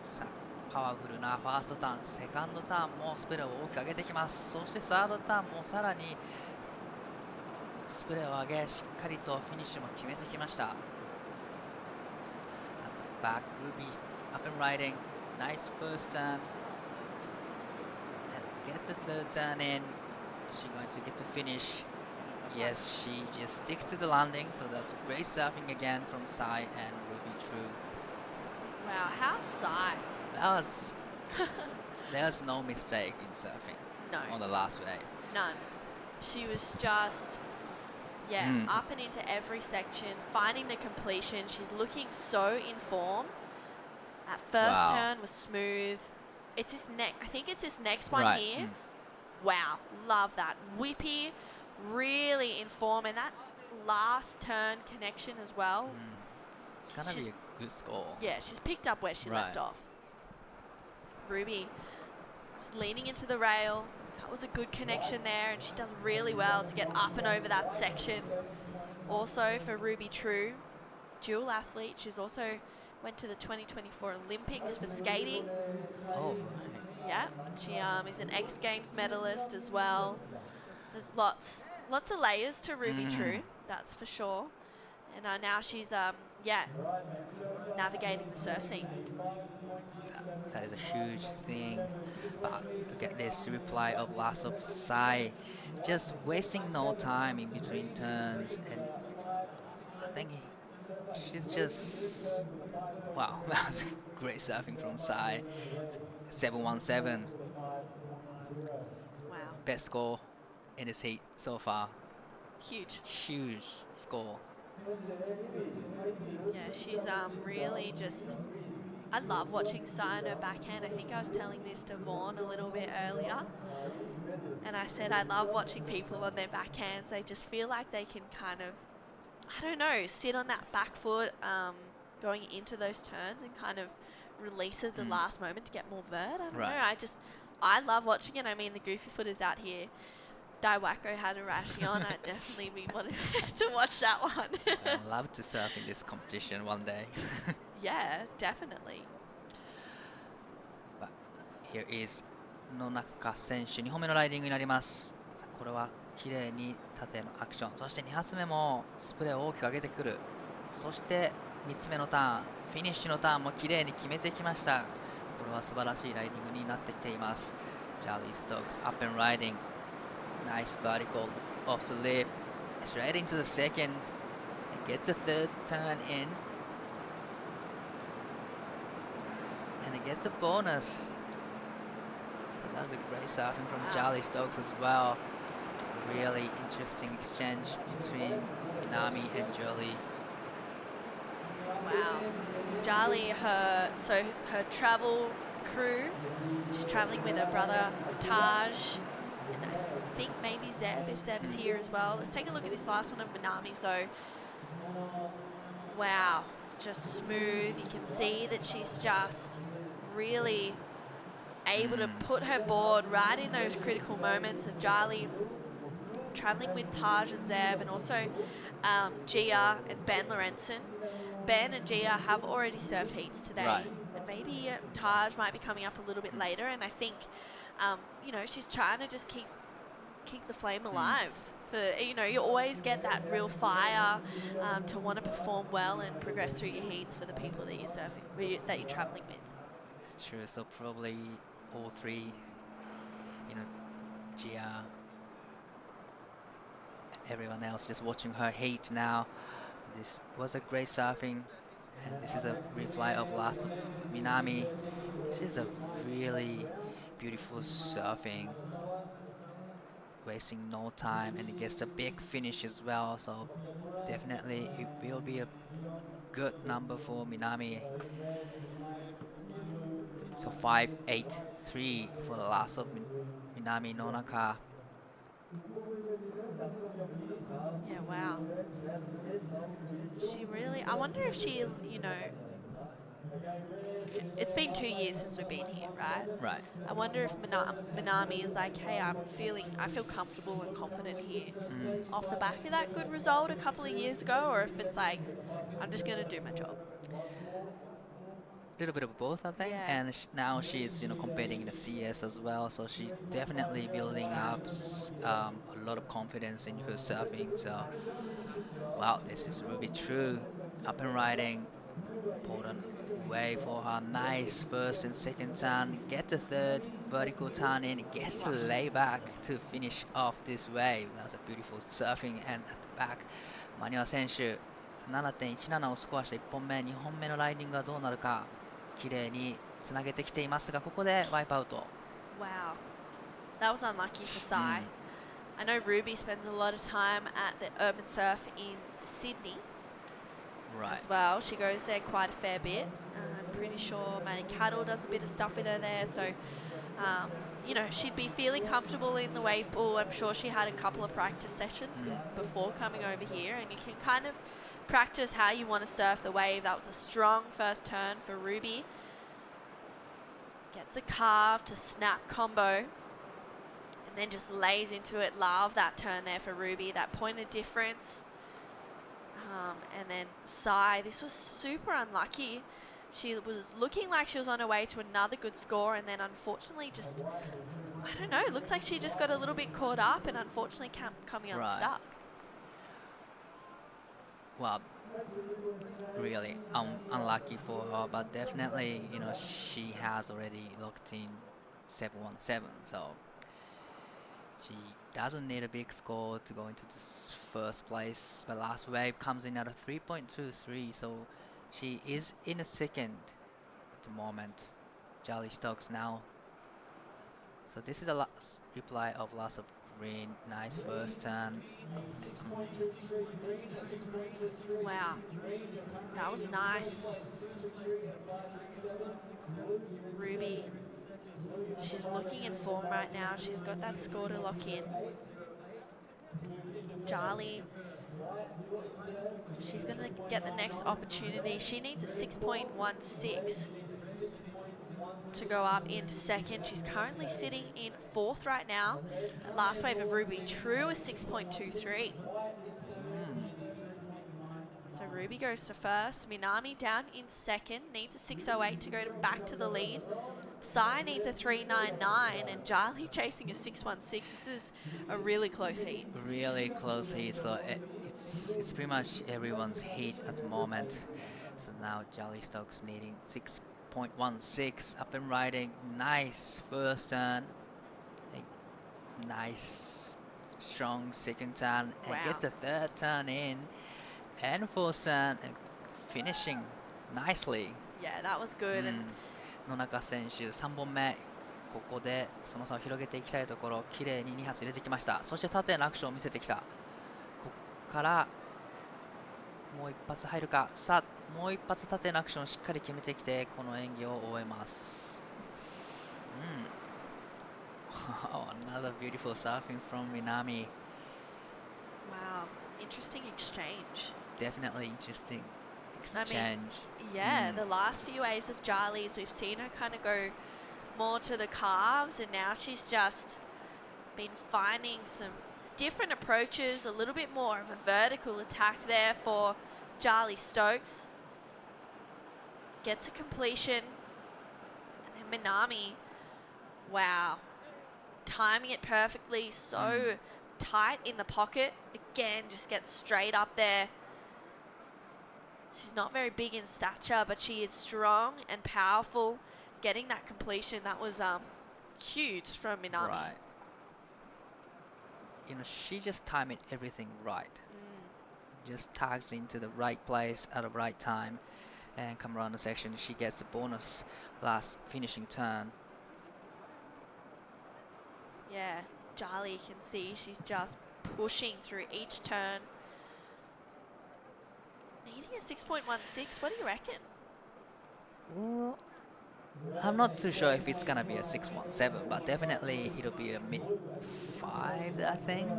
さあ、パワフルなファーストターン、セカンドターンもスプレーを大きく上げてきます。そしてサードターンもさらにスプレーを上げ、しっかりとフィニッシュも決めてきました。At the back, Ruby up and riding. Nice first turn. And get the third turn in. Is she going to get to finish? Yes, she just sticks to the landing. So that's great surfing again from Sai and Ruby True. Wow, how Sai? There was no mistake in surfing. No. On the last wave. None. She was just, up and into every section, finding the completion. She's looking so in form. That first turn was smooth. It's his I think it's his next one here. Wow, love that. Whippy, really in form, and that last turn connection as well. It's gonna be a good score. Yeah, she's picked up where she left off. Ruby just leaning into the rail. That was a good connection there, and she does really well to get up and over that section. Also for Ruby True, dual athlete. She's also went to the 2024 Olympics for skating. Oh, yeah. She is an X Games medalist as well. There's lots of layers to Ruby True, that's for sure. And now she's navigating the surf scene. That is a huge thing. But look at this reply of last of Sai, just wasting no time in between turns, and I think she's just wow. That was great surfing from Sai. 717. Wow. Best score in this heat so far. Huge score. Yeah, she's really just, I love watching Sai on her backhand. I think I was telling this to Vaughn a little bit earlier, and I said I love watching people on their backhands. They just feel like they can kind of, I don't know, sit on that back foot going into those turns and kind of release at the last moment to get more vert. I don't know, I love watching it. I mean, the goofy footers out here, Daiwako had a rashy on. I'd definitely be wanting to watch that one. I'd love to surf in this competition one day. Yeah, definitely. But here is 野中選手、2本目のライディングになります。これは綺麗に縦のアクション、そして2発目もスプレーを大きく上げてくる。そして3つ目のターン、フィニッシュのターンも綺麗に決めてきました。これは素晴らしいライディングになってきています。Charlie Stokes up and riding. Nice vertical off the lip. Straight into the second. And gets the third turn in. And it gets a bonus. So that was a great surfing from Charlie Stokes as well. Really interesting exchange between Minami and Jolie. Wow. Jali, her travel crew, she's traveling with her brother Taj, and I think maybe Zeb, if Zeb's here as well. Let's take a look at this last one of Minami. So, wow, just smooth. You can see that she's just really able to put her board right in those critical moments. And Jali traveling with Taj and Zeb, and also Gia and Ben Lorenzen. Ben and Gia have already surfed heats today, Right. and maybe Taj might be coming up a little bit later. And I think, you know, she's trying to just keep the flame alive. For, you know, you always get that real fire to want to perform well and progress through your heats for the people that you're surfing, that you're traveling with. It's true. So probably all three, you know, Gia, everyone else just watching her heat now. This was a great surfing, and this is a replay of last of Minami. This is a really beautiful surfing, wasting no time, and it gets a big finish as well. So definitely it will be a good number for Minami. So 5.83 for the last of Minami Nonaka. Yeah, wow. She really, I wonder if she, you know, it's been 2 years since we've been here, right? Right. I wonder if Minami is like, hey, I feel comfortable and confident here off the back of that good result a couple of years ago, or if it's like, I'm just going to do my job. Little bit of both, I think. Yeah. And now she's, you know, competing in the CS as well, so she's definitely building up a lot of confidence in her surfing. So, wow, this is really true. Up and riding, important way for her. Nice first and second turn. Get the third vertical turn in. Gets the layback to finish off this wave. That's a beautiful surfing. And at the back, マニュア選手 7.17 をスコアして1本目、2本目のライディングはどうなるか。綺麗につなげてきていますが、ここでワイプアウト。Wow. That was unlucky for Sai. I know Ruby spends a lot of time at the Urban Surf in Sydney as well. She goes there quite a fair bit. I'm pretty sure Manny Cattle does a bit of stuff with her there. So, you know, she'd be feeling comfortable in the wave pool. I'm sure she had a couple of practice sessions before coming over here. And you can kind of practice how you want to surf the wave. That was a strong first turn for Ruby. Gets a carve to snap combo. And then just lays into it. Love that turn there for Ruby. That point of difference. And then Sai, this was super unlucky. She was looking like she was on her way to another good score, and then unfortunately just, I don't know, it looks like she just got a little bit caught up and unfortunately coming unstuck. Well, really unlucky for her, but definitely, you know, she has already locked in 717, so she doesn't need a big score to go into this first place. The last wave comes in at a 3.23, so she is in a second at the moment. Jolly Stokes now. So this is a last reply of last of green. Nice first turn. Wow, that was nice. Ruby, she's looking in form right now. She's got that score to lock in. Jali, she's going to get the next opportunity. She needs a 6.16 to go up into second. She's currently sitting in fourth right now. That last wave of Ruby True is 6.23. So Ruby goes to first. Minami down in second. Needs a 608 to go back to the lead. Sai needs a 399 and Jali chasing a 616. This is a really close heat. Really close heat, so it's pretty much everyone's heat at the moment. So now Jolly Stokes needing 6.16 up and riding. Nice first turn. A nice strong second turn and gets a third turn in and fourth turn and finishing nicely. Yeah, that was good. And 野中選手3本目、ここでその差を広げていきたいところ、綺麗に2発入れてきました。そして縦のアクションを見せてきた。ここからもう一発入るか。さあもう一発縦のアクションをしっかり決めてきてこの演技を終えます。Another beautiful surfing from Minami. Wow, interesting exchange. Definitely interesting I exchange. mean, yeah, the last few waves of Jarley's, we've seen her kind of go more to the calves, and now she's just been finding some different approaches, a little bit more of a vertical attack there for Jarley Stokes. Gets a completion, and then Minami, wow, timing it perfectly, so tight in the pocket. Again, just gets straight up there. She's not very big in stature, but she is strong and powerful. Getting that completion, that was huge from Minami. Right. You know, she just timed everything right. Just tags into the right place at the right time and come around the section. She gets a bonus last finishing turn. Yeah, Jarley, you can see she's just pushing through each turn. Needing a 6.16, what do you reckon? Well, I'm not too sure if it's gonna be a 617, but definitely it'll be a mid 5, I think.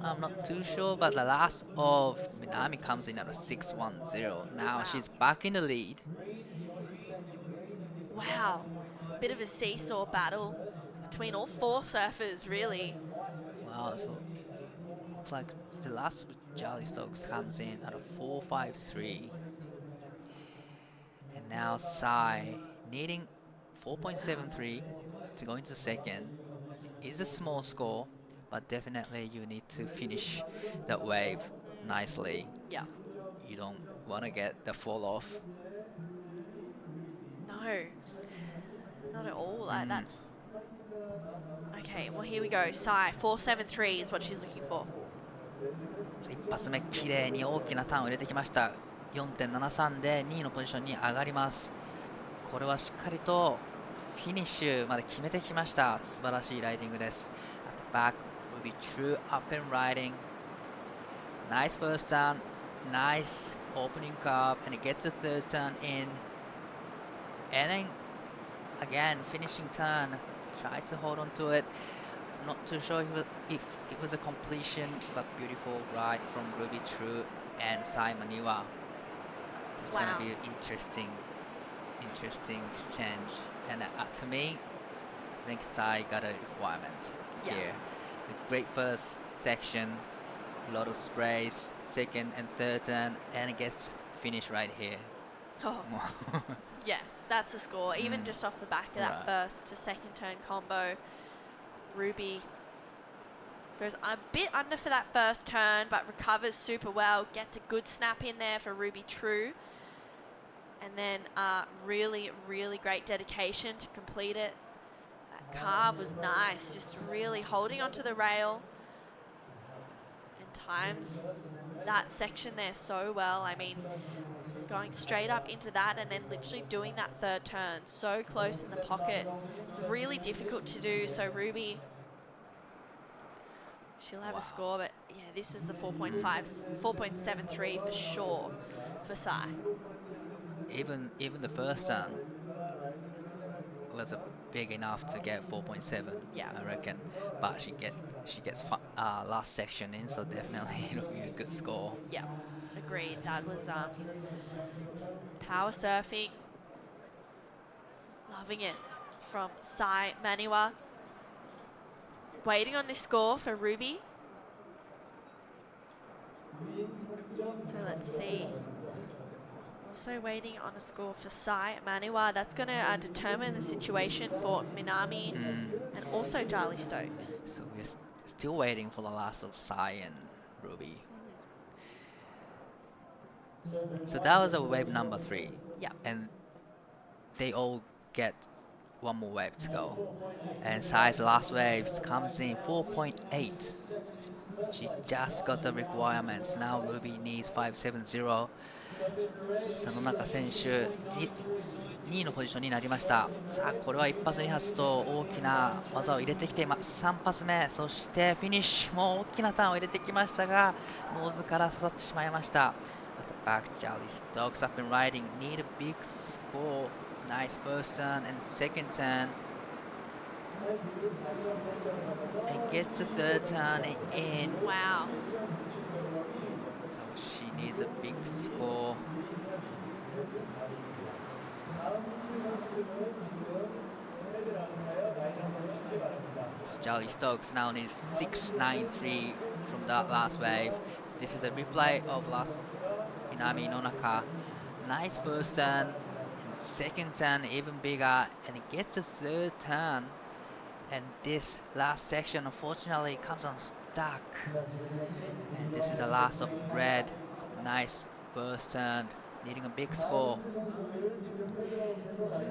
I'm not too sure, but the last of Minami comes in at a 610. Now she's back in the lead. Wow, bit of a seesaw battle between all four surfers, really. Wow, so looks like the last of Charlie Stokes comes in at a 453. And now Sai needing 4.73 to go into second. Is a small score, but definitely you need to finish that wave nicely. Yeah. You don't want to get the fall off. No, not at all. That's okay. Well, here we go. Sai 473 is what she's looking for. 一発目綺麗に大きなターンを入れてきました。4.73 で2位のポジションに上がります。これはしっかりとフィニッシュまで決めてきました。素晴らしいライディングです。At the back will be true up and riding. Nice first turn, nice opening curve, and it gets a third turn in. And then again, finishing turn. Try to hold on to it. Not too sure if it was a completion, but beautiful ride from Ruby True and Sai Maniwa. It's gonna be an interesting exchange. And to me, I think Sai got a requirement here. The great first section, a lot of sprays, second and third turn, and it gets finished right here. Oh. Yeah, that's a score. Even just off the back of that first to second turn combo, Ruby goes a bit under for that first turn, but recovers super well. Gets a good snap in there for Ruby True. And then really, really great dedication to complete it. That carve was nice, just really holding onto the rail. And times that section there so well. I mean, going straight up into that and then literally doing that third turn. So close in the pocket. It's really difficult to do. So Ruby, she'll have a score, but yeah, this is the 4.73 for sure for Sai. Even the first turn was big enough to get 4.7. Yeah, I reckon. But she gets last section in, so definitely it'll be a good score. Yeah, agreed. That was power surfing. Loving it from Sai Maniwa. Waiting on this score for Ruby. So let's see. Also waiting on a score for Sai Maniwa. That's going to determine the situation for Minami and also Charlie Stokes. So we're still waiting for the last of Sai and Ruby. So that was a wave number 3. Yeah. And they all get one more wave to go. And Sai's last wave comes in 4.8. She just got the requirements. Now Ruby needs 570. 佐野中選手2位のポジションになりました。さあこれは1発2発と大きな技を入れてきています。3発目、そしてフィニッシュも大きなターンを入れてきましたがノーズから刺さってしまいました。At the back, Charlie Stokes up and riding. Need a big score. Nice first turn and second turn. And gets the third turn in. Wow. So she needs a big score. So Charlie Stokes now needs 693 from that last wave. This is a replay of last Minami Nonaka. Nice first turn, and second turn even bigger, and it gets a third turn. And this last section unfortunately comes unstuck. And this is the last of red. Nice first turn, needing a big score.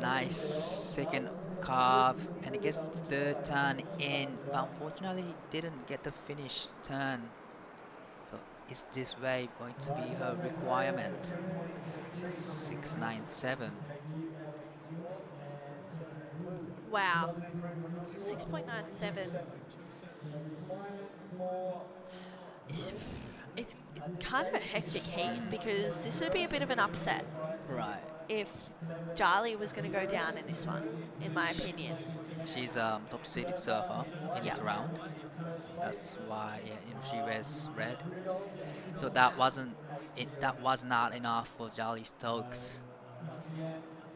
Nice second carve, and it gets the third turn in, but unfortunately he didn't get the finish turn. So is this wave going to be her requirement? 697. Wow. 6.97. It's kind of a hectic heat because this would be a bit of an upset Right. if Charlie was going to go down in this one, in my opinion. She's a top seeded surfer in this Yep. round. That's why she wears red. So that wasn't it. That was not enough for Charlie Stokes.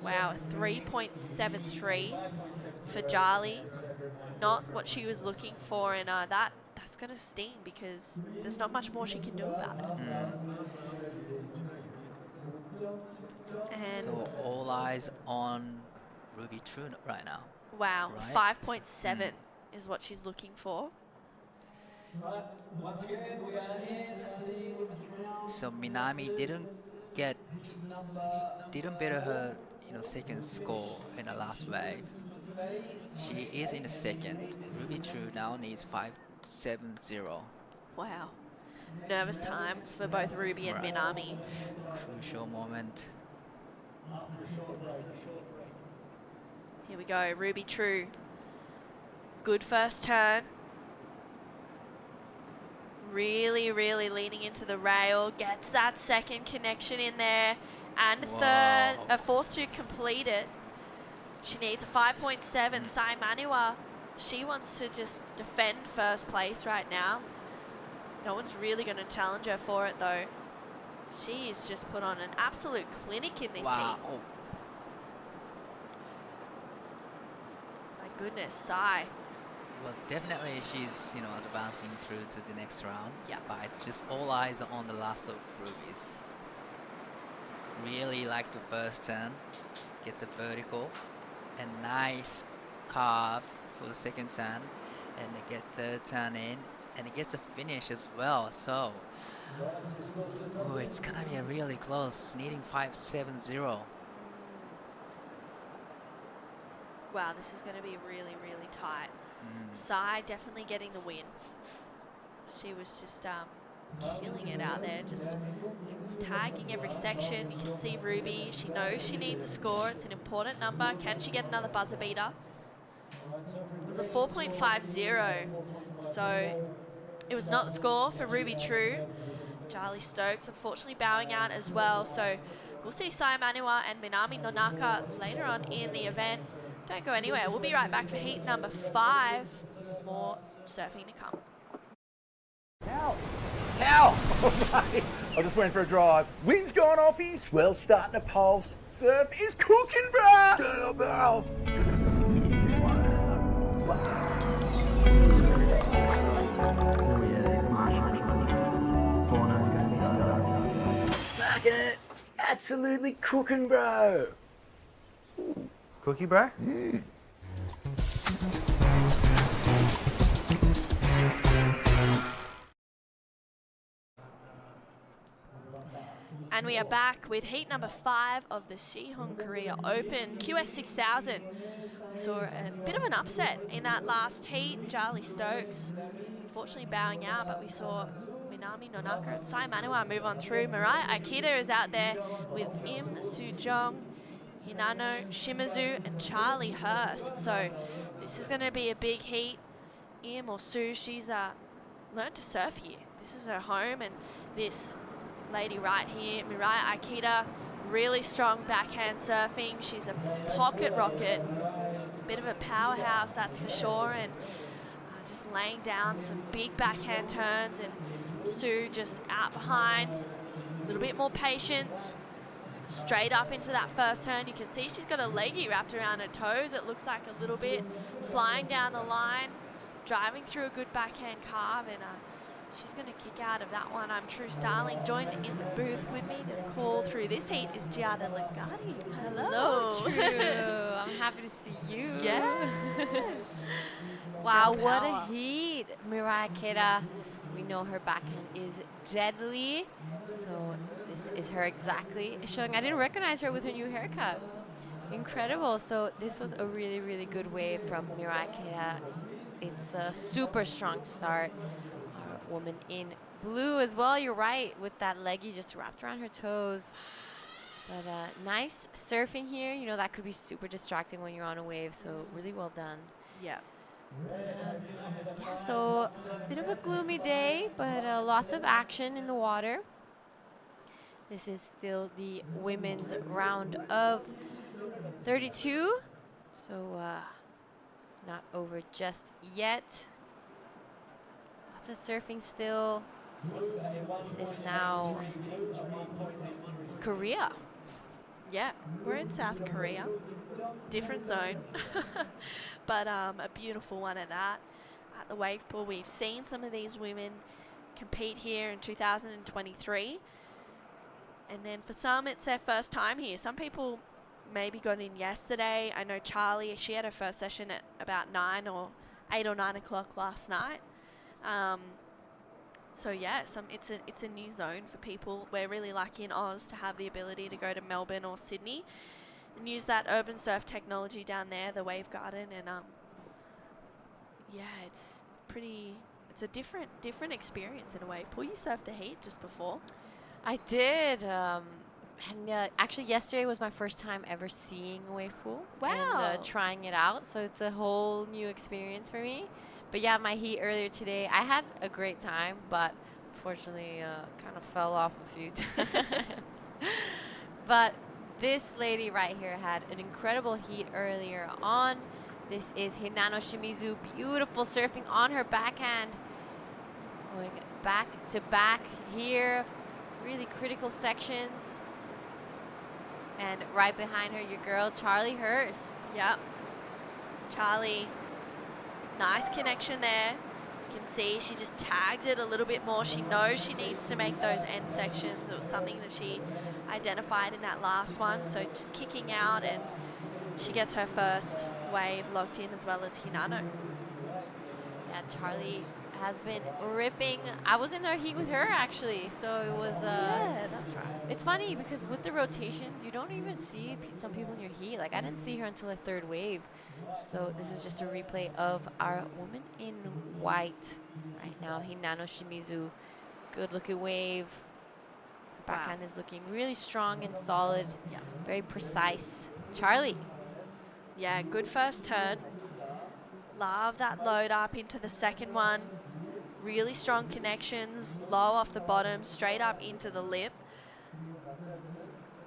Wow, 3.73 for Charlie. Not what she was looking for, and that's going to sting because there's not much more she can do about it. And So all eyes on Ruby True right now. wow, Right. 5.7 is what she's looking for. So Minami didn't better her second score in the last wave. She is in the second. Ruby True now needs 5.70. Wow. Nervous times for both Ruby and Right. Minami. Crucial moment. Here we go, Ruby True. Good first turn. Really, really leaning into the rail. Gets that second connection in there. And a fourth to complete it. She needs a 5.7. Sai Manua, she wants to just defend first place right now. No one's really going to challenge her for it though. She's just put on an absolute clinic in this Wow. heat. My goodness, Sai. Well, definitely she's advancing through to the next round. Yeah. But it's just all eyes on the last of Rubies. Really like the first turn. Gets a vertical. And nice carve for the second turn. And they get third turn in. And it gets a finish as well. So, it's gonna be a really close. Needing 5.70. Wow, this is going to be really, really tight. Sai definitely getting the win. She was just killing it out there, just tagging every section. You can see Ruby, she knows she needs a score. It's an important number. Can she get another buzzer beater? It was a 4.50, so it was not the score for Ruby True. Charlie Stokes unfortunately bowing out as well, so we'll see Sai Manua and Minami Nonaka later on in the event. Don't go anywhere. We'll be right back for heat number 5. More surfing to come. How? Oh, mate. I was just went for a drive. Wind's gone off, swell's starting to pulse. Surf is cooking, bruh! Stand up, barrel. Smacking it. Absolutely cooking, bro. Cookie, bro? And we are back with heat number 5 of the Siheung Korea Open QS 6000. We saw a bit of an upset in that last heat. Charlie Stokes unfortunately bowing out, but we saw Minami Nonaka and Sai Manua move on through. Mariah Akita is out there with Im Soo-jung, Hinano Shimizu, and Charlie Hurst. So this is going to be a big heat. Im or Sue, she's learned to surf here. This is her home, and this lady right here, Mirai Akita, really strong backhand surfing. She's a pocket rocket, bit of a powerhouse, that's for sure, and just laying down some big backhand turns, and Sue just out behind, a little bit more patience, straight up into that first turn. You can see she's got a leggy wrapped around her toes, it looks like a little bit, flying down the line, driving through a good backhand carve, and she's going to kick out of that one. I'm True Starling. Joined in the booth with me to call through this heat is Giada Legati. Hello, True. I'm happy to see you. Yes. Wow, Girl what power. a heat. Mirai Akita, we know her backhand is deadly. So this is her exactly showing. I didn't recognize her with her new haircut. Incredible. So this was a really, really good wave from Mirai Akita. It's a super strong start. Our woman in blue as well, you're right, with that leggy just wrapped around her toes. But nice surfing here. You know, that could be super distracting when you're on a wave, so really well done. Yeah. Yeah, so a bit of a gloomy day, but lots of action in the water. This is still the women's round of 32, so not over just yet. Lots of surfing still. This is now Korea. Yeah, we're in South Korea. Different zone. But a beautiful one at that. At the wave pool, we've seen some of these women compete here in 2023. And then for some, it's their first time here. Some people maybe got in yesterday. I know Charlie, she had her first session at about 8 or 9 o'clock last night. So yeah, it's a new zone for people. We're really lucky in Oz to have the ability to go to Melbourne or Sydney and use that urban surf technology down there, the Wave Garden, and yeah, it's a different experience in a wave pool. You surfed a heat just before. I did, and actually yesterday was my first time ever seeing a wave pool. Wow. And trying it out, so it's a whole new experience for me. But yeah, my heat earlier today, I had a great time, but fortunately kind of fell off a few times. But this lady right here had an incredible heat earlier on. This is Hinano Shimizu, beautiful surfing on her backhand. Going back to back here, really critical sections. And right behind her, your girl, Charlie Hurst. Yep. Charlie, nice connection there. You can see she just tags it a little bit more. She knows she needs to make those end sections. It was something that she identified in that last one. So just kicking out, and she gets her first wave locked in, as well as Hinano. Yeah, Charlie has been ripping. I was in the heat with her actually, so it was yeah, that's right. it's funny because with the rotations you don't even see some people in your heat. Like I didn't see her until the third wave, so this is just a replay of our woman in white right now, Hinano Shimizu. Good looking wave. Her backhand is looking really strong and solid. Yeah, very precise. Charlie. Yeah, good first turn. Love that load up into the second one. Really strong connections, low off the bottom, straight up into the lip.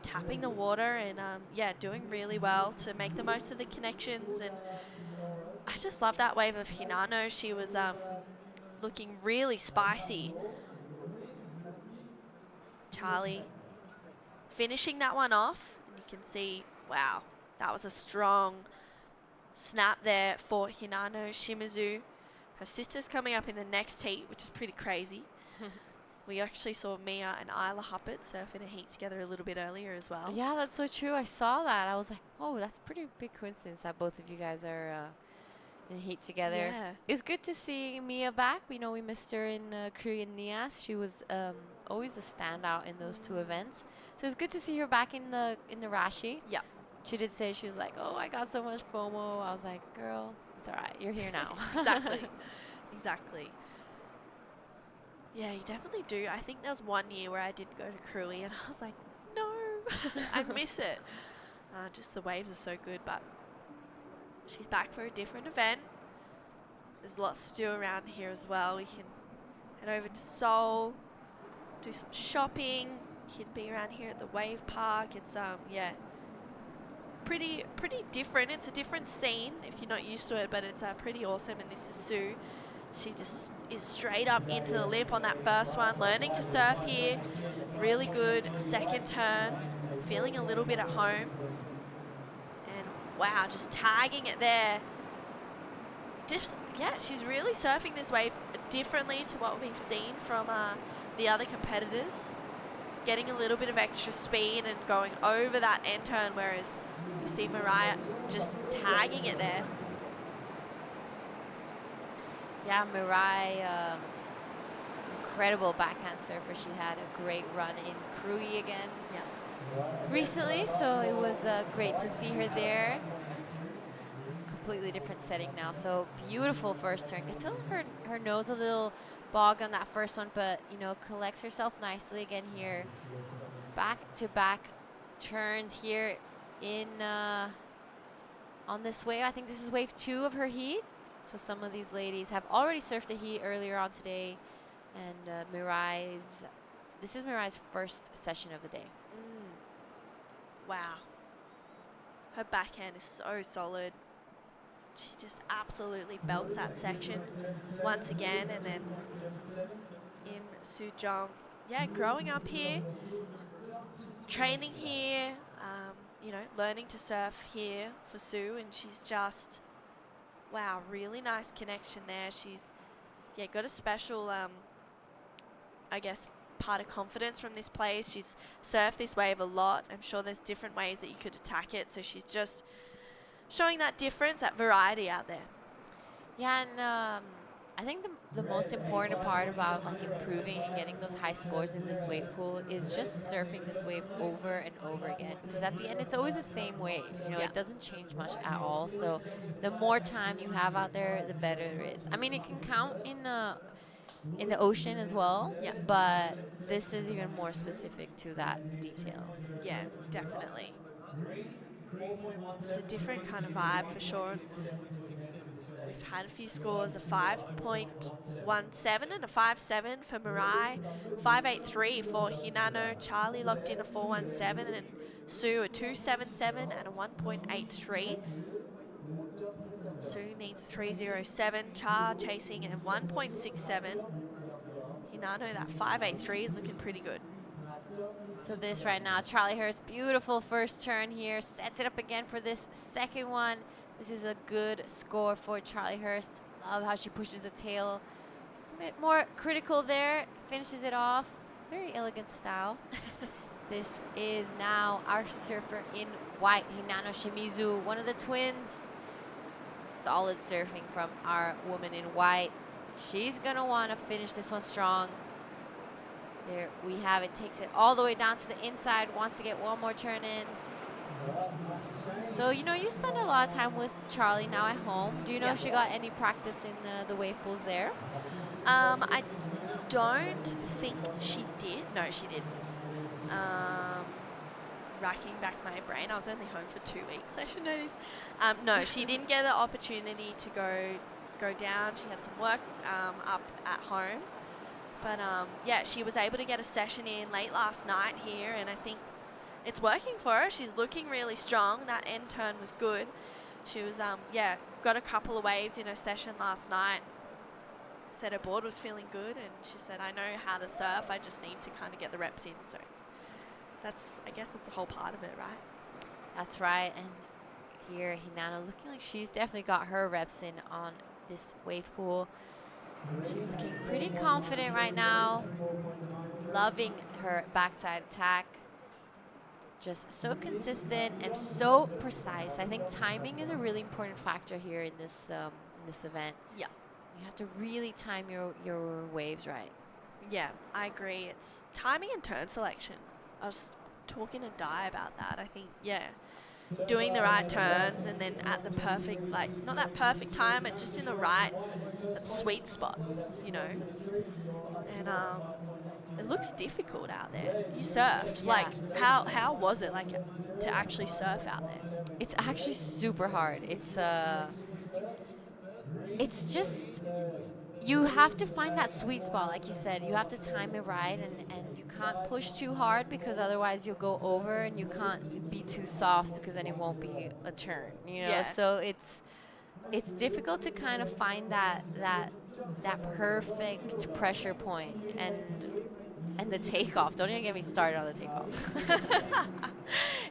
Tapping the water and yeah, doing really well to make the most of the connections. And I just love that wave of Hinano. She was looking really spicy. Charlie finishing that one off. And you can see, wow, that was a strong snap there for Hinano Shimizu. Her sister's coming up in the next heat, which is pretty crazy. We actually saw Mia and Isla Huppert surf in a heat together a little bit earlier as well. Yeah, that's so true. I saw that. I was like, oh, that's a pretty big coincidence that both of you guys are in heat together. Yeah. It's good to see Mia back. We know we missed her in Korean Nias. She was always a standout in those two events. So it's good to see her back in the Rashi. Yeah. She did say, she was like, oh, I got so much FOMO. I was like, girl, it's all right. You're here now. Exactly. Exactly. Yeah, you definitely do. I think there was one year where I did go to Cruy and I was like, no, I miss it. Just the waves are so good, but she's back for a different event. There's lots to do around here as well. We can head over to Seoul. do some shopping. You can be around here at the Wave Park. It's yeah, pretty different. It's a different scene if you're not used to it, but it's pretty awesome. And this is Sue. She just is straight up into the lip on that first one, learning to surf here. Really good second turn, feeling a little bit at home. And wow, just tagging it there. Just, yeah, she's really surfing this wave differently to what we've seen from the other competitors. Getting a little bit of extra speed and going over that end turn, whereas you see Mariah just tagging it there. Yeah, Mirai, incredible backhand surfer. She had a great run in Krui again recently, so it was great to see her there. Completely different setting now, so beautiful first turn. Gets her nose a little bogged on that first one, but you know, collects herself nicely again here. Back-to-back turns here in on this wave. I think this is wave 2 of her heat. So some of these ladies have already surfed the heat earlier on today, and this is Mirai's first session of the day. Wow. Her backhand is so solid. She just absolutely belts that section once again. And then Im Soo-jong, yeah, growing up here, training here, you know, learning to surf here for Sue, and she's just, wow, really nice connection there. She's, yeah, got a special, I guess, part of confidence from this place. She's surfed this wave a lot. I'm sure there's different ways that you could attack it, so she's just showing that difference, that variety out there. Yeah, and I think the most important part about like improving and getting those high scores in this wave pool is just surfing this wave over and over again, because at the end it's always the same wave. You know, it doesn't change much at all. So the more time you have out there, the better it is. I mean, it can count in the ocean as well, but this is even more specific to that detail. Yeah, definitely. It's a different kind of vibe for sure. We've had a few scores, a 5.17 and a 5.7 for Mirai, 5.83 for Hinano. Charlie locked in a 4.17 and Sue a 2.77 and a 1.83. Sue needs a 3.07. Char chasing at 1.67. Hinano, that 5.83 is looking pretty good. So this right now, Charlie Hurst, beautiful first turn here, sets it up again for this second one. This is a good score for Charlie Hurst. Love how she pushes the tail. It's a bit more critical there, finishes it off. Very elegant style. This is now our surfer in white, Hinano Shimizu, one of the twins. Solid surfing from our woman in white. She's gonna wanna finish this one strong. There we have it, takes it all the way down to the inside, wants to get one more turn in. So, you know, you spend a lot of time with Charlie now at home. Do you know if she got any practice in the wave pools there? I don't think she did. No, she didn't. Racking back my brain. I was only home for 2 weeks, I should notice. No, she didn't get the opportunity to go down. She had some work up at home. But yeah, she was able to get a session in late last night here, and I think it's working for her. She's looking really strong. That end turn was good. She was, yeah, got a couple of waves in her session last night. Said her board was feeling good, and she said, I know how to surf. I just need to kind of get the reps in. So that's, I guess that's a whole part of it, right? That's right. And here, Hinano looking like she's definitely got her reps in on this wave pool. She's looking pretty confident right now. Loving her backside attack. Just so consistent and so precise. I think timing is a really important factor here in this event. Yeah. You have to really time your waves right. Yeah, I agree. It's timing and turn selection. I was talking to Di about that. I think, yeah, doing the right turns and then at the perfect, like, not that perfect time, but just in the right, that sweet spot, you know. And it looks difficult out there. You surfed. Yeah. Like, how was it, like, to actually surf out there? It's actually super hard. It's just, you have to find that sweet spot, like you said. You have to time it right, and can't push too hard because otherwise you'll go over, and you can't be too soft because then it won't be a turn, you know. Yeah. So it's difficult to kind of find that perfect pressure point and the takeoff. Don't even get me started on the takeoff.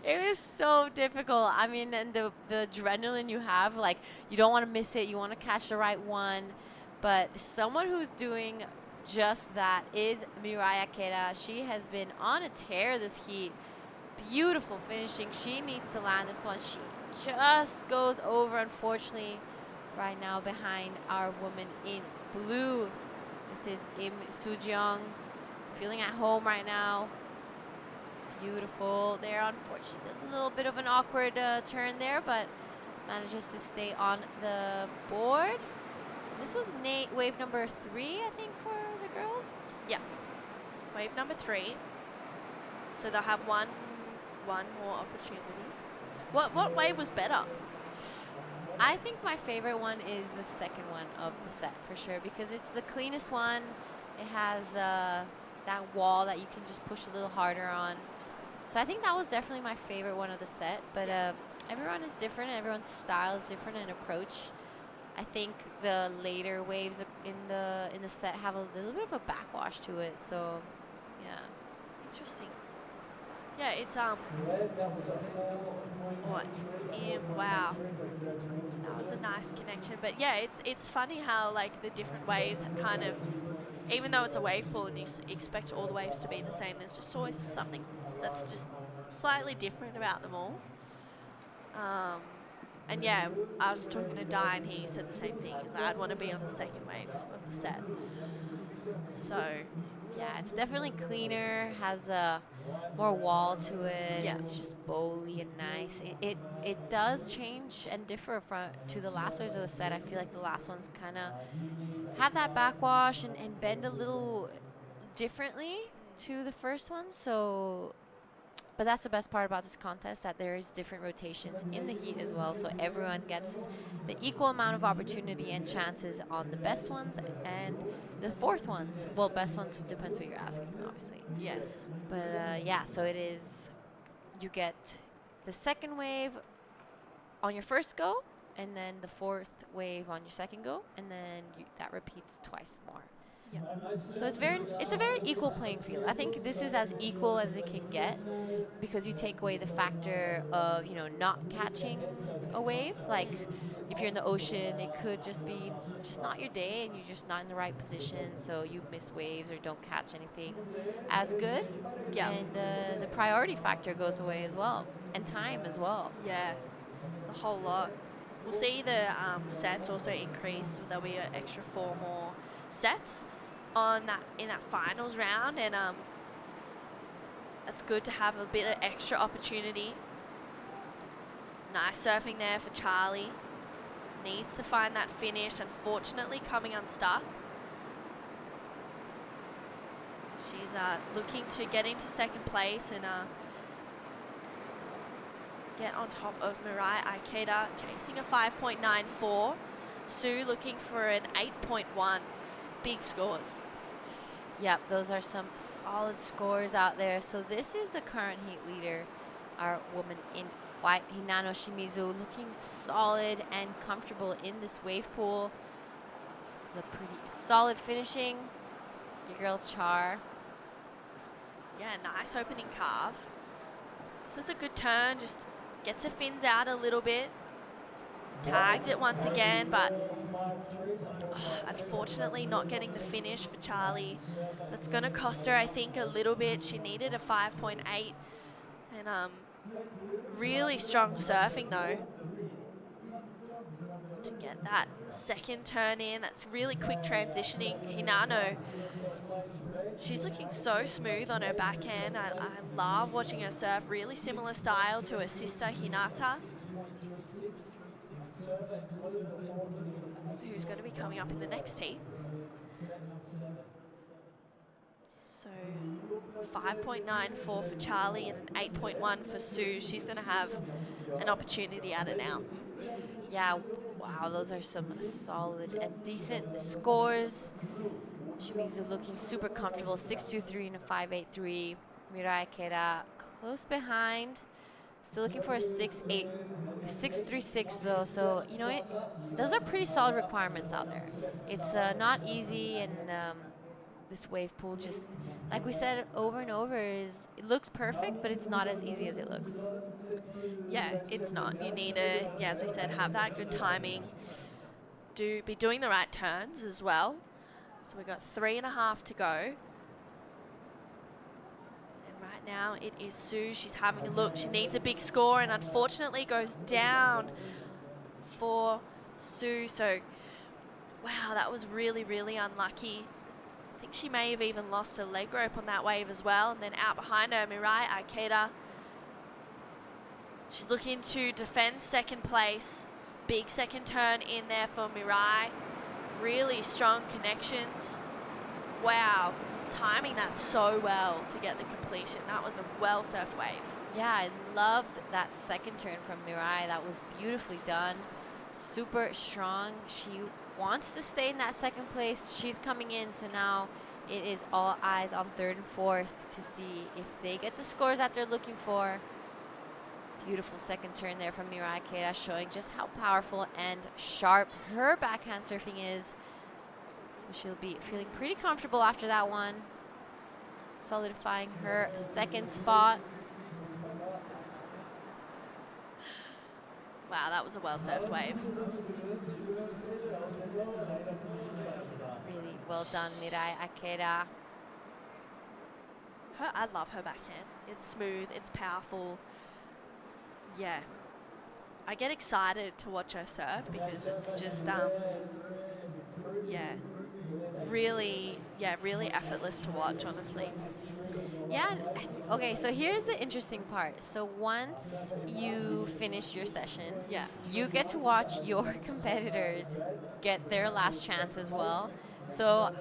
It was so difficult. I mean, and the adrenaline you have, like, you don't want to miss it. You want to catch the right one. But someone who's doing just that is Mirai Akeda. She has been on a tear this heat. Beautiful finishing. She needs to land this one. She just goes over, unfortunately, right now behind our woman in blue. This is Im Soo-jeong, feeling at home right now. Beautiful there. Unfortunately, does a little bit of an awkward turn there, but manages to stay on the board. So this was wave number 3, I think, for the girls. Yeah. Wave number 3. So they'll have one more opportunity. What wave was better? I think my favorite one is the second one of the set for sure, because it's the cleanest one. It has that wall that you can just push a little harder on. So I think that was definitely my favorite one of the set. But everyone is different. Everyone's style is different and approach. I think the later waves in the set have a little bit of a backwash to it. So yeah. Interesting. Yeah, it's Red, that was a 4.83. wow. That was a nice connection. But yeah, it's funny how like the different waves kind of, even though it's a wave pool and you expect all the waves to be the same, there's just always something that's just slightly different about them all. And yeah, I was talking to Di and he said the same thing. He's like, I'd want to be on the second wave of the set. So yeah, it's definitely cleaner, has a more wall to it. Yeah. It's just bowly and nice. It does change and differ to the last waves of the set. I feel like the last ones kind of have that backwash and bend a little differently to the first one. So, but that's the best part about this contest, that there is different rotations in the heat as well. So everyone gets the equal amount of opportunity and chances on the best ones and the fourth ones. Well, best ones depends what you're asking, obviously. yes. But yeah, so it is, you get the second wave on your first go, and then the fourth wave on your second go, and then that repeats twice more. Yeah. So it's a very equal playing field. I think this is as equal as it can get, because you take away the factor of, you know, not catching a wave. Like if you're in the ocean, it could just be just not your day and you're just not in the right position, so you miss waves or don't catch anything as good. Yeah. And the priority factor goes away as well, and time as well. Yeah, a whole lot. We'll see the sets also increase. There'll be an extra 4 more sets in that finals round, and that's good to have a bit of extra opportunity. Nice surfing there for Charlie. Needs to find that finish. Unfortunately, coming unstuck. She's looking to get into second place and get on top of Mirai Aikeda, chasing a 5.94. Sue looking for an 8.1. Big scores. Yep, those are some solid scores out there. So this is the current heat leader, our woman in white, Hinano Shimizu, looking solid and comfortable in this wave pool. It was a pretty solid finishing. Your girl Char. Yeah, nice opening carve. This was a good turn, just gets her fins out a little bit. Tags it once again, but unfortunately not getting the finish for Charlie. That's going to cost her, I think, a little bit. She needed a 5.8, and really strong surfing though to get that second turn in. That's really quick transitioning. Hinano, she's looking so smooth on her backhand. I love watching her surf. Really similar style to her sister Hinata, who's going to be coming up in the next heat. So 5.94 for Charlie and an 8.1 for Sue. She's going to have an opportunity at it now. Yeah, wow, those are some solid and decent scores. Shimizu looking super comfortable, 6.23 and a 5.83. Mirai Akeda close behind. Still looking for a 6.8, 6.36 though. So, you know, those are pretty solid requirements out there. It's not easy, and this wave pool just, like we said over and over, it looks perfect, but it's not as easy as it looks. Yeah, it's not. You need to, yeah, as we said, have that good timing. Be doing the right turns as well. So we've got 3.5 to go. And right now it is Sue. She's having a look. She needs a big score, and unfortunately goes down for Sue. So, wow, that was really, really unlucky. I think she may have even lost her leg rope on that wave as well. And then out behind her, Mirai Akeda. She's looking to defend second place. Big second turn in there for Mirai. Really strong connections. Wow, timing that so well to get the completion. That was a well-surfed wave. Yeah, I loved that second turn from Mirai. That was beautifully done. Super strong. She wants to stay in that second place. She's coming in, so now it is all eyes on third and fourth to see if they get the scores that they're looking for. Beautiful second turn there from Mirai Akeda, showing just how powerful and sharp her backhand surfing is. So she'll be feeling pretty comfortable after that one, solidifying her second spot. Wow, that was a well-served wave. Really well done, Mirai Akeda. I love her backhand. It's smooth, it's powerful. Yeah, I get excited to watch her surf because it's just, really effortless to watch, honestly. Yeah, okay, so here's the interesting part. So once you finish your session, Yeah. you get to watch your competitors get their last chance as well. So,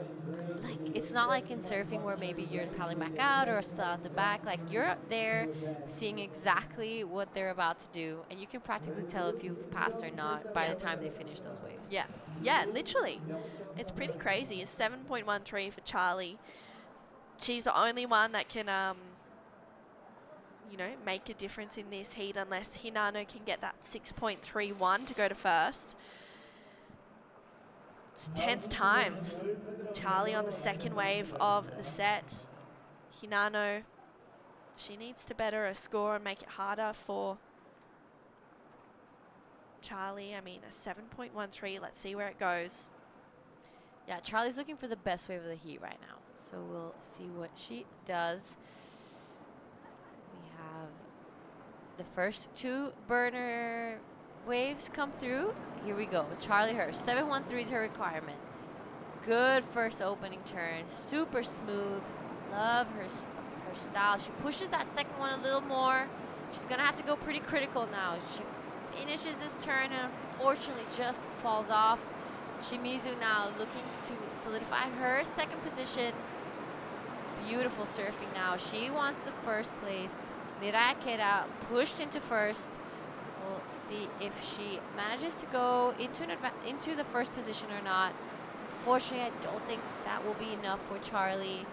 like, it's not like in surfing where maybe you're paddling back out or still at the back. Like, you're up there seeing exactly what they're about to do, and you can practically tell if you've passed or not by the time they finish those waves. Yeah, yeah, literally. It's pretty crazy. It's 7.13 for Charlie. She's the only one that can, you know, make a difference in this heat unless Hinano can get that 6.31 to go to first. It's tense times. Charlie on the second wave of the set. Hinano, she needs to better her score and make it harder for Charlie. I mean, a 7.13. Let's see where it goes. Yeah, Charlie's looking for the best wave of the heat right now. So we'll see what she does. We have the first two burner waves come through. Here we go. Charlie Hurst, 7.13 is her requirement. Good first opening turn, super smooth. Love her style. She pushes that second one a little more. She's gonna have to go pretty critical now. She finishes this turn and unfortunately just falls off. Shimizu now looking to solidify her second position. Beautiful surfing now. She wants the first place. Mirai Akeda pushed into first. We'll see if she manages to go into the first position or not. Unfortunately, I don't think that will be enough for Charlie.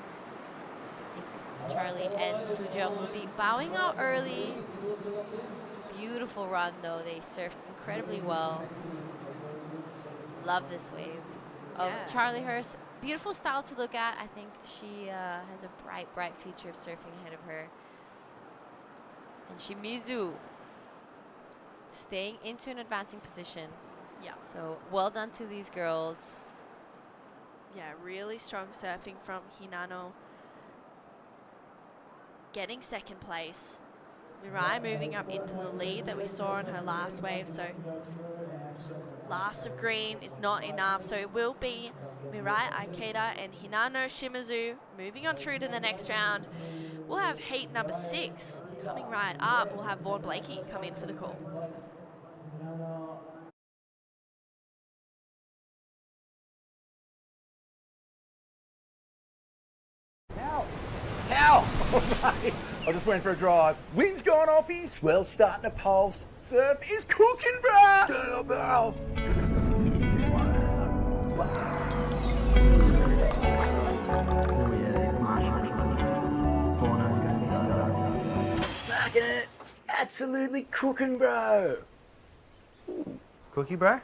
I think Charlie and Sujeong will be bowing out early. Beautiful run though. They surfed incredibly well. Love this wave of Charlie Hurst. Beautiful style to look at. I think she has a bright future of surfing ahead of her. And Shimizu staying into an advancing position. Yeah. So well done to these girls. Yeah, really strong surfing from Hinano. Getting second place. Mirai moving up into the lead that we saw on her last wave. So last of green is not enough. So it will be Mirai Akeda and Hinano Shimizu moving on through to the next round. We'll have heat number 6 coming right up. We'll have Vaughn Blakey come in for the call. How? I was just waiting for a drive. Wind's gone off his, swell starting to pulse. Surf is cooking, bruh! Stand up, Backing it. Absolutely cooking, bro. Cookie, bro?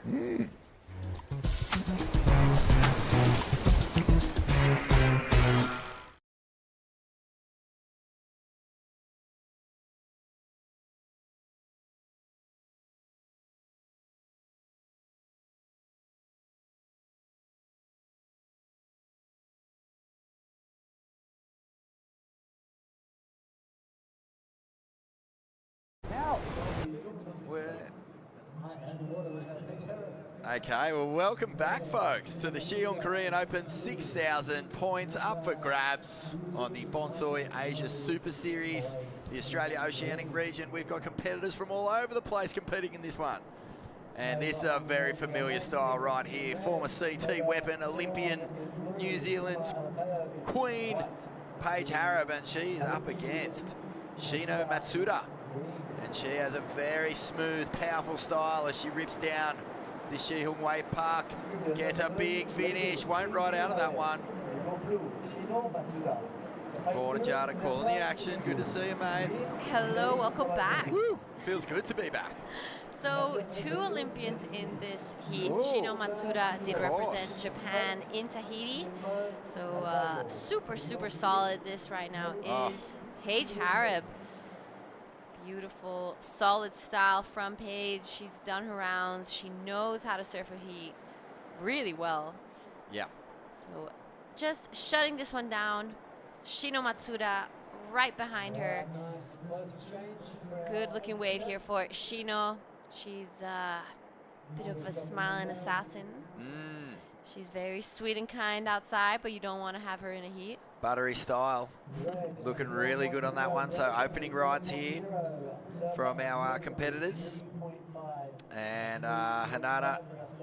Okay, well, welcome back, folks, to the Siheung Korean Open. 6,000 points up for grabs on the Bonsoi Asia Super Series, the Australia Oceanic region. We've got competitors from all over the place competing in this one. And this is a very familiar style right here. Former CT weapon, Olympian, New Zealand's queen, Paige Harrop, and she's up against Shino Matsuda. And she has a very smooth, powerful style as she rips down the Siheung Wave Park. Gets a big finish, won't ride out of that one. Border calling the action. Good to see you, mate. Hello, welcome back. Woo, feels good to be back. So 2 Olympians in this heat. Shino Matsuda did represent Japan in Tahiti. So super solid. This right now is Paige Harrop. Beautiful, solid style from Paige. She's done her rounds. She knows how to surf a heat really well. Yeah. So just shutting this one down. Shino Matsuda right behind her. Good looking wave here for Shino. She's a bit of a smiling assassin. She's very sweet and kind outside, but you don't want to have her in a heat. Buttery style. Looking really good on that one. So opening rides here from our competitors. And Hanada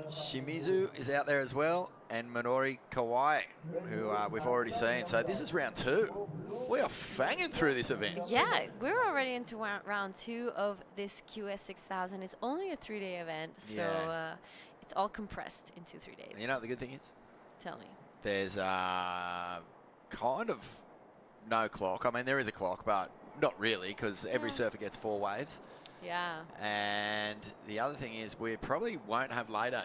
Shimizu is out there as well. And Minori Kawai, who we've already seen. So this is round 2. We are fanging through this event. Yeah, we're already into round 2 of this QS 6000. It's only a 3-day event, so it's all compressed into 3 days. You know what the good thing is? Tell me. There's kind of no clock. I mean, there is a clock, but not really, because every surfer gets 4 waves. Yeah. And the other thing is we probably won't have later.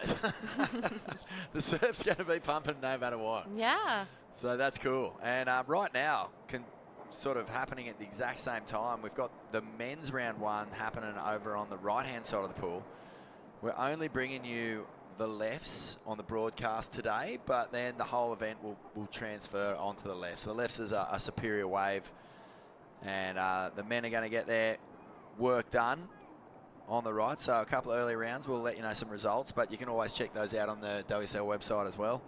The surf's going to be pumping no matter what. Yeah. So that's cool. And right now, sort of happening at the exact same time, we've got the men's round 1 happening over on the right-hand side of the pool. We're only bringing you the lefts on the broadcast today, but then the whole event will transfer onto the lefts. The lefts is a superior wave, and the men are going to get their work done on the right. So a couple of early rounds, we'll let you know some results, but you can always check those out on the WSL website as well.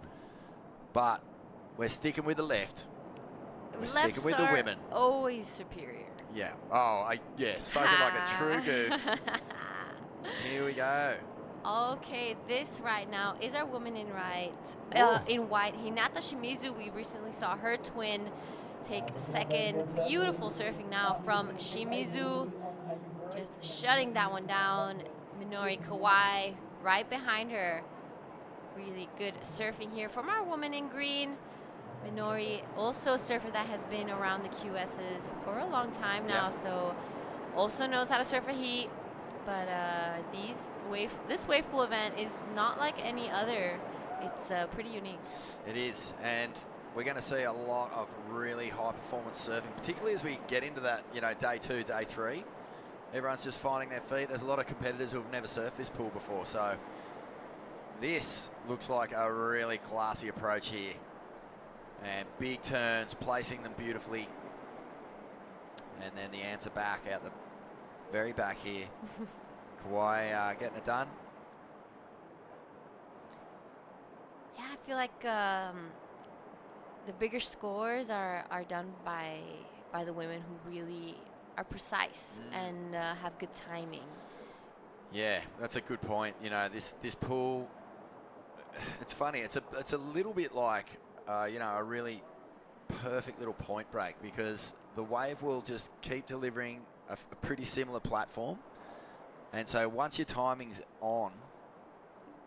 But we're sticking with the left. We're sticking with the women. Always superior. Yeah. Oh, spoken like a true goof. Here we go. Okay, this right now is our woman in white. Hinata Shimizu, we recently saw her twin take second. Beautiful surfing now from Shimizu. Just shutting that one down. Minori Kawai right behind her. Really good surfing here from our woman in green. Minori, also a surfer that has been around the QSs for a long time now, so also knows how to surf a heat. But this wave pool event is not like any other. It's pretty unique. It is, and we're going to see a lot of really high performance surfing, particularly as we get into that, day 2, day 3. Everyone's just finding their feet. There's a lot of competitors who have never surfed this pool before, so this looks like a really classy approach here. And big turns, placing them beautifully. And then the answer back out the very back here. Kawai getting it done. Yeah, I feel like the bigger scores are done by the women who really are precise and have good timing. Yeah, that's a good point. This pool, it's funny. It's a little bit like a really perfect little point break, because the wave will just keep delivering a pretty similar platform. And so once your timing's on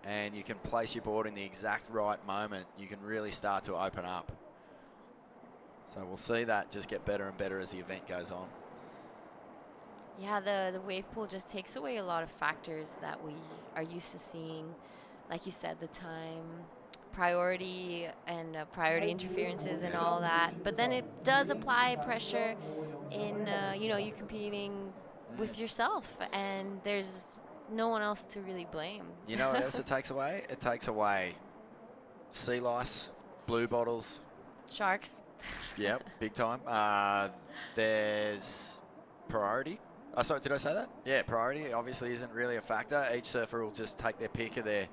and you can place your board in the exact right moment, you can really start to open up. So we'll see that just get better and better as the event goes on. Yeah, the wave pool just takes away a lot of factors that we are used to seeing. Like you said, the time, priority, and priority interferences and all that. But then it does apply pressure in, you competing with yourself, and there's no one else to really blame. You know what else it takes away? It takes away sea lice, blue bottles. Sharks. Yep, big time. There's priority. Oh, sorry, did I say that? Yeah, priority obviously isn't really a factor. Each surfer will just take their pick of their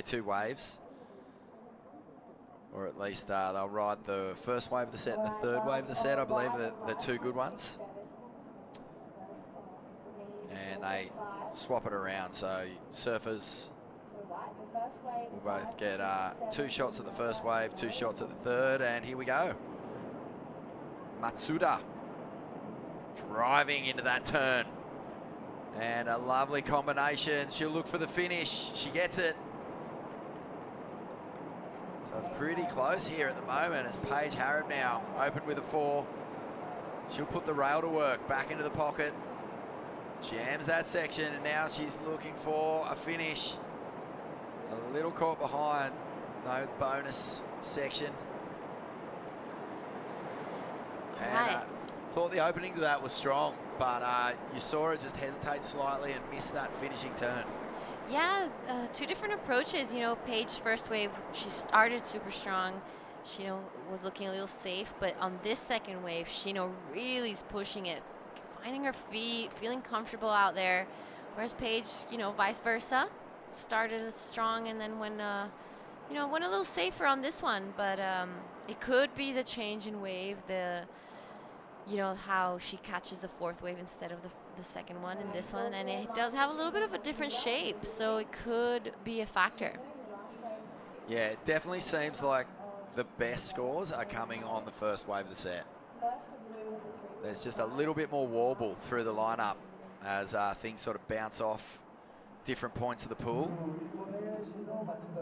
two waves. Or at least they'll ride the first wave of the set and the third wave of the set, I believe, the two good ones. And they swap it around, so surfers will both get 2 shots at the first wave, 2 shots at the third, and here we go. Matsuda driving into that turn. And a lovely combination. She'll look for the finish. She gets it. So it's pretty close here at the moment as Paige Harrod now open with a 4. She'll put the rail to work, back into the pocket. Jams that section, and now she's looking for a finish. A little caught behind. No bonus section. And thought the opening to that was strong, but you saw her just hesitate slightly and miss that finishing turn. Yeah, 2 different approaches. Paige's first wave, she started super strong. She, was looking a little safe, but on this second wave, she, really is pushing it, finding her feet, feeling comfortable out there. Whereas Paige, vice versa, started strong and then went a little safer on this one. But it could be the change in wave, how she catches the 4th wave instead of the second one in this one, and it does have a little bit of a different shape, so it could be a factor. Yeah, it definitely seems like the best scores are coming on the first wave of the set. There's just a little bit more warble through the lineup as things sort of bounce off different points of the pool,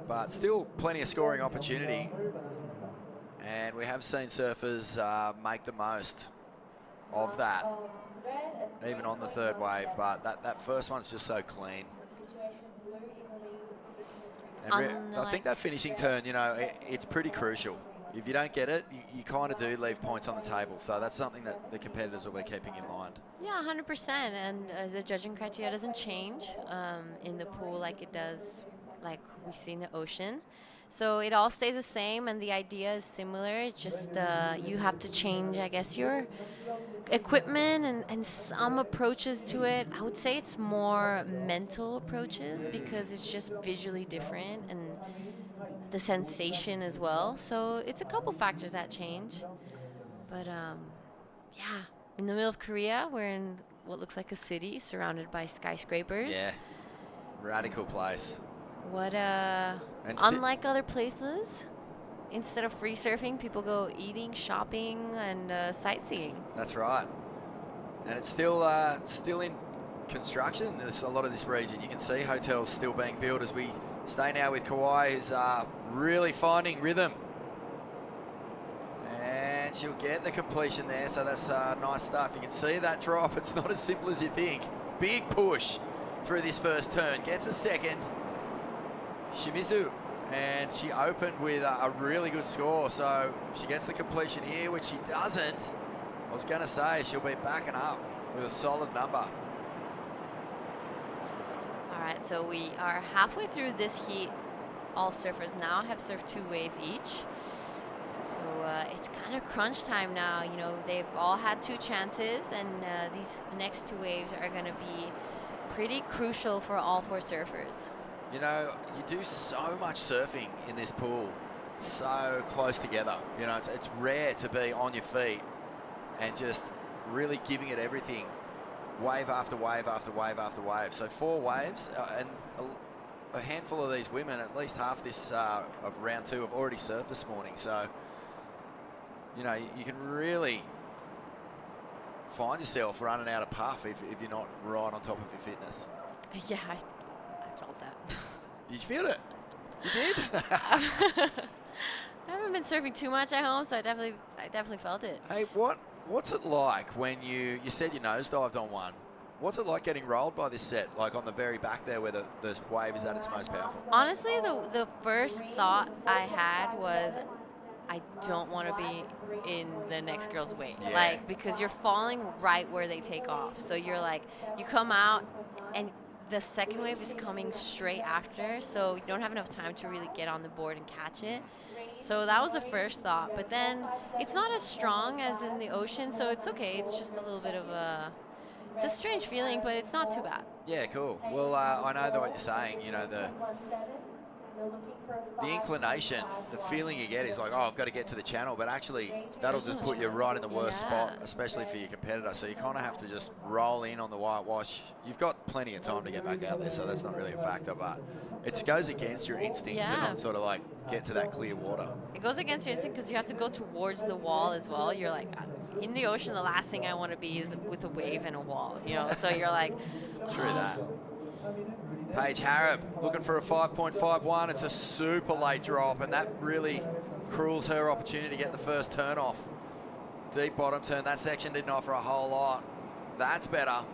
but still plenty of scoring opportunity, and we have seen surfers make the most of that, even on the third wave, but that first one's just so clean. And I think that finishing turn, it's pretty crucial. If you don't get it, you kind of do leave points on the table, so that's something that the competitors will be keeping in mind. Yeah, 100%, and the judging criteria doesn't change in the pool like it does, like we see in the ocean. So it all stays the same, and the idea is similar. It's just you have to change, I guess, your equipment and some approaches to it. I would say it's more mental approaches because it's just visually different and the sensation as well. So it's a couple factors that change. But yeah, in the middle of Korea, we're in what looks like a city surrounded by skyscrapers. Yeah, radical place. What unlike other places, instead of free surfing, people go eating, shopping, and sightseeing. That's right. And it's still in construction. There's a lot of this region. You can see hotels still being built as we stay now with Kauai, who's really finding rhythm. And she'll get the completion there, so that's nice stuff. You can see that drop. It's not as simple as you think. Big push through this first turn. Gets a second. Shimizu, and she opened with a really good score, so if she gets the completion here, which she doesn't, I was going to say she'll be backing up with a solid number. All right, so we are halfway through this heat. All surfers now have surfed 2 waves each. So it's kind of crunch time now. They've all had 2 chances, and these next 2 waves are going to be pretty crucial for all 4 surfers. You do so much surfing in this pool, so close together. It's rare to be on your feet and just really giving it everything, wave after wave after wave after wave. So 4 waves, and a handful of these women, at least half this of round 2, have already surfed this morning. So, you can really find yourself running out of puff if you're not right on top of your fitness. Yeah, I felt that. You feel it? You did? I haven't been surfing too much at home, so I definitely felt it. Hey, what's it like when you said you nosedived on one? What's it like getting rolled by this set, like on the very back there where the wave is at its most powerful? Honestly, the first thought I had was, I don't want to be in the next girl's wave. Yeah. Like, because you're falling right where they take off. So you're like, you come out and the second wave is coming straight after, so you don't have enough time to really get on the board and catch it. So that was the first thought. But then it's not as strong as in the ocean, so it's okay. It's just a little bit of a, it's a strange feeling, but it's not too bad. Yeah, cool. Well, I know that what you're saying, you know, the inclination, the feeling you get is like, oh, I've got to get to the channel, but actually that'll just put you right in the worst spot, especially for your competitor. So you kind of have to just roll in on the whitewash. You've got plenty of time to get back out there, so that's not really a factor, but it goes against your instincts to not sort of like get to that clear water. It goes against your instinct because you have to go towards the wall as well. You're like, in the ocean, the last thing I want to be is with a wave and a wall, you know? So you're like... True that. Paige Harrop looking for a 5.51. It's a super late drop, and that really cruels her opportunity to get the first turn off. Deep bottom turn. That section didn't offer a whole lot. That's better.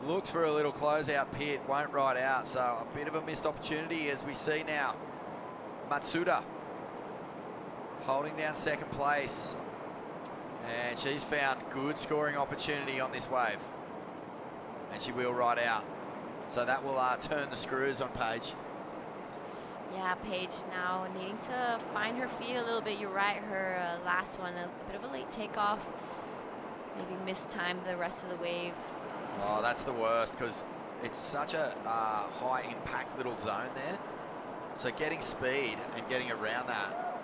Looks for a little closeout pit. Won't ride out, so a bit of a missed opportunity as we see now. Matsuda holding down second place. And she's found good scoring opportunity on this wave. And she will ride out. So that will turn the screws on Paige. Yeah, Paige now needing to find her feet a little bit. You're right, her last one, a bit of a late takeoff. Maybe mistimed the rest of the wave. Oh, that's the worst because it's such a high impact little zone there. So getting speed and getting around that,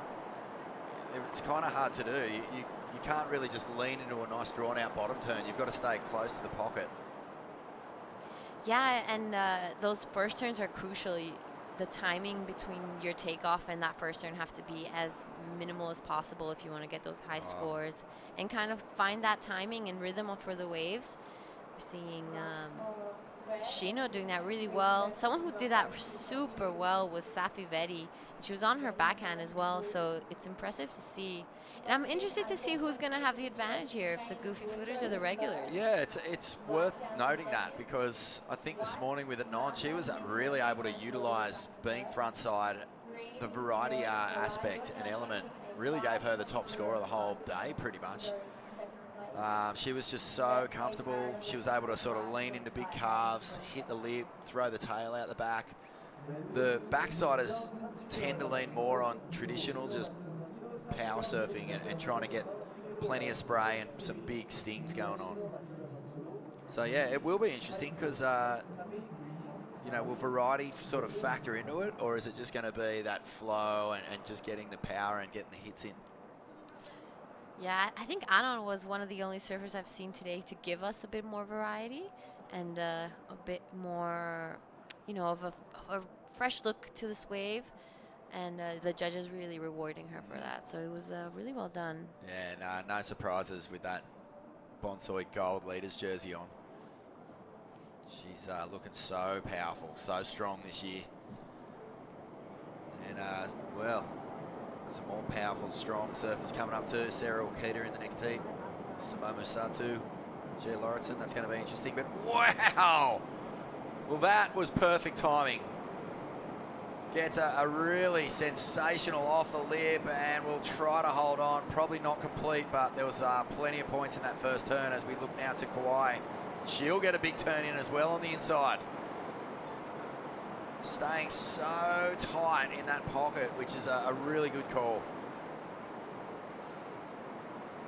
it's kind of hard to do. You can't really just lean into a nice drawn out bottom turn. You've got to stay close to the pocket. Yeah, and those first turns are crucial. The timing between your takeoff and that first turn have to be as minimal as possible if you want to get those high scores and kind of find that timing and rhythm for the waves. We're seeing Shino doing that really well. Someone who did that super well was Safi Vetti. She was on her backhand as well, so it's impressive to see. And I'm interested to see who's going to have the advantage here, if the goofy footers or the regulars. Yeah, it's worth noting that because I think this morning with a 9, she was really able to utilise being front side. The variety aspect and element really gave her the top score of the whole day pretty much. She was just so comfortable. She was able to sort of lean into big calves, hit the lip, throw the tail out the back. The backsiders tend to lean more on traditional just power surfing and trying to get plenty of spray and some big stings going on. So yeah, it will be interesting because you know, will variety sort of factor into it, or is it just going to be that flow and just getting the power and getting the hits in? Yeah, I think Anon was one of the only surfers I've seen today to give us a bit more variety and a bit more, you know, of a fresh look to this wave. And the judges really rewarding her for that. So it was really well done. Yeah, no surprises with that Bonsoi gold leaders jersey on. She's looking so powerful, so strong this year. And, well, some more powerful, strong surfers coming up too. Sarah Okita in the next heat. Samomu Satu, Gia Lauritsen. That's going to be interesting. But wow! Well, that was perfect timing. Gets a really sensational off the lip and will try to hold on. Probably not complete, but there was plenty of points in that first turn as we look now to Kauai. She'll get a big turn in as well on the inside. Staying so tight in that pocket, which is a really good call.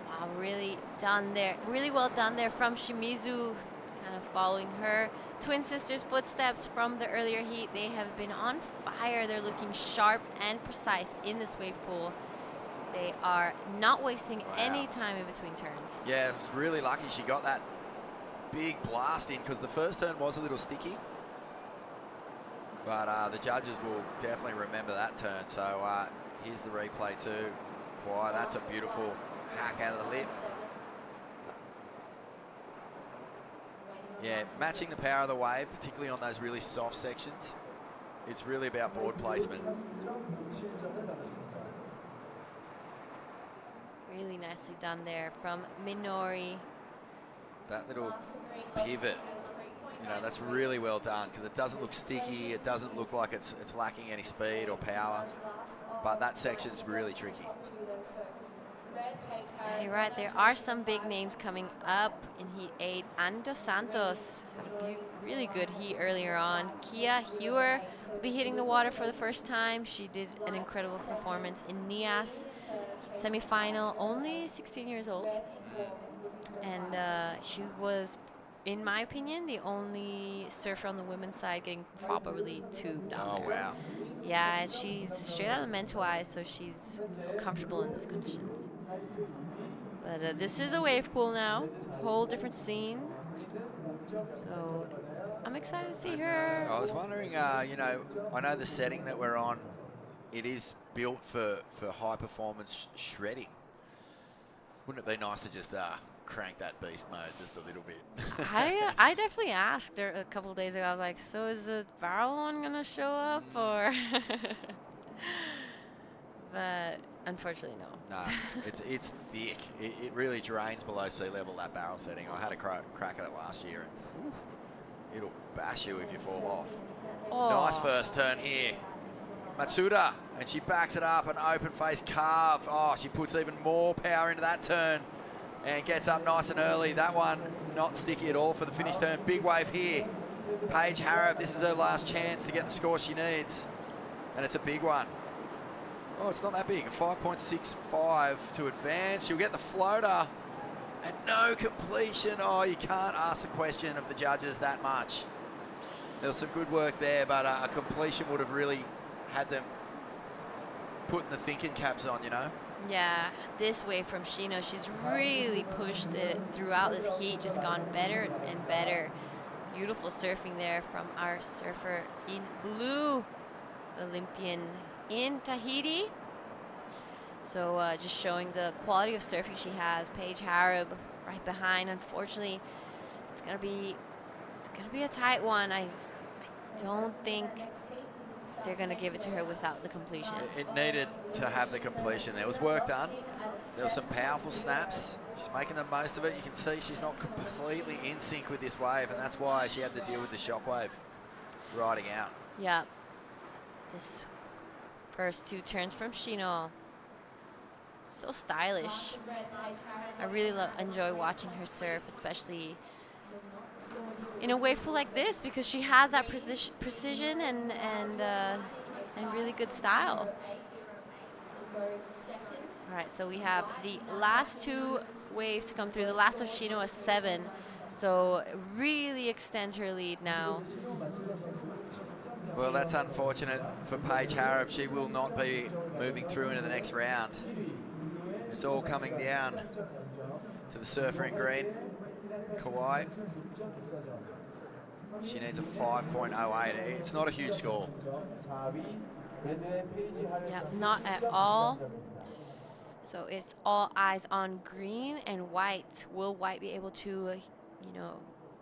Wow, really done there. Really well done there from Shimizu, kind of following her twin sister's footsteps from the earlier heat. They have been on fire. They're looking sharp and precise in this wave pool. They are not wasting any time in between turns. Yeah, it was really lucky she got that big blast in because the first turn was a little sticky. But the judges will definitely remember that turn. So here's the replay too. Wow, that's a beautiful hack out of the lip. Yeah, matching the power of the wave, particularly on those really soft sections. It's really about board placement. Really nicely done there from Minori. That little pivot you know, that's really well done because it doesn't look sticky. It doesn't look like it's lacking any speed or power. But that section's really tricky. Yeah, you're right. There are some big names coming up in Heat 8. Ando Santos had a really good heat earlier on. Kia Hewer will be hitting the water for the first time. She did an incredible performance in NIAS semifinal, only 16 years old. And she was, in my opinion, the only surfer on the women's side getting properly tubed down there. Oh, wow. Yeah, and she's straight out of Mentawai, so she's comfortable in those conditions. But this is a wave pool now, whole different scene. So I'm excited to see her. I was wondering, you know, I know the setting that we're on, it is built for high performance shredding. Wouldn't it be nice to just crank that beast mode just a little bit? I definitely asked her a couple of days ago. I was like, so is the barrel one gonna show up or? But unfortunately, no. No, it's thick. It really drains below sea level, that barrel setting. I had a crack at it last year, and whew, it'll bash you if you fall off. Oh. Nice first turn here. Matsuda, and she backs it up, an open face carve. Oh, she puts even more power into that turn and gets up nice and early. That one not sticky at all for the finish turn. Big wave here. Paige Harrop, this is her last chance to get the score she needs, and it's a big one. Oh, it's not that big, a 5.65 to advance. She'll get the floater and no completion. Oh, you can't ask the question of the judges that much. There was some good work there, but a completion would have really had them putting the thinking caps on, you know? Yeah, this wave from Shino, she's really pushed it throughout this heat, just gone better and better. Beautiful surfing there from our surfer in blue, Olympian in Tahiti. So just showing the quality of surfing she has. Paige Harrop right behind. Unfortunately, it's gonna be a tight one. I don't think they're gonna give it to her without the completion. It needed to have the completion. There was work done. There were some powerful snaps. She's making the most of it. You can see she's not completely in sync with this wave, and that's why she had to deal with the shock wave riding out. Yeah. This first two turns from Shino. So stylish. I really enjoy watching her surf, especially in a wave pool like this, because she has that precision and really good style. All right, so we have the last two waves to come through. The last of Shino is 7, so it really extends her lead now. Well, that's unfortunate for Paige Harrop. She will not be moving through into the next round. It's all coming down to the surfer in green, Kauai. She needs a 5.08. It's not a huge score. Yeah, not at all. So it's all eyes on green and white. Will White be able to, you know,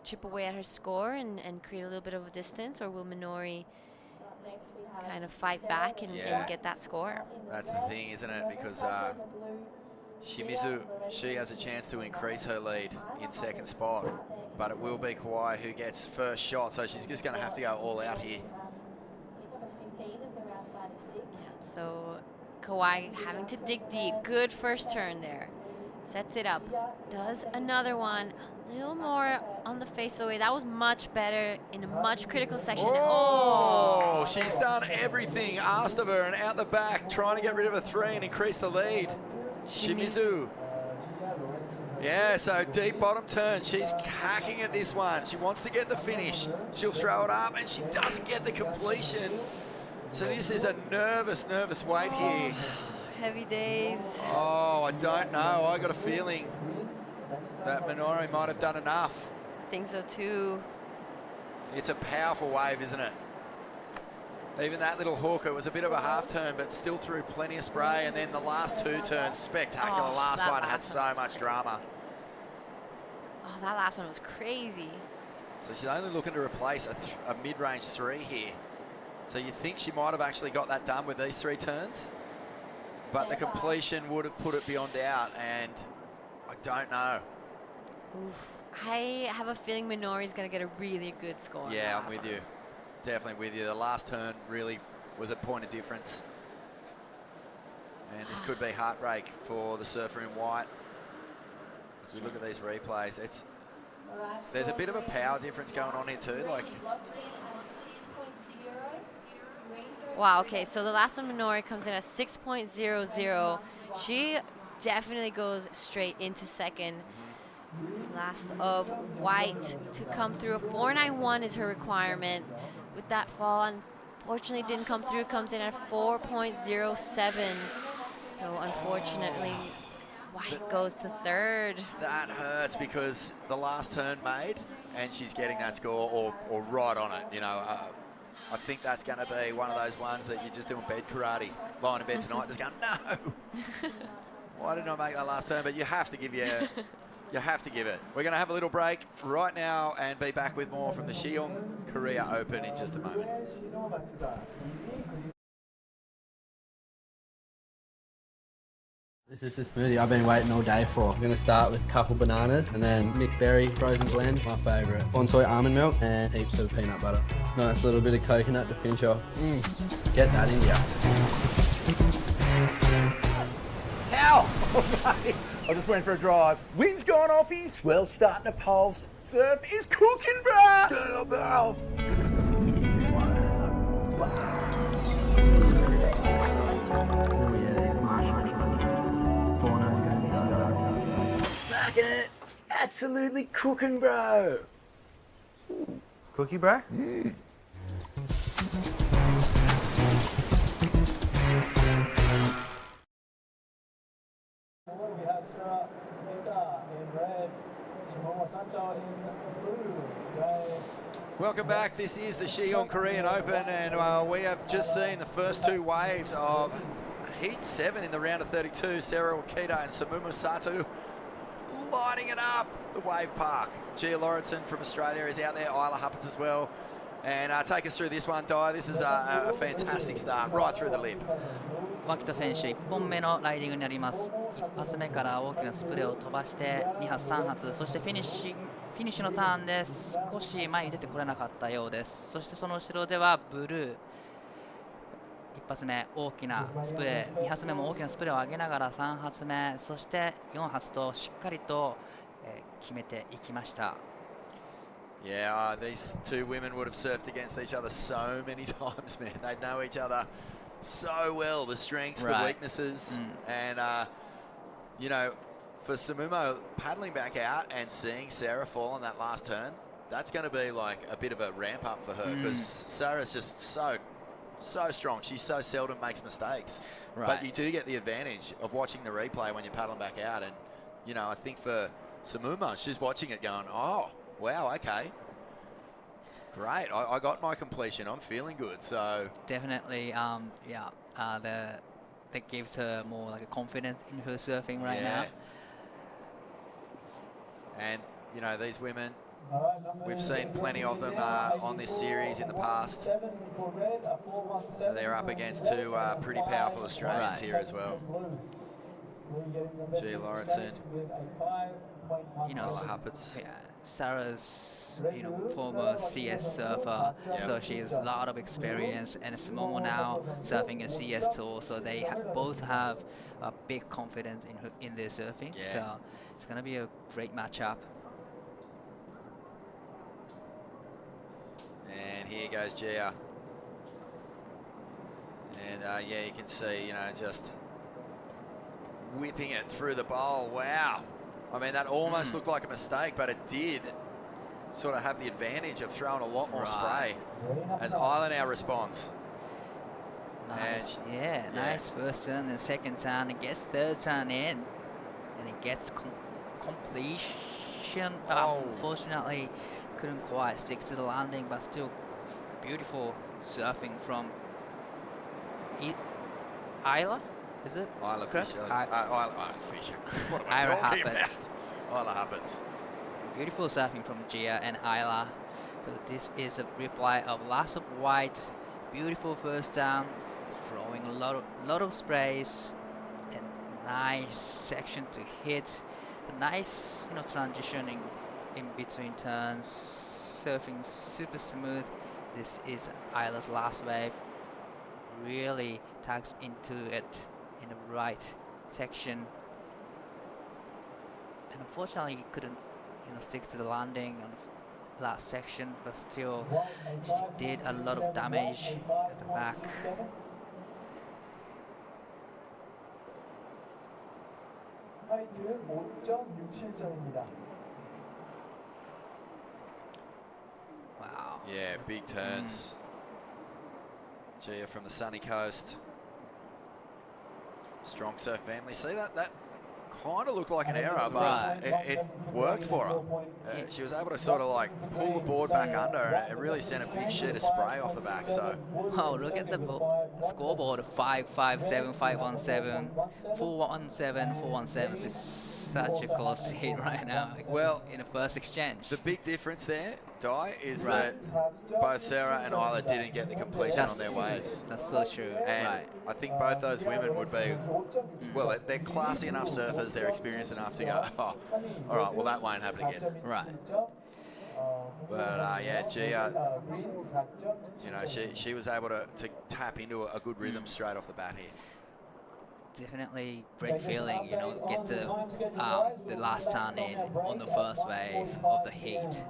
chip away at her score and create a little bit of a distance, or will Minori kind of fight back and get that score? That's the thing, isn't it? Because Shimizu, she has a chance to increase her lead in second spot, but it will be Kauai who gets first shot, so she's just going to have to go all out here. So Kauai having to dig deep. Good first turn there. Sets it up. Does another one. A little more on the face of the way. That was much better in a much critical section. Oh, she's done everything asked of her and out the back, trying to get rid of a 3 and increase the lead. Shimizu. Yeah, so deep bottom turn. She's hacking at this one. She wants to get the finish. She'll throw it up, and she doesn't get the completion. So this is a nervous wait here. Heavy days. Oh, I don't know. I got a feeling that Minori might have done enough. I think so too. It's a powerful wave, isn't it? Even that little hook, it was a bit of a half turn, but still threw plenty of spray. And then the last two turns, spectacular. Oh, last that one last had so one was much crazy. drama. Oh, that last one was crazy. So she's only looking to replace a mid-range 3 here. So you think she might have actually got that done with these 3 turns, but the completion would have put it beyond doubt, and I don't know. Oof. I have a feeling Minori's going to get a really good score. on Yeah, the I'm last with one. you. Definitely with you. The last turn really was a point of difference. And this could be heartbreak for the surfer in white. As we look at these replays, there's a bit of a power difference going on here too. Like, Wow, okay, so the last one, Minori, comes in at 6.00. She definitely goes straight into second. Last of white to come through. A 4.91 is her requirement. With that fall, unfortunately didn't come through, comes in at 4.07. So unfortunately, white goes to third. that hurts because the last turn made and she's getting that score or right on it. You know, I think that's going to be one of those ones that you're just doing bed karate, lying in bed tonight, just going, no. Why didn't I make that last turn? But you have to give you have to give it. We're going to have a little break right now and be back with more from the Siheung Korea Open in just a moment. This is the smoothie I've been waiting all day for. I'm going to start with a couple bananas and then mixed berry frozen blend, my favourite. Bonsoy almond milk and heaps of peanut butter. Nice little bit of coconut to finish off. Get that in ya. How? I was just went for a drive. Wind's gone off his, swell starting to pulse. Surf is cooking, bruh! Smacking it! Absolutely cooking, bro! Cookie, bro? We have Sarah Mehta in red, Shimomo Sato in blue, right? Welcome back. This is the Siheung Korean Open, and we have just seen the first two waves of Heat 7 in the round of 32. Sarah Wakita and Samumu Sato lighting it up. The Wave Park. Gia Lauritsen from Australia is out there. Isla Huppets as well. And take us through this one, Di. This is a fantastic start right through the lip. 脇田選手、1本目のライディングになります。1発目から大きなスプレーを飛ばして、2発、3発、そしてフィニッシュのターンで少し前に出てこれなかったようです。そしてその後ろではブルー、1発目大きなスプレー、2発目も大きなスプレーを上げながら3発目、そして4発としっかりと決めていきました。Yeah, these two women would have surfed against each other so many times, man. They know each other so well, the strengths, the weaknesses, and you know, for Samumo paddling back out and seeing Sarah fall on that last turn, that's going to be like a bit of a ramp up for her because Sarah's just so strong. She so seldom makes mistakes, but you do get the advantage of watching the replay when you're paddling back out, and you know, I think for Samumo, she's watching it going, oh wow, okay. Great, I got my completion. I'm feeling good. So definitely, that gives her more like a confidence in her surfing right now. And you know, these women, we've seen plenty of them on this series in the past. They're up against two pretty powerful Australians here as well. Gia Lauritsen, you know, Isla Huppets. Sarah's, you know, former CS surfer, so she has a lot of experience, and Samomo now surfing in CS tour, so they both have a big confidence in their surfing. So it's gonna be a great matchup. And here goes Gia. And yeah, you can see, you know, just whipping it through the bowl. Wow. I mean, that almost looked like a mistake, but it did sort of have the advantage of throwing a lot more spray as Isla now responds. Nice, nice first turn and second turn. It gets third turn in, and it gets completion. Unfortunately, couldn't quite stick to the landing, but still beautiful surfing from Isla. Is it? Isla Fisher. Isla Fisher. What am I talking about? Isla Huppets. Beautiful surfing from Gia and Isla. So this is a replay of Last of White. Beautiful first down, throwing a lot of sprays, and nice section to hit. A nice, you know, transitioning in between turns, surfing super smooth. This is Isla's last wave. Really tags into it in the right section. And unfortunately, he couldn't, stick to the landing on the last section, but still, she did a lot of damage at the back. Wow. Yeah, big turns. Gia from the sunny coast. Strong surf family. See that? That kind of looked like an error, but it worked for her. She was able to sort of like pull the board back under, and it really sent a big sheet of spray off the back. So, oh, look at the scoreboard: 557, 517, 417, 417. It's such a close hit right now. Well, in the first exchange, the big difference there, Di, is that both Sarah and Isla didn't get the completion on their waves. That's so true. And right. I think both those women would be, well, they're classy enough surfers, they're experienced enough to go, oh, all right, well, that won't happen again. Right. But yeah, Gia, she was able to tap into a good rhythm straight off the bat here. Definitely great feeling, get to the last turn in on the first wave of the heat.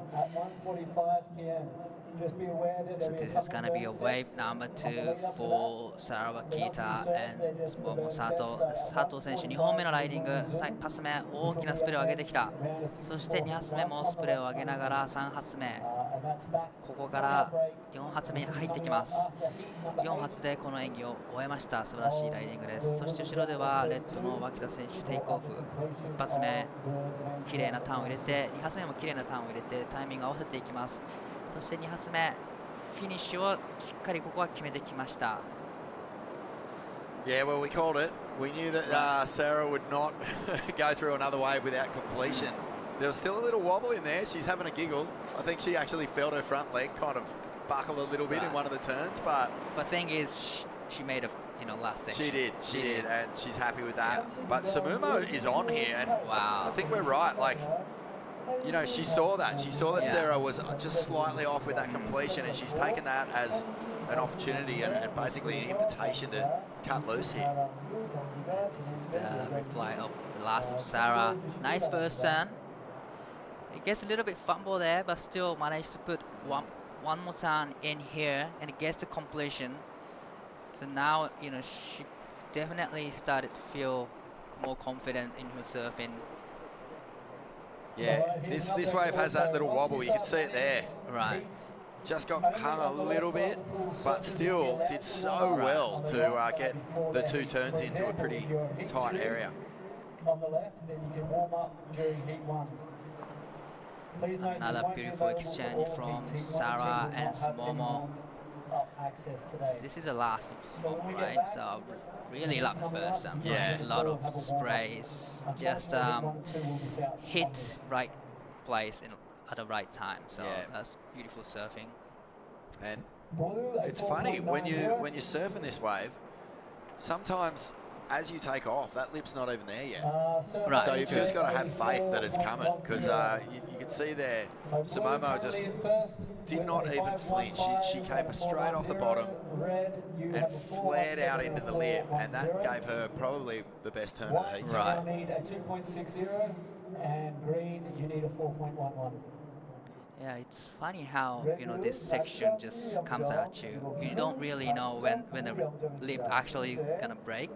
So this is going to be a wave number 2 for Sarah Wakita and Momo Sato. 佐藤選手、2本目のライディング、1発目大きなスプレーを上げてきた。そして2発目もスプレーを上げながら3発目。ここから4発目に入ってきます。4発でこの演技を終えました。素晴らしいライディングです。そして後ろではレッドの脇田選手、テイクオフ。1発目、綺麗なターンを入れて、2発目も綺麗なターンを入れて、タイミングを合わせていきます。そして2発目、フィニッシュをしっかりここは決めてきました。Yeah, well, we called it. We knew that Sarah would not go through another wave without completion. There was still a little wobble in there. She's having a giggle. I think she actually felt her front leg kind of buckle a little bit in one of the turns, but the thing is, she made a last section. She did, and she's happy with that. But Samumo is on here, and wow. I think we're right. Like, she saw that. She saw that Sarah was just slightly off with that completion, and she's taken that as an opportunity and basically an invitation to cut loose here. This is a replay of the last of Sarah. Nice first turn. It gets a little bit fumble there, but still managed to put one more turn in here, and it gets the completion. So now, she definitely started to feel more confident in her surfing. Yeah, this wave has that little wobble. You can see it there. Right. Just got hung a little bit, but still did so well to get the 2 turns into a pretty tight area. Another beautiful exchange from Sarah and Momo. This is the last of Momo, right? So I really love the first one. Yeah. A lot of sprays. Just hit right place at the right time. So that's beautiful surfing. And it's funny when you're surfing this wave, sometimes as you take off, that lip's not even there yet. Right. So you've just got to have faith that it's coming, because you can see there, Samomo just did not even flinch. She came straight off the bottom and flared out into the lip, and that gave her probably the best turn of the heat. Right. You need a 2.60, and green, you need a 4.11. Yeah, it's funny how this section just comes at you. You don't really know when the lip actually gonna break,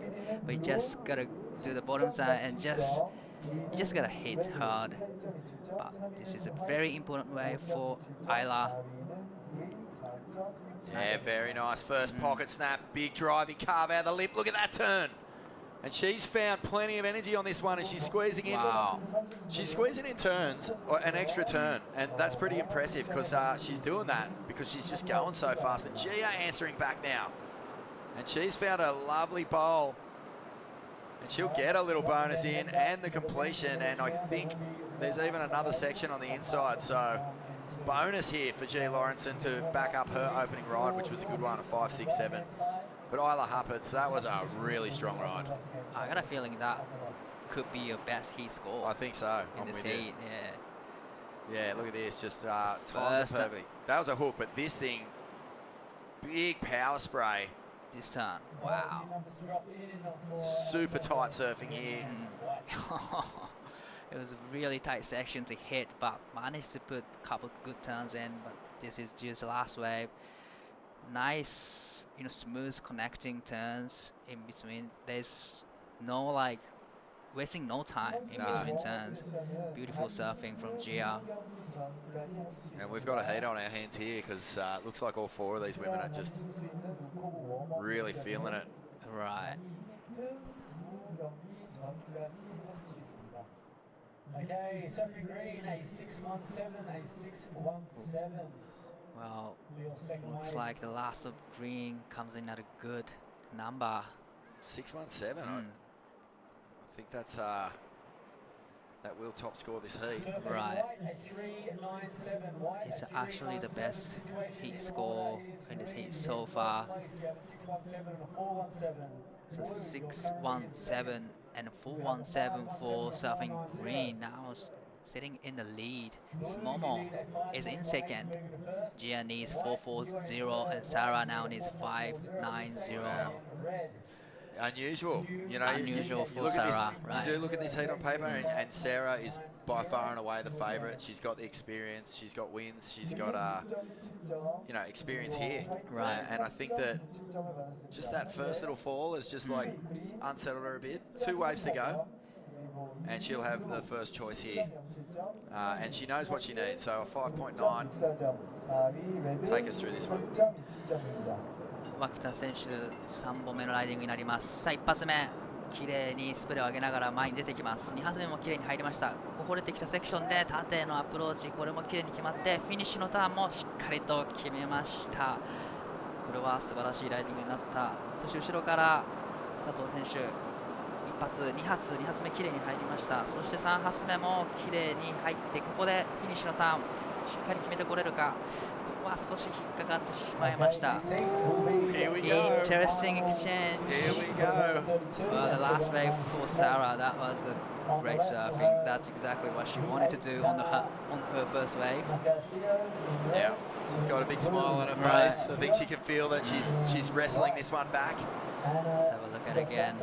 but you just gotta do the bottom side and you just gotta hit hard. But this is a very important way for Isla. Yeah, very nice first pocket snap, big drive, you carve out the lip. Look at that turn. And she's found plenty of energy on this one, and she's squeezing in. Wow. She's squeezing in turns, or an extra turn, and that's pretty impressive, because she's doing that because she's just going so fast. And Gia answering back now, and she's found a lovely bowl, and she'll get a little bonus in and the completion. And I think there's even another section on the inside, so bonus here for G. Lawrenson to back up her opening ride, which was a good one, a 5, 6, 7. But Isla Hupperts, that was a really strong ride. I got a feeling that could be your best heat score. I think so. In this heat, yeah. Yeah, look at this, just times it First perfectly. That was a hook, but this thing, big power spray, This turn. Wow. super tight surfing here. It was a really tight section to hit, but managed to put a couple good turns in. But this is just the last wave. Nice, smooth connecting turns in between. There's no like wasting no time in between turns. Beautiful surfing from Gia. And we've got a heat on our hands here because it looks like all 4 of these women are just really feeling it. Right. Okay, Sophie Green, a 617, a 617. Well, Your second looks wave. like the last of green comes in at a good number. 617. I think that's that will top score this heat. Surfing Right. White, a 397. White, It's a actually the 397. best Situation heat in score order is in this green. heat You're so in first far. place. You have a 617 and a 417. So Blue, you're 617 and 417 for surfing green. Now sitting in the lead. Momo is in second. Gia needs 440 and Sarah now needs 590. Red. Unusual, Unusual for look at this, Sarah, right. You do look at this heat on paper, and Sarah is by far and away the favourite. She's got the experience, she's got wins, she's got experience here. Right. And I think that just that first little fall has just like unsettled her a bit. 2 waves to go, and she'll have the first choice here. And she knows what she needs. So a 5.9 take us through this one. 脇田選手3本目のライディングになります。さあ一発目綺麗にスプレーを上げながら前に出てきます。2発目も綺麗に入りました。掘れてきたセクションで縦へのアプローチ、これも綺麗に決まってフィニッシュのターンもしっかりと決めました。これは素晴らしいライディングになった。そして後ろから佐藤選手1発2発目綺麗に入りました。そして3発目も綺麗に入って、ここでフィニッシュのターンしっかり決めてこれるか。ここは少し引っかかってしまいました。 Here we go. Interesting exchange. Here we go. Well, the last wave for Sarah, that was a great surfing. That's exactly what she wanted to do on her first wave. Yeah, she's got a big smile on her Right. face. I think she can feel that she's wrestling this one back. Let's have a look at it again.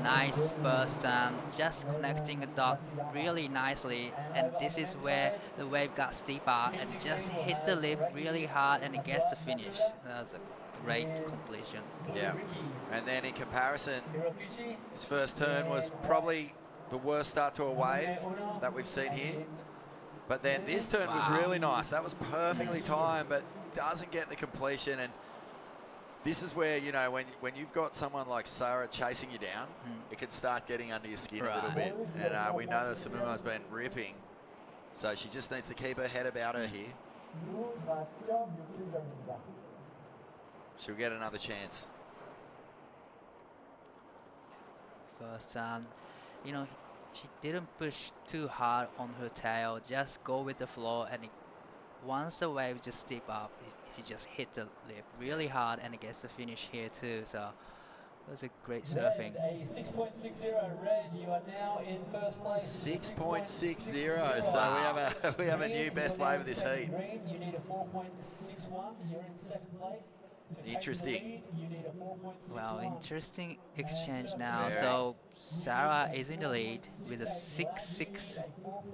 Nice first turn, just connecting the dot really nicely. And this is where the wave got steeper and just hit the lip really hard and it gets to finish. That's a great completion. Yeah, and then in comparison, his first turn was probably the worst start to a wave that we've seen here. But then this turn was really nice. That was perfectly timed, but doesn't get the completion. And this is where, when you've got someone like Sarah chasing you down, it can start getting under your skin a little bit. And we know that Samuma's been ripping, so she just needs to keep her head about her here. She'll get another chance. First turn, she didn't push too hard on her tail, just go with the flow, and once the wave just steep up, she just hit the lip really hard and it gets to finish here too. So it was a great surfing. Red, a 6.60. Red, you are now in first place. 6.60. So we have a new best wave of this heat. Green, you need a 4.61. You're in second place. To take the Interesting. lead, you need a 4.61. Well, interesting exchange now. Very. So Sarah is in the lead with a 6.6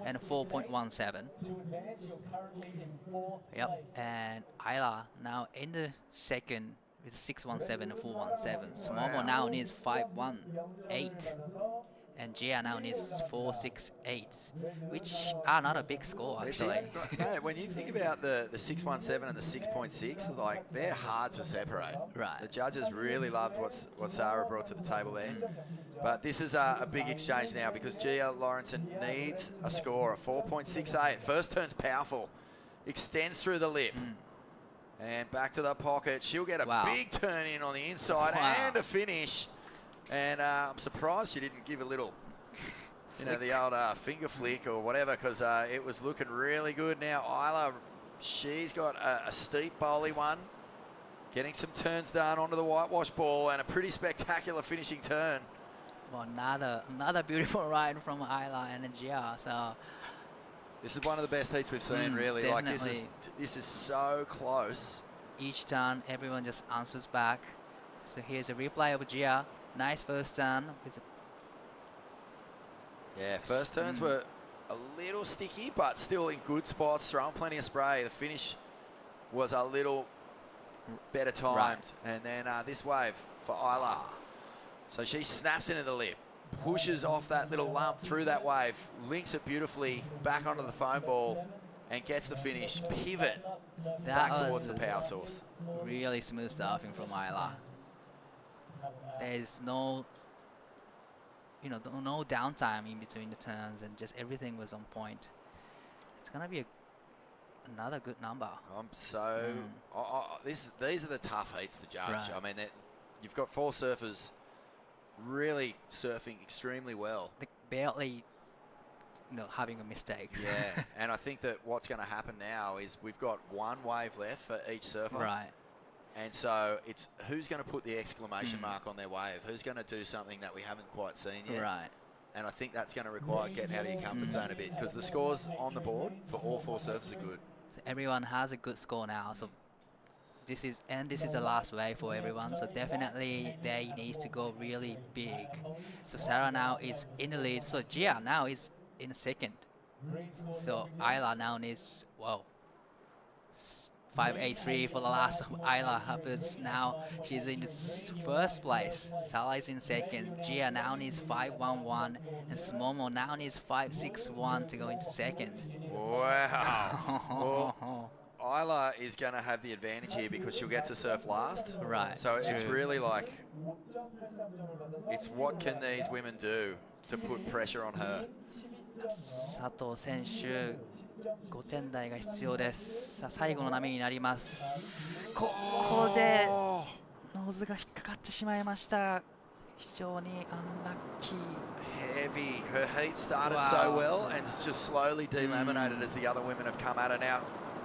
and a 4.17. To advance, you're currently in fourth Yep, place. and Ayla now in the second with a 6.17 and 4.17. Wow. Momo now needs 5.18, and Gia now needs 4.68, which are not a big score actually. No, when you think about the 6.17 and the 6.6, like they're hard to separate. Right. The judges really loved what Sarah brought to the table there. But this is a big exchange now because Gia Lawrenson needs a score of 4.68. First turn's powerful, extends through the lip. And back to the pocket. She'll get a big turn in on the inside and a finish. And I'm surprised she didn't give a little, the old finger flick or whatever, because it was looking really good. Now Isla, she's got a steep bowly one, getting some turns done onto the whitewash ball and a pretty spectacular finishing turn. Well, another beautiful ride from Ayla and Gia. So This is one of the best heats we've seen, really. Like this is so close. Each turn, everyone just answers back. So here's a replay of Gia. Nice first turn. Yeah, first turns were a little sticky, but still in good spots, throwing plenty of spray. The finish was a little better timed. And then this wave for Isla. So she snaps into the lip, pushes off that little lump through that wave, links it beautifully back onto the foam ball, and gets the finish. Pivot back towards the power source. Really smooth surfing from Isla. There's no, no downtime in between the turns, and just everything was on point. It's gonna be another good number. These are the tough heats to judge. Right. I mean, you've got 4 surfers really surfing extremely well. They barely, having a mistakes. Yeah, and I think that what's going to happen now is we've got 1 wave left for each surfer. Right. And so it's who's going to put the exclamation mark on their wave, who's going to do something that we haven't quite seen yet. Right. And I think that's going to require getting out of your comfort zone a bit, because the scores on the board for all 4 surfers are good. So everyone has a good score now. So this is the last wave for everyone. So definitely they need to go really big. So Sarah now is in the lead. So Gia now is in second. So Isla now needs 5.83 for the last of Isla happens. Now she's in first place. Sarah is in second. Gia now needs 5.11, and Smomo now needs 5.61 to go into second. Wow. Well, Isla is going to have the advantage here because she'll get to surf last. Right. So it's really like, it's what can these women do to put pressure on her. 佐藤選手、5点台が必要です。さあ最後の波になります。ここでノーズが引っかかってしまいました。非常にHeavy. Her heat started so well and it's just slowly delaminated as the other women have come at her now.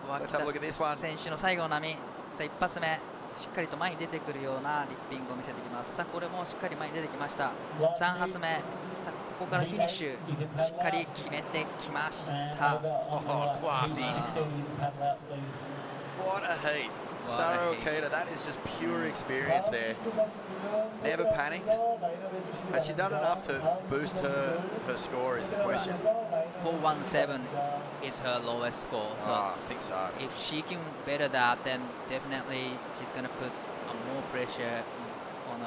Let's have a look at this one. 選手の最後の波、さあ一発目、しっかりと前に出てくるようなリッピングを見せてきます。さあこれもしっかり前に出てきました。3発目、さあここからフィニッシュ、しっかり決めてきました。Oh, classy. What a heat. Sarah Okita, that is just pure experience there. Never panicked. Has she done enough to boost her score is the question. 417 is her lowest score. So I think so. If she can better that, then definitely she's going to put more pressure on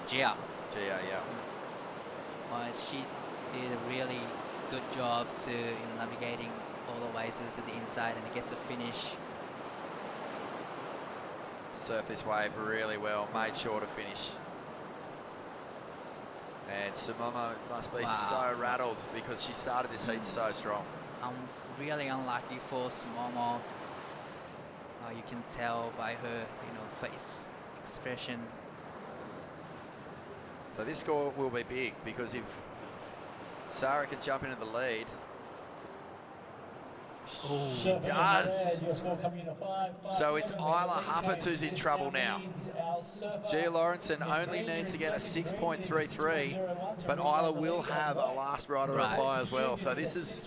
Gia. Gia, yeah. She did a really good job to navigating all the way through to the inside, and it gets a finish. Surfed this wave really well, made sure to finish. And Sumomo must be so rattled because she started this heat so strong. Really unlucky for Sumomo. You can tell by her, face expression. So this score will be big because if Sarah can jump into the lead, she does. So it's Isla Huppert who's in trouble now. Gia Lawrenson only needs to get a 6.33, but Isla will have a last rider reply as well. So this is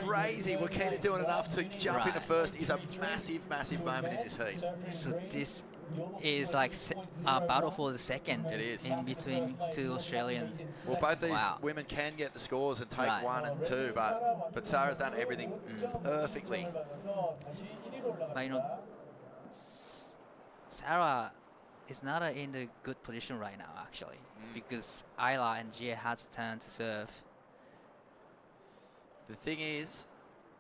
crazy. Wakita doing enough to jump into first is a massive, massive moment in this heat. So this is like a battle for the second. It is. In between 2 Australians. Well, both these women can get the scores and take 1 and 2, but Sarah's done everything perfectly. But Sarah is not in a good position right now, actually, because Isla and Gia has turned to serve. The thing is,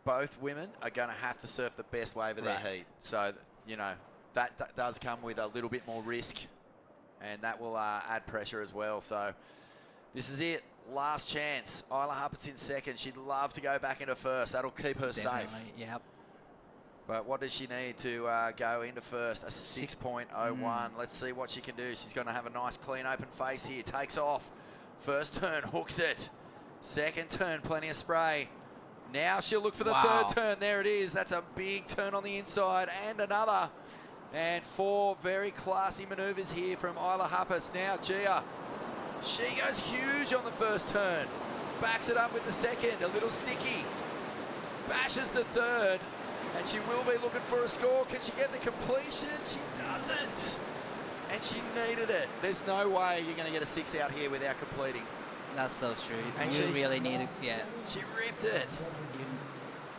both women are going to have to surf the best wave of their heat. So, that does come with a little bit more risk, and that will add pressure as well. So this is it. Last chance. Isla Huppert's in second. She'd love to go back into first. That'll keep her safe. Yep. But what does she need to go into first? A 6.01. Let's see what she can do. She's going to have a nice clean open face here. Takes off. First turn, hooks it. Second turn, plenty of spray. Now she'll look for the third turn. There it is. That's a big turn on the inside and another. And 4 very classy maneuvers here from Isla Huppert. Now Gia, she goes huge on the first turn. Backs it up with the second, a little sticky. Bashes the third, and she will be looking for a score. Can she get the completion? She doesn't. And she needed it. There's no way you're going to get a 6 out here without completing. That's so true. And You she's- really need to, yeah. She ripped it.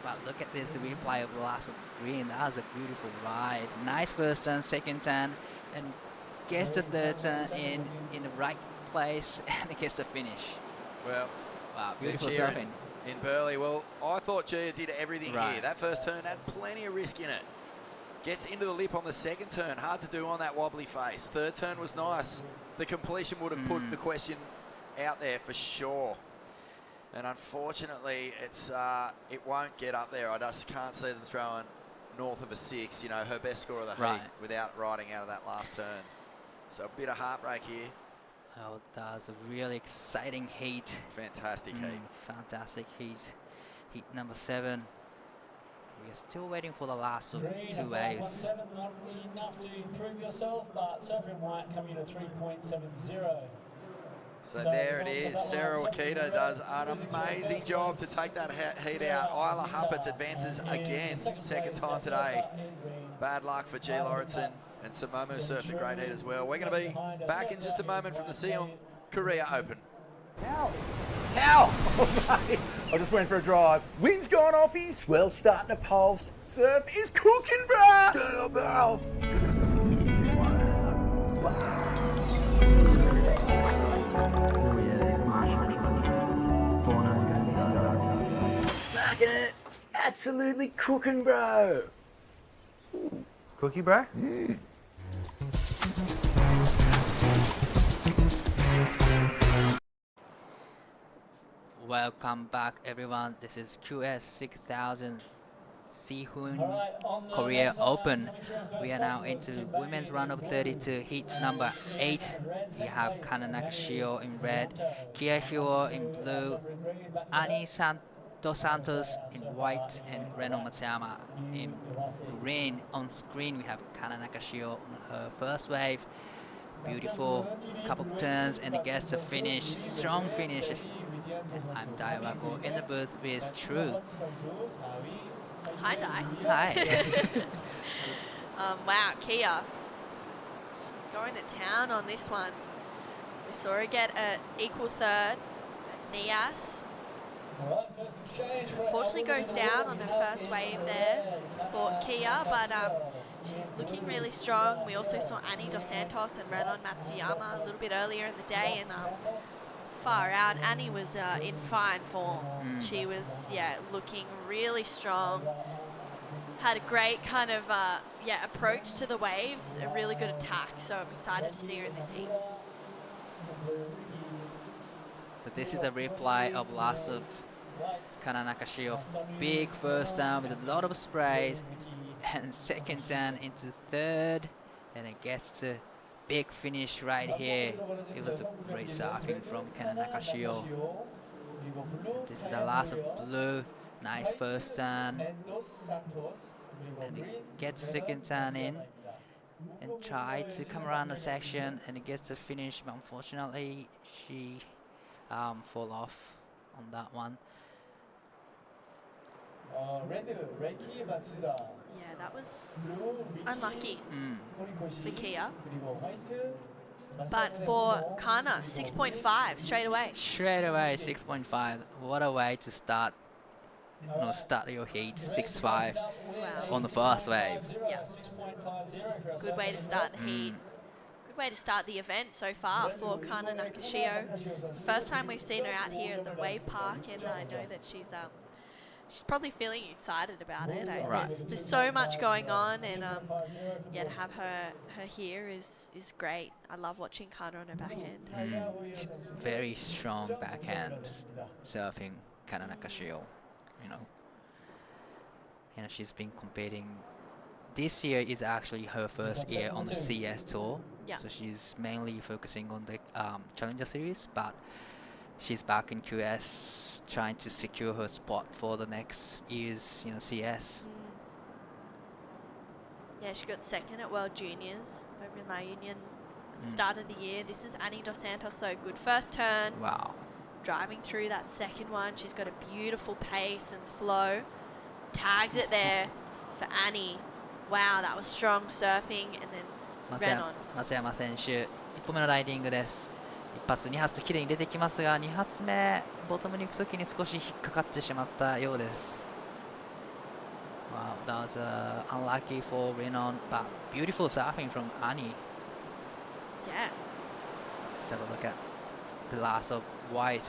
But look at this replay of the last green. That was a beautiful ride. Nice first turn, second turn, and gets the third turn in the right place, and it gets the finish. Well, Wow, good beautiful cheer surfing. in Burley. Well, I thought Gia did everything here. Right. That first turn had plenty of risk in it. Gets into the lip on the second turn. Hard to do on that wobbly face. Third turn was nice. The completion would have put the question out there for sure. And unfortunately, it won't get up there. I just can't see them throwing north of a 6. You know, her best score of the heat without riding out of that last turn. So a bit of heartbreak here. Oh, that was a really exciting heat. Fantastic heat. Fantastic heat. Heat number 7. We are still waiting for the last of Green, 2 waves. 5.17, not enough to improve yourself, but surfing white coming at 3.70. So there it is. Sarah Wakita does an amazing job to take that heat out. Isla Hupperts advances again, second time today. Bad luck for G. Lauritsen, and Samomu surfed a great heat as well. We're going to be back in just a moment from the Siheung Korea Open. How? Oh, mate. I was just went for a drive. Wind's gone off his, swell starting to pulse. Surf is cooking, bruh! Stand up, barrel. Smacking it. Absolutely cooking, bro. Cookie, bro? Welcome back, everyone. This is QS 6000 Siheung Alright, on the Korea left side, Open. coming through on We are first now place into was women's round of 32, heat number 8. We have Kananaka Shio in red, Kia Hyo in blue, Ani Dos Santos in white, and Reno Matsuyama in green. On screen, we have Kananaka Shio on her first wave. Beautiful couple of turns, and it gets the finish. Strong finish. I'm Dai Wako in the booth with True. Hi, Di. Hi. Wow, Kia. She's going to town on this one. We saw her get an equal third at Nias. Unfortunately goes down on her first wave there for Kia, but she's looking really strong. We also saw Ani Dos Santos and Renon Matsuyama a little bit earlier in the day, and far out. Annie was in fine form. She was, looking really strong. Had a great kind of, approach to the waves, a really good attack. So I'm excited to see her in this heat. So this is a replay of last of Kananaka Shio. Big first down with a lot of sprays, and second down into third, and it gets to big finish right here. It was a great surfing from Kananaka Shio. This is the last of blue. Nice first turn, and it gets second turn in and try to come around the section, and it gets to finish, but unfortunately she fall off on that one. Yeah, that was unlucky for Kia. But for Kana, 6.5 straight away. Straight away, 6.5. What a way to start. Start your heat, 6.5 on the first wave. Yeah. Good way to start the heat. Good way to start the event so far for Kana Nakashio. It's the first time we've seen her out here at the Wave Park, and I know that she's probably feeling excited about it. Right. There's so much going on, and to have her here is great. I love watching Kana on her backhand. Very strong backhand surfing, Kana Nakashio. She's been competing. This year is actually her first year on the CS tour, so she's mainly focusing on the Challenger Series, but she's back in QS trying to secure her spot for the next year's CS. Yeah, she got second at World Juniors over in La Union at the start of the year. This is Ani Dos Santos, so good first turn. Wow. driving through that second one. She's got a beautiful pace and flow. Tags it there for Annie. Wow, that was strong surfing. And then 松山選手、1歩目のライディングです。1発、2発と綺麗に出てきますが、2発目、ボトムに行くときに少し引っかかってしまったようです。Wow, that was unlucky for Renon, but beautiful surfing from Annie. Yeah. Let's have a look at the last of white.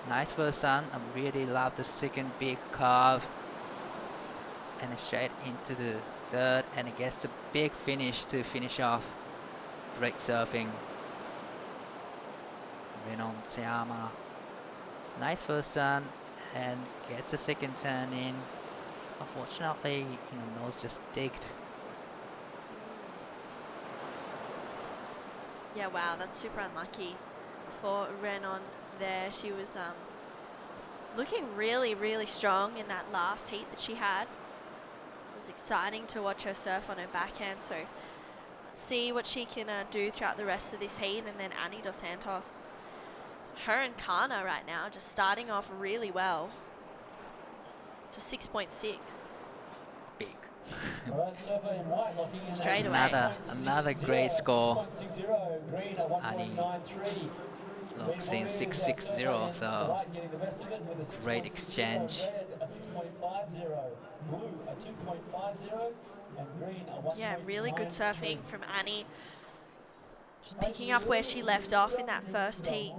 Nice first sun. I really love the second big curve. And straight into the third, and it gets a big finish to finish off. Great surfing. Renon Seama. Nice first turn and gets a second turn in. Unfortunately, nose just digged. Yeah, wow, that's super unlucky for Renon there. She was looking really, really strong in that last heat that she had. It was exciting to watch her surf on her backhand, so let's see what she can do throughout the rest of this heat. And then Annie Dos Santos, her and Kana right now just starting off really well. Just 6.6. Big. Straight away. Another great score. Annie locks in 6.60, so great exchange. Yeah, really good surfing from Annie. Just picking up where she left off in that first heat.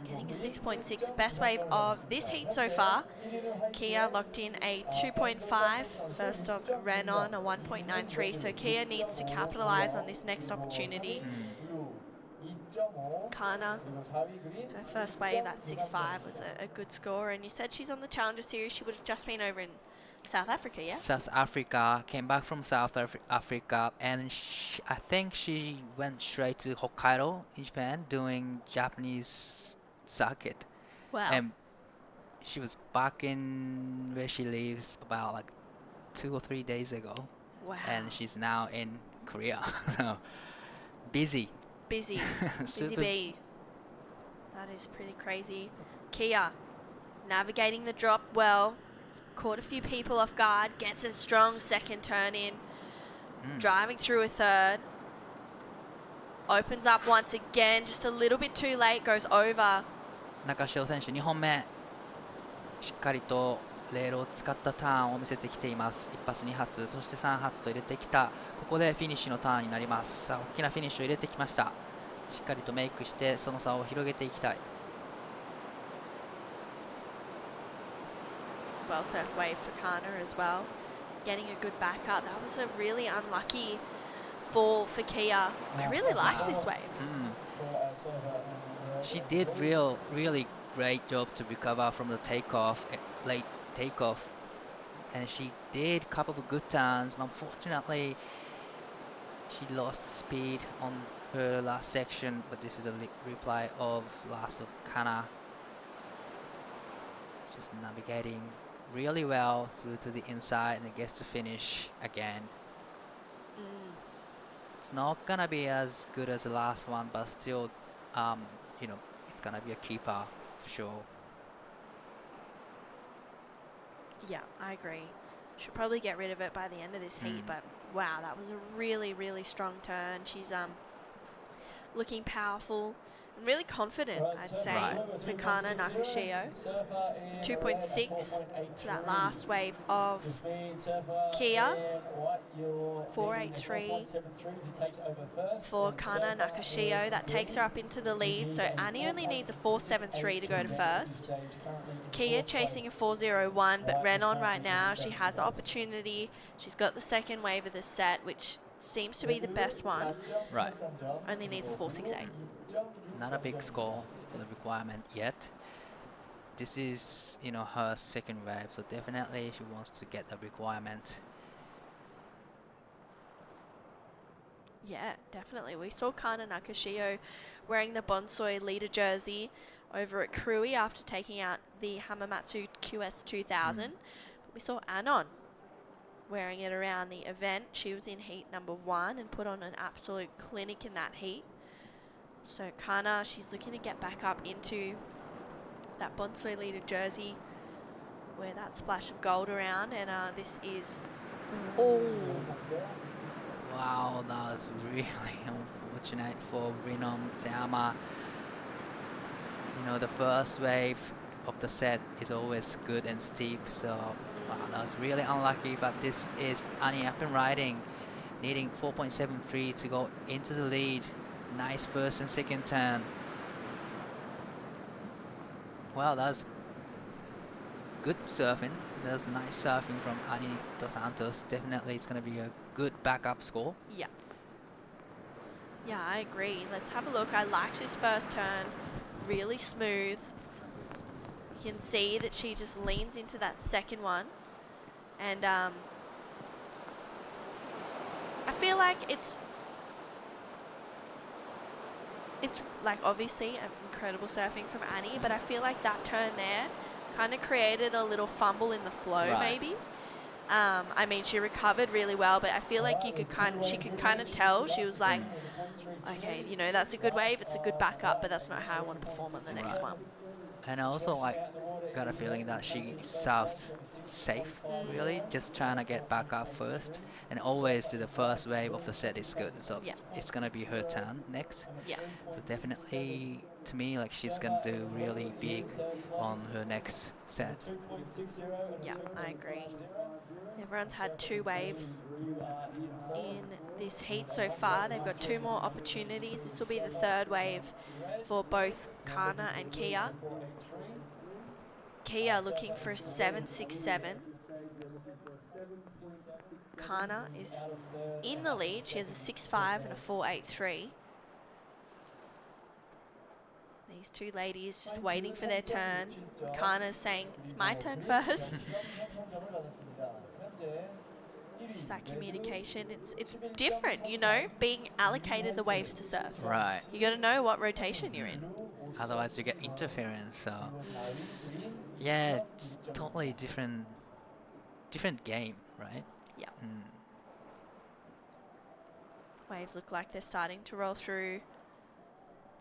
Getting a 6.6, best wave of this heat so far. Kia locked in a 2.5, first of Renon a 1.93, so Kia needs to capitalize on this next opportunity. Kana, her first wave, that 6.5 was a good score, and you said she's on the Challenger Series. She would have just been over in South Africa, yeah? South Africa, came back from South Africa, and I think she went straight to Hokkaido in Japan doing Japanese circuit. Wow. And she was back in where she lives about like 2 or 3 days ago. Wow. And she's now in Korea. So busy. Busy. Busy bee. That is pretty crazy. Kia navigating the drop well. It's caught a few people off guard. Gets a strong second turn in. Driving through a third. Opens up once again. Just a little bit too late. Goes over. 中潮選手2本目しっかりとレールを使ったターンを見せてきています。1発2発そして3発と入れてきた。ここでフィニッシュのターンになります。さあ大きなフィニッシュを入れてきました。しっかりとメイクしてその差を広げていきたい。Well surf wave for Kana as well. Getting a good back up. That was a really unlucky fall for Kia. I really like this wave. She did really great job to recover from the takeoff, late takeoff, and she did a couple of good turns. Unfortunately, she lost speed on her last section, but this is a replay of last of Kana. Just navigating really well through to the inside and gets to finish again. It's not gonna be as good as the last one, but still, it's gonna be a keeper for sure. Yeah, I agree. Should probably get rid of it by the end of this heat, but wow, that was a really, really strong turn. She's looking powerful and really confident, I'd say, for Kana Nakashio. 2.6 for that last wave of Kia. 4.83 for Kana Nakashio. That takes her up into the lead. So Annie only needs a 4.73 to go to first. Kia chasing a 4.01, but Renon right now, she has the opportunity. She's got the second wave of the set, which seems to be the best one. Right. Only needs a 4.68. Not a big score for the requirement yet. This is, her second wave, so definitely she wants to get the requirement. Yeah, definitely. We saw Kana Nakashio wearing the Bonsoi leader jersey over at Krui after taking out the Hamamatsu QS 2000. We saw Anon wearing it around the event. She was in heat number 1 and put on an absolute clinic in that heat. So Kana, she's looking to get back up into that Bonsoi leader jersey, wear that splash of gold around, and this is all. Wow, that was really unfortunate for Rinom Seama. You know, the first wave of the set is always good and steep, so wow, that was really unlucky. But this is Annie up and riding, needing 4.73 to go into the lead. Nice first and second turn. Well, that's good surfing. That's nice surfing from Annie Dos Santos. Definitely, it's going to be a good backup score. Yeah. Yeah, I agree. Let's have a look. I liked this first turn. Really smooth. You can see that she just leans into that second one. And I feel like it's like obviously incredible surfing from Annie, but I feel like that turn there kind of created a little fumble in the flow, maybe. I mean, she recovered really well, but I feel like she could kind of tell. She was like, okay, you know, that's a good wave, it's a good backup, but that's not how I want to perform on the next one. And I also like got a feeling that she surfed safe, really, just trying to get back up first. And always the first wave of the set is good, so it's gonna be her turn next. Yeah. So definitely, to me, like she's gonna do really big on her next set. Yeah, I agree. Everyone's had 2 waves in this heat so far. They've got 2 more opportunities. This will be the 3rd wave for both Kana and Kia. Kia looking for a 7.67. Kana is in the lead. She has a 6.5 and a 4.83. These 2 ladies just waiting for their turn. Kana's saying, it's my turn first. Just that communication. It's different, you know, being allocated the waves to surf. Right. You got to know what rotation you're in. Otherwise, you get interference. So yeah, it's totally different game, right? Yeah. Waves look like they're starting to roll through.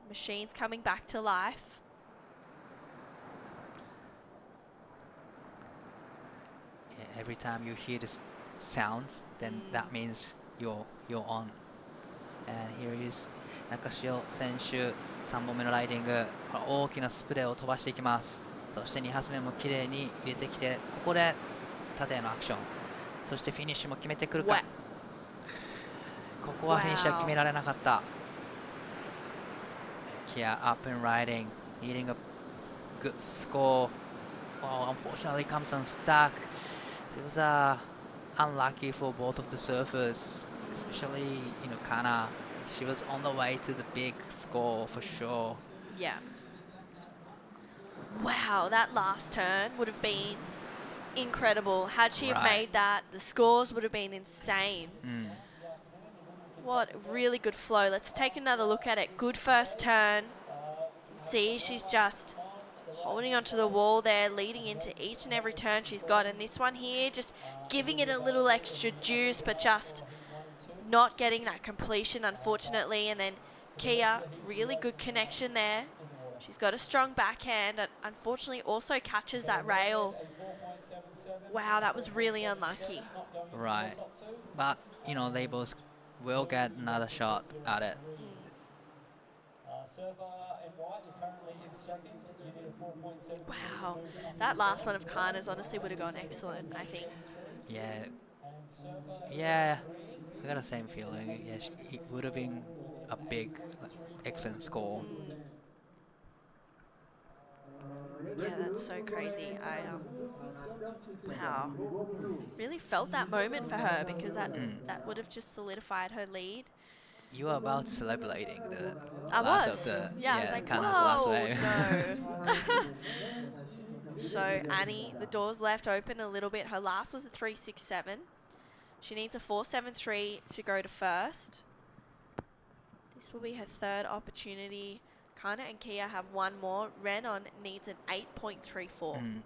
The machine's coming back to life. Yeah, every time you hear this sounds, then that means you're on. And here is 中潮選手3本目のライディング、大きなスプレーを飛ばしていきます。そして2発目も綺麗に入れてきて、ここで縦へのアクション、そしてフィニッシュも決めてくるか。ここはフィニッシュは決められなかった。Kia up and riding, needing a good score. Oh, unfortunately comes unstuck. It was unlucky for both of the surfers, especially, you know, Kana. She was on the way to the big score for sure. Yeah. Wow, that last turn would have been incredible. Had she have made that, the scores would have been insane. What really good flow. Let's take another look at it. Good first turn. See, she's just holding onto the wall there, leading into each and every turn she's got. And this one here, just giving it a little extra juice, but just not getting that completion, unfortunately. And then Kia, really good connection there. She's got a strong backhand, and unfortunately also catches that rail. Wow, that was really unlucky. Right. But, you know, they both will get another shot at it. Wow, that last one of Kana's honestly would have gone excellent, I think. Yeah. Yeah, I got the same feeling. Yeah, it would have been a big, like, excellent score. Yeah, that's so crazy. Wow, really felt that moment for her, because that would have just solidified her lead. You were about celebrating the I last was. of the I was like, Kana's last whoa, wave. no. So Annie, the door's left open a little bit. Her last was a 3.67. She needs a 4.73 to go to first. This will be her 3rd opportunity. Kana and Kia have 1 more. Renon needs an 8.34.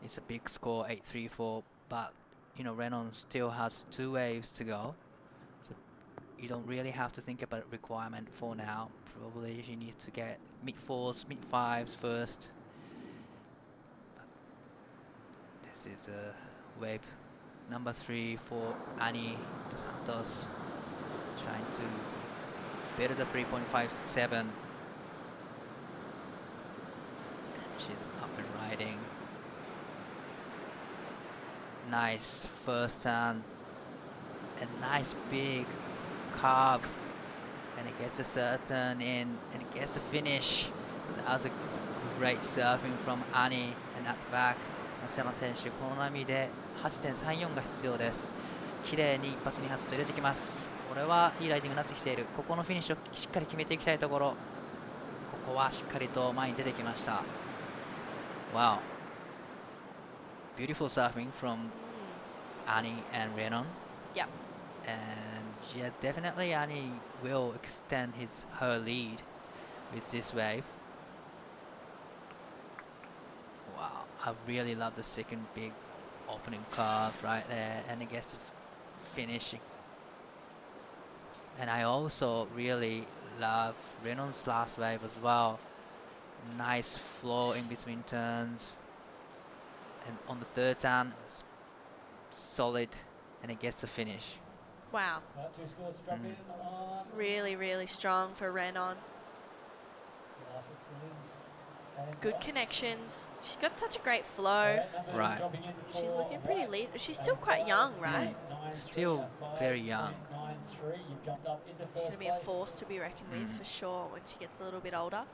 It's a big score, 8.34, but you know, Renon still has 2 waves to go. So you don't really have to think about requirement for now. Probably she needs to get mid-4s, mid-5s first. This is wave number 3 for Annie Dos Santos, trying to better the 3.57. She's up and riding. Nice first turn. A nice big carve. And it gets a third turn in, and it gets a finish. That was a great surfing from Annie, and at the back. 松山選手、この波で 8.34 が必要です。綺麗に一発二発と入れてきます。これはいいライディングになってきている。ここのフィニッシュをしっかり決めていきたいところ。ここはしっかりと前に出てきました。Wow. Beautiful surfing from Annie and Renon. Yep. And yeah, definitely Annie will extend her lead with this wave. Wow, I really love the second big opening curve right there, and it gets to finishing. And I also really love Renon's last wave as well. Nice flow in between turns, and on the third turn, it's solid, and it gets to finish. Wow. Two scores to drop in on. Really, really strong for Renon. Good connections. She's got such a great flow. Right. She's looking pretty lead. She's still quite young, right? Still very young. She's going to be a force to be reckoned with for sure when she gets a little bit older.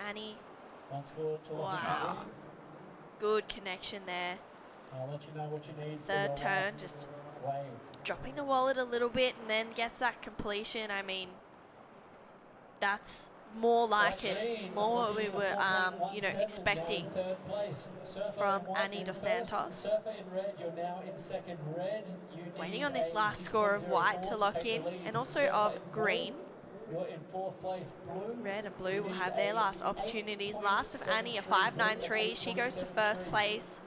Annie. Wow. Good connection there. I'll let you know what you need. Third turn, just dropping the wallet a little bit and then gets that completion. I mean, that's more like it, more what we were, you know, expecting from Annie Dos Santos. Waiting on this last score of white to lock in, and also of green. Red and blue will have their last opportunities. Last of Annie, a 5.93. She goes to first place.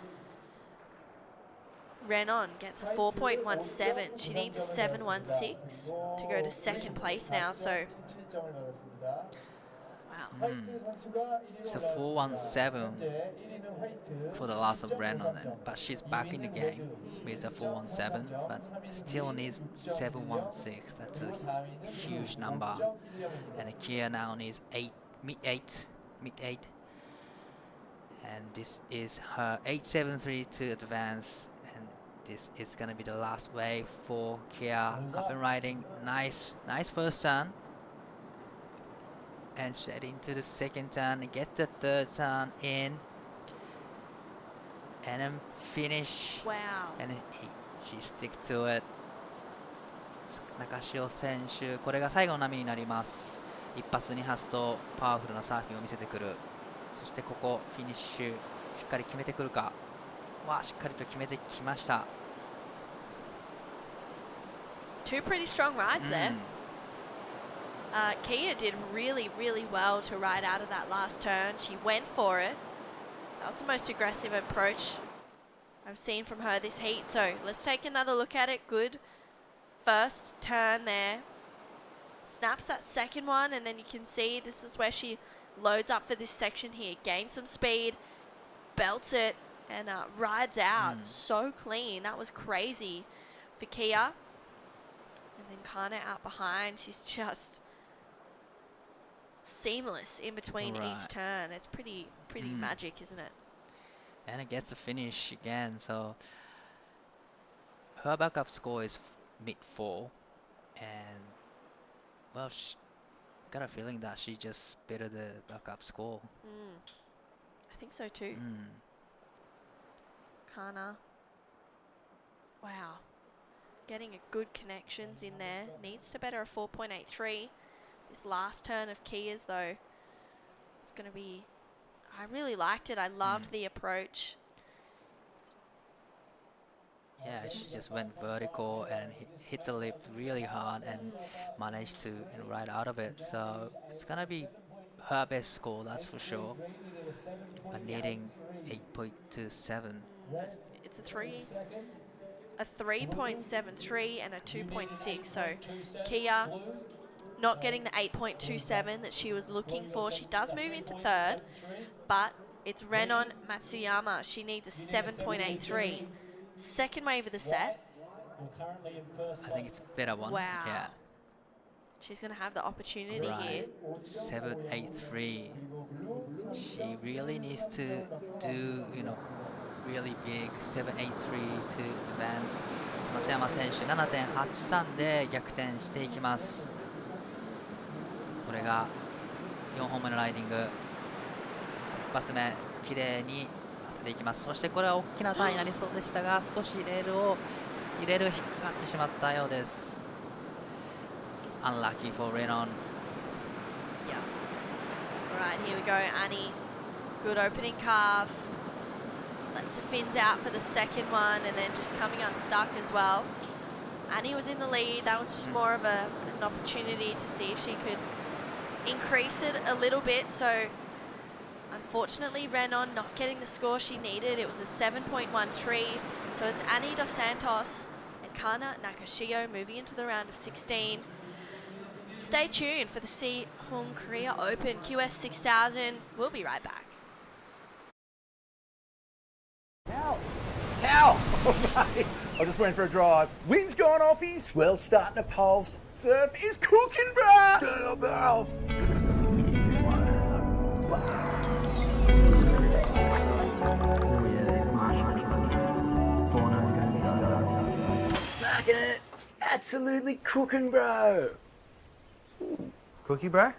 Renon gets a 4.17. She needs a 7.16 to go to second place now. So, wow. It's a 4.17 for the last of Renon, but she's back in the game with a 4.17, but still needs 7.16. That's a huge number. And Kia now needs mid-8. And this is her 8.73 to advance. And this is gonna be the last wave for Kia. Up and riding, nice first turn. And straight into the second turn, get the third turn in, and then finish. Wow. And she stick to it. 中潮選手、これが最後の波になります。一発二発とパワフルなサーフィンを見せてくる。そしてここフィニッシュしっかり決めてくるか。わあ、しっかりと決めてきました。Two pretty strong rides there. Kia did really, really well to ride out of that last turn. She went for it. That was the most aggressive approach I've seen from her this heat. So let's take another look at it. Good first turn there. Snaps that second one, and then you can see this is where she loads up for this section here. Gains some speed, belts it, and rides out. So clean. That was crazy for Kia. And then Kana out behind. She's just seamless in between each turn. It's pretty magic, isn't it? And it gets a finish again. So her backup score is mid-4, and well, got a feeling that she just better the backup score. I think so too. Kana. Wow. Getting a good connections in there. Needs to better a 4.83. This last turn of Kia's though, it's going to be, I really liked it. I loved the approach. Yeah, she just went vertical and hit the lip really hard and managed to ride out of it. So it's going to be her best score, that's for sure. But needing 8.27. It's a 3.73 and a 2.6. So Kia not getting the 8.27 that she was looking for. She does move into third, but It's Renon Matsuyama. She needs a 7.83. Second wave of the set. You're currently in first I think it's a better one. Wow. Yeah. She's going to have the opportunity here. Right. 783. She really needs to do, really big 783 to advance. 松山選手 7.83 で逆転していきます。これが4本目のライディング。一発目綺麗に当てていきます。そしてこれは大きなターンになりそうでしたが、少しレールを入れる引っかかってしまったようです。Unlucky for Renon. Yeah. Right, here we go, Annie. Good opening carve. Lets her fins out for the second one and then just coming unstuck as well. Annie was in the lead. That was just more of an opportunity to see if she could increase it a little bit. So unfortunately, Renon not getting the score she needed. It was a 7.13. So it's Annie Dos Santos and Kana Nakashio moving into the round of 16. Stay tuned for the Siheung Korea Open QS 6000. We'll be right back. How? I was just waiting for a drive. Wind's gone off his, swell starting to pulse. Surf is cooking, bruh! Stand up, barrel. Smacking it. Absolutely cooking, bro. Cookie, bro?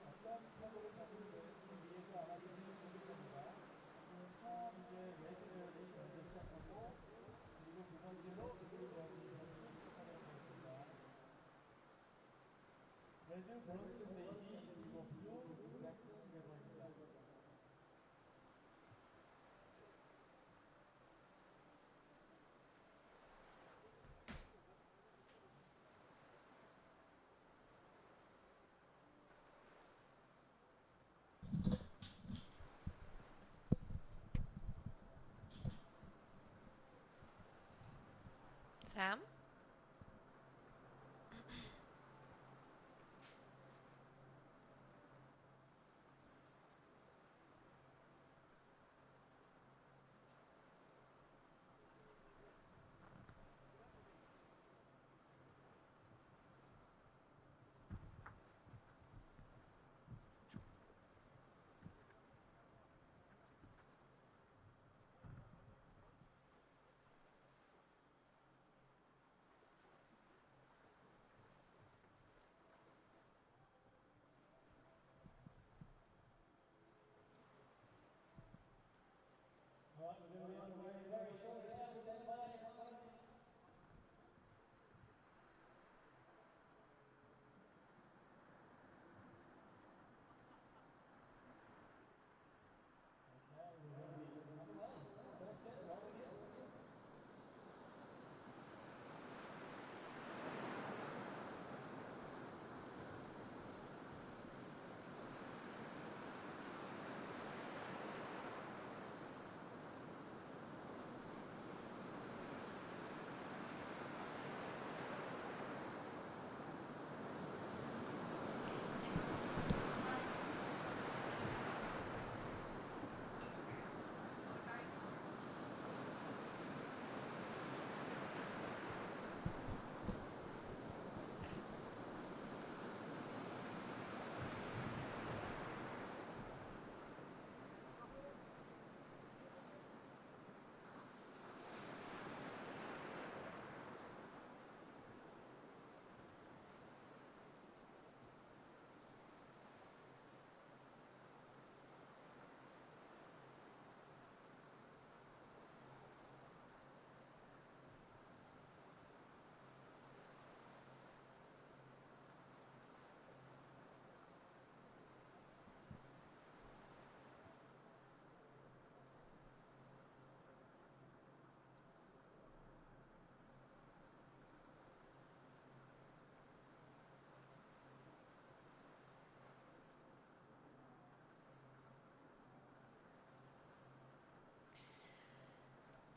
어떤 타구를 잡는데 위에서 아마 지진이 보일 겁니다. 처음 이제 레드 제어이 먼저 시작하고 그리고 두 번째로 블루 제어이 선수 시작하도록 하겠습니다. 레드 브론슨 메이디 그리고 블루 잭슨 웨버입니다. Sam?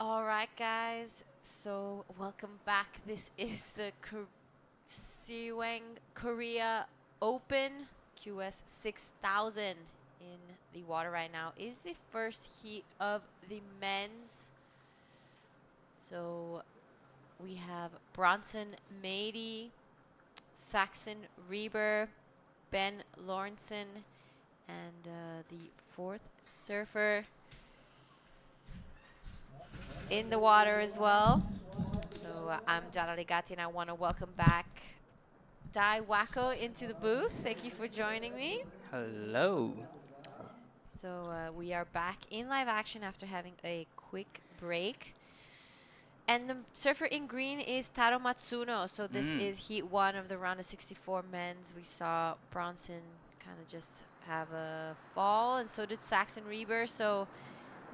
All right, guys. So welcome back. This is the Siheung Korea Open QS 6000 in the water right now. Is the first heat of the men's. So we have Bronson Mady, Saxon Reber, Ben Lawrenson, and the fourth surfer in the water as well. So I'm Jana Legati and I want to welcome back Dai Wacko into the booth. Thank you for joining me. Hello. So we are back in live action after having a quick break. And the surfer in green is Taro Matsuno. So this is heat 1 of the round of 64 men's. We saw Bronson kind of just have a fall, and so did Saxon Reber. So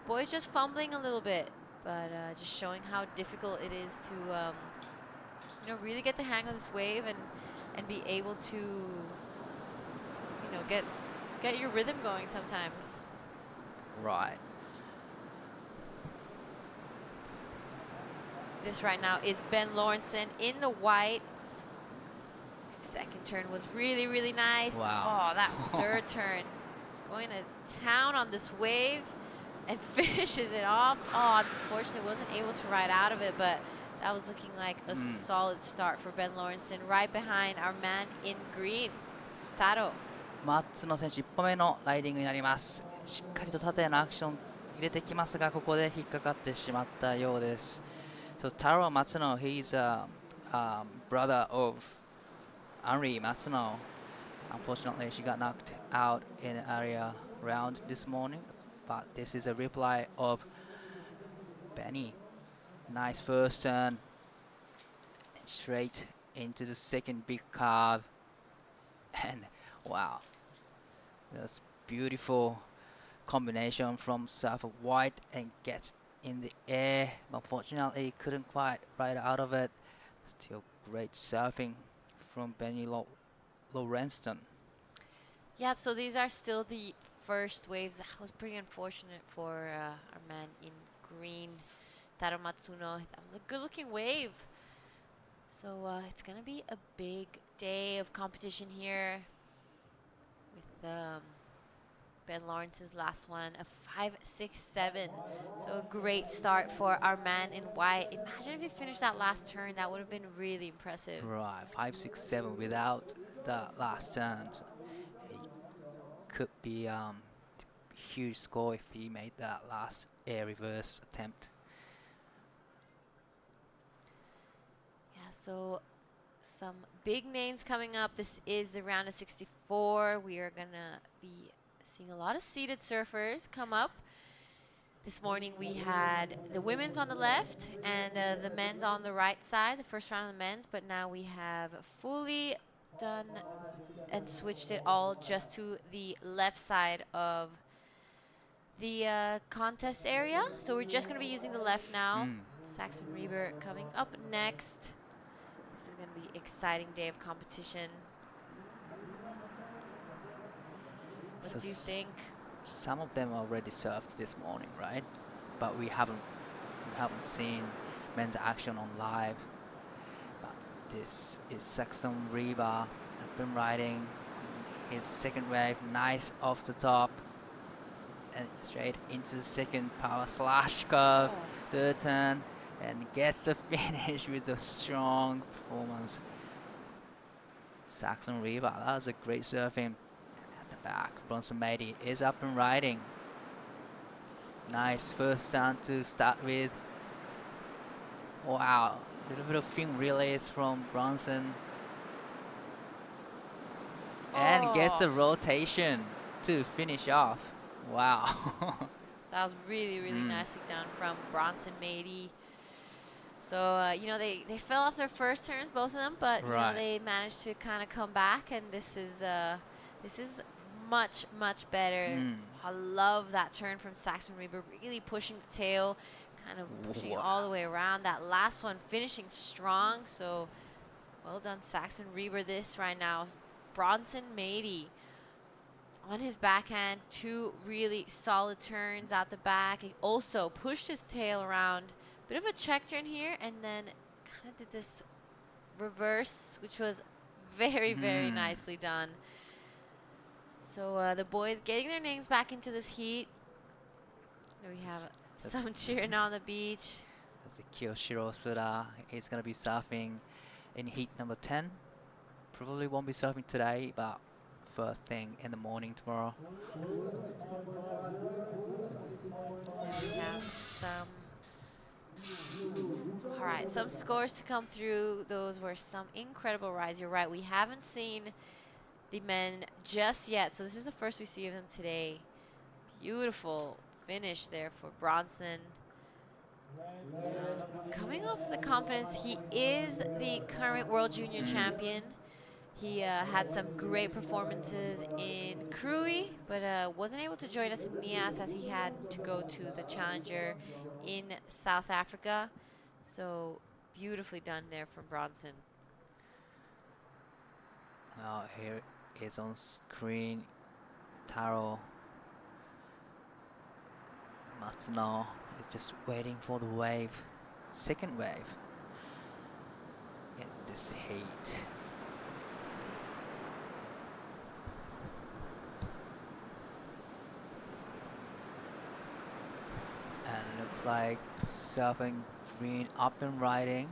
the boys just fumbling a little bit, but just showing how difficult it is to you know, really get the hang of this wave and be able to, you know, get your rhythm going sometimes. Right. This right now is Ben Lawrenson in the white. Second turn was really, really nice. Wow. Oh, that third turn. Going to town on this wave and finishes it off. Oh, unfortunately wasn't able to ride out of it, but that was looking like a solid start for Ben Lawrenson, right behind our man in green, Taro. 松野選手1歩目のライディングになります。しっかりと縦のアクション入れてきますが、ここで引っかかってしまったようです。So Taro Matsuno, he's a brother of Henri Matsuno, Unfortunately, she got knocked out in an area round this morning, but this is a replay of Benny. Nice first turn, and straight into the second big carve, and wow, that's beautiful combination from surfer White and gets in the air. Unfortunately, couldn't quite ride out of it. Still great surfing from Benny Lawrenston. Yep, so these are still the first waves. That was pretty unfortunate for our man in green, Taro Matsuno. That was a good looking wave. So it's going to be a big day of competition here with Ben Lawrence's last one, a 5.67. So a great start for our man in white. Imagine if he finished that last turn. That would have been really impressive. Right, 5.67 without the last turn. He could be huge score if he made that last air reverse attempt. Yeah, so some big names coming up. This is the round of 64. We are going to be seeing a lot of seated surfers come up. This morning we had the women's on the left and the men's on the right side, the first round of the men's, but now we have fully done and switched it all just to the left side of the contest area. So we're just going to be using the left now. Saxon Reber coming up next. This is going to be exciting day of competition. What do you think? Some of them already surfed this morning, right? But we haven't seen men's action on live. But this is Saxon Reber. I've been riding his second wave, nice off the top, and straight into the second power slash curve, third turn, and gets the finish with a strong performance. Saxon Reber, that was a great surfing. Back, Bronson Matey is up and riding. Nice first down to start with. Wow, a little bit of fin relays from Bronson. And gets a rotation to finish off. Wow. That was really, really nicely done from Bronson Matey. So, you know, they fell off their first turns, both of them, but, you know, they managed to kind of come back, and this is much, much better. I love that turn from Saxon Reber, really pushing the tail, kind of pushing it all the way around. That last one finishing strong, so well done Saxon Reber. This right now, Bronson Matey on his backhand, two really solid turns out the back. He also pushed his tail around, bit of a check turn here, and then kind of did this reverse, which was very, very nicely done. So the boys getting their names back into this heat. Here we have some cheering on the beach. That's a Kiyoshiro Suda. He's going to be surfing in heat number 10. Probably won't be surfing today, but first thing in the morning tomorrow. We have some. All right, some scores to come through. Those were some incredible rides. You're right. We haven't seen the men just yet, so this is the first we see of them today. Beautiful finish there for Bronson. Coming off the confidence, he is the current World Junior Champion. He had some great performances in Krui, but wasn't able to join us in Nias as he had to go to the Challenger in South Africa. So beautifully done there from Bronson. Now here is on screen Taro Matsuno is just waiting for the wave, second wave in this heat. And looks like surfing green up and riding.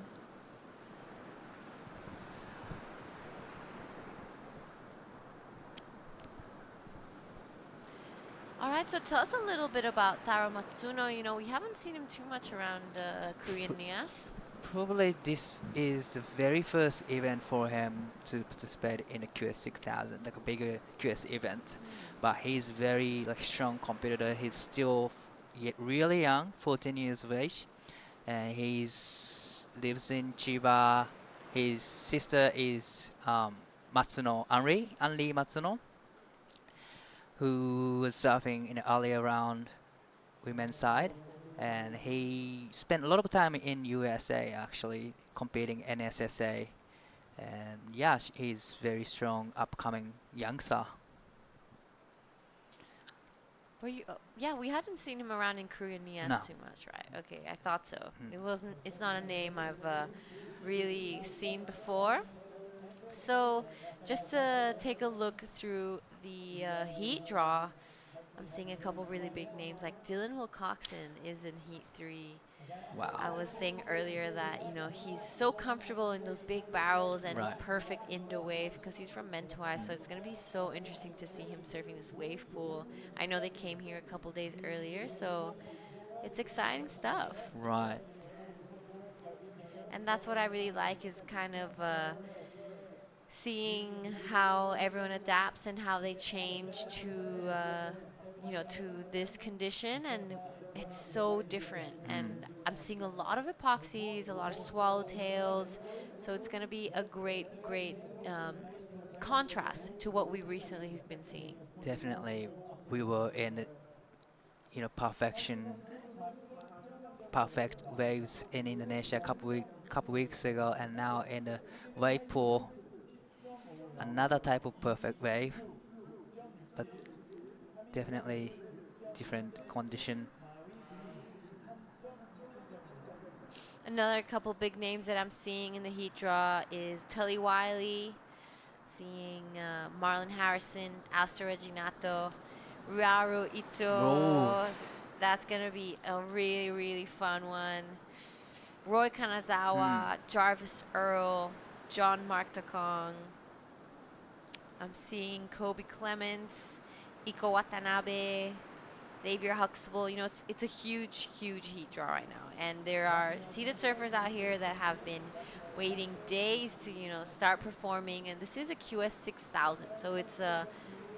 All right, so tell us a little bit about Taro Matsuno. You know, we haven't seen him too much around Korean Nias. Probably this is the very first event for him to participate in a QS 6000, like a bigger QS event. But he's very like strong competitor. He's still yet really young, 14 years of age, and he's lives in Chiba. His sister is Matsuno Anri Matsuno, who was surfing in the earlier round women's side, and he spent a lot of time in USA actually competing NSSA, and yeah, he's very strong upcoming youngster. Were you? Yeah, we hadn't seen him around in Korean NES No. too much, right? Okay, I thought so. Hmm. It wasn't. It's not a name I've really seen before. So, just to take a look through the heat draw, I'm seeing a couple really big names like Dylan Wilcoxon is in Heat 3. I Wow. was saying earlier that, you know, he's so comfortable in those big barrels and Right. perfect Indo wave because he's from Mentawai, so it's going to be so interesting to see him surfing this wave pool. I know they came here a couple days earlier, so it's exciting stuff. Right. And that's what I really like is kind of seeing how everyone adapts and how they change to, you know, to this condition, and it's so different. And I'm seeing a lot of epoxies, a lot of swallowtails, so it's going to be a great contrast to what we recently have been seeing. Definitely, we were in perfect waves in Indonesia a couple weeks ago, and now in the wave pool, another type of perfect wave, but definitely different condition. Another couple big names that I'm seeing in the heat draw is Tully Wiley, seeing Marlon Harrison, Alistair Reginato, Ruaru Ito. Oh. That's going to be a really, really fun one. Roy Kanazawa, Jarvis Earl, John Mark Takong. I'm seeing Kobe Clements, Iko Watanabe, Xavier Huxtable. You know, it's a huge, huge heat draw right now. And there are seated surfers out here that have been waiting days to, you know, start performing. And this is a QS 6000, so it's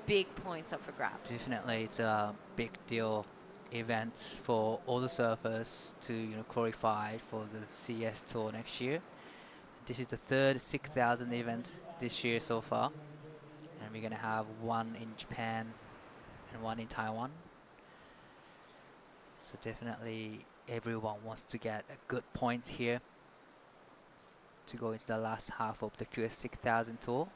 big points up for grabs. Definitely, it's a big deal event for all the surfers to qualify for the CS Tour next year. This is the third 6000 event this year so far, and we're gonna have one in Japan and one in Taiwan. So definitely everyone wants to get a good point here to go into the last half of the QS 6000 Tour.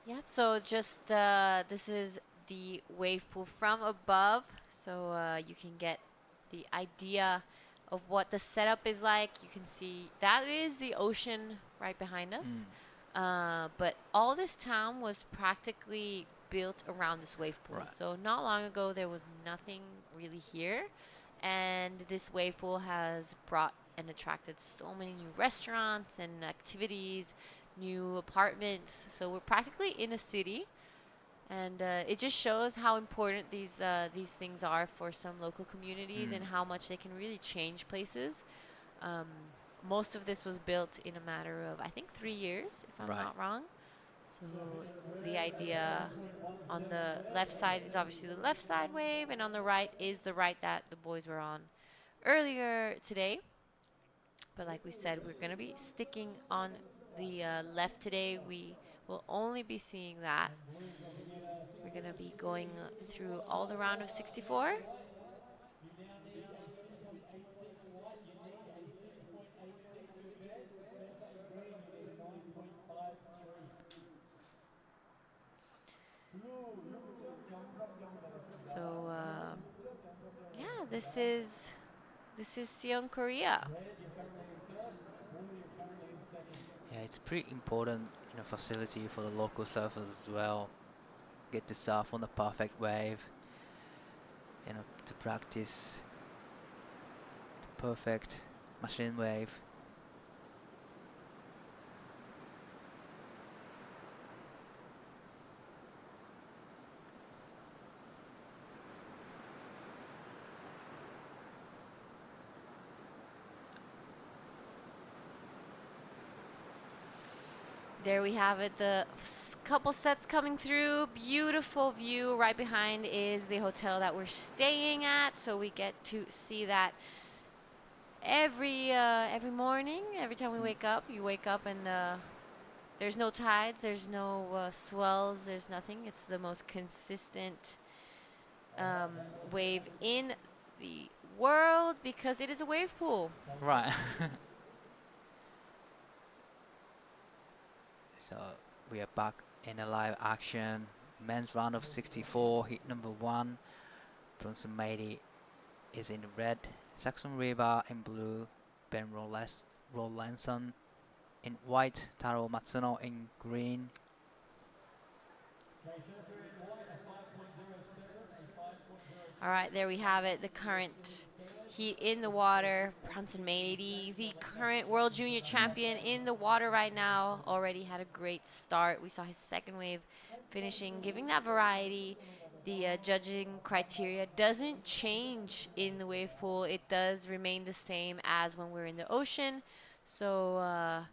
Yep, so just this is the wave pool from above, so you can get the idea of what the setup is like. You can see that is the ocean right behind us. But all this town was practically built around this wave pool. Right. So not long ago there was nothing really here, and this wave pool has brought and attracted so many new restaurants and activities, new apartments. So we're practically in a city, and it just shows how important these things are for some local communities and how much they can really change places. Most of this was built in a matter of, I think, 3 years, if I'm not wrong. So the idea on the left side is obviously the left side wave, and on the right is the right that the boys were on earlier today. But like we said, we're going to be sticking on the left today. We will only be seeing that. We're going to be going through all the round of 64. So yeah, this is Siheung, Korea. Yeah, it's pretty important, facility for the local surfers as well. Get to surf on the perfect wave, to practice the perfect machine wave. there we have it. The couple sets coming through. Beautiful view. Right behind is the hotel that we're staying at, so we get to see that every morning. Every time we wake up, you wake up and there's no tides, there's no swells, there's nothing. It's the most consistent wave in the world because it is a wave pool. Right. So we are back in a live action. Men's round of 64, heat number 1. Bronson Matey is in red, Saxon River in blue, Ben Rollinson in white, Taro Matsuno in green. All right, there we have it. The current heat in the water. Bronson Matey, the current World Junior Champion in the water right now, already had a great start. We saw his second wave finishing, giving that variety. The judging criteria doesn't change in the wave pool. It does remain the same as when we're in the ocean. So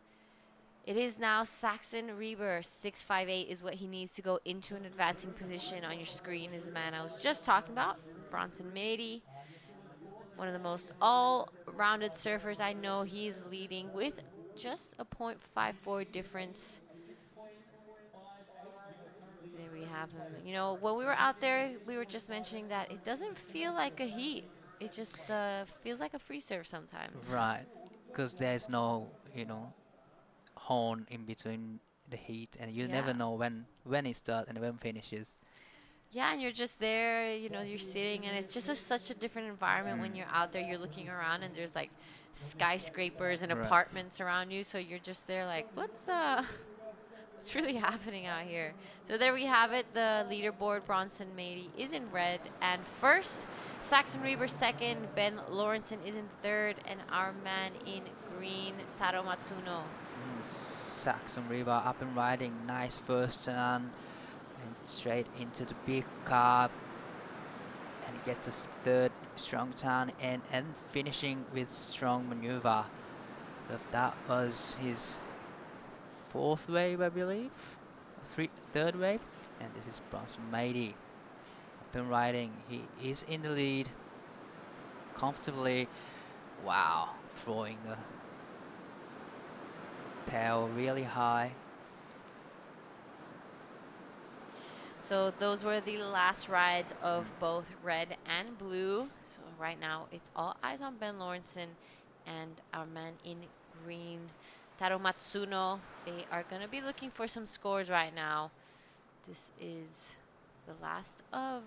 it is now Saxon Reber. 658 is what he needs to go into an advancing position. On your screen is the man I was just talking about, Bronson Matey. One of the most all-rounded surfers I know. He's leading with just a 0.54 difference. There we have him. You know, when we were out there, we were just mentioning that it doesn't feel like a heat. It just feels like a free surf sometimes. Right, because there's no, horn in between the heat, and you never know when it starts and when it finishes. Yeah, and you're just there, you're sitting, and it's just such a different environment when you're out there. You're looking around, and there's like skyscrapers and apartments around you, so you're just there like, what's really happening out here? So there we have it. The leaderboard, Bronson Matey is in red and first, Saxon Reber second, Ben Lawrenson is in third, and our man in green, Taro Matsuno. Saxon Reber up and riding, nice first turn, and straight into the big carb, and he gets his third strong turn and finishing with strong maneuver. But that was his fourth wave, I believe, third wave, and this is Bronson Matey up and riding. He is in the lead comfortably. Wow, throwing the tail really high. So those were the last rides of both red and blue. So right now it's all eyes on Ben Lawrenson and our man in green, Taro Matsuno. They are going to be looking for some scores right now. This is the last of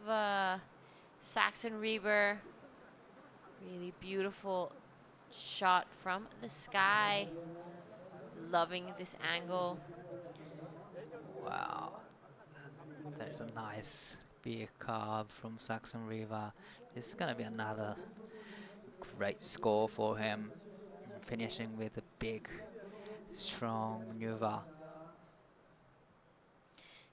Saxon Reber. Really beautiful shot from the sky. Loving this angle. Wow, that's a nice big carb from Saxon River. This is going to be another great score for him, finishing with a big, strong maneuver.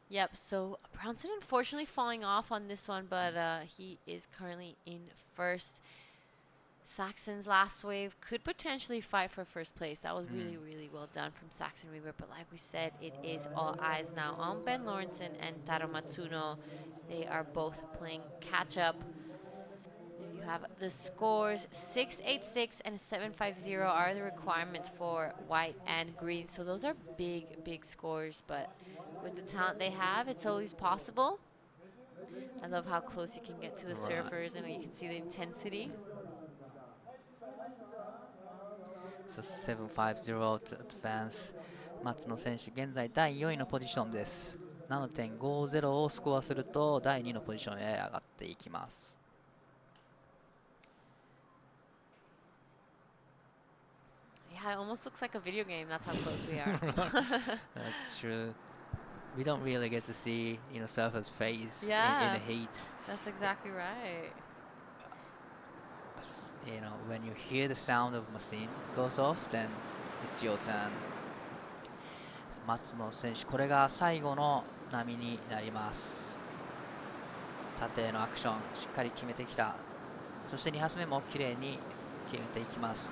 Yep, so Bronson unfortunately falling off on this one, but he is currently in first. Saxon's last wave could potentially fight for first place. That was really, really well done from Saxon Reber. But like we said, it is all eyes now on Ben Lawrenson and Taro Matsuno. They are both playing catch up. There you have the scores. 686 and 750 are the requirements for white and green. So those are big, big scores. But with the talent they have, it's always possible. I love how close you can get to the surfers and you can see the intensity. So 750 to advance. 松野選手、現在第4位のポジションです。7.50 をスコアすると第2のポジションへ上がっていきます。Yeah, it almost looks like a video game. That's how close we are. That's true. We don't really get to see, surfers' face in the heat. That's exactly right. When you hear the sound of machine goes off, then it's your turn. 松野選手、これが最後の波になります。縦へのアクション、しっかり決めてきた。そして2発目も綺麗に決めていきます。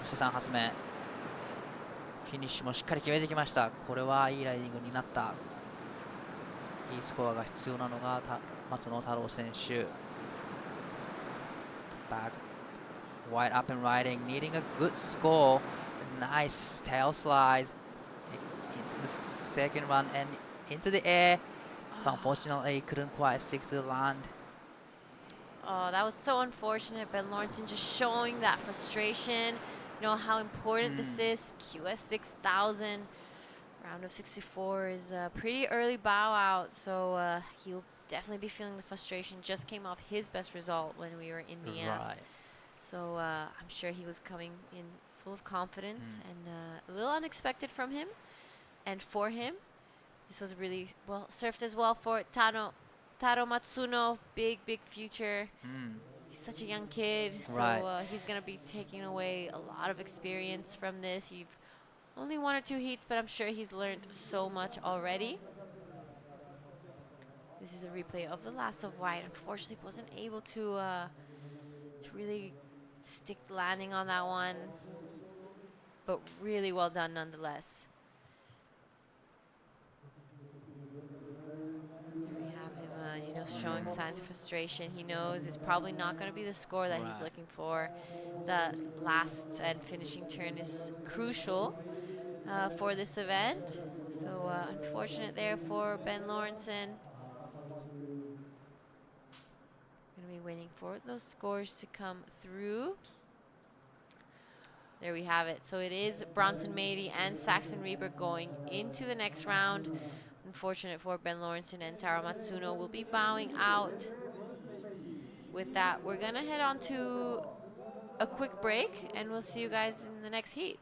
そして3発目。フィニッシュもしっかり決めてきました。これはいいライディングになった。いいスコアが必要なのが松野太郎選手。Back wide up and riding, needing a good score. Nice tail slide into the second run and into the air. But unfortunately, couldn't quite stick to the land. Oh, that was so unfortunate. Ben Lawrenson just showing that frustration. You know how important this is. QS 6000. Round of 64 is a pretty early bow out, so he'll definitely be feeling the frustration. Just came off his best result when we were in the S. So I'm sure he was coming in full of confidence and a little unexpected from him. And for him, this was really well surfed as well for Taro Matsuno. Big future. He's such a young kid, so he's going to be taking away a lot of experience from this. He's only 1 or 2 heats, but I'm sure he's learned so much already. This is a replay of the last of white. Unfortunately, wasn't able to really stick the landing on that one, but really well done nonetheless. We have him, you know, showing signs of frustration. He knows it's probably not going to be the score that he's looking for. The last and finishing turn is crucial for this event. So unfortunate there for Ben Lawrenson. Going to be waiting for those scores to come through. There we have it. So it is Bronson Mady and Saxon Reber going into the next round. Unfortunate for Ben Lawrenson and Taro Matsuno will be bowing out. With that, we're going to head on to a quick break, and we'll see you guys in the next heat.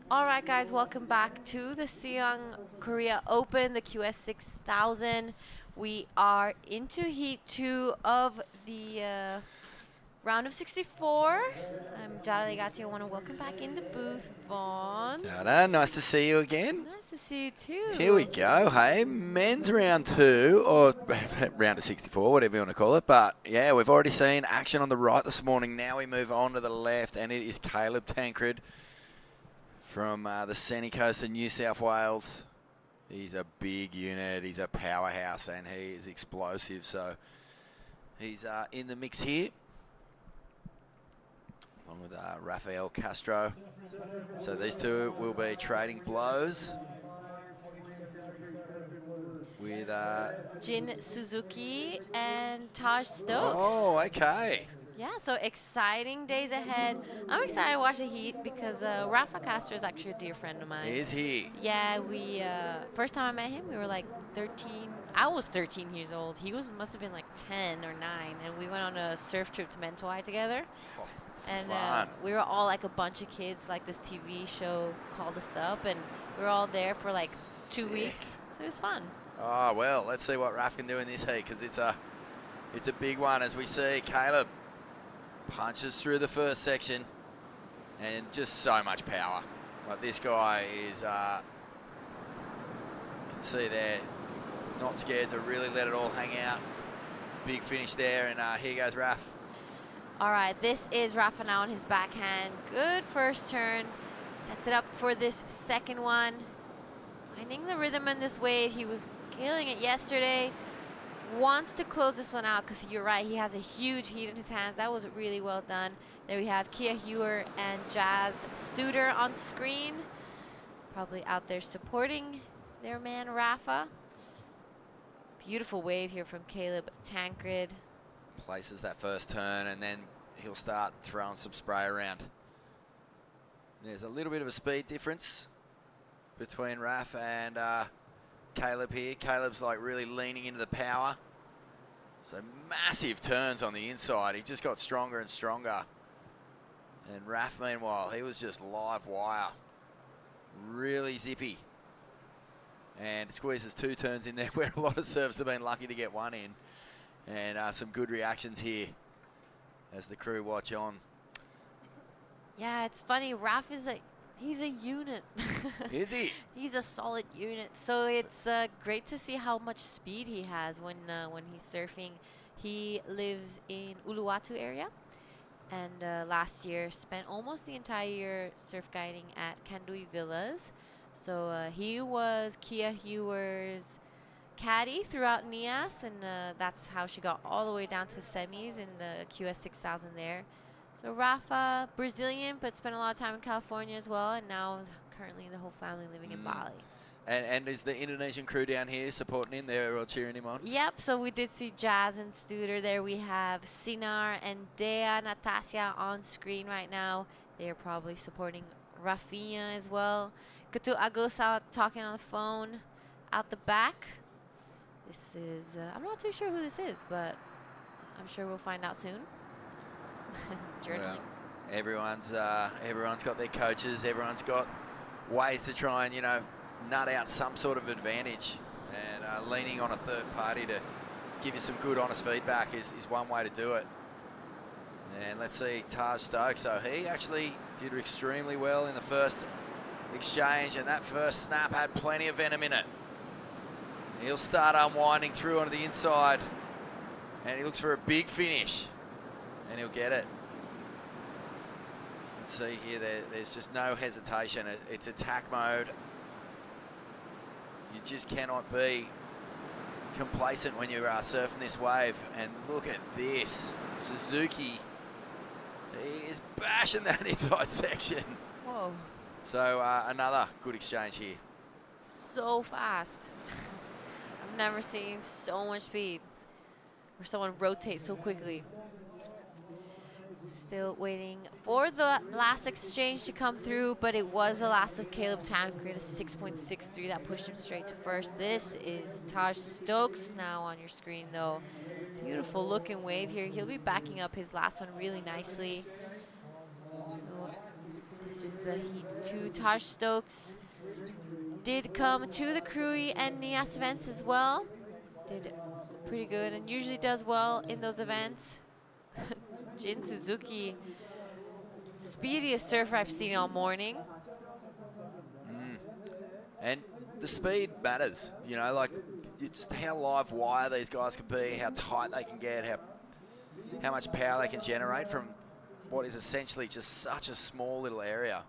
All right, guys, welcome back to the Siheung Korea Open, the QS 6000. We are into Heat 2 of the round of 64. I'm Jada Legati. I want to welcome back in the booth, Vaughn. Jada, nice to see you again. Nice to see you too. Here we go, hey, men's round 2, or round of 64, whatever you want to call it. But yeah, we've already seen action on the right this morning. Now we move on to the left, and it is Caleb Tancred from the sunny coast of New South Wales. He's a big unit, he's a powerhouse, and he is explosive. So he's in the mix here, along with Rafael Castro. So these two will be trading blows with Jin Suzuki and Taj Stokes. Oh, okay. Yeah, so exciting days ahead. I'm excited to watch the heat because Rafa Castro is actually a dear friend of mine. Is he? Yeah, we first time I met him, we were like 13. I was 13 years old. He must have been like 10 or 9, and we went on a surf trip to Mentawai together. Oh, and we were all like a bunch of kids. Like this TV show called us up, and we were all there for like 2 weeks. So it was fun. Oh, well, let's see what Raf can do in this heat, because it's a big one, as we see Caleb punches through the first section, and just so much power. Like, this guy is, you can see there, not scared to really let it all hang out. Big finish there, and here goes Raf. All right, this is Rafa now on his backhand. Good first turn. Sets it up for this second one. Finding the rhythm in this wave. He was killing it yesterday. Wants to close this one out because you're right, he has a huge heat in his hands. That was really well done. There we have Kia Hewer and Jazz Studer on screen. Probably out there supporting their man Rafa. Beautiful wave here from Caleb Tancred. Places that first turn, and then he'll start throwing some spray around. There's a little bit of a speed difference between Raf and Caleb here. Caleb's like really leaning into the power. So massive turns on the inside. He just got stronger and stronger. And Raf, meanwhile, he was just live wire. Really zippy. And squeezes 2 turns in there where a lot of serves have been lucky to get one in. And some good reactions here as the crew watch on. Yeah, it's funny. Raf is he's a unit. Is he? He's a solid unit. So it's great to see how much speed he has when he's surfing. He lives in Uluwatu area, and last year spent almost the entire year surf guiding at Kandui Villas. So he was Kia Hewer's caddy throughout NIAS, and that's how she got all the way down to semis in the QS 6000 there. So Rafa, Brazilian, but spent a lot of time in California as well, and now currently the whole family living in Bali. And is the Indonesian crew down here supporting him? They're all cheering him on? Yep, so we did see Jazz and Studer there. We have Sinar and Dea Natasha on screen right now. They're probably supporting Rafinha as well. Ketu Agosa talking on the phone out the back. This is, I'm not too sure who this is, but I'm sure we'll find out soon. Journaling. Well, everyone's got their coaches. Everyone's got ways to try and, you know, nut out some sort of advantage. And leaning on a third party to give you some good, honest feedback is one way to do it. And let's see Taj Stokes. So he actually did extremely well in the first exchange, and that first snap had plenty of venom in it. He'll start unwinding through onto the inside, and he looks for a big finish, and he'll get it. You can see here there's just no hesitation. It's attack mode. You just cannot be complacent when you're surfing this wave. And look at this. Suzuki, he is bashing that inside section. Whoa. So another good exchange here. So fast. I've never seen so much speed where someone rotates so quickly. Still waiting for the last exchange to come through, but it was the last of Caleb Tancred, a 6.63 that pushed him straight to first. This is Taj Stokes now on your screen, though. Beautiful looking wave here. He'll be backing up his last one really nicely. So this is the Heat 2. Taj Stokes did come to the Krui and NIAS events as well. Did pretty good and usually does well in those events. Jin Suzuki, speediest surfer I've seen all morning. And the speed matters, you know, like just how live wire these guys can be, how tight they can get, how much power they can generate from what is essentially just such a small little area.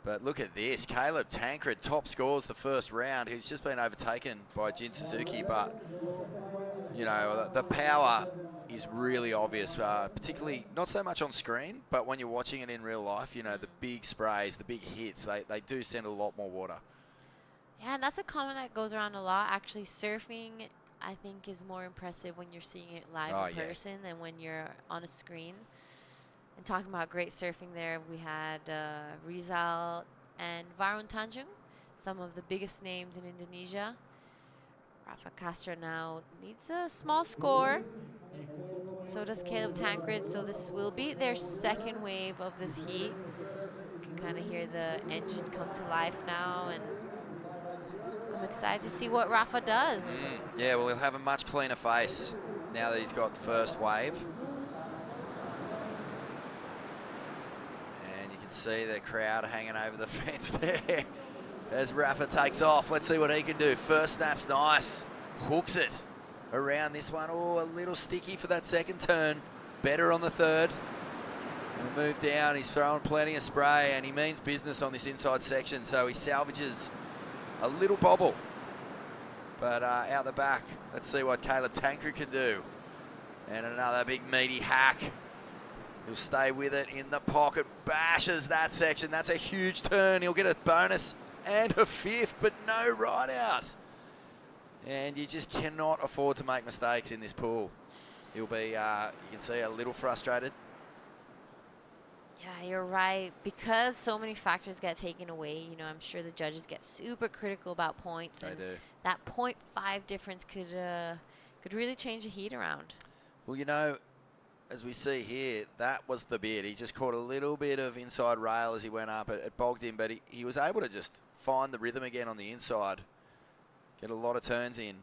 But look at this, Caleb Tancred top scores the first round. He's just been overtaken by Jin Suzuki, but you know, the power is really obvious, particularly not so much on screen, but when you're watching it in real life, you know, the big sprays, the big hits, they do send a lot more water. Yeah, and that's a comment that goes around a lot. Actually, surfing, I think, is more impressive when you're seeing it live in person than when you're on a screen. And talking about great surfing there, we had Rizal and Varun Tanjung, some of the biggest names in Indonesia. Rafa Castro now needs a small score. So does Caleb Tancred. So this will be their second wave of this heat. You can kind of hear the engine come to life now. And I'm excited to see what Rafa does. Yeah, well, he'll have a much cleaner face now that he's got the first wave. And you can see the crowd hanging over the fence there as Rafa takes off. Let's see what he can do. First snap's nice. Hooks it around this one. Oh, a little sticky for that second turn. Better on the third. And move down. He's throwing plenty of spray, and he means business on this inside section, so he salvages a little bobble. But out the back, let's see what Caleb Tankred can do. And another big meaty hack. He'll stay with it in the pocket, bashes that section. That's a huge turn. He'll get a bonus and a fifth, but no ride out. And you just cannot afford to make mistakes in this pool. He'll be, you can see, a little frustrated. Yeah, you're right. Because so many factors get taken away, you know, I'm sure the judges get super critical about points. They do. That 0.5 difference could really change the heat around. Well, you know, as we see here, that was the bit. He just caught a little bit of inside rail as he went up. It bogged him, but he was able to just find the rhythm again on the inside. Get a lot of turns in.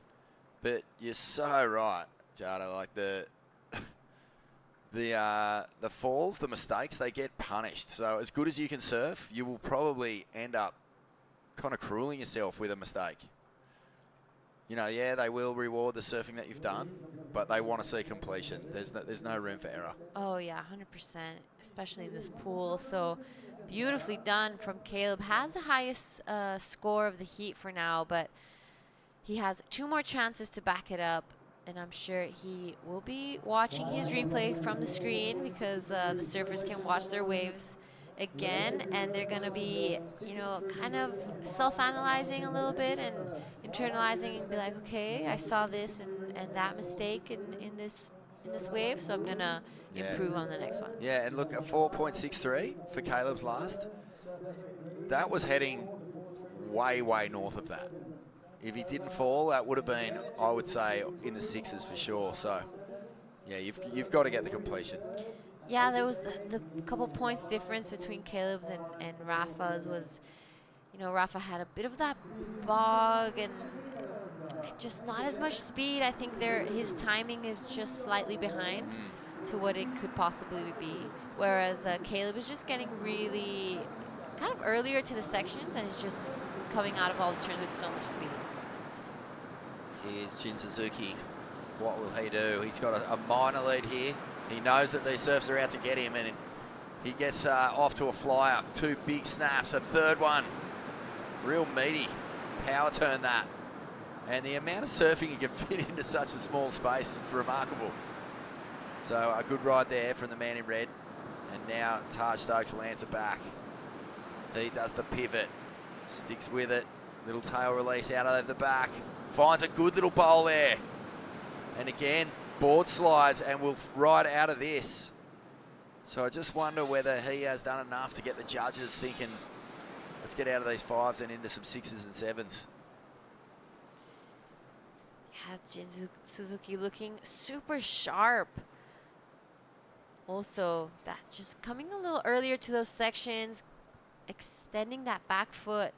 But you're so right, Jada. Like the falls, the mistakes, they get punished. So as good as you can surf, you will probably end up kind of crueling yourself with a mistake. You know, yeah, they will reward the surfing that you've done, but they want to see completion. There's no room for error. Oh yeah, 100%, especially in this pool. So beautifully done from Caleb. Has the highest score of the heat for now, but he has 2 more chances to back it up. And I'm sure he will be watching his replay from the screen, because the surfers can watch their waves again, and they're going to be, you know, kind of self-analyzing a little bit and internalizing and be like, okay, I saw this and that mistake in this wave, so I'm going to improve on the next one. Yeah, and look, a 4.63 for Caleb's last. That was heading way, way north of that. If he didn't fall, that would have been, I would say, in the 6s for sure. So, yeah, you've got to get the completion. Yeah, there was the couple points difference between Caleb's and Rafa's was, you know, Rafa had a bit of that bog and just not as much speed. I think his timing is just slightly behind to what it could possibly be. Whereas Caleb is just getting really kind of earlier to the sections, and it's just coming out of all the turns with so much speed. Here's Jin Suzuki. What will he do? He's got a minor lead here. He knows that these surfs are out to get him, and he gets off to a flyer. 2 big snaps, a third one. Real meaty power turn that. And the amount of surfing you can fit into such a small space is remarkable. So a good ride there from the man in red. And now Taj Stokes will answer back. He does the pivot, sticks with it. Little tail release out of the back. Finds a good little bowl there. And again, board slides and will ride out of this. So I just wonder whether he has done enough to get the judges thinking, let's get out of these 5s and into some 6s and 7s. Yeah, Jin Suzuki looking super sharp. Also, that just coming a little earlier to those sections, extending that back foot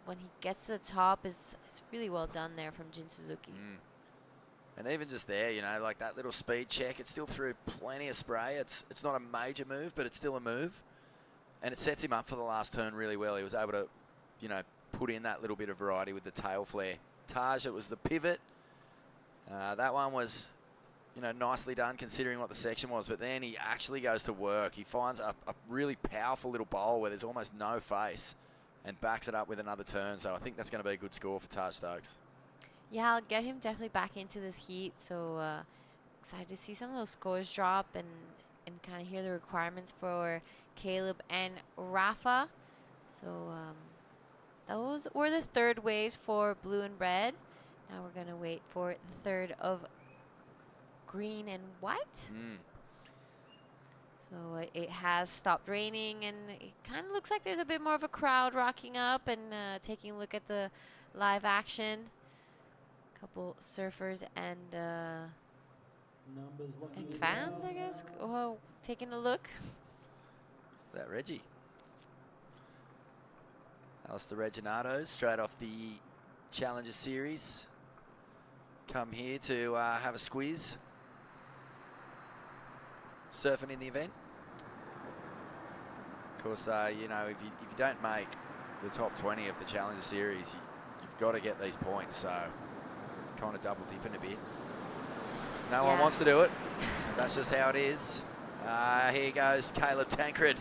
when he gets to the top is really well done there from Jin Suzuki. And even just there, you know, like that little speed check, it still threw plenty of spray. It's not a major move, but it's still a move. And it sets him up for the last turn really well. He was able to, you know, put in that little bit of variety with the tail flare. Taj, it was the pivot. That one was, you know, nicely done considering what the section was. But then he actually goes to work. He finds a really powerful little bowl where there's almost no face and backs it up with another turn. So I think that's going to be a good score for Taj Stokes. Yeah, I'll get him definitely back into this heat. So excited to see some of those scores drop and kind of hear the requirements for Caleb and Rafa. So those were the third waves for blue and red. Now we're going to wait for the third of green and white. So it has stopped raining, and it kind of looks like there's a bit more of a crowd rocking up and taking a look at the live action. Couple surfers and fans, I guess, taking a look. Is that Reggie? Alistair Reginato straight off the Challenger Series come here to have a squeeze. Surfing in the event. Of course, you know, if you don't make the top 20 of the Challenger Series, you've got to get these points. So kind of double dipping a bit. No one wants to do it. That's just how it is. Here goes Caleb Tancred.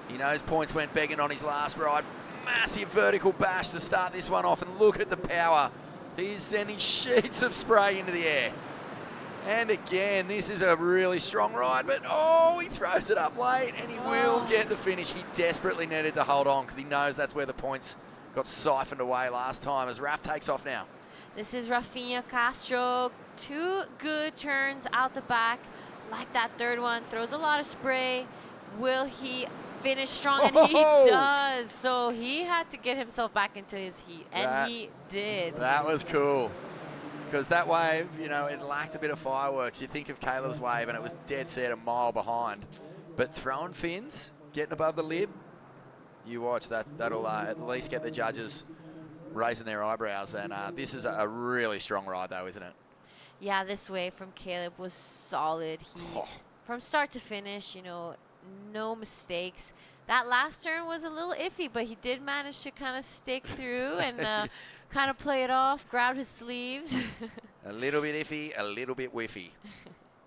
He knows points went begging on his last ride. Massive vertical bash to start this one off, and look at the power. He's sending sheets of spray into the air. And again, this is a really strong ride, but oh, he throws it up late, and he will get the finish. He desperately needed to hold on because he knows that's where the points got siphoned away last time as Raf takes off now. This is Rafinha Castro. 2 good turns out the back. Like that third one, throws a lot of spray. Will he finish strong? And he does. So he had to get himself back into his heat, and he did. That was cool. Because that wave, you know, it lacked a bit of fireworks. You think of Caleb's wave, and it was dead set a mile behind. But throwing fins, getting above the lip, you watch that. That'll at least get the judges raising their eyebrows. And this is a really strong ride, though, isn't it? Yeah, this wave from Caleb was solid. He, from start to finish, you know, no mistakes. That last turn was a little iffy, but he did manage to kind of stick through and kind of play it off, grab his sleeves. A little bit iffy, a little bit whiffy.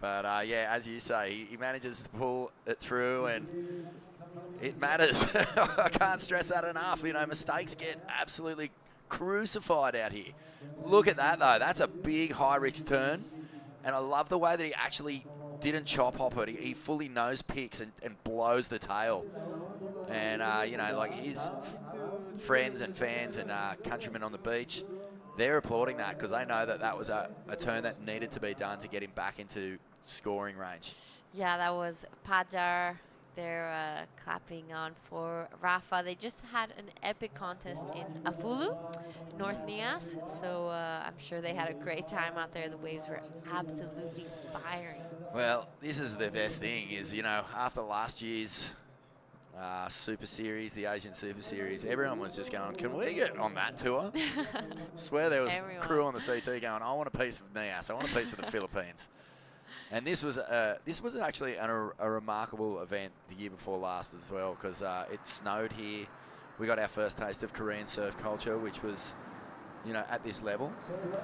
But yeah, as you say, he manages to pull it through, and it matters. I can't stress that enough. You know, mistakes get absolutely crucified out here. Look at that, though. That's a big high-risk turn, and I love the way that he actually didn't chop hop it. He fully nose picks and blows the tail. And, you know, like his friends and fans and countrymen on the beach, they're applauding that because they know that that was a turn that needed to be done to get him back into scoring range. Yeah, that was Pajar. They're clapping on for Rafa. They just had an epic contest in Afulu, North Nias. So I'm sure they had a great time out there. The waves were absolutely firing. Well, this is the best thing is, you know, after last year's Super Series, the Asian Super Series, everyone was just going, can we get on that tour? Swear there was crew on the CT going, I want a piece of Nias. I want a piece of the Philippines. And this was actually a remarkable event the year before last as well, because it snowed here. We got our first taste of Korean surf culture, which was, you know, at this level,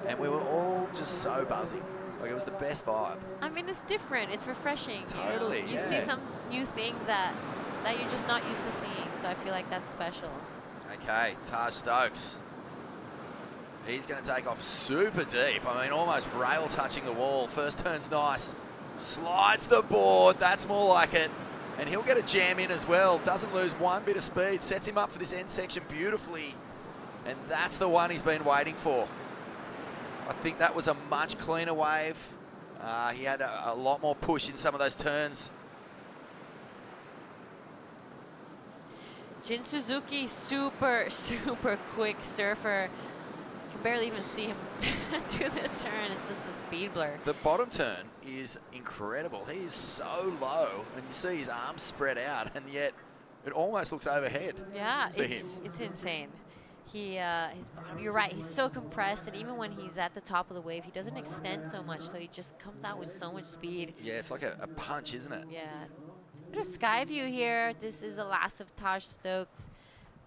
and we were all just so buzzing. Like, it was the best vibe. I mean, it's different. It's refreshing. Totally. You see some new things that you're just not used to seeing. So I feel like that's special. Okay, Taj Stokes. He's going to take off super deep. I mean, almost rail touching the wall. First turn's nice. Slides the board. That's more like it. And he'll get a jam in as well. Doesn't lose one bit of speed. Sets him up for this end section beautifully. And that's the one he's been waiting for. I think that was a much cleaner wave. He had a lot more push in some of those turns. Jin Suzuki, super quick surfer. Can barely even see him do the turn. It's just a speed blur. The bottom turn is incredible. He is so low, and you see his arms spread out, and yet it almost looks overhead. Yeah, for him. It's insane. His bottom, you're right, he's so compressed, and even when he's at the top of the wave, he doesn't extend so much, so he just comes out with so much speed. Yeah, it's like a punch, isn't it? Yeah. A bit of sky view here. This is the last of Taj Stokes.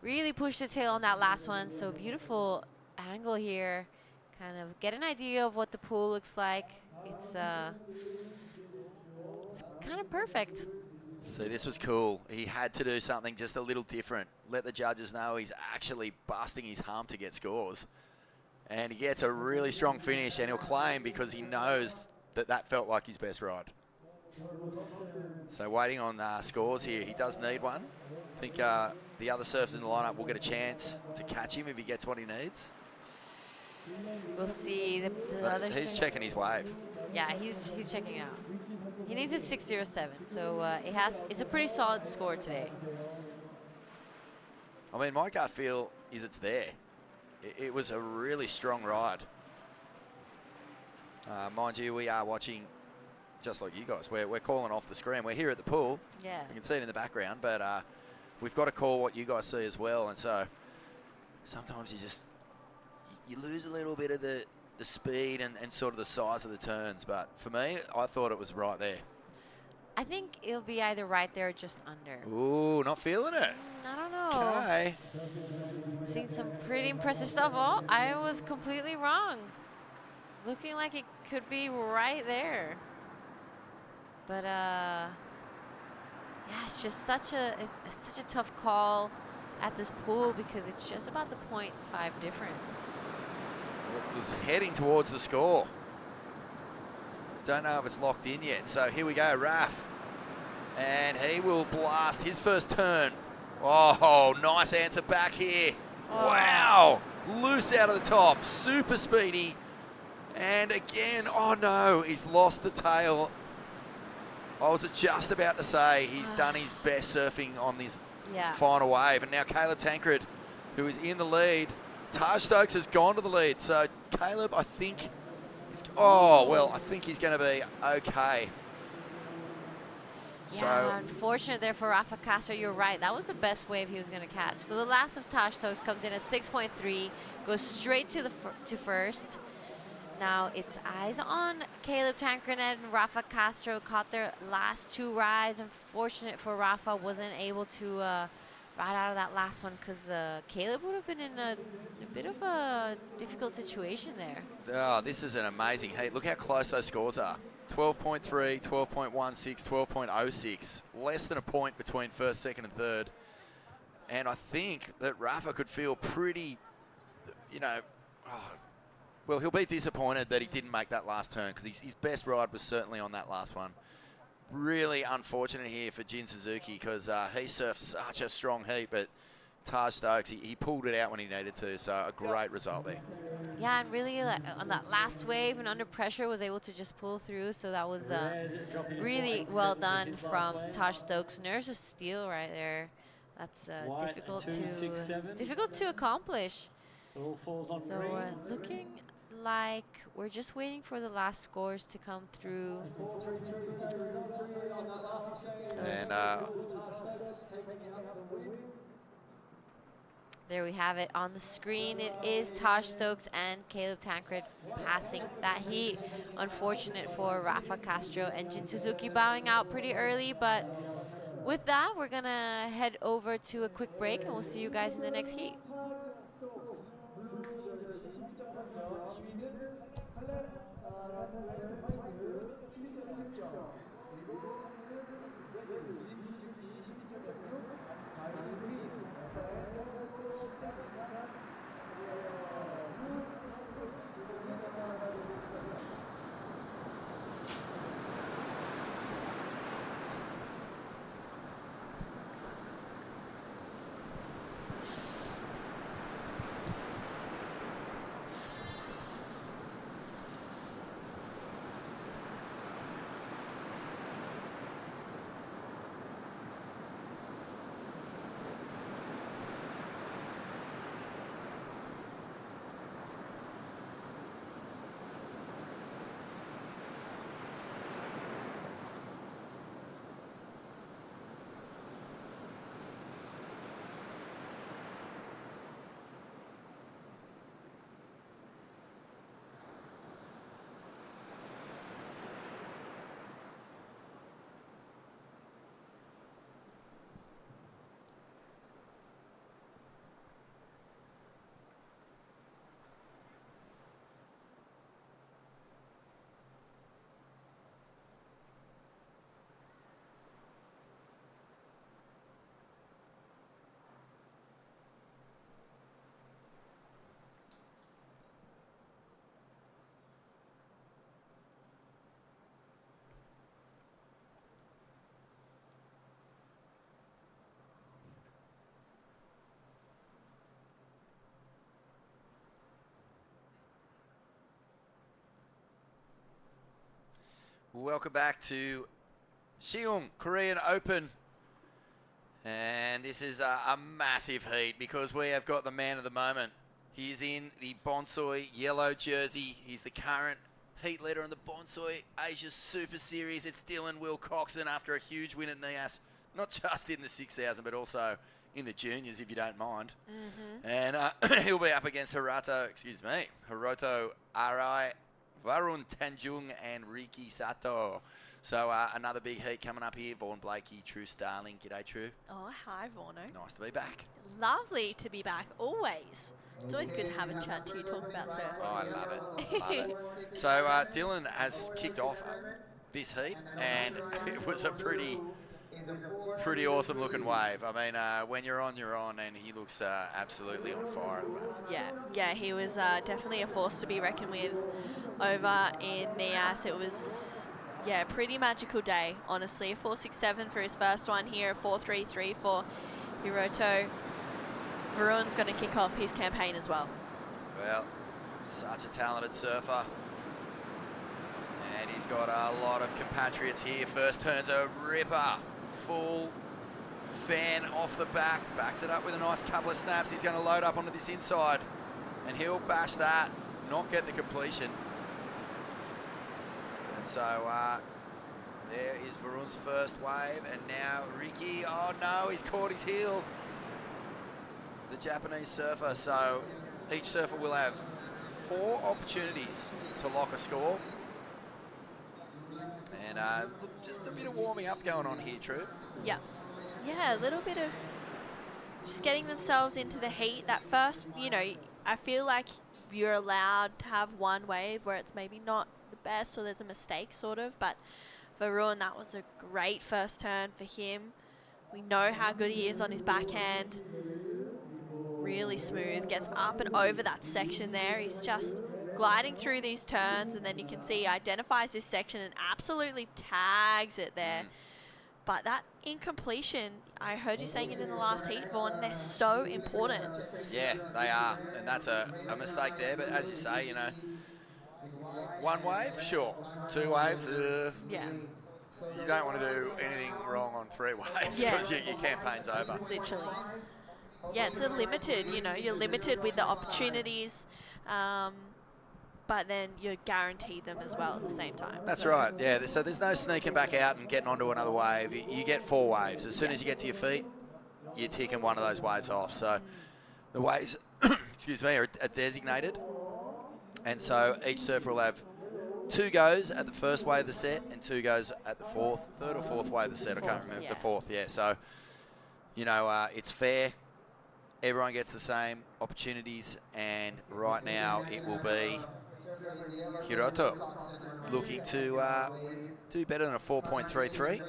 Really pushed his tail on that last one, so beautiful angle here. Kind of get an idea of what the pool looks like. It's kind of perfect. See, this was cool. He had to do something just a little different. Let the judges know he's actually busting his hump to get scores. And he gets a really strong finish, and he'll claim because he knows that that felt like his best ride. So waiting on scores here. He does need one. I think the other surfers in the lineup will get a chance to catch him if he gets what he needs. We'll see. The other he's checking his wave. Yeah, he's checking out. He needs a 607, so it's a pretty solid score today. I mean, my gut feel is it's there. It was a really strong ride. Mind you, we are watching just like you guys. We're calling off the screen. We're here at the pool. Yeah. You can see it in the background, but we've got to call what you guys see as well. And so sometimes you just you lose a little bit of the speed and sort of the size of the turns. But for me, I thought it was right there. I think it'll be either right there or just under. Ooh, not feeling it. I don't know. Okay. Seen some pretty impressive stuff. Oh, I was completely wrong. Looking like it could be right there. But yeah, it's just such a tough call at this pool because it's just about the 0.5 difference. It was heading towards the score. Don't know if it's locked in yet. So here we go, Raf. And he will blast his first turn. Oh, nice answer back here. Oh. Wow. Loose out of the top. Super speedy. And again, oh no, he's lost the tail. I was just about to say he's done his best surfing on this final wave. And now Caleb Tancred, who is in the lead. Taj Stokes has gone to the lead. So Caleb, I think, I think he's going to be okay. Yeah, unfortunate there for Rafa Castro. You're right. That was the best wave he was going to catch. So the last of Taj Stokes comes in at 6.3, goes straight to first. Now it's eyes on Caleb Tancred and Rafa Castro. Caught their last two rides. Unfortunate for Rafa, wasn't able to ride out of that last one because Caleb would have been in a bit of a difficult situation there. Oh, this is an amazing heat. Look how close those scores are. 12.3, 12.16, 12.06. Less than a point between first, second, and third. And I think that Rafa could feel pretty, well, he'll be disappointed that he didn't make that last turn because his best ride was certainly on that last one. Really unfortunate here for Jin Suzuki because he surfed such a strong heat, but Taj Stokes, he pulled it out when he needed to, so a great result there. Yeah, and really on that last wave and under pressure was able to just pull through, so that was really well done from Taj Stokes. Nerves of steel right there. That's difficult to accomplish. So looking like we're just waiting for the last scores to come through. And there we have it on the screen. It is Taj Stokes and Caleb Tancred passing that heat. Unfortunate for Rafa Castro and Jin Suzuki bowing out pretty early, but with that, we're gonna head over to a quick break and we'll see you guys in the next heat. welcome back to Siheung Korean Open. And this is a massive heat because we have got the man of the moment. He's in the Bonsoi yellow jersey. He's the current heat leader in the Bonsoi Asia Super Series. It's Dylan Wilcoxon after a huge win at Nias, not just in the 6,000, but also in the juniors, if you don't mind. And he'll be up against Hiroto Arai, Varun Tanjung, and Riki Sato. So another big heat coming up here. Vaughan Blakey, True Starling. G'day, True. Oh, hi, Vaughno. Nice to be back. Lovely to be back, always. It's always good to have a chat to you, talk about surfing. Oh, I love it. Love it. So Dylan has kicked off this heat, and it was a pretty awesome looking wave. I mean, when you're on, and he looks absolutely on fire at the moment. Yeah, he was definitely a force to be reckoned with over in Nias. It was, yeah, pretty magical day, honestly. A 4.67 for his first one here, a 4.33 for Hiroto. Varun's going to kick off his campaign as well. Well, such a talented surfer. And he's got a lot of compatriots here. First turn's a ripper. Full fan off the back. Backs it up with a nice couple of snaps. He's going to load up onto this inside. And he'll bash that, not get the completion. And so there is Varun's first wave. And now Riki, oh no, he's caught his heel. The Japanese surfer. So each surfer will have 4 opportunities to lock a score. And look, just a bit of warming up going on here, True. Yeah, a little bit of just getting themselves into the heat. That first, you know, I feel like you're allowed to have one wave where it's maybe not the best or there's a mistake sort of, but Varun, that was a great first turn for him. We know how good he is on his backhand. Really smooth, gets up and over that section there. He's just gliding through these turns, and then you can see he identifies this section and absolutely tags it there. But that incompletion, I heard you saying it in the last heat, Vaughn, they're so important. Yeah, they are, and that's a mistake there. But as you say, you know, 1 wave, sure. 2 waves, Yeah. You don't want to do anything wrong on 3 waves because your campaign's over. Literally. Yeah, it's a limited, you know, you're limited with the opportunities, but then you're guaranteed them as well at the same time. That's right, yeah. So there's no sneaking back out and getting onto another wave. You get 4 waves. As soon as you get to your feet, you're ticking one of those waves off. So the waves, excuse me, are designated. And so each surfer will have 2 goes at the first wave of the set and 2 goes at the third or fourth wave of the set. I can't remember. The fourth, yeah. So, you know, it's fair. Everyone gets the same opportunities, and right now it will be Hiroto looking to do better than a 4.33.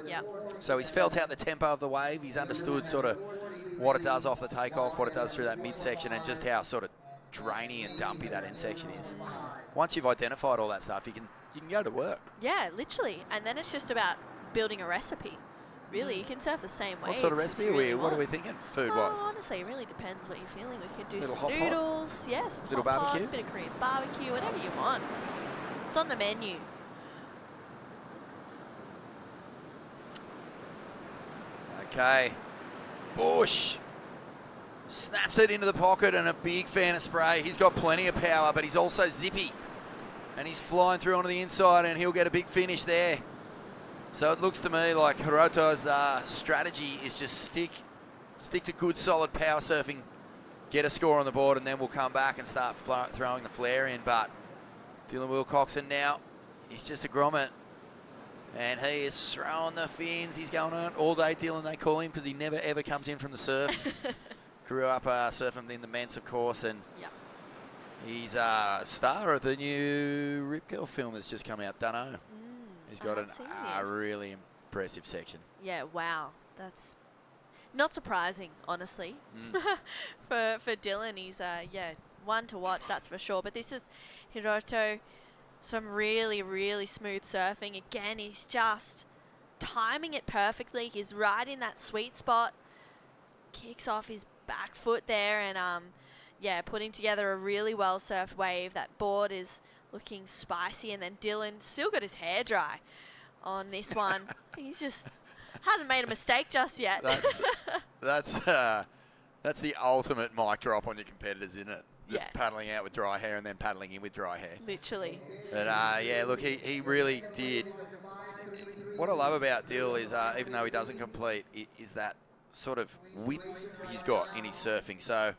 Yeah. So he's felt out the tempo of the wave. He's understood sort of what it does off the takeoff, what it does through that midsection, and just how sort of drainy and dumpy that end section is. Once you've identified all that stuff, you can go to work. Yeah, literally. And then it's just about building a recipe. Really, you can surf the same way. What sort of recipe are we? What are we thinking, food-wise? Honestly, it really depends what you're feeling. We could do Little some hot pot? noodles, yes, Little barbecue? a bit of Korean barbecue, whatever you want. It's on the menu. Okay, Bush snaps it into the pocket and a big fan of spray. He's got plenty of power, but he's also zippy. And he's flying through onto the inside, and he'll get a big finish there. So it looks to me like Hiroto's strategy is just stick to good solid power surfing, get a score on the board, and then we'll come back and start throwing the flare in. But Dylan Wilcoxon now, he's just a grommet. And he is throwing the fins. He's going on all day, Dylan, they call him, because he never ever comes in from the surf. Grew up surfing in the Ments, of course, and he's a star of the new Rip Curl film that's just come out, Dunno. He's got a really impressive section. Yeah, wow. That's not surprising, honestly. for Dylan, he's, one to watch, that's for sure. But this is Hiroto, some really, really smooth surfing. Again, he's just timing it perfectly. He's right in that sweet spot. Kicks off his back foot there and, putting together a really well-surfed wave. That board is looking spicy, and then Dylan still got his hair dry on this one. He's just hasn't made a mistake just yet. That's the ultimate mic drop on your competitors, isn't it? Just paddling out with dry hair and then paddling in with dry hair. Literally. But look, he really did. What I love about Dill is even though he doesn't complete, is that sort of width he's got in his surfing. So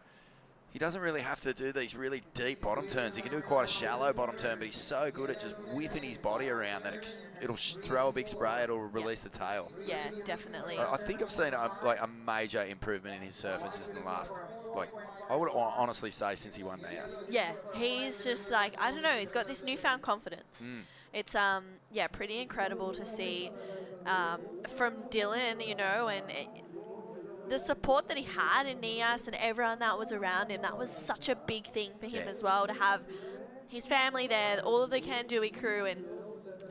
he doesn't really have to do these really deep bottom turns. He can do quite a shallow bottom turn, but he's so good at just whipping his body around that it'll throw a big spray, it'll release the tail. Yeah, definitely. I think I've seen a major improvement in his surfing just in the last, like, I would honestly say since he won Mayas. Yeah, he's just like, I don't know, he's got this newfound confidence. It's, yeah, pretty incredible to see from Dylan, you know, and the support that he had in Nias and everyone that was around him, that was such a big thing for him as well, to have his family there, all of the Kandui crew, and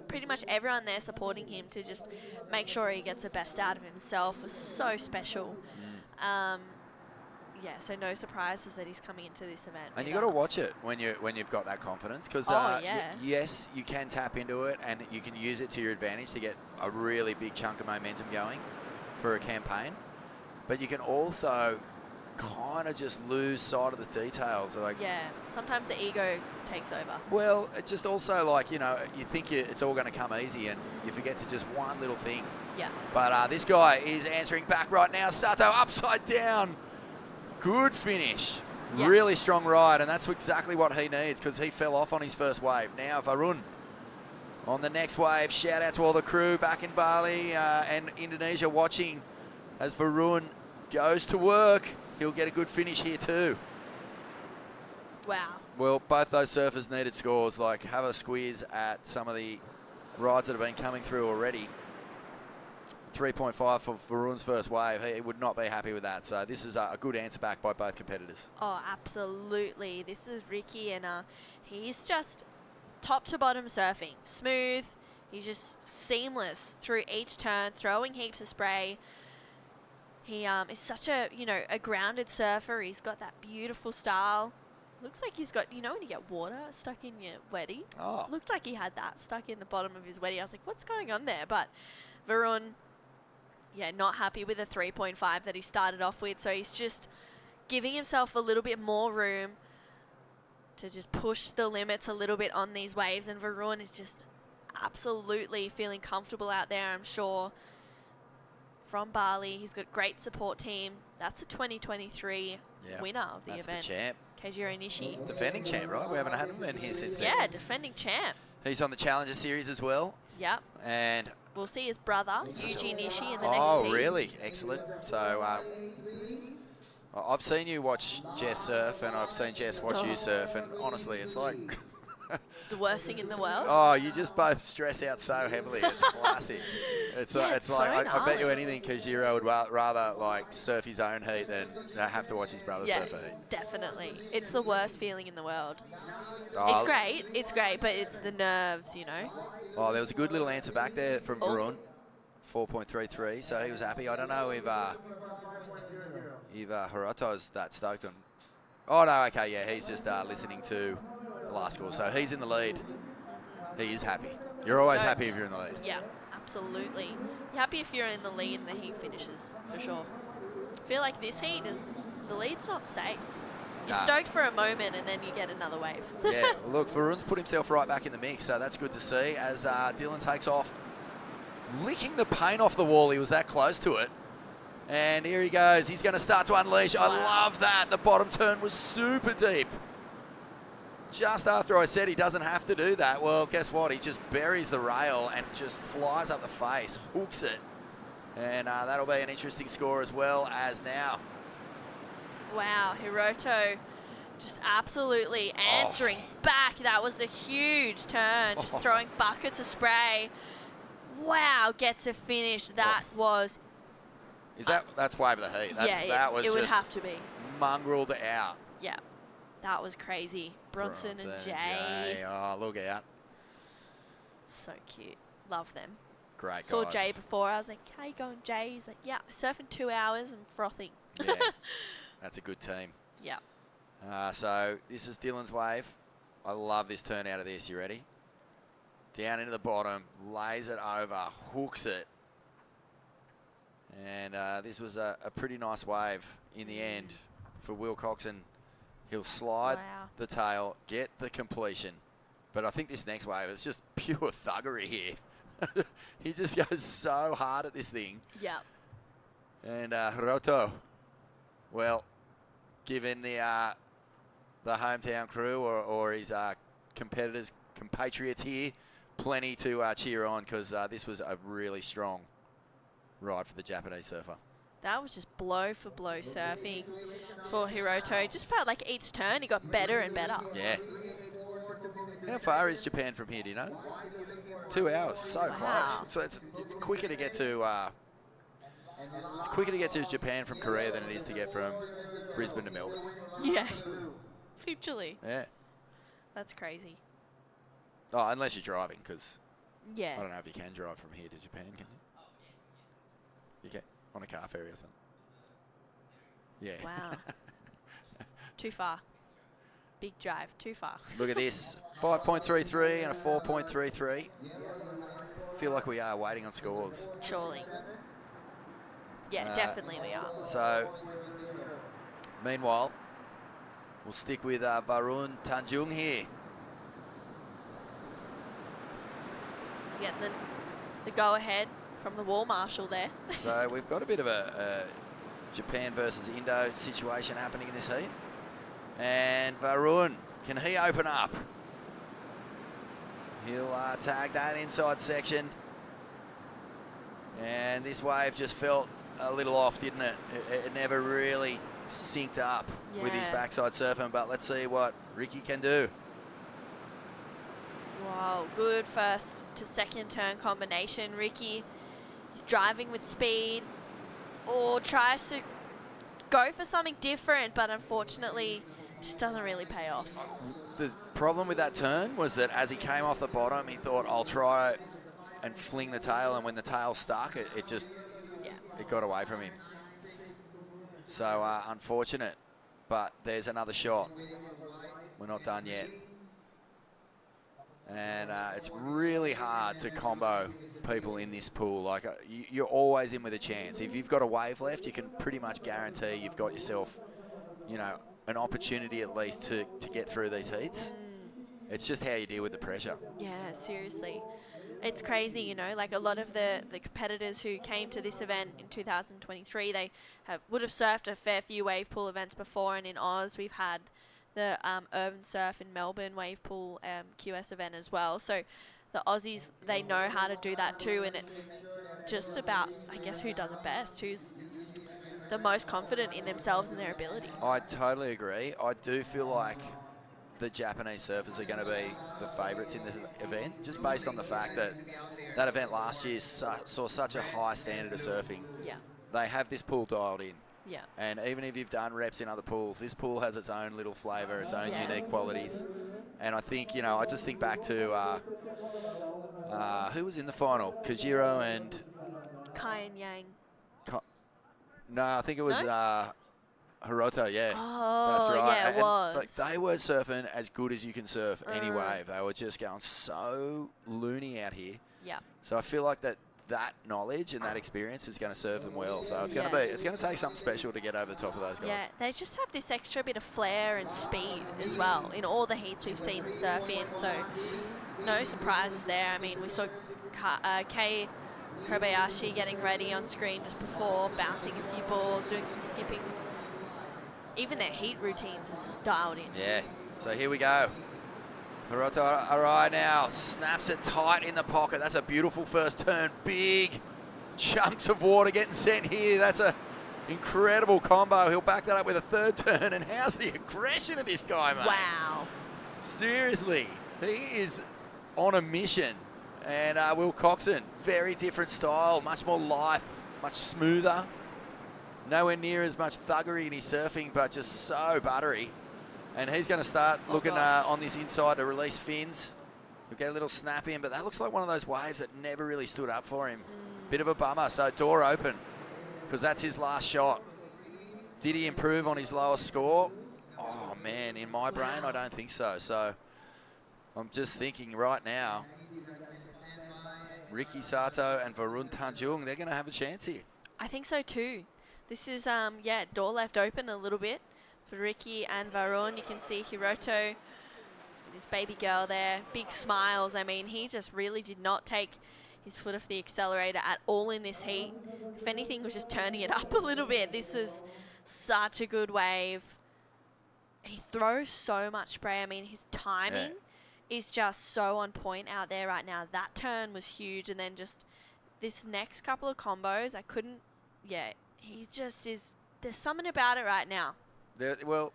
pretty much everyone there supporting him to just make sure he gets the best out of himself was so special. Yeah, so no surprises that he's coming into this event. And you got to watch it when you've got that confidence, because yes, you can tap into it and you can use it to your advantage to get a really big chunk of momentum going for a campaign. But you can also kind of just lose sight of the details. Like, yeah, sometimes the ego takes over. Well, it's just also like, you know, you think it's all going to come easy and you forget to just one little thing. Yeah. But this guy is answering back right now. Sato upside down. Good finish. Yeah. Really strong ride, and that's exactly what he needs, because he fell off on his first wave. Now Varun on the next wave. Shout out to all the crew back in Bali and Indonesia watching as Varun goes to work. He'll get a good finish here too. Wow. Well, both those surfers needed scores. Like, have a squeeze at some of the rides that have been coming through already. 3.5 for Varun's first wave. He would not be happy with that. So this is a good answer back by both competitors. Oh, absolutely. This is Ricky, and he's just top to bottom surfing. Smooth. He's just seamless through each turn, throwing heaps of spray. He is such a, you know, a grounded surfer. He's got that beautiful style. Looks like he's got, you know, when you get water stuck in your weddy? Oh. Looked like he had that stuck in the bottom of his weddy. I was like, what's going on there? But Varun, yeah, not happy with the 3.5 that he started off with. So he's just giving himself a little bit more room to just push the limits a little bit on these waves. And Varun is just absolutely feeling comfortable out there, I'm sure. From Bali, he's got a great support team. That's a 2023 winner of the event. That's the champ. Keijiro Nishi. Defending champ, right? We haven't had him in here since then. Yeah, defending champ. He's on the Challenger Series as well. Yep. And we'll see his brother, Yuji Nishi, in the next team. Oh, really? Excellent. So I've seen you watch Jess surf, and I've seen Jess watch you surf, and honestly, it's like... the worst thing in the world. Oh, you just both stress out so heavily. It's classic. It's Yeah, like it's so I bet you gnarly. anything Keijiro would rather like surf his own heat than have to watch his brother Yeah, surf a heat. definitely. It's the worst feeling in the world. Oh, It's great, but it's the nerves, you know. Oh, there was a good little answer back there from Varun, 4.33. So he was happy. I don't know if Hiroto's that stoked on. Oh no, okay, yeah, he's just listening to the last score. So he's in the lead. He is happy. You're always Stoked. happy if you're in the lead. Yeah, absolutely. You're happy if you're in the lead and the heat finishes, for sure. I feel like this heat is, the lead's not safe. You're Nah. stoked for a moment and then you get another wave. Yeah, look, Varun's put himself right back in the mix, so that's good to see as Dylan takes off, licking the paint off the wall. He was that close to it. And here he goes. He's going to start to unleash. I love that. The bottom turn was super deep. Just after I said he doesn't have to do that, well, guess what? He just buries the rail and just flies up the face, hooks it. And that'll be an interesting score as well as now. Wow, Hiroto just absolutely answering back. That was a huge turn, just throwing buckets of spray. Wow, gets a finish. That was... Is that's wave of the heat? That was it would just have to be. mongreled out. Yeah, that was crazy. Bronson and Jay. Oh, look out. So cute. Love them. Great Saw guys. Jay before. I was like, how you going, Jay? He's like, yeah, surfing 2 hours and frothing. Yeah, that's a good team. Yeah. So this is Dylan's wave. I love this turn out of this. You ready? Down into the bottom, lays it over, hooks it. And this was a pretty nice wave in the end for Will Coxon. He'll slide the tail, get the completion. But I think this next wave is just pure thuggery here. He just goes so hard at this thing. Yeah. And Hiroto, well, given the hometown crew or his compatriots here, plenty to cheer on, because this was a really strong ride for the Japanese surfer. That was just blow for blow surfing for Hiroto. It just felt like each turn he got better and better. Yeah. How far is Japan from here, do you know? 2 hours, so close. So it's quicker to get to Japan from Korea than it is to get from Brisbane to Melbourne. Yeah, literally. Yeah. That's crazy. Oh, unless you're driving, because Yeah. I don't know if you can drive from here to Japan, can you? You can, on a car ferry or something. Yeah. Wow. Too far. Big drive, too far. Look at this, 5.33 and a 4.33. Feel like we are waiting on scores. Surely. Yeah, definitely we are. So, meanwhile, we'll stick with Varun Tanjung here. Getting the go-ahead from the wall marshal there. So we've got a bit of a Japan versus Indo situation happening in this heat. And Varun, can he open up? He'll tag that inside section. And this wave just felt a little off, didn't it? It never really synced up with his backside surfing, but let's see what Ricky can do. Wow, good first to second turn combination. Ricky is driving with speed, or tries to go for something different, but unfortunately just doesn't really pay off. The problem with that turn was that as he came off the bottom, he thought, I'll try and fling the tail, and when the tail stuck, it got away from him. So unfortunate, but there's another shot. We're not done yet. And it's really hard to combo people in this pool. Like you're always in with a chance. If you've got a wave left, you can pretty much guarantee you've got yourself, you know, an opportunity at least to get through these heats. It's just how you deal with the pressure. Yeah, seriously. It's crazy, you know, like a lot of the competitors who came to this event in 2023, they would have surfed a fair few wave pool events before, and in Oz we've had the Urban Surf in Melbourne wave pool QS event as well. So the Aussies, they know how to do that too, and it's just about, I guess, who does it best, who's the most confident in themselves and their ability. I totally agree. I do feel like the Japanese surfers are going to be the favourites in this event, just based on the fact that that event last year saw such a high standard of surfing. Yeah. They have this pool dialed in. Yeah. And even if you've done reps in other pools, this pool has its own little flavour, its own unique qualities. And I think, you know, I just think back to who was in the final? Kajiro and Kai and Yang. No, I think it was Hiroto, yeah. Oh, that's right. yeah, it was. Like, they were surfing as good as you can surf any wave. They were just going so loony out here. Yeah. So I feel like that knowledge and that experience is going to serve them well. So it's going to take something special to get over the top of those guys. Yeah, they just have this extra bit of flair and speed as well in all the heats we've seen them surf in. So no surprises there. I mean, we saw Kei Kobayashi getting ready on screen just before, bouncing a few balls, doing some skipping. Even their heat routines is dialed in. Yeah, so here we go. Hiroto Arai now snaps it tight in the pocket. That's a beautiful first turn. Big chunks of water getting sent here. That's a incredible combo. He'll back that up with a third turn. And how's the aggression of this guy, mate? Wow. Seriously, he is on a mission. And Will Coxon, very different style, much more lithe, much smoother. Nowhere near as much thuggery in his surfing, but just so buttery. And he's going to start looking on this inside to release fins. He'll get a little snap in, but that looks like one of those waves that never really stood up for him. Bit of a bummer, so door open, because that's his last shot. Did he improve on his lowest score? Oh, man, in my brain, I don't think so. So I'm just thinking right now, Ricky Sato and Varun Tanjung, they're going to have a chance here. I think so too. This is, door left open a little bit for Ricky and Varun. You can see Hiroto with his baby girl there. Big smiles. I mean, he just really did not take his foot off the accelerator at all in this heat. If anything, was just turning it up a little bit. This was such a good wave. He throws so much spray. I mean, his timing is just so on point out there right now. That turn was huge, and then just this next couple of combos, I couldn't, he just is, there's something about it right now. Well,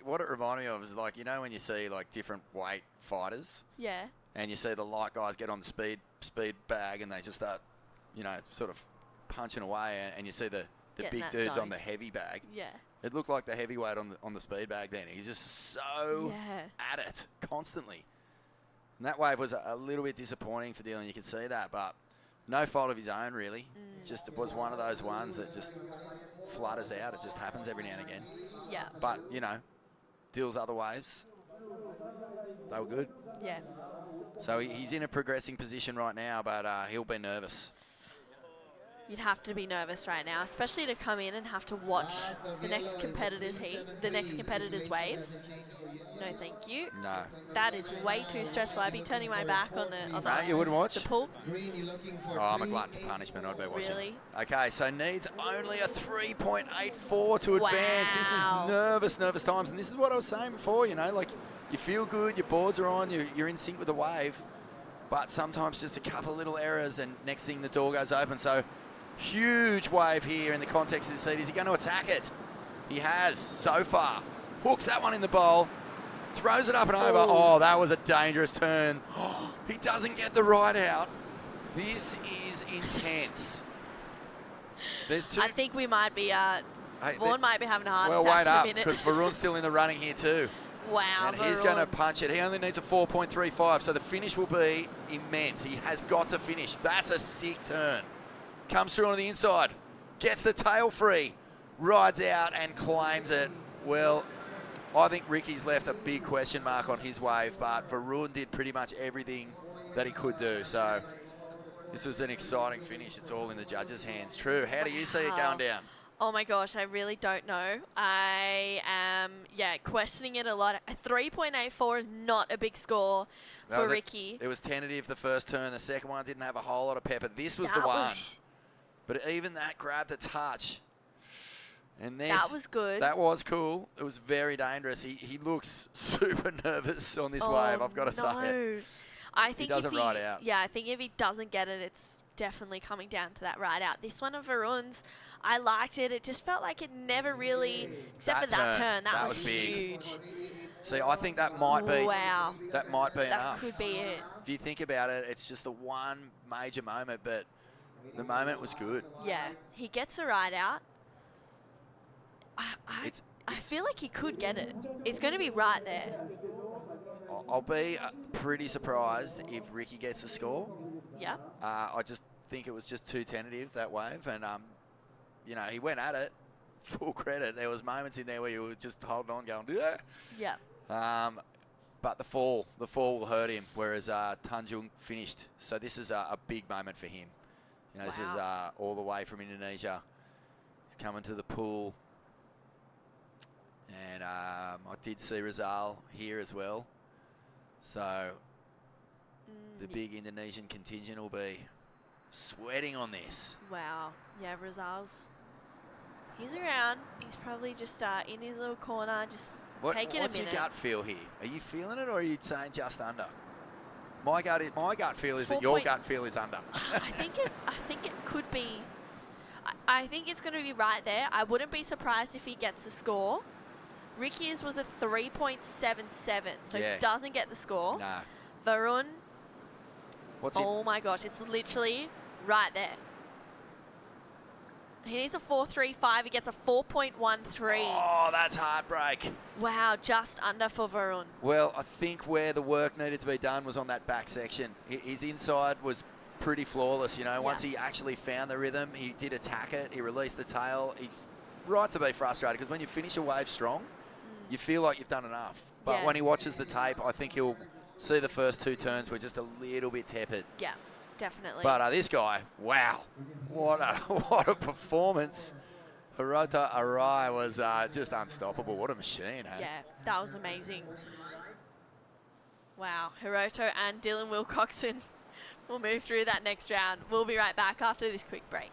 what it reminded me of is like, you know, when you see like different weight fighters. Yeah. And you see the light guys get on the speed bag and they just start, you know, sort of punching away, and you see the big dudes on the heavy bag. Yeah. It looked like the heavyweight on the speed bag then. He's just so at it constantly. And that wave was a little bit disappointing for Dylan. You could see that, but no fault of his own, really. Just it was one of those ones that just flutters out. It just happens every now and again. Yeah. But, you know, Dill's other waves, they were good. Yeah. So he's in a progressing position right now, but he'll be nervous. You'd have to be nervous right now, especially to come in and have to watch the next competitor's heat, the next competitor's waves. No, thank you. No. That is way too stressful. I'd be turning my back on the You wouldn't watch? the pool. Oh, I'm a glutton for punishment. I'd be watching. Really? Okay, so needs only a 3.84 to advance. This is nervous times. And this is what I was saying before, you know, like you feel good, your boards are on, you're in sync with the wave. But sometimes just a couple of little errors and next thing the door goes open. So huge wave here in the context of this heat. Is he going to attack it? He has so far. Hooks that one in the bowl. Throws it up and over. Oh, that was a dangerous turn. He doesn't get the ride out. This is intense. There's two. I think we might be, Vaughan might be having a heart well, attack wait in a up, minute. because Varun's still in the running here too. Wow, And he's going to punch it. He only needs a 4.35, so the finish will be immense. He has got to finish. That's a sick turn. Comes through on the inside. Gets the tail free. Rides out and claims it. Well, I think Ricky's left a big question mark on his wave, but Varun did pretty much everything that he could do. So this was an exciting finish. It's all in the judges' hands. True. How do you see it going down? Oh my gosh, I really don't know. I am, questioning it a lot. A 3.84 is not a big score for Ricky. It was tentative the first turn. The second one didn't have a whole lot of pepper. This was the one. But even that grabbed a touch. And that was good. That was cool. It was very dangerous. He looks super nervous on this wave, I've got to say. I think he doesn't ride out. Yeah, I think if he doesn't get it, it's definitely coming down to that ride out. This one of Varun's, I liked it. It just felt like it never really, except for that turn. That was huge. See, I think that might be. Wow. That might be enough. That could be it. If you think about it, it's just the one major moment, but the moment was good. Yeah, he gets a ride out. I feel like he could get it. It's going to be right there. I'll be pretty surprised if Ricky gets a score. Yeah. I just think it was just too tentative, that wave. And, you know, he went at it. Full credit. There was moments in there where you were just holding on going, yeah. Yeah. But the fall will hurt him, whereas Tanjung finished. So this is a big moment for him. You know, This is all the way from Indonesia. He's coming to the pool. And I did see Rizal here as well. So the big Indonesian contingent will be sweating on this. Wow. Yeah, Rizal's. He's around. He's probably just in his little corner, just taking a minute. What's your gut feel here? Are you feeling it, or are you saying just under? My gut feel is that your gut feel is under. I think it could be. I think it's going to be right there. I wouldn't be surprised if he gets a score. Ricky's was a 3.77, so he doesn't get the score. Nah. Varun, oh my gosh, it's literally right there. He needs a 4.35. He gets a 4.13. Oh, that's heartbreak. Wow, just under for Varun. Well, I think where the work needed to be done was on that back section. His inside was pretty flawless, you know. Once he actually found the rhythm, he did attack it. He released the tail. He's right to be frustrated, because when you finish a wave strong, you feel like you've done enough. But when he watches the tape, I think he'll see the first two turns were just a little bit tepid. Yeah, definitely. But this guy, wow, what a performance. Hirota Arai was just unstoppable. What a machine, hey? Yeah, that was amazing. Wow, Hiroto and Dylan Wilcoxon we'll move through that next round. We'll be right back after this quick break.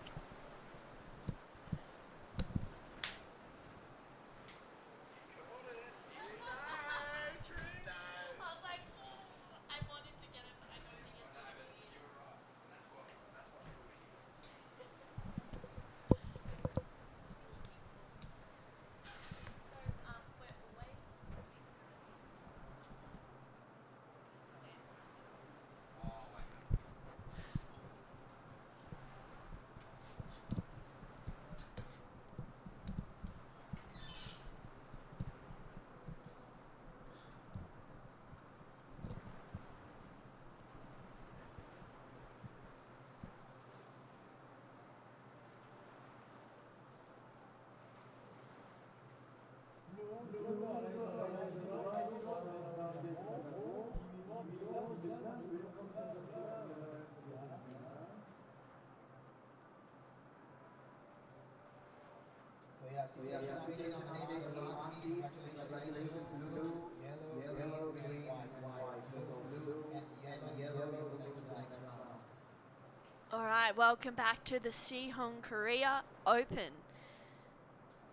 All right, welcome back to the Siheung Korea Open.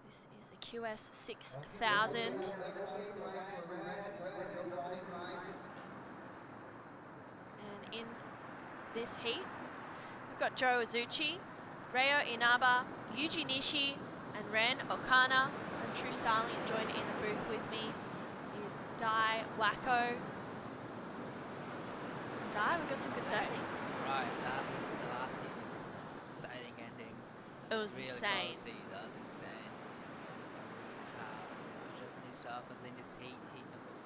This is a QS 6000. And in this heat, we've got Joe Azuchi, Reo Inaba, Yuji Nishi, and Ren Okana. And True Starling joined in the booth with me is Dai Wacko. Dai, we've got some good surfing. Right, the last heat was exciting ending. It was Really insane. close heat, that was insane. Japanese surfers in this heat, heat number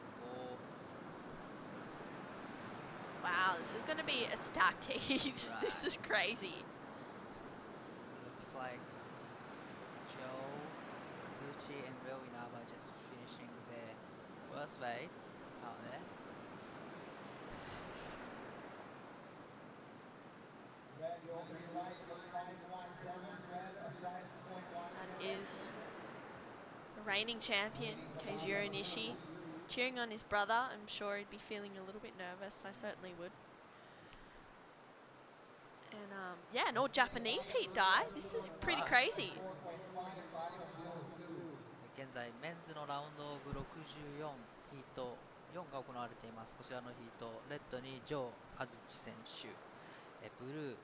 4. Wow, this is going to be a stacked heat. Right. This is crazy. Looks like Joe, Zuchi, and Ryo Inaba just finishing their first wave out there. That is the reigning champion, Keijiro Nishi, cheering on his brother. I'm sure he'd be feeling a little bit nervous. I certainly would. And yeah, an all Japanese heat die. This is pretty crazy. 現在メンズのラウンドオブ64ヒート4が行われています。こちらのヒート、レッドにジョー・アズチ選手、ブルー、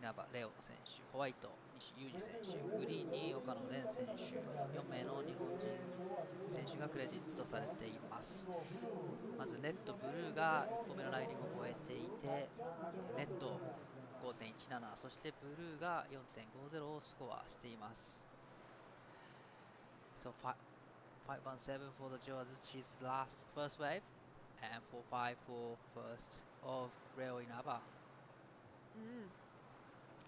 稲葉レオ選手、ホワイト、西裕二選手、グリーンに岡野蓮選手、4名の日本人選手がクレジットされています。まずレッド、ブルーが1歩目のライディングを終えていて、レッド 5.17、そしてブルーが 4.50 をスコアしています。So 517 for the Joe Azuchi's first wave, and 4-5 for first of Reo Inaba.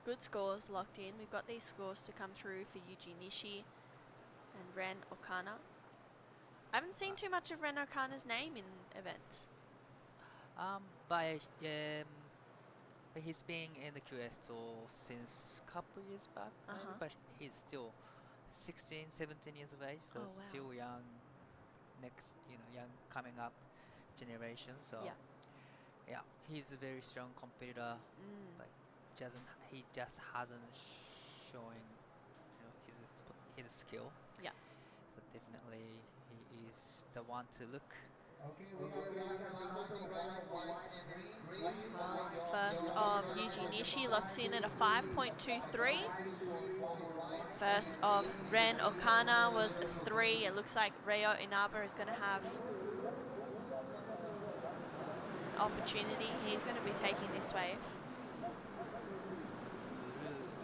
Good scores locked in. We've got these scores to come through for Yuji Nishi and Ren Okana. I haven't seen too much of Ren Okana's name in events. But he's been in the QS Tour since a couple years back, but he's still 16, 17 years of age, so Oh, wow. still young, next, young coming up generation. So yeah, he's a very strong competitor, but he just hasn't showing, his skill. Yeah. So definitely he is the one to look. First of Yuji Nishi locks in at a 5.23. First of Ren Okana was a 3. It looks like Reo Inaba is going to have an opportunity. He's going to be taking this wave.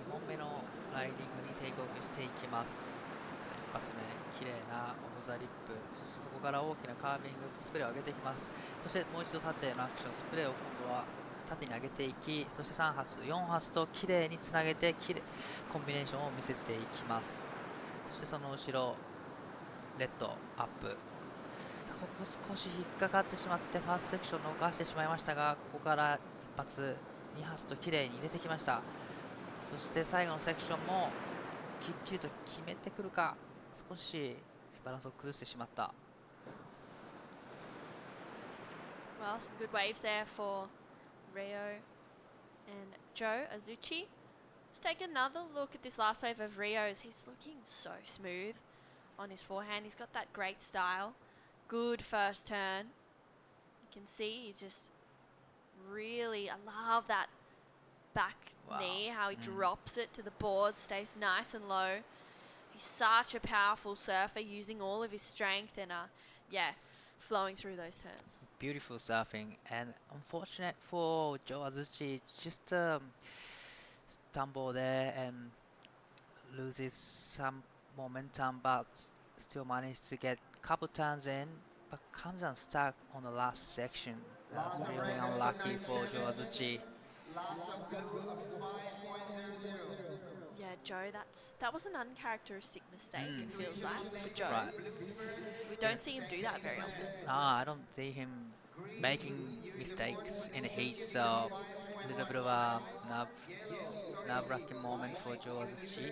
2本目のライディングにテイクオフしていきます。一発目、綺麗なオフザリップ、そしてそこから大きなカービングスプレーを上げていきます。そしてもう一度縦のアクションスプレーを今度は縦に上げていき、そして3発、4発と綺麗につなげてコンビネーションを見せていきます。そしてその後ろ、レッドアップ。ここ少し引っかかってしまってファーストセクション逃してしまいましたが、ここから1発、2発と綺麗に入れてきました。そして最後のセクションもきっちりと決めてくるか、少しバランスを崩してしまった。Well, some good waves there for Reo Joe Azuchi. Let's take another look at this last wave of Rio's. He's looking so smooth on his forehand. He's got that great style. Good first turn. You can see he just really, I love that back knee, how he drops it to the board, stays nice and low. He's such a powerful surfer, using all of his strength and yeah, flowing through those turns. Beautiful surfing, and unfortunate for Joe Azuchi, just stumble there and loses some momentum, but still managed to get a couple turns in, but comes unstuck on the last section. That's really unlucky for Joe Azuchi. Yeah, Joe, that was an uncharacteristic mistake, it feels like, for Joe. Right. We don't see him do that very often. No, I don't see him making mistakes in the heat, so a little bit of a nerve-wracking moment for Joe Azuchi.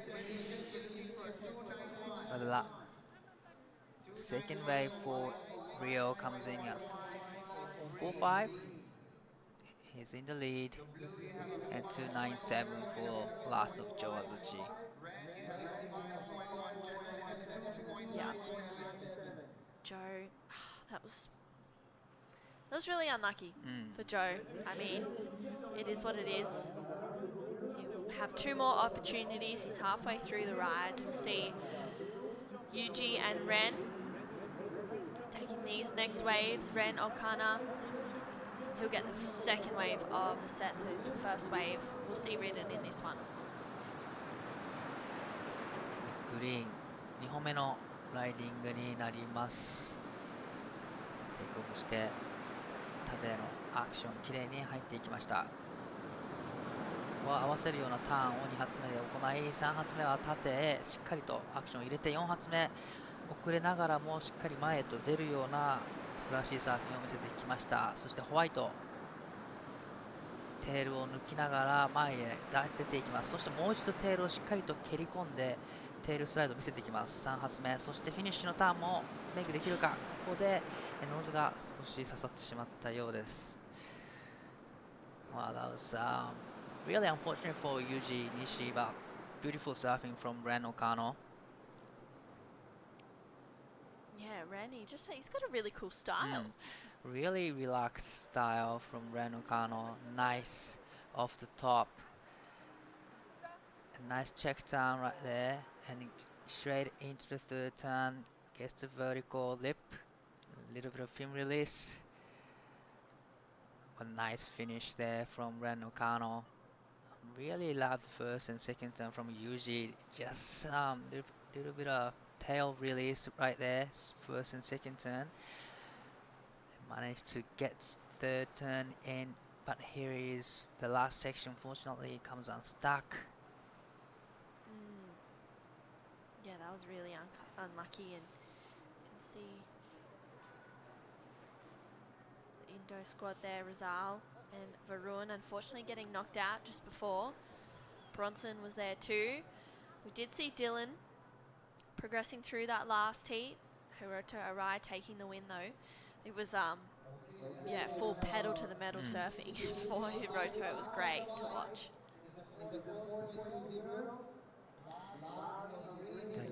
But the second wave for Rio comes in at 4-5. He's in the lead, and 2.97 for last of Joe Azuchi. Yeah. Joe, that was really unlucky for Joe. I mean, it is what it is. He'll have two more opportunities. He's halfway through the ride. We'll see Yuji and Ren taking these next waves. Ren, Okana. He'll get the second wave of the set, so the first wave we'll see written in this one. グリーン2本目のライディングになります。テイクオフして縦へのアクションきれいに入っていきました。ここは合わせるようなターンを2発目で行い、3発目は縦へしっかりとアクションを入れて、4発目遅れながらもしっかり前へと出るような素晴らしいサーフィンを見せてきました。そしてホワイト、テールを抜きながら前へ出ていきます。そしてもう一度テールをしっかりと蹴り込んでテールスライドを見せていきます。3発目、そしてフィニッシュのターンもメイクできるか。ここでノーズが少し刺さってしまったようです。Wow, that was really unfortunate for Yuji Nishi, but beautiful surfing from Ren Okano. Yeah, Ren, he's got a really cool style. Really relaxed style from Ren Okano. Nice off the top. A nice check turn right there, and straight into the third turn. Gets the vertical lip. A little bit of fin release. A nice finish there from Ren Okano. Really love the first and second turn from Yuji. Just little bit of tail release right there, first and second turn. Managed to get third turn in, but here is the last section. Fortunately, it comes unstuck. Yeah, that was really unlucky, and you can see the Indo squad there, Rizal and Varun, unfortunately getting knocked out just before. Bronson was there too. We did see Dylan progressing through that last heat. Hiroto Arai taking the win though. It was yeah, full pedal to the metal surfing for Hiroto. It was great to watch.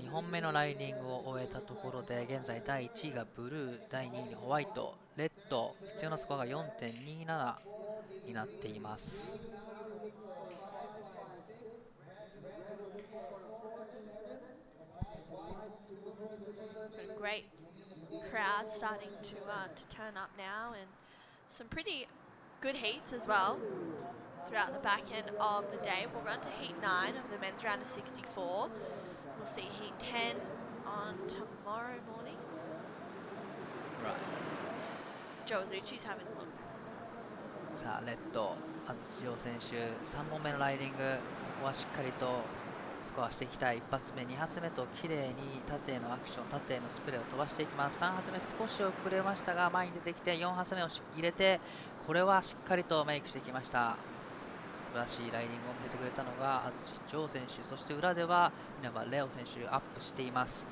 2本目のライディングを終えたところで、現在第1位がブルー、第2位にホワイト、レッド、必要なスコアが 4.27 になっています。Great crowd starting to turn up now, and some pretty good heats as well throughout the back end of the day. We'll run to heat 9 of the men's round of 64. We'll see heat 10 on tomorrow morning. Right. Joe Azuchi's having a look. さあレッド、安土城選手、3本目のライディング、ここはしっかりとスコアしていきたい。1発目、2発目と綺麗に縦へのアクション、縦へのスプレーを飛ばしていきます。3発目少し遅れましたが前に出てきて、4発目を入れて、これはしっかりとメイクしてきました。素晴らしいライディングを見せてくれたのが安土城選手、そして裏では稲葉レオ選手アップしています。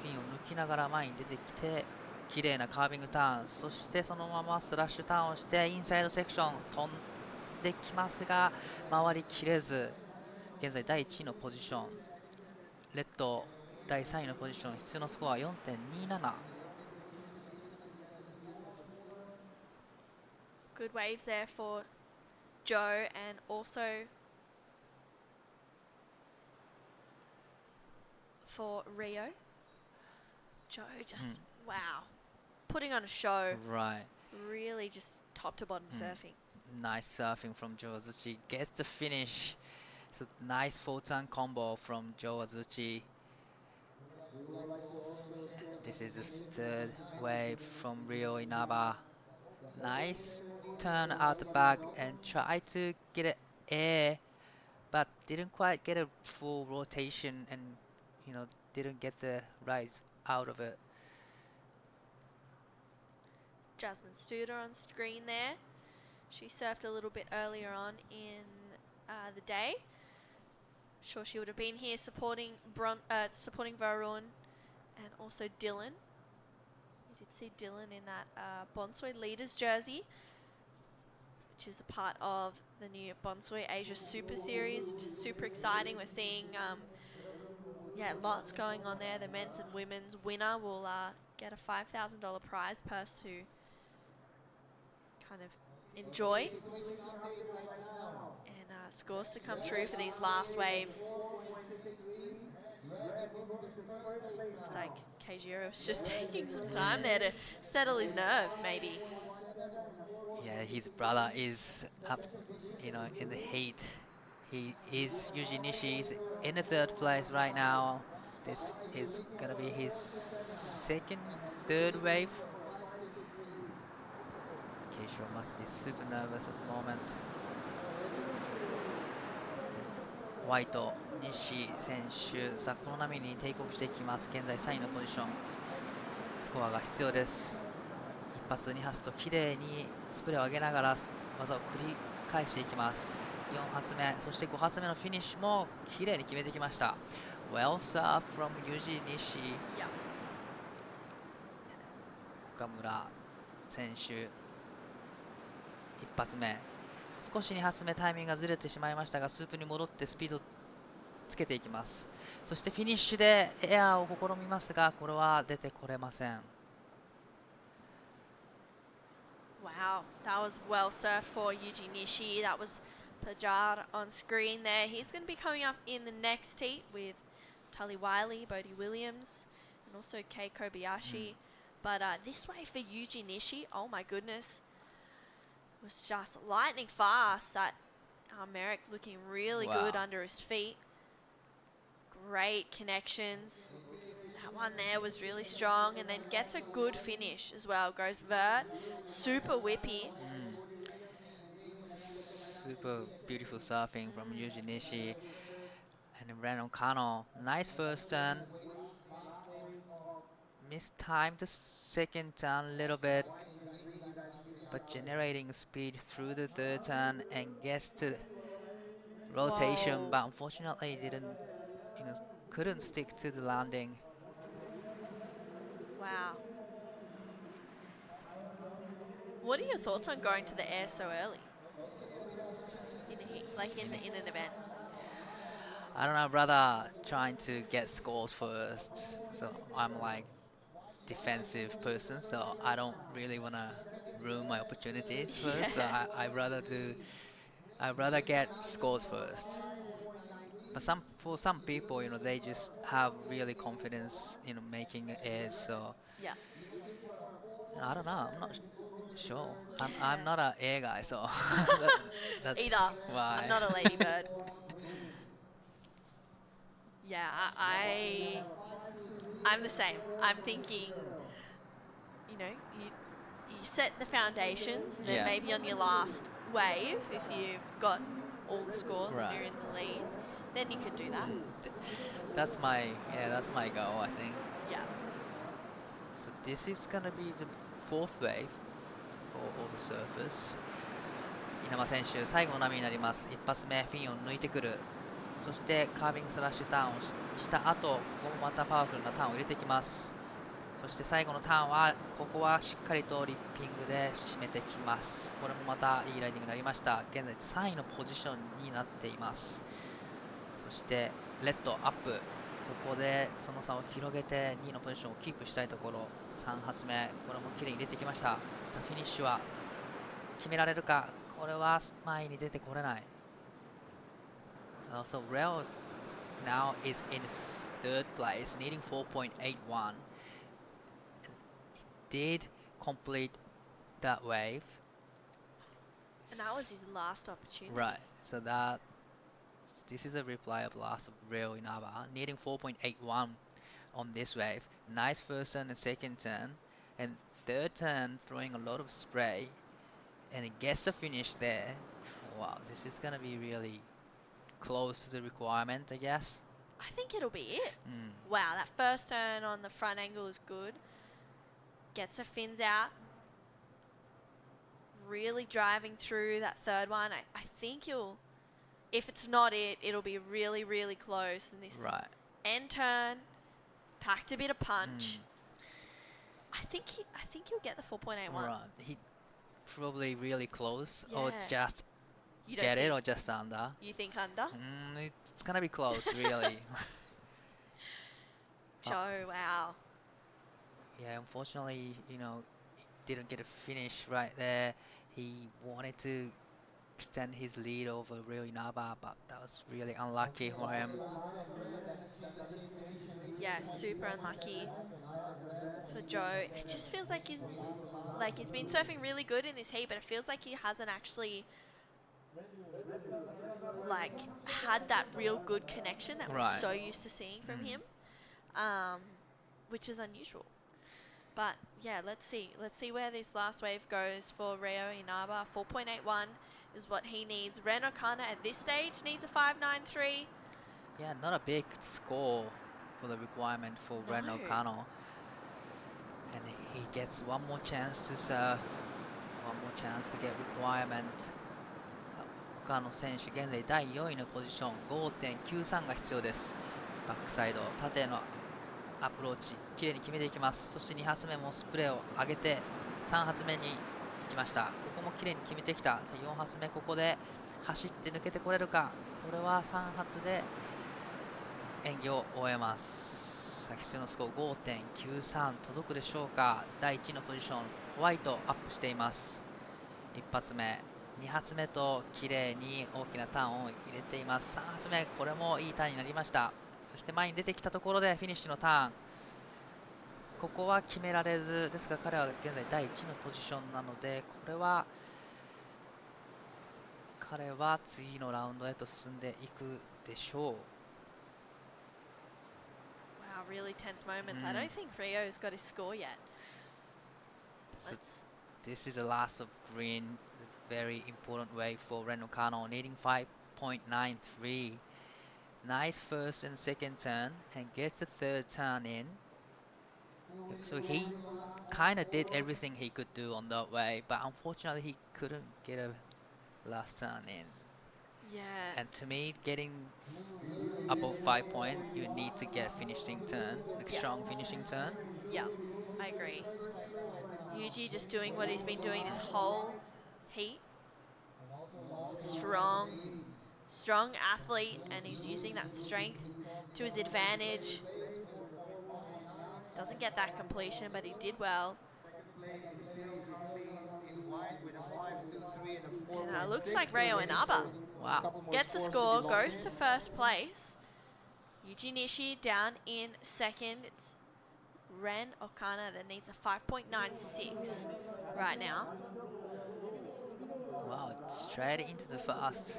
フィンを抜きながら前に出てきて、綺麗なカービングターン、そしてそのままスラッシュターンをしてインサイドセクション飛んできますが回りきれず、現在第1位のポジション、レッド第3位のポジション、必要なスコア 4.27。 Good waves there for Joe and also for Rio. Joe just, wow, putting on a show. Right. Really just top to bottom surfing. Nice surfing from Joe Azuchi. Gets the finish. So nice 4-turn combo from Joe Azuchi. This is the third wave from Rio Inaba. Nice turn out the back and try to get it air, but didn't quite get a full rotation and didn't get the rise out of it. Jasmine Studer on screen there. She surfed a little bit earlier on in the day. Sure, she would have been here supporting Varun and also Dylan. You did see Dylan in that Bonsoi Leaders jersey, which is a part of the new Bonsoi Asia Super Series, which is super exciting. We're seeing lots going on there. The men's and women's winner will get a $5,000 prize purse to kind of enjoy, and scores to come through for these last waves. Looks like Keijiro's just taking some time there to settle his nerves, maybe. Yeah, his brother is up, in the heat. Yuji Nishi is in the third place right now. This is gonna be his third wave. Keishiro must be super nervous at the moment. ホワイト、西選手、さあこの波にテイクオフしていきます。現在3位のポジション。スコアが必要です。1発、2発と綺麗にスプレーを上げながら技を繰り返していきます。4発目、そして5発目のフィニッシュも綺麗に決めてきました。Well served from Yuji Nishi. 岡村選手、1発目。少し2発目タイミングがずれてしまいましたが、スープに戻ってスピードをつけていきます。そしてフィニッシュでエアーを試みますが、これは出てこれません。Wow, that was well served for Yuji Nishi. That was Pajar on screen there. He's going to be coming up in the next heat with Tully Wiley, Bodie Williams, and also Kei Kobayashi. But this way for Yuji Nishi, oh my goodness, was just lightning fast. That Merrick looking really good under his feet. Great connections. That one there was really strong, and then gets a good finish as well. Goes vert, super whippy. Super beautiful surfing from Yuji Nishi. And then Renan Kano, nice first turn. Mistimed the second turn a little bit, but generating speed through the third turn and gets to rotation, but unfortunately couldn't stick to the landing. Wow. What are your thoughts on going to the air so early? In a heat, like in an event? I don't know, rather trying to get scores first. So I'm like defensive person, so I don't really want to ruin my opportunities first. So I'd rather get scores first. But for some people, they just have really confidence in making airs. So yeah, I don't know. I'm not sure. I'm not an air guy, so that's either. why. I'm not a ladybird. Yeah, I'm the same. I'm thinking, you set the foundations, and then maybe on your last wave, if you've got all the scores and you're in the lead, then you can do that. That's my goal, I think. Yeah. So this is gonna be the fourth wave for all the surfers. 稲葉選手、最後の波になります。一発目フィンを抜いてくる。そしてカービングスラッシュターンをした後、ここもまたパワフルなターンを入れてきます。そして最後のターンはここはしっかりとリッピングで締めてきます。これもまたいいライディングになりました。現在3位のポジションになっています。そしてレッドアップ、ここでその差を広げて2位のポジションをキープしたいところ。3発目、これもきれいに入れてきました。さあフィニッシュは決められるか。これは前に出てこれない。So Rail now is in third place, needing 4.81. He did complete that wave. And that was his last opportunity. Right. So this is a replay of last of Rail Inaba, needing 4.81 on this wave. Nice first turn and second turn, and third turn throwing a lot of spray, and it gets the finish there. Wow, this is gonna be really close to the requirement, I guess. I think it'll be it. Wow, that first turn on the front angle is good. Gets her fins out. Really driving through that third one. I think you'll, if it's not it, it'll be really, really close. And this Right. end turn, packed a bit of punch. I think he'll get the 4.81. Right. He probably really close, or Yeah. just You don't get it, think- or just under. You think under? It's gonna be close, really. Joe, wow. Yeah, unfortunately, he didn't get a finish right there. He wanted to extend his lead over Rio Inaba, but that was really unlucky for him. Yeah, super unlucky for Joe. It just feels like he's been surfing really good in this heat, but it feels like he hasn't actually had that real good connection that we're Right. so used to seeing from him, which is unusual. But yeah, let's see where this last wave goes for Reo Inaba. 4.81 is what he needs. Ren Okana at this stage needs a 5.93. Yeah, not a big score for the requirement for Ren No. Okano. And he gets one more chance to serve, one more chance to get requirement. 他の選手、現在第4位のポジション、5.93 が必要です。バックサイド、縦のアプローチ、きれいに決めていきます。そして2発目もスプレーを上げて、3発目に行きました。ここもきれいに決めてきた。4発目、ここで走って抜けてこれるか。これは3発で演技を終えます。必要のスコア5.93届くでしょうか。第1のポジション、ホワイトアップしています。1発目、2発目と綺麗に大きなターンを入れています。3発目、これもいいターンになりました。そして前に出てきたところでフィニッシュのターン、ここは決められず、ですが彼は現在第1のポジションなので、これは彼は次のラウンドへと進んでいくでしょう。Wow, really tense moments. I don't think Rio's got his score yet. So Let's this is the last of green, very important wave for Ren Okano, needing 5.93. Nice first and second turn, and gets the third turn in. So he kind of did everything he could do on that wave, but unfortunately he couldn't get a last turn in. yeah. And to me, getting above 5 point, you need to get a finishing turn, like strong finishing turn. Yeah, I agree. Yuji just doing what he's been doing this whole heat. He's a strong athlete, and he's using that strength to his advantage. Doesn't get that completion, but he did well. And looks like Reo Inaba Wow. gets a score, goes to first place. Yuji Nishi down in second. It's Ren Okana that needs a 5.96 right now. Wow, straight into the first.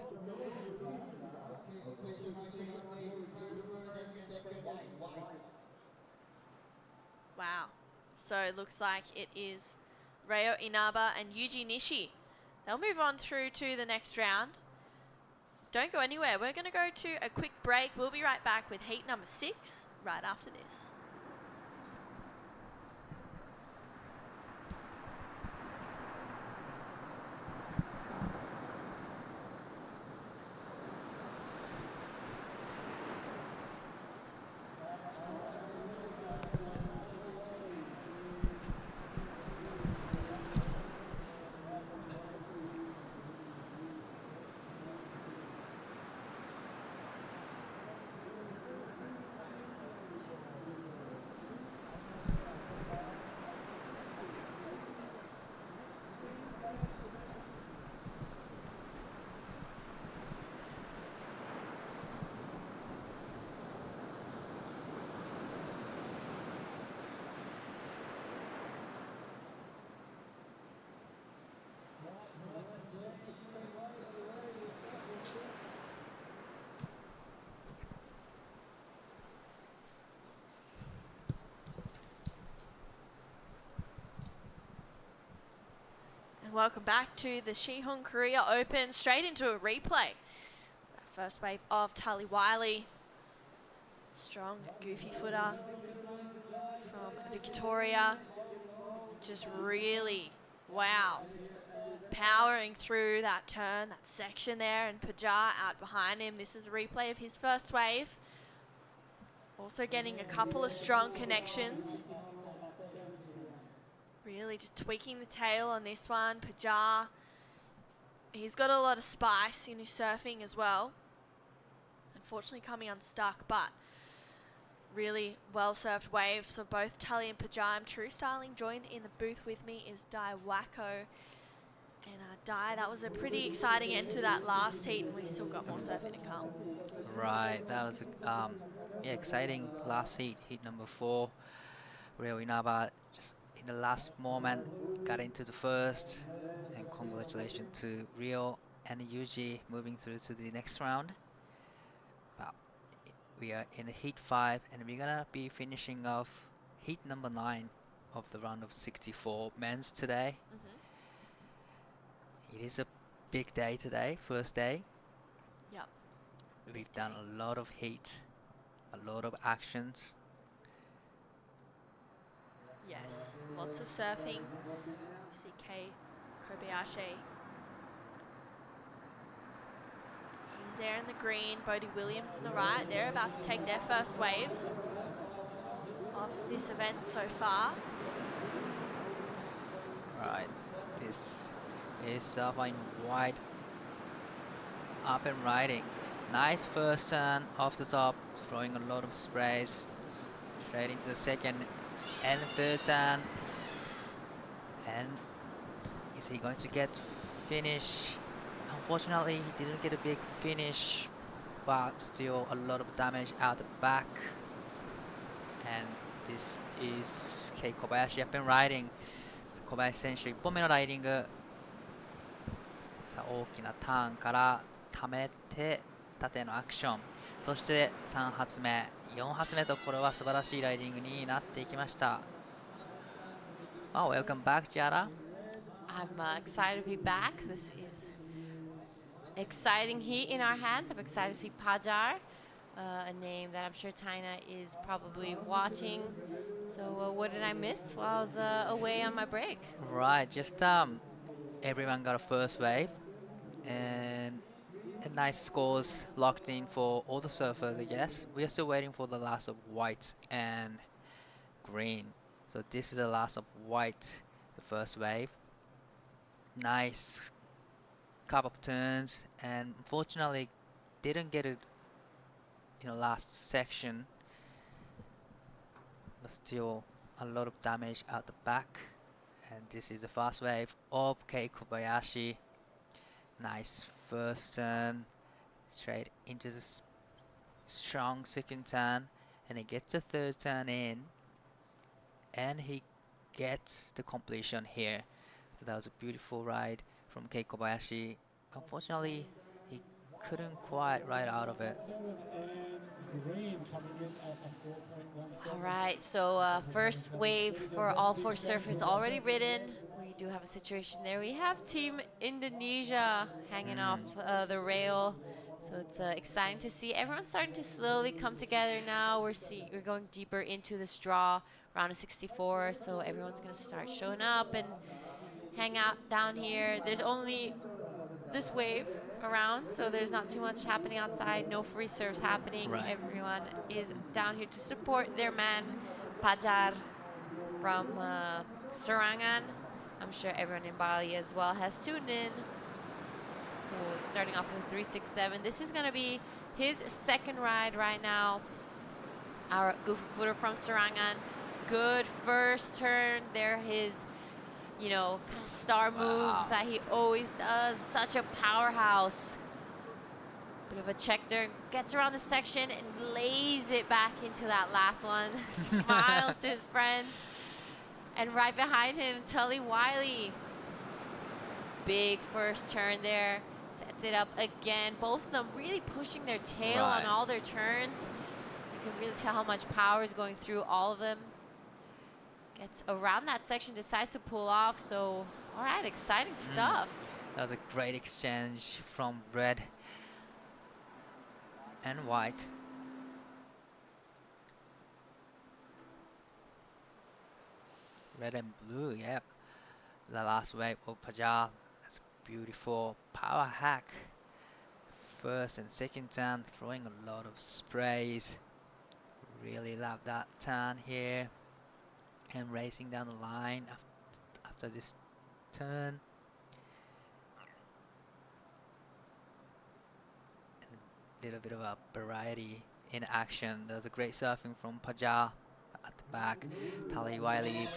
Wow. So it looks like it is Reo Inaba and Yuji Nishi. They'll move on through to the next round. Don't go anywhere. We're going to go to a quick break. We'll be right back with heat number 6 right after this. Welcome back to the Siheung Korea Open. Straight into a replay. That first wave of Tully Wiley. Strong, goofy footer from Victoria. Just really, wow, powering through that turn, that section there, and Pajar out behind him. This is a replay of his first wave. Also getting a couple of strong connections. Really just tweaking the tail on this one. Pajar, he's got a lot of spice in his surfing as well. Unfortunately coming unstuck, but really well served wave. So both Tully and Pajar. True Styling joined in the booth with me is Dai Wacko. And Dai, that was a pretty exciting end to that last heat, and we still got more surfing to come. Right, that was yeah, exciting last heat, heat number 4. Rio Inaba just in the last moment got into the first, and congratulations to Rio and Yuji moving through to the next round. But we are in heat 5, and we're gonna be finishing off heat number 9 of the round of 64 men's today. It is a big day today, first day. Yep. We've done a lot of heat, a lot of actions. Yes, lots of surfing. You see Kei Kobayashi. He's there in the green, Bodie Williams in the right. They're about to take their first waves of this event so far. Right, this is flying wide, up and riding. Nice first turn off the top, throwing a lot of sprays straight into the second and third turn. And is he going to get finish? Unfortunately, he didn't get a big finish, but still a lot of damage out the back. And this is Kei Kobayashi up and riding. 小林選手1本目のライディング、さあ大きなターンから溜めて縦のアクション、そして3発目4発目と、これは素晴らしいライディングになっていきました。Oh, welcome back, Jara. I'm excited to be back. This is exciting heat in our hands. I'm excited to see Pajar, a name that I'm sure Taina is probably watching. So what did I miss while I was away on my break? Right, just everyone got a first wave, and nice scores locked in for all the surfers, I guess. We are still waiting for the last of white and green. So this is the last of white, the first wave. Nice couple of turns, and unfortunately didn't get it in the last section. But still a lot of damage out the back. And this is the fast wave of Kei Kobayashi. Nice first turn, straight into the strong second turn, and he gets the third turn in, and he gets the completion here. So that was a beautiful ride from Kei Kobayashi. Unfortunately, he couldn't quite ride out of it. All right, so first wave for all 4 surfers already ridden. We do have a situation there. We have Team Indonesia hanging off the rail. So it's exciting to see. Everyone's starting to slowly come together now. We're going deeper into this draw, round of 64. So everyone's going to start showing up and hang out down here. There's only this wave around, so there's not too much happening outside. No free serves happening. Right. Everyone is down here to support their man Pajar from Serangan. I'm sure everyone in Bali as well has tuned in. So starting off with 367. This is going to be his second ride right now. Our goofy footer from Serangan. Good first turn there. His, you know, kind of star moves that he always does. Such a powerhouse. Bit of a check there. Gets around the section and lays it back into that last one. Smiles to his friends. And right behind him, Tully Wiley. Big first turn there. Sets it up again. Both of them really pushing their tail on all their turns. You can really tell how much power is going through all of them. Gets around that section, decides to pull off, so All right, exciting stuff. That was a great exchange from red and white. Red and blue, yep. The last wave of Pajal. That's beautiful power hack. First and second turn, throwing a lot of sprays. Really love that turn here. And racing down the line after this turn. And a little bit of a variety in action. There's a great surfing from Pajal at the back. Tali Wiley.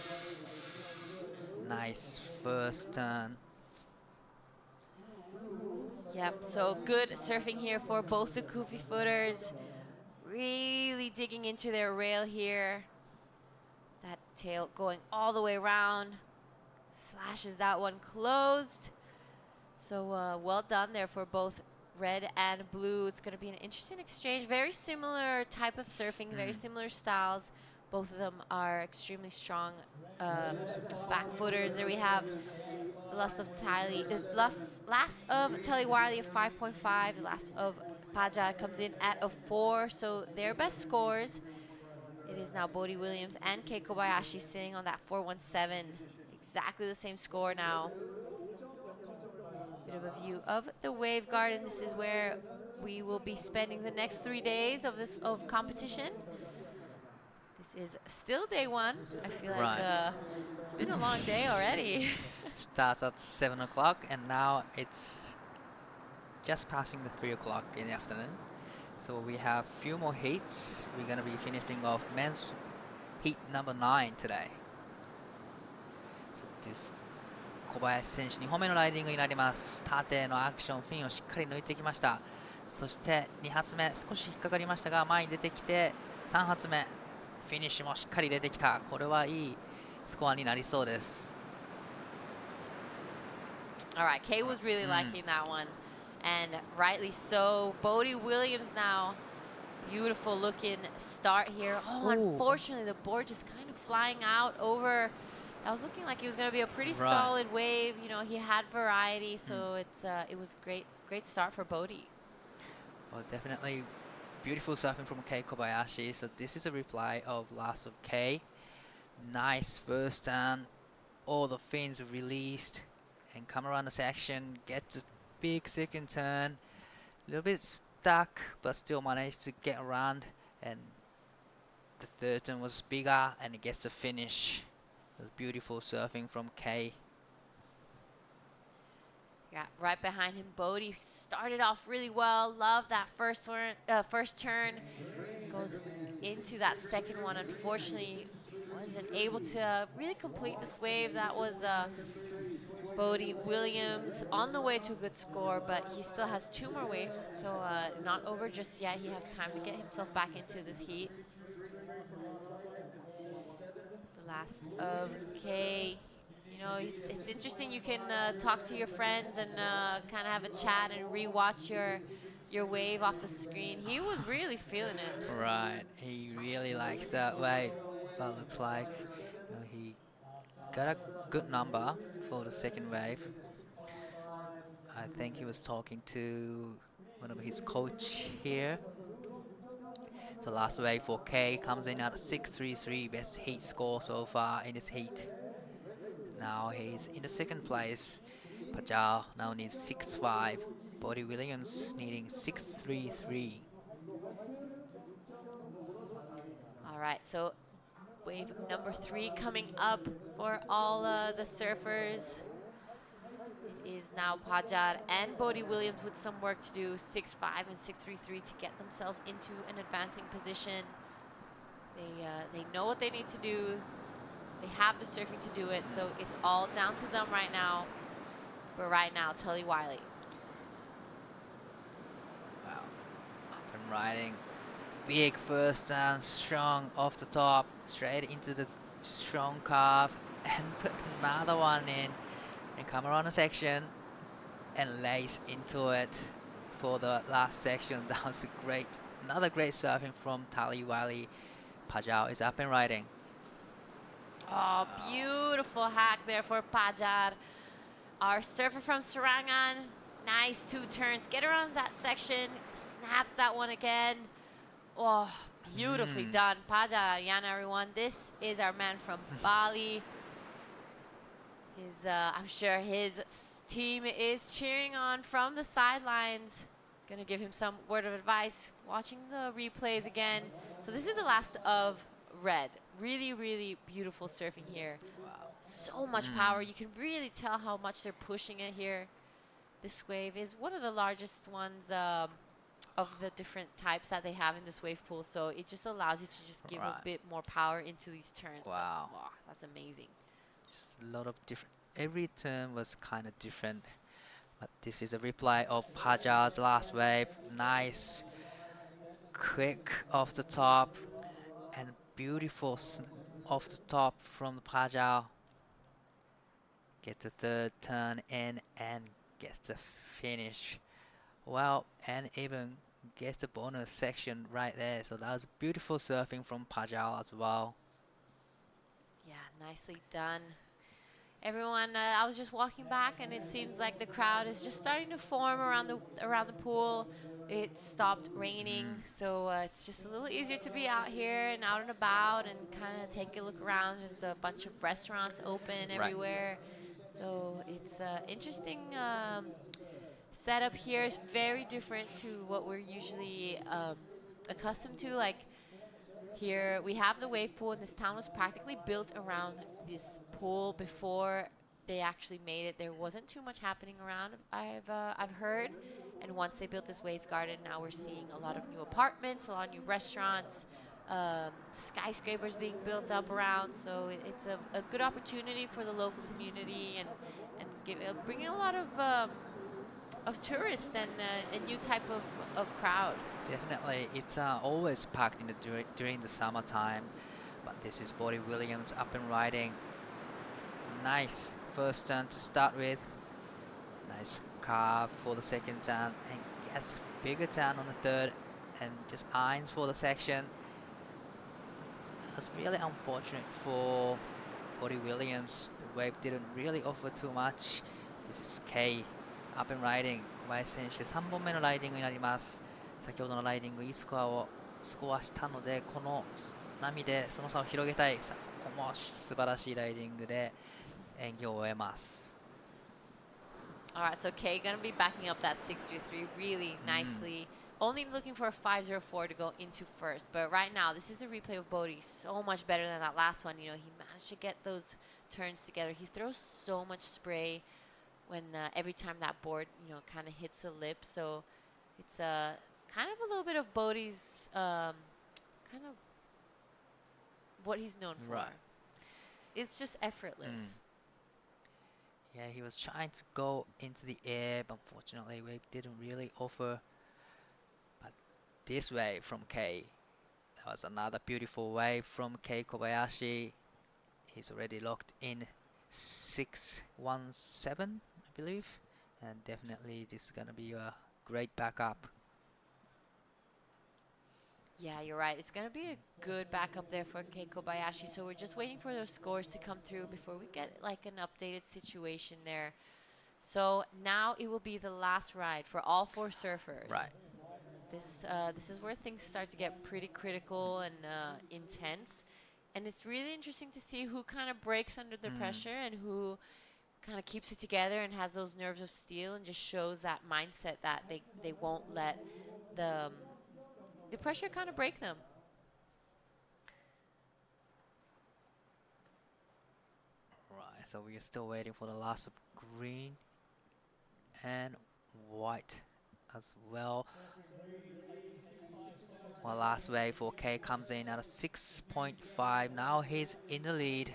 Nice first turn. Yep, so good surfing here for both the goofy footers. Really digging into their rail here. That tail going all the way around. Slashes that one closed. So well done there for both red and blue. It's going to be an interesting exchange. Very similar type of surfing, very similar styles. Both of them are extremely strong back footers. There we have the last of Tali Wiley of 5.5. The last of Paja comes in at a 4. So their best scores. It is now Bodhi Williams and Kei Kobayashi sitting on that 4.17. Exactly the same score now. Bit of a view of the Wave Garden. This is where we will be spending the next 3 days of competition. This is still day 1. I feel like it's been a long day already. Starts at 7 o'clock and now it's just passing the 3 o'clock in the afternoon. So we have a few more heats. We're going to be finishing off men's heat number 9 today. So this 小林選手2本目のライディングになります。縦のアクションフィンをしっかり抜いてきました。そして2発目少し引っかかりましたが前に出てきて3発目フィニッシュもしっかり入れてきた。これはいいスコアになりそうです。All right, Kay was really liking that one, and rightly so. Bodhi Williams now, beautiful looking start here. Oh, unfortunately, the board just kind of flying out over. That was looking like it was going to be a pretty solid wave. You know, he had variety, so it was great start for Bodhi. Well, definitely beautiful surfing from Kei Kobayashi. So this is a reply of last of Kei. Nice first turn. All the fins released. And come around the section, get just big second turn, a little bit stuck, but still managed to get around. And the third turn was bigger, and it gets the finish. It was beautiful surfing from Kay. Yeah, right behind him, Bodhi started off really well. Love that first turn. Goes into that second one. Unfortunately, wasn't able to really complete this wave. That was Bodhi Williams on the way to a good score, but he still has 2 more waves, so not over just yet. He has time to get himself back into this heat. The last of Kay. You know, it's interesting. You can talk to your friends and kind of have a chat and rewatch your wave off the screen. He was really feeling it. Right, he really likes that wave, but looks like he got a good number for the second wave. I think he was talking to one of his coach here. So last wave for K comes in at 6.33, best heat score so far in this heat. Now he's in the second place. Pajal now needs 6.5. Bodhi Williams needing 6.33. All right, so wave number 3 coming up for all the surfers. It is now Pajar and Bodhi Williams with some work to do, 6.5 and 6.33 to get themselves into an advancing position. They know what they need to do. They have the surfing to do it, so it's all down to them right now. But right now, Tully Wiley. Wow, up and riding. Big first turn, strong off the top, straight into the strong carve, and put another one in, and come around the section, and lace into it for the last section. That was another great surfing from Tali Wiley. Pajal is up and riding. Oh, beautiful hack there for Pajar. Our surfer from Serangan, nice 2 turns, get around that section, snaps that one again. Oh, beautifully done. Paja Yana, everyone. This is our man from Bali. I'm sure his team is cheering on from the sidelines. Gonna give him some word of advice, watching the replays again. So this is the last of red. Really, really beautiful surfing here. So much power. You can really tell how much they're pushing it here. This wave is one of the largest ones of the different types that they have in this wave pool. So it just allows you to just give a bit more power into these turns. Wow. But, wow, that's amazing. Just a lot of different. Every turn was kind of different. But this is a replay of Paja's last wave. Nice, quick off the top, and beautiful off the top from Paja. Get the third turn in and gets the finish. Well, and even gets the bonus section right there. So that was beautiful surfing from Paja as well. Yeah, nicely done. Everyone, I was just walking back, and it seems like the crowd is just starting to form around the pool. It stopped raining, so it's just a little easier to be out here and out and about and kind of take a look around. There's a bunch of restaurants open everywhere, so it's interesting setup here. Is very different to what we're usually accustomed to. Like here, we have the wave pool, and this town was practically built around this pool before they actually made it. There wasn't too much happening around, I've heard. And once they built this wave garden, now we're seeing a lot of new apartments, a lot of new restaurants, skyscrapers being built up around. So it's a good opportunity for the local community and bringing a lot of tourists and a new type of crowd. Definitely, it's always packed in during the summertime. But this is Bodie Williams up and riding. Nice first turn to start with. Nice carve for the second turn, and gets bigger turn on the third, and just irons for the section. That's really unfortunate for Bodie Williams. The wave didn't really offer too much. This is K up and riding.小林選手3本目のライディングになります。先ほどのライディングいいスコアをスコアしたので、この波でその差を広げたい。さあ、ここも素晴らしいライディングで演技を終えます。All right, so Kay gonna be backing up that 6-3 really nicely. Only looking for a 5-0-4 to go into first, but right now this is a replay of Bodie. So much better than that last one. You know, he managed to get those turns together. He throws so much spray when every time that board, you know, kind of hits the lip. So it's kind of a little bit of Bodie's kind of what he's known for. Right. It's just effortless. Yeah, he was trying to go into the air, but unfortunately wave didn't really offer. But this wave from Kei, that was another beautiful wave from Kei Kobayashi. He's already locked in 6-1-7, I believe, and definitely this is gonna be a great backup. Yeah, you're right. It's going to be a good backup there for Kei Kobayashi. So we're just waiting for those scores to come through before we get like an updated situation there. So now it will be the last ride for all 4 surfers. Right. This is where things start to get pretty critical and intense. And it's really interesting to see who kind of breaks under the pressure and who kind of keeps it together and has those nerves of steel and just shows that mindset that they won't let the pressure kind of break them. Right, so we are still waiting for the last of green and white as well. Well, last wave for K comes in at a 6.5. Now he's in the lead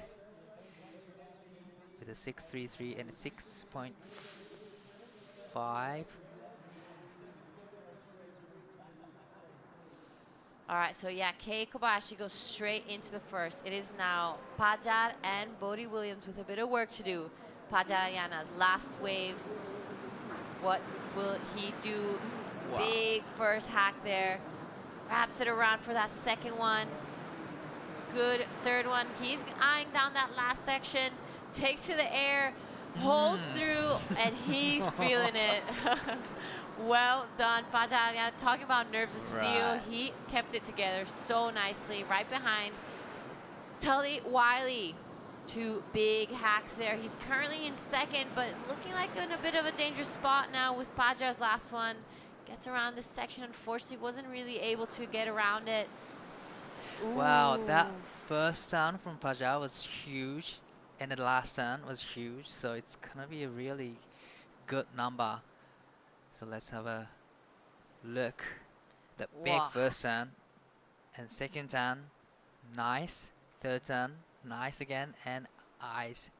with a 6.33 and a 6.5. All right, so yeah, Kei Kobayashi goes straight into the first. It is now Pajar and Bodie Williams with a bit of work to do. Pajar Yana's last wave. What will he do? Wow. Big first hack there. Wraps it around for that second one. Good third one. He's eyeing down that last section. Takes to the air. Pulls through, and he's feeling it. Well done, Pajar. Yeah, talking about nerves of steel, Right. he kept it together so nicely. Right behind Tully Wiley. 2 big hacks there. He's currently in second, but looking like in a bit of a dangerous spot now with Pajar's last one. Gets around this section, unfortunately wasn't really able to get around it. Wow, that Ooh. first turn from Pajar was huge, and the last turn was huge, so it's gonna be a really good number. So let's have a look. The big Wow. first turn, and second turn, nice. Third turn, nice again, and eyes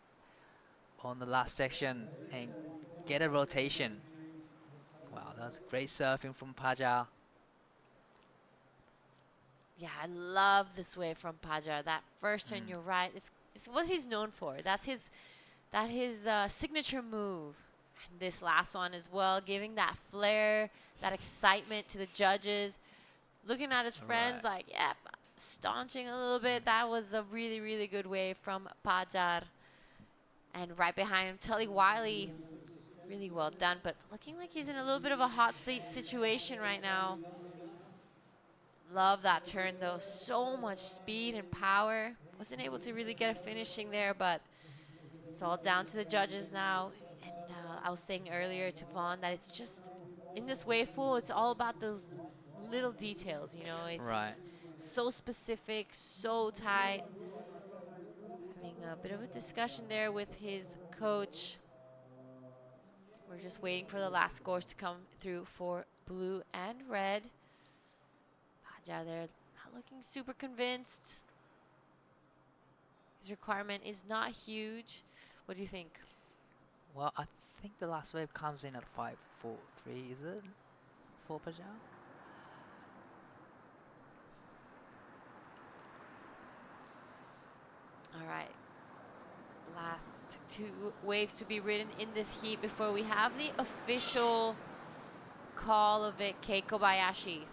on the last section, and get a rotation. Wow, that's great surfing from Pajar. Yeah, I love this wave from Pajar. That first turn, you're right. It's what he's known for. That's his signature move. And this last one as well, giving that flair, that excitement to the judges. Looking at his friends Right. like, yeah, staunching a little bit. That was a really, really good wave from Pajar. And right behind him, Tully Wiley. Really well done, but looking like he's in a little bit of a hot seat situation right now. Love that turn though, so much speed and power. Wasn't able to really get a finishing there, but it's all down to the judges now. And I was saying earlier to Vaughn that it's just, in this wave pool, it's all about those little details, you know. It's Right. so specific, so tight. Having a bit of a discussion there with his coach. We're just waiting for the last scores to come through for blue and red. Pajar there, not looking super convinced. His requirement is not huge. What do you think? Well, I think the last wave comes in at 5.43, is it? For Pajar? All right. Last 2 waves to be ridden in this heat before we have the official call of it, Kei Kobayashi.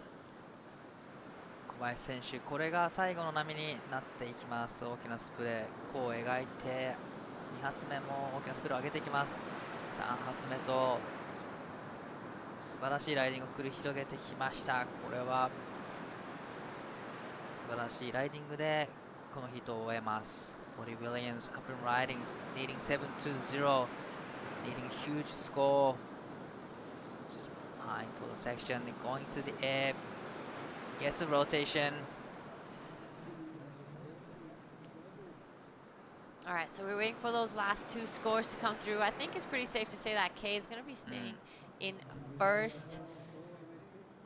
小林選手、これが最後の波になっていきます。大きなスプレー、弧を描いて、2発目も大きなスプレーを上げていきます。3発目と、素晴らしいライディングを繰り広げてきました。これは、素晴らしいライディングで、このヒートを終えます。Woody Williams up and riding, needing 7-0, needing a huge score. Just eyeing for the section, going to the air. Gets a rotation. All right, so we're waiting for those last 2 scores to come through. I think it's pretty safe to say that Kei is going to be staying in first.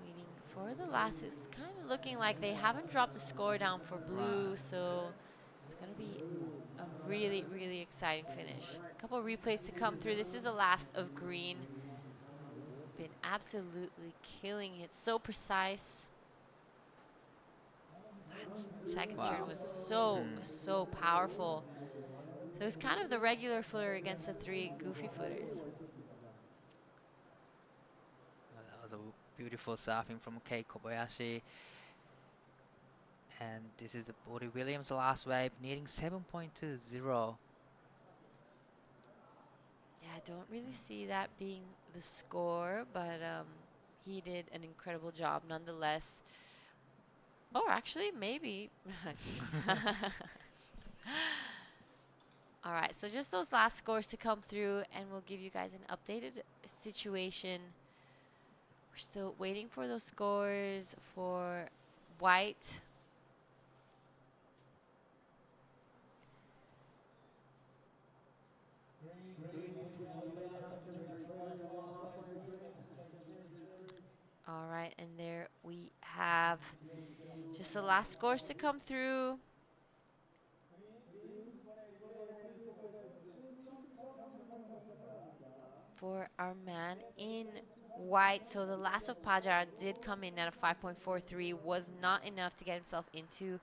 Waiting for the last. It's kind of looking like they haven't dropped the score down for blue, so it's going to be a really, really exciting finish. A couple of replays to come through. This is the last of green. Been absolutely killing it. So precise. Second turn was so powerful. So it was kind of the regular footer against the 3 goofy footers. Well, that was a beautiful surfing from Kei Kobayashi. And this is Woody Williams' last wave, needing 7.20. Yeah, I don't really see that being the score, but he did an incredible job nonetheless. Or actually, maybe. All right, so just those last scores to come through, and we'll give you guys an updated situation. We're still waiting for those scores for white. All right, and there we have just the last scores to come through. For our man in white. So the last of Pajar did come in at a 5.43, was not enough to get himself into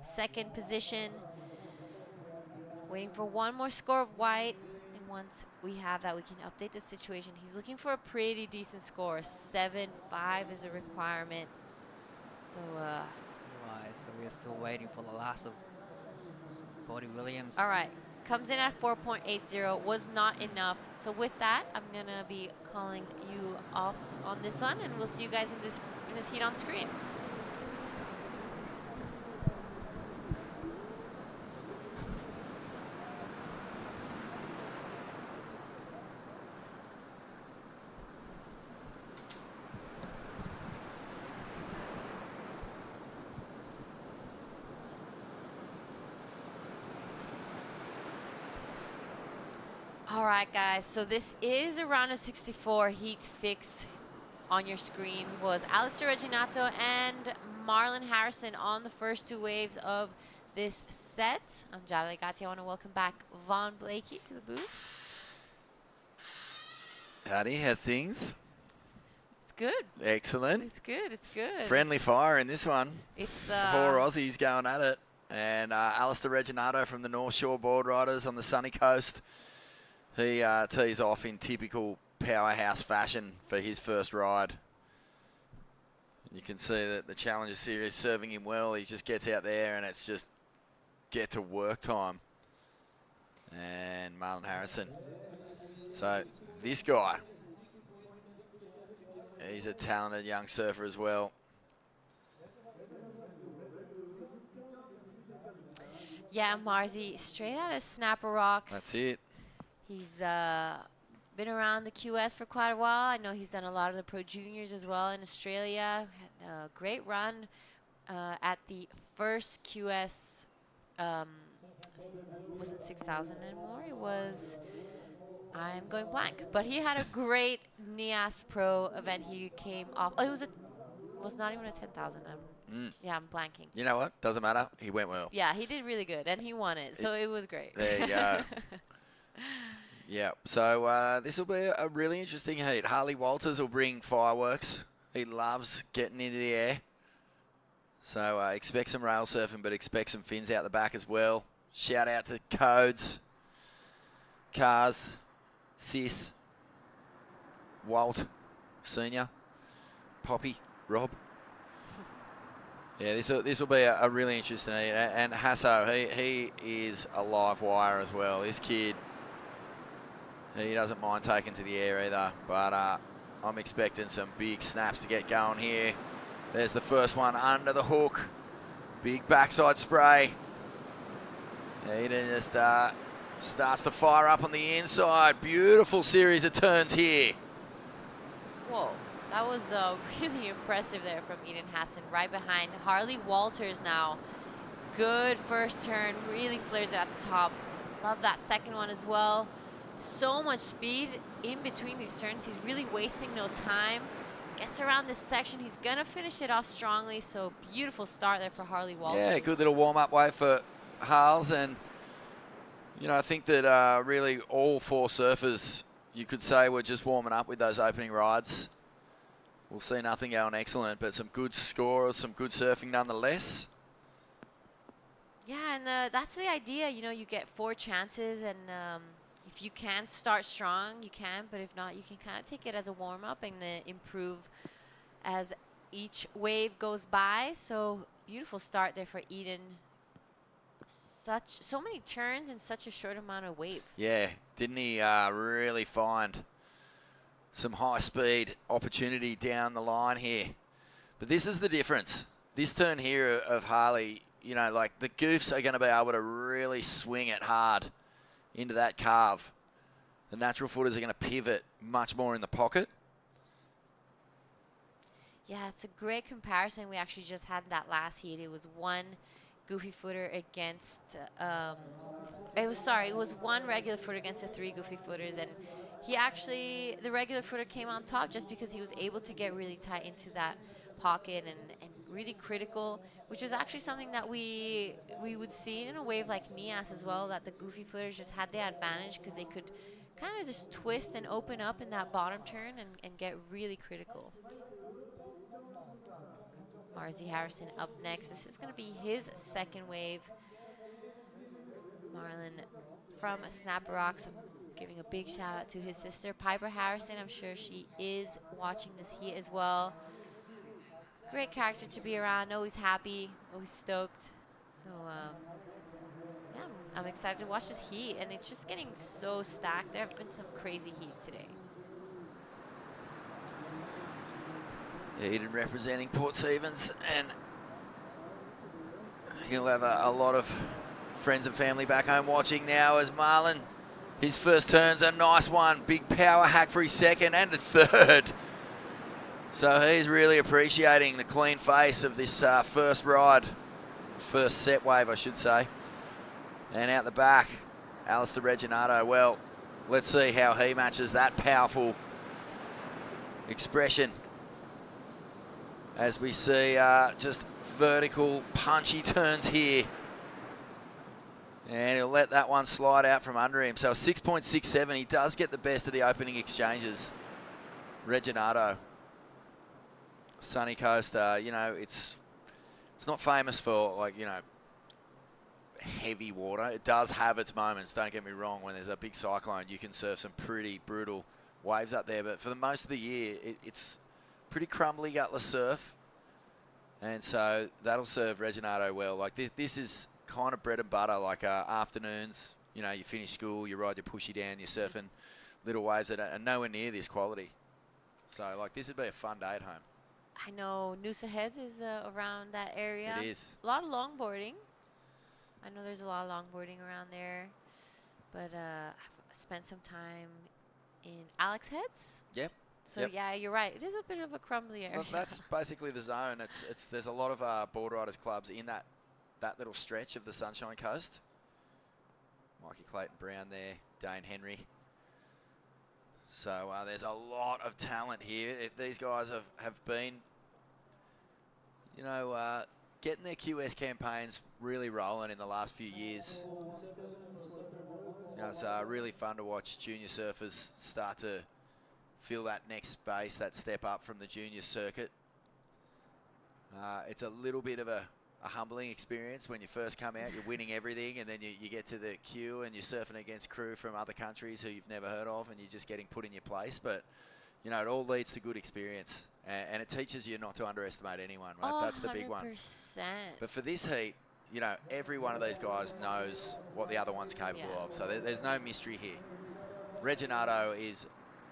second position. Waiting for one more score of white. And once we have that, we can update the situation. He's looking for a pretty decent score. 7.5 is a requirement. So, Right, so we're still waiting for the last of Woody Williams. all right. Comes in at 4.80, was not enough. So with that, I'm gonna be calling you off on this one, and we'll see you guys in this heat on screen. All right, guys, so this is a round of 64, heat 6. On your screen was Alistair Reginato and Marlon Harrison on the first 2 waves of this set. I'm Jada Legati. I want to welcome back Vaughn Blakey to the booth. Howdy, how's things? It's good. Excellent. It's good, it's good. Friendly fire in this one. It's 4 Aussies going at it. And Alistair Reginato from the North Shore Board Riders on the sunny coast. He tees off in typical powerhouse fashion for his first ride. You can see that the Challenger Series serving him well. He just gets out there and it's just get to work time. And Marlon Harrison. So this guy, he's a talented young surfer as well. Yeah, Marzi, straight out of Snapper Rocks. That's it. He's been around the QS for quite a while. I know he's done a lot of the Pro Juniors as well in Australia. Had a great run at the first QS. Wasn't 6,000 anymore. It was, I'm going blank. But he had a great NIAS Pro event. He came off. Oh, it was not even a 10,000. Yeah, I'm blanking. You know what? Doesn't matter. He went well. Yeah, he did really good, and he won it. So it was great. There you go. Yeah, so this will be a really interesting heat. Harley Walters will bring fireworks. He loves getting into the air. So expect some rail surfing, but expect some fins out the back as well. Shout out to Codes, Cars, Sis, Walt, Senior, Poppy, Rob. Yeah, this will be a really interesting heat. And Hasso, he is a live wire as well. This kid, he doesn't mind taking to the air either, but I'm expecting some big snaps to get going here. There's the first one under the hook. Big backside spray. Eden just starts to fire up on the inside. Beautiful series of turns here. Whoa, that was really impressive there from Eden Hassan, right behind Harley Walters now. Good first turn, really flares it at the top. Love that second one as well. So much speed in between these turns. He's really wasting no time. Gets around this section. He's going to finish it off strongly. So beautiful start there for Harley Walters. Yeah, good little warm-up way for Harles. And, you know, I think that really all 4 surfers, you could say, were just warming up with those opening rides. We'll see nothing going excellent, but some good scores, some good surfing nonetheless. Yeah, and that's the idea. You know, you get 4 chances, and if you can start strong, you can, but if not, you can kind of take it as a warm-up and improve as each wave goes by. So beautiful start there for Eden. So many turns in such a short amount of wave. Yeah, didn't he really find some high-speed opportunity down the line here? But this is the difference. This turn here of Harley, you know, like the goofs are going to be able to really swing it hard into that carve. The natural footers are going to pivot much more in the pocket. Yeah, it's a great comparison. We actually just had that last heat. It was one goofy footer against, it was one regular footer against the 3 goofy footers, and the regular footer came on top just because he was able to get really tight into that pocket and really critical, which was actually something that we would see in a wave like Nias as well, that the goofy footers just had the advantage because they could kind of just twist and open up in that bottom turn and get really critical. Marzi Harrison up next. This is going to be his second wave. Marlon from Snapper Rocks. I'm giving a big shout out to his sister, Piper Harrison. I'm sure she is watching this heat as well. Great character to be around, always happy, always stoked. So, yeah, I'm I'm excited to watch this heat, and it's just getting so stacked. There have been some crazy heats today. Eden representing Port Stephens, and he'll have a lot of friends and family back home watching now as Marlon, his first turn's a nice one. Big power hack for his second and a third. So he's really appreciating the clean face of this first ride. First set wave, I should say. And out the back, Alistair Reginato. Well, let's see how he matches that powerful expression as we see just vertical punchy turns here. And he'll let that one slide out from under him. So 6.67, he does get the best of the opening exchanges. Reginato. Sunny Coast, you know, it's not famous for, like, you know, heavy water. It does have its moments, don't get me wrong. When there's a big cyclone, you can surf some pretty brutal waves up there. But for the most of the year, it's pretty crumbly gutless surf. And so that'll serve Reginato well. Like, this is kind of bread and butter, like afternoons. You know, you finish school, you ride your pushy down, you're surfing little waves that are nowhere near this quality. So, like, this would be a fun day at home. I know Noosa Heads is around that area. It is. A lot of longboarding. I know there's a lot of longboarding around there. But I've spent some time in Alex Heads. Yep. So, yep. Yeah, you're right. It is a bit of a crumbly area. Well, that's basically the zone. There's a lot of board riders clubs in that little stretch of the Sunshine Coast. Mikey Clayton Brown there, Dane Henry. So there's a lot of talent here. These guys have been, you know, getting their QS campaigns really rolling in the last few years. You know, it's really fun to watch junior surfers start to feel that next space, that step up from the junior circuit. It's a little bit of a humbling experience when you first come out. You're winning everything, and then you get to the queue and you're surfing against crew from other countries who you've never heard of, and you're just getting put in your place. But, you know, it all leads to good experience, and it teaches you not to underestimate anyone, right? That's the big one. 100%. But for this heat, you know, every one of these guys knows what the other one's capable of, so there's no mystery here. Reginato is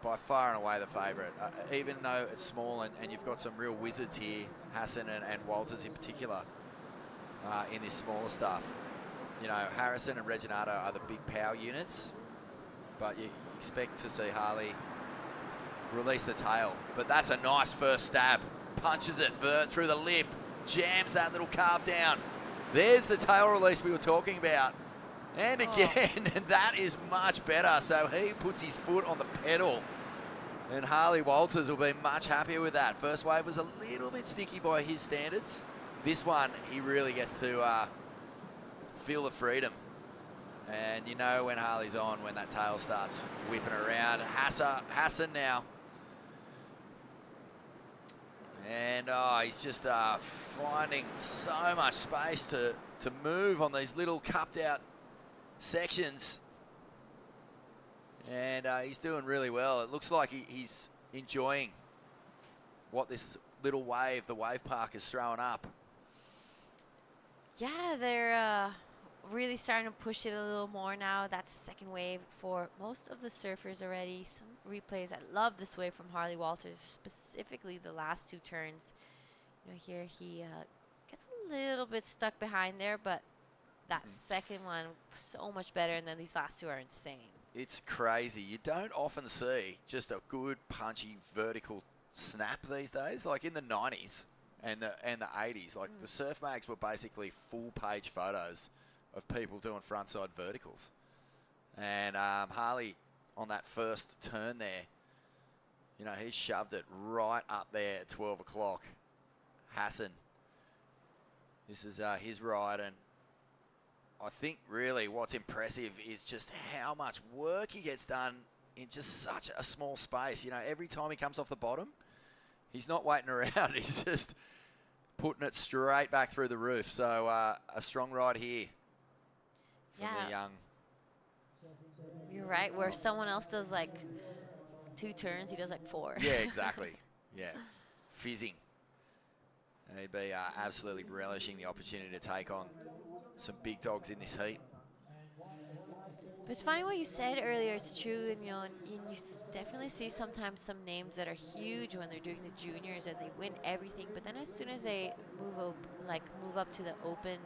by far and away the favourite, even though it's small, and you've got some real wizards here, Hassan and Walters in particular. In this smaller stuff. You know, Harrison and Reginato are the big power units, but you expect to see Harley release the tail. But that's a nice first stab. Punches it through the lip, jams that little carve down. There's the tail release we were talking about. And again, that is much better. So he puts his foot on the pedal, and Harley Walters will be much happier with that. First wave was a little bit sticky by his standards. This one, he really gets to feel the freedom. And you know when Harley's on, when that tail starts whipping around. Hassan now. And he's just finding so much space to move on these little cupped out sections. And he's doing really well. It looks like he's enjoying what this little wave, the wave park, is throwing up. Yeah, they're really starting to push it a little more now. That's second wave for most of the surfers already. Some replays. I love this wave from Harley Walters, specifically the last two turns. You know, here he gets a little bit stuck behind there, but that second one so much better, and then these last two are insane. It's crazy. You don't often see just a good punchy vertical snap these days, like in the 90s. And the 80s, like the surf mags were basically full page photos of people doing frontside verticals. And Harley on that first turn there, you know, he shoved it right up there at 12 o'clock. Hassan, this is his ride, and I think really what's impressive is just how much work he gets done in just such a small space. You know, every time he comes off the bottom, he's not waiting around. He's just putting it straight back through the roof. So a strong ride here from the young. You're right. Where someone else does like 2 turns, he does like 4. Yeah, exactly. Yeah, fizzing. And he'd be absolutely relishing the opportunity to take on some big dogs in this heat. It's funny what you said earlier. It's true, and you definitely see sometimes some names that are huge when they're doing the juniors and they win everything. But then as soon as they move up to the open,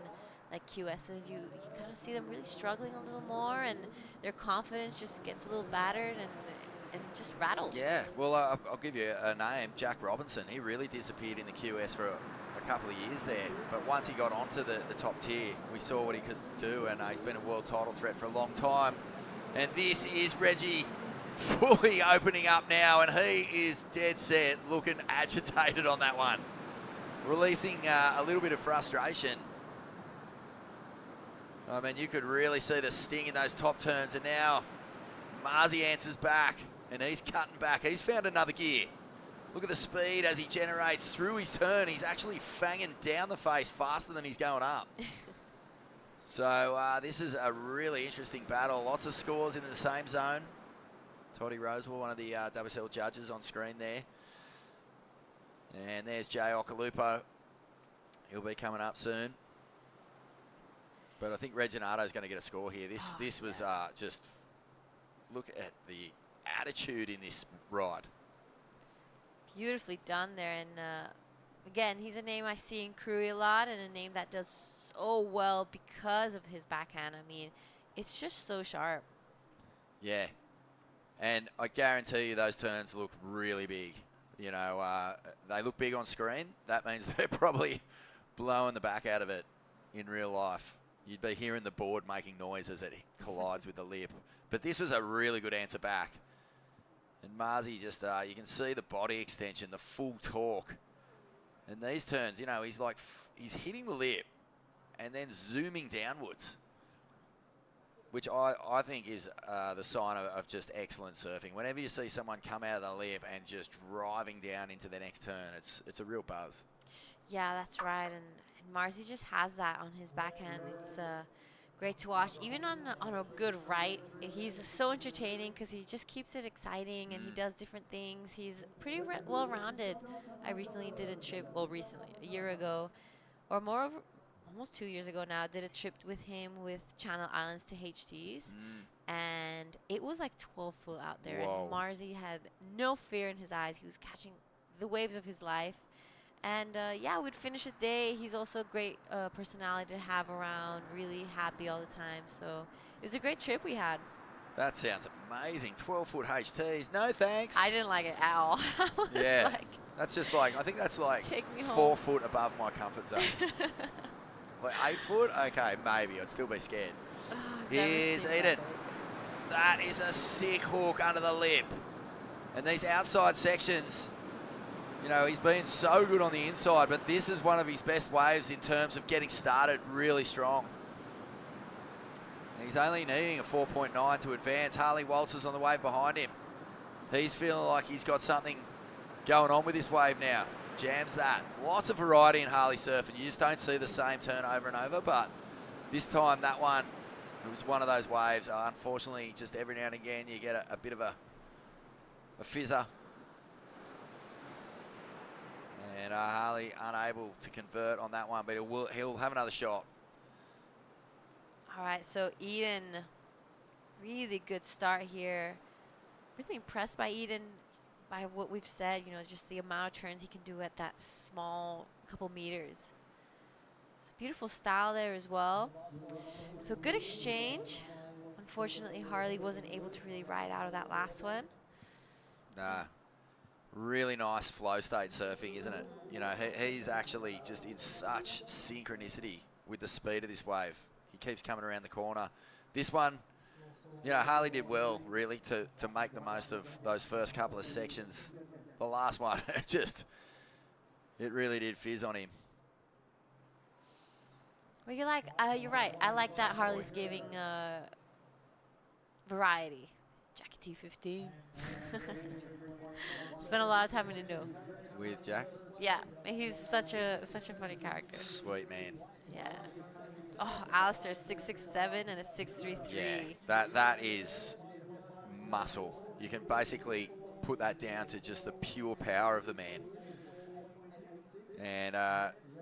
like QSs, you kind of see them really struggling a little more, and their confidence just gets a little battered and just rattled. Yeah, well, I'll give you a name, Jack Robinson. He really disappeared in the QS for a couple of years there, but once he got onto the top tier, we saw what he could do, and he's been a world title threat for a long time. And this is Reggie fully opening up now, and he is dead set, looking agitated on that one, releasing a little bit of frustration. I mean, you could really see the sting in those top turns, and now Marzi answers back, and he's cutting back. He's found another gear. Look at the speed as he generates through his turn. He's actually fanging down the face faster than he's going up. So this is a really interesting battle. Lots of scores in the same zone. Toddy Rosewell, one of the WSL judges on screen there. And there's Jay Okalupo. He'll be coming up soon. But I think Reginato's going to get a score here. This was just, look at the attitude in this ride. Beautifully done there, and again, he's a name I see in Crewy a lot, and a name that does so well because of his backhand. I mean, it's just so sharp. Yeah, and I guarantee you those turns look really big. You know, they look big on screen. That means they're probably blowing the back out of it in real life. You'd be hearing the board making noise as it collides with the lip. But this was a really good answer back. And Marzi just, you can see the body extension, the full torque. And these turns, you know, he's hitting the lip and then zooming downwards, which I think is the sign of just excellent surfing. Whenever you see someone come out of the lip and just driving down into the next turn, it's a real buzz. Yeah, that's right. And Marzi just has that on his backhand. It's great to watch. Even on a good right, he's so entertaining because he just keeps it exciting and he does different things. He's pretty well-rounded. I recently did a trip, a year ago, or almost 2 years ago now, did a trip with him with Channel Islands to HTs. And it was like 12 foot out there. Whoa. And Marzi had no fear in his eyes. He was catching the waves of his life. And yeah, we'd finish the day. He's also a great personality to have around, really happy all the time. So it was a great trip we had. That sounds amazing. 12-foot HTs. No thanks. I didn't like it at all. Yeah. That's just like, I think that's like Take me 4 home. foot above my comfort zone. Like 8 foot? Okay, maybe. I'd still be scared. Here's Eden. That is a sick hook under the lip. And these outside sections, you know, he's been so good on the inside, but this is one of his best waves in terms of getting started really strong. He's only needing a 4.9 to advance. Harley Walters on the wave behind him. He's feeling like he's got something going on with this wave now. Jams that. Lots of variety in Harley surfing. You just don't see the same turn over and over, but this time that one, it was one of those waves. Unfortunately, just every now and again you get a bit of a fizzer. And Harley unable to convert on that one, but he'll have another shot. All right, so Eden, really good start here. Really impressed by Eden, by what we've said, you know, just the amount of turns he can do at that small couple meters. So beautiful style there as well. So good exchange. Unfortunately, Harley wasn't able to really ride out of that last one. Nah. Really nice flow state surfing, isn't it? You know, he's actually just in such synchronicity with the speed of this wave. He keeps coming around the corner. This one, you know, Harley did well, really, to make the most of those first couple of sections. The last one, it really did fizz on him. Well, you're right. I like that Harley's giving variety. Jackie T15. Spent a lot of time in Indo. With Jack? Yeah, he's such a funny character. Sweet man. Yeah. Oh, Alistair's 6'6" and a 6'3". Yeah, that is muscle. You can basically put that down to just the pure power of the man. And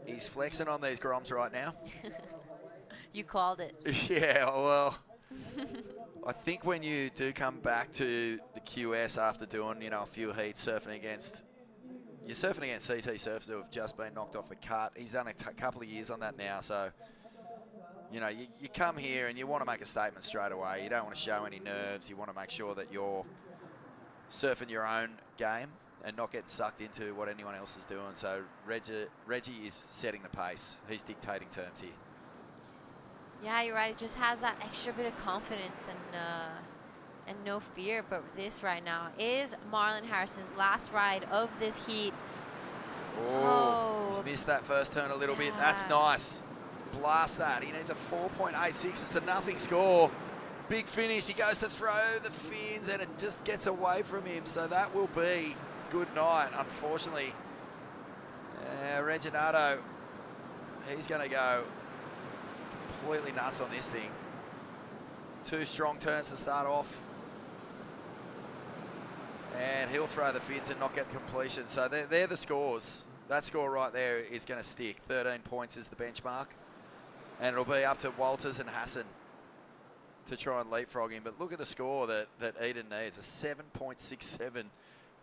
he's flexing on these groms right now. You called it. Yeah, well, I think when you do come back to the QS after doing, you know, a few heats surfing against, you're surfing against CT surfers who have just been knocked off the cut. He's done a couple of years on that now, so, you know, you come here and you want to make a statement straight away. You don't want to show any nerves. You want to make sure that you're surfing your own game and not getting sucked into what anyone else is doing. So Reggie is setting the pace. He's dictating terms here. Yeah, you're right. It just has that extra bit of confidence and no fear. But this right now is Marlon Harrison's last ride of this heat. Oh, he's missed that first turn a little bit. That's Yeah. nice. Blast that. He needs a 4.86. It's a nothing score. Big finish. He goes to throw the fins and it just gets away from him. So that will be good night, unfortunately. Reginaldo, he's going to go completely nuts on this thing. 2 strong turns to start off. And he'll throw the fins and not get the completion. So they're the scores. That score right there is going to stick. 13 points is the benchmark. And it'll be up to Walters and Hassan to try and leapfrog him. But look at the score that Eden needs. A 7.67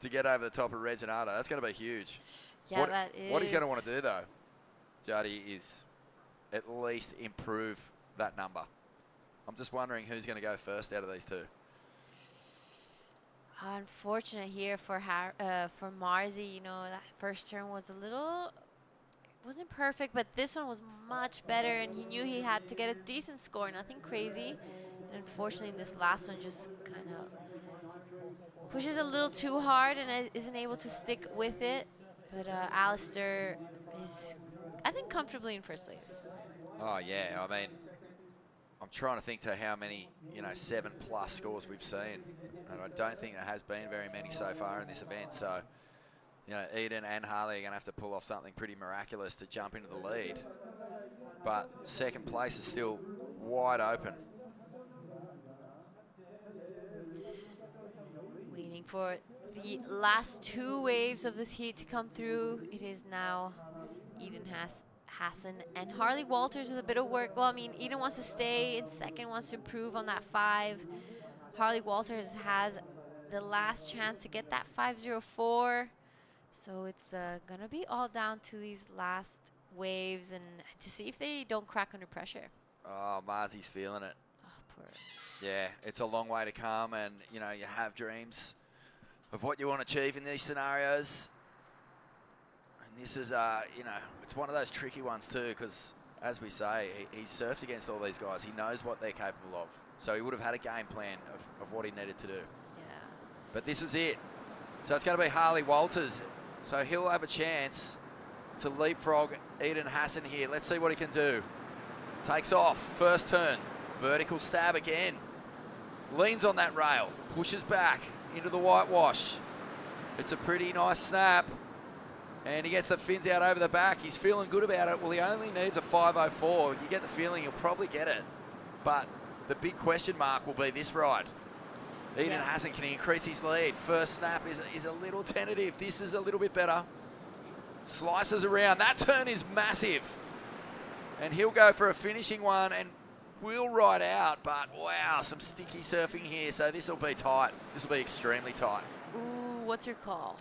to get over the top of Reginaldo. That's going to be huge. Yeah, that is. What he's going to want to do, though, Jody, is at least improve that number. I'm just wondering who's going to go first out of these two. Unfortunate here for Marzi. You know, that first turn was wasn't perfect, but this one was much better, and he knew he had to get a decent score, nothing crazy. And unfortunately, this last one just kind of pushes a little too hard and isn't able to stick with it. But Alistair is, I think, comfortably in first place. Oh, yeah. I mean, I'm trying to think to how many, you know, 7+ scores we've seen. And I don't think there has been very many so far in this event. So, you know, Eden and Harley are going to have to pull off something pretty miraculous to jump into the lead. But second place is still wide open. Waiting for the last 2 waves of this heat to come through. It is now Eden Hassan and Harley Walters with a bit of work. Well, I mean, Eden wants to stay in second, wants to improve on that 5. Harley Walters has the last chance to get that 5.04. So it's going to be all down to these last waves and to see if they don't crack under pressure. Oh, Marzi's feeling it. Oh, poor. Yeah, it's a long way to come, and, you know, you have dreams of what you want to achieve in these scenarios. And this is, you know, it's one of those tricky ones too, because, as we say, he's surfed against all these guys. He knows what they're capable of. So he would have had a game plan of what he needed to do. Yeah. But this was it. So it's going to be Harley Walters. So he'll have a chance to leapfrog Eden Hassan here. Let's see what he can do. Takes off, first turn, vertical stab again. Leans on that rail, pushes back into the whitewash. It's a pretty nice snap. And he gets the fins out over the back. He's feeling good about it. Well, he only needs a 5.04. You get the feeling he'll probably get it. But the big question mark will be this ride. Eden Hassan, can he increase his lead? First snap is a little tentative. This is a little bit better. Slices around. That turn is massive. And he'll go for a finishing one and will ride out. But, wow, some sticky surfing here. So this will be tight. This will be extremely tight. Ooh, what's your call?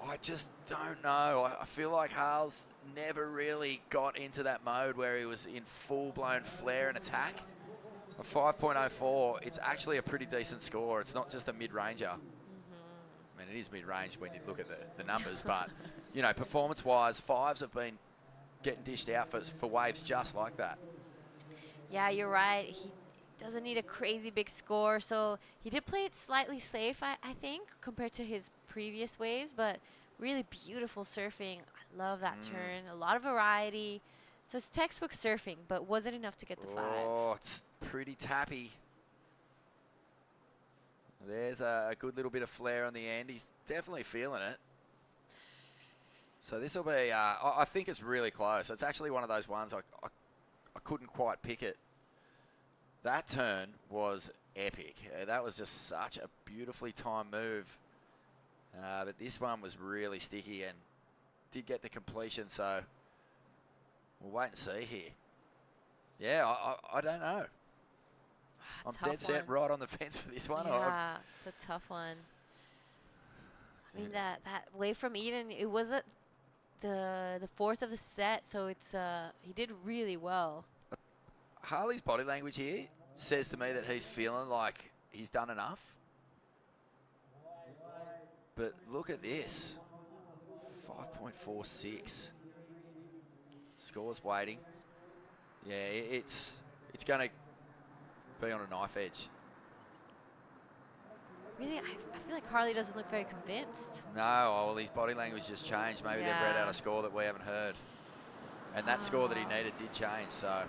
I just don't know. I feel like Harles never really got into that mode where he was in full-blown flare and attack. A 5.04, it's actually a pretty decent score. It's not just a mid-ranger. I mean, it is mid-range when you look at the numbers, but, you know, performance-wise, 5s have been getting dished out for waves just like that. Yeah, you're right. He doesn't need a crazy big score, so he did play it slightly safe, I think, compared to his previous waves, but really beautiful surfing. I love that turn. A lot of variety. So it's textbook surfing, but was it enough to get the 5? Oh, it's pretty tappy. There's a good little bit of flare on the end. He's definitely feeling it. So this will be, I think it's really close. It's actually one of those ones I couldn't quite pick it. That turn was epic. That was just such a beautifully timed move. But this one was really sticky and did get the completion, so we'll wait and see here. Yeah, I don't know. I'm Tough dead set one. right on the fence for this one. Yeah, it's a tough one. I mean, that wave from Eden, it was the fourth of the set, so it's he did really well. Harley's body language here says to me that he's feeling like he's done enough. But look at this. 5.46. Score's waiting. Yeah, it's going to be on a knife edge. Really, I feel like Harley doesn't look very convinced. No, well, his body language just changed. Maybe they've read out a score that we haven't heard. And that score that he needed did change, so.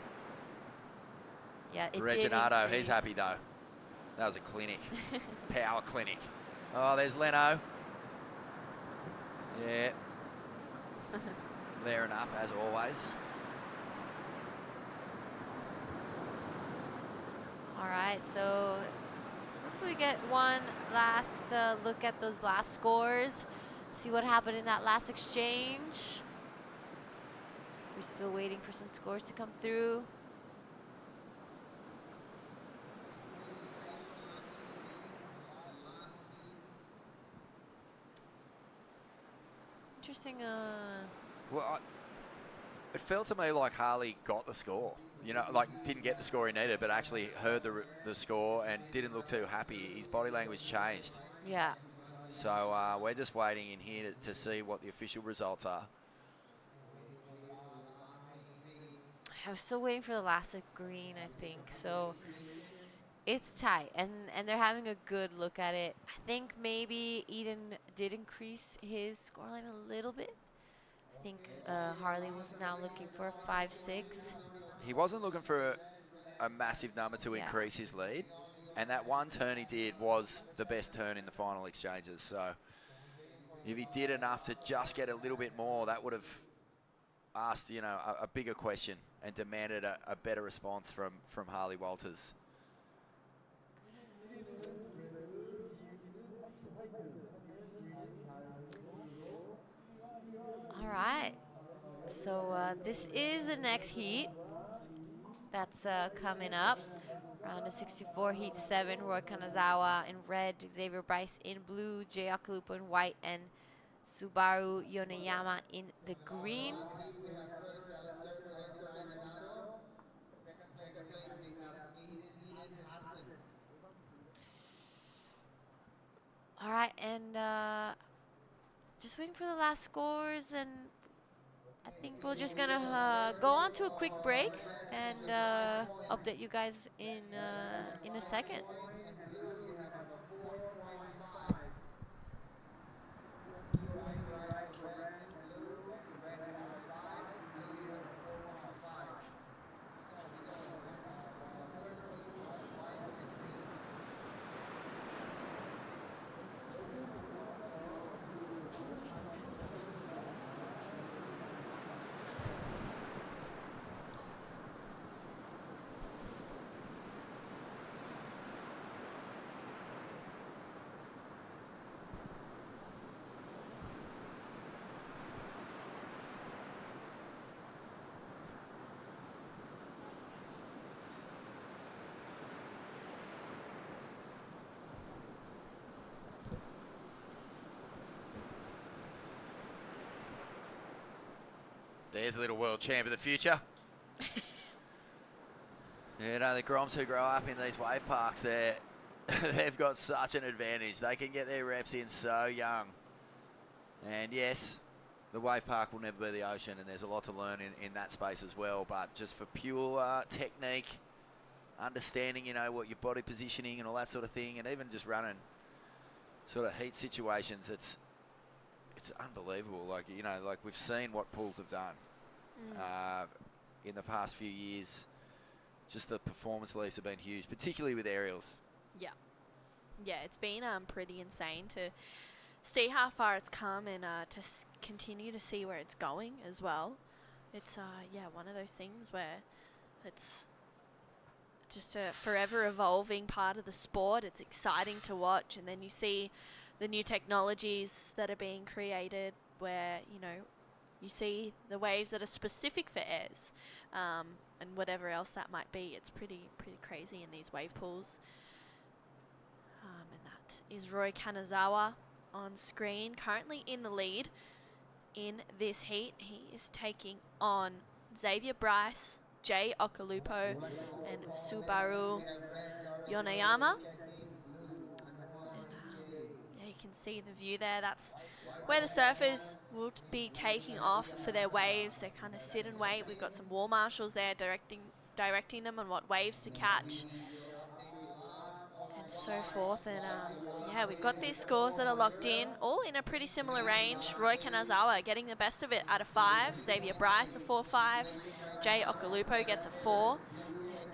Yeah, it Reginado, did he's happy though. That was a clinic. Power clinic. Oh, there's Leno. Yeah. Layering up, as always. All right, so hopefully we get one last look at those last scores. See what happened in that last exchange. We're still waiting for some scores to come through. Interesting. Well, it felt to me like Harley got the score. You know, like didn't get the score he needed, but actually heard the score and didn't look too happy. His body language changed. Yeah. So we're just waiting in here to see what the official results are. I was still waiting for the last green, I think. So it's tight, and they're having a good look at it. I think maybe Eden did increase his scoreline a little bit. I think Harley was now looking for a 5-6. He wasn't looking for a massive number to increase his lead, and that one turn he did was the best turn in the final exchanges. So if he did enough to just get a little bit more, that would have asked, you know, a bigger question and demanded a better response from Harley Walters. All right, so this is the next heat that's coming up. Round of 64, heat 7, Roy Kanazawa in red, Xavier Bryce in blue, Jay Akalupo in white, and Subaru Yoneyama in the green. All right, and just waiting for the last scores, and I think we're just gonna go on to a quick break and update you guys in a second. There's a little world champ of the future. You know, the Groms who grow up in these wave parks, they've got such an advantage. They can get their reps in so young. And yes, the wave park will never be the ocean, and there's a lot to learn in that space as well. But just for pure technique, understanding, you know, what your body positioning and all that sort of thing, and even just running sort of heat situations, it's unbelievable. Like, you know, like we've seen what pools have done in the past few years. Just the performance leaps have been huge, particularly with aerials. Yeah. Yeah, it's been pretty insane to see how far it's come and to continue to see where it's going as well. It's, yeah, one of those things where it's just a forever evolving part of the sport. It's exciting to watch, and then you see the new technologies that are being created where, you know, you see the waves that are specific for airs, and whatever else that might be. It's pretty crazy in these wave pools. And that is Roy Kanazawa on screen, currently in the lead in this heat. He is taking on Xavier Bryce, Jay Okalupo, and Subaru Yonayama. Yeah, you can see the view there. That's where the surfers will be taking off for their waves. They kind of sit and wait. We've got some wall marshals there directing them on what waves to catch and so forth. And yeah, we've got these scores that are locked in, all in a pretty similar range. Roy Kanazawa getting the best of it at a 5. Xavier Bryce a 4.5. Jay Okalupo gets a 4.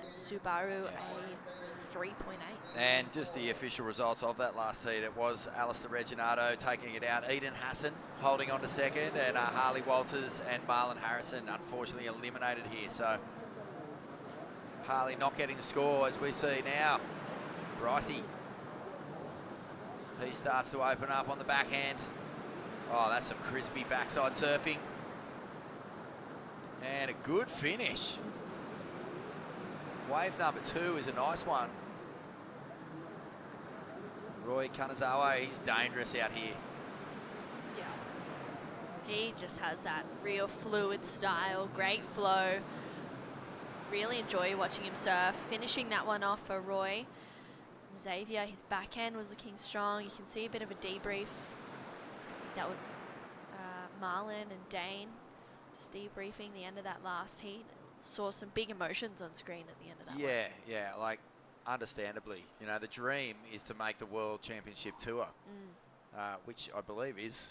And Subaru a 3.8. And just the official results of that last heat, it was Alistair Reginato taking it out, Eden Hassan holding on to second, and Harley Walters and Marlon Harrison unfortunately eliminated here. So Harley not getting the score as we see now. Brycey, he starts to open up on the backhand. Oh, that's some crispy backside surfing. And a good finish. Wave number 2 is a nice one. Roy Kanazawa, he's dangerous out here. Yeah. He just has that real fluid style, great flow. Really enjoy watching him surf. Finishing that one off for Roy. Xavier, his backhand was looking strong. You can see a bit of a debrief. That was Marlon and Dane just debriefing the end of that last heat. Saw some big emotions on screen at the end of that one. Yeah, like understandably, you know, the dream is to make the World Championship Tour, which I believe is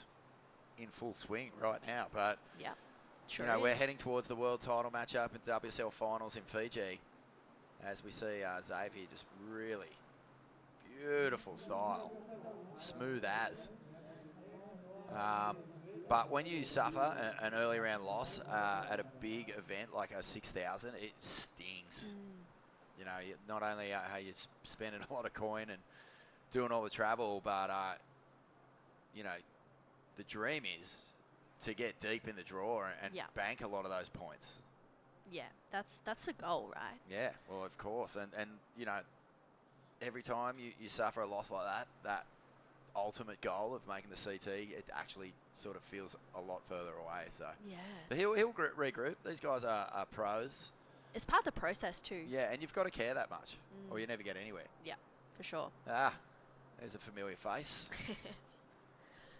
in full swing right now. But yeah, sure, you know, we're heading towards the world title matchup in the WSL finals in Fiji, as we see Xavier just really beautiful style, smooth as. But when you suffer an early round loss at a big event like a 6,000, it stings. You know, not only are you spending a lot of coin and doing all the travel, but you know, the dream is to get deep in the draw and bank a lot of those points. Yeah, that's the goal, right? Yeah, well, of course, and you know, every time you suffer a loss like that ultimate goal of making the CT, it actually sort of feels a lot further away. So yeah, but he'll regroup. These guys are pros. It's part of the process too. Yeah, and you've got to care that much, or you never get anywhere. Yeah, for sure. There's a familiar face.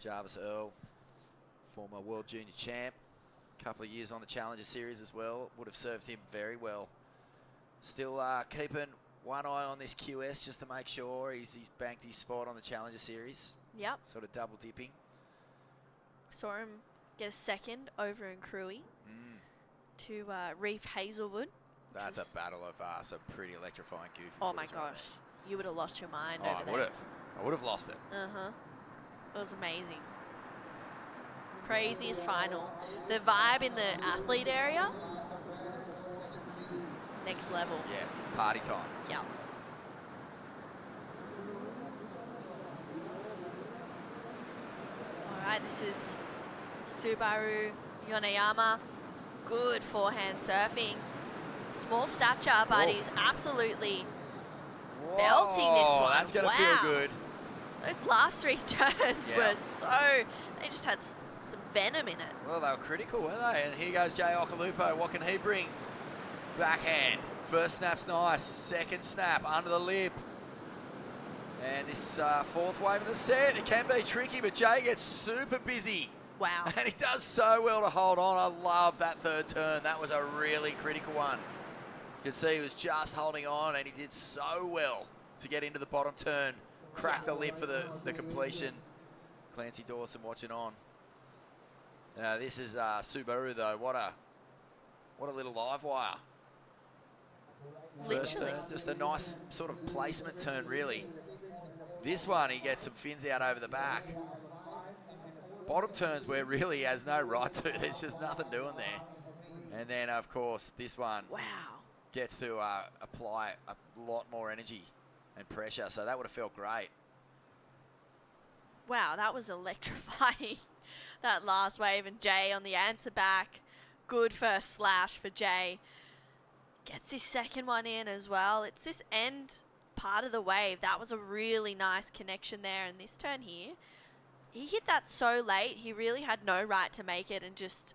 Jarvis Earl, former World Junior Champ, couple of years on the Challenger Series as well. Would have served him very well. Still keeping one eye on this QS just to make sure he's banked his spot on the Challenger Series. Yep. Sort of double dipping. Saw him get a second over in Cruy to Reef Hazelwood. That's a battle of some pretty electrifying goofy. Oh my gosh, you would have lost your mind over there. I would have lost it. It was amazing. Craziest final. The vibe in the athlete area, next level. Yeah, party time. Yeah. All right, this is Subaru Yonayama. Good forehand surfing. Small stature, but he's absolutely belting this one. That's going to feel good. Those last 3 turns were so, they just had some venom in it. Well, they were critical, weren't they? And here goes Jay Okalupo. What can he bring? Backhand. First snap's nice. Second snap under the lip. And this fourth wave in the set, it can be tricky, but Jay gets super busy. Wow. And he does so well to hold on. I love that third turn. That was a really critical one. You can see he was just holding on, and he did so well to get into the bottom turn. Crack the lip for the completion. Clancy Dawson watching on. This is Subaru though. What a little live wire. First turn, just a nice sort of placement turn, really. This one, he gets some fins out over the back. Bottom turns where really he has no right to. There's just nothing doing there. And then, of course, this one gets to apply a lot more energy and pressure. So that would have felt great. Wow, that was electrifying. that last wave, and Jay on the answer back. Good first slash for Jay. Gets his second one in as well. It's this end part of the wave. That was a really nice connection there. And this turn here, he hit that so late, he really had no right to make it and just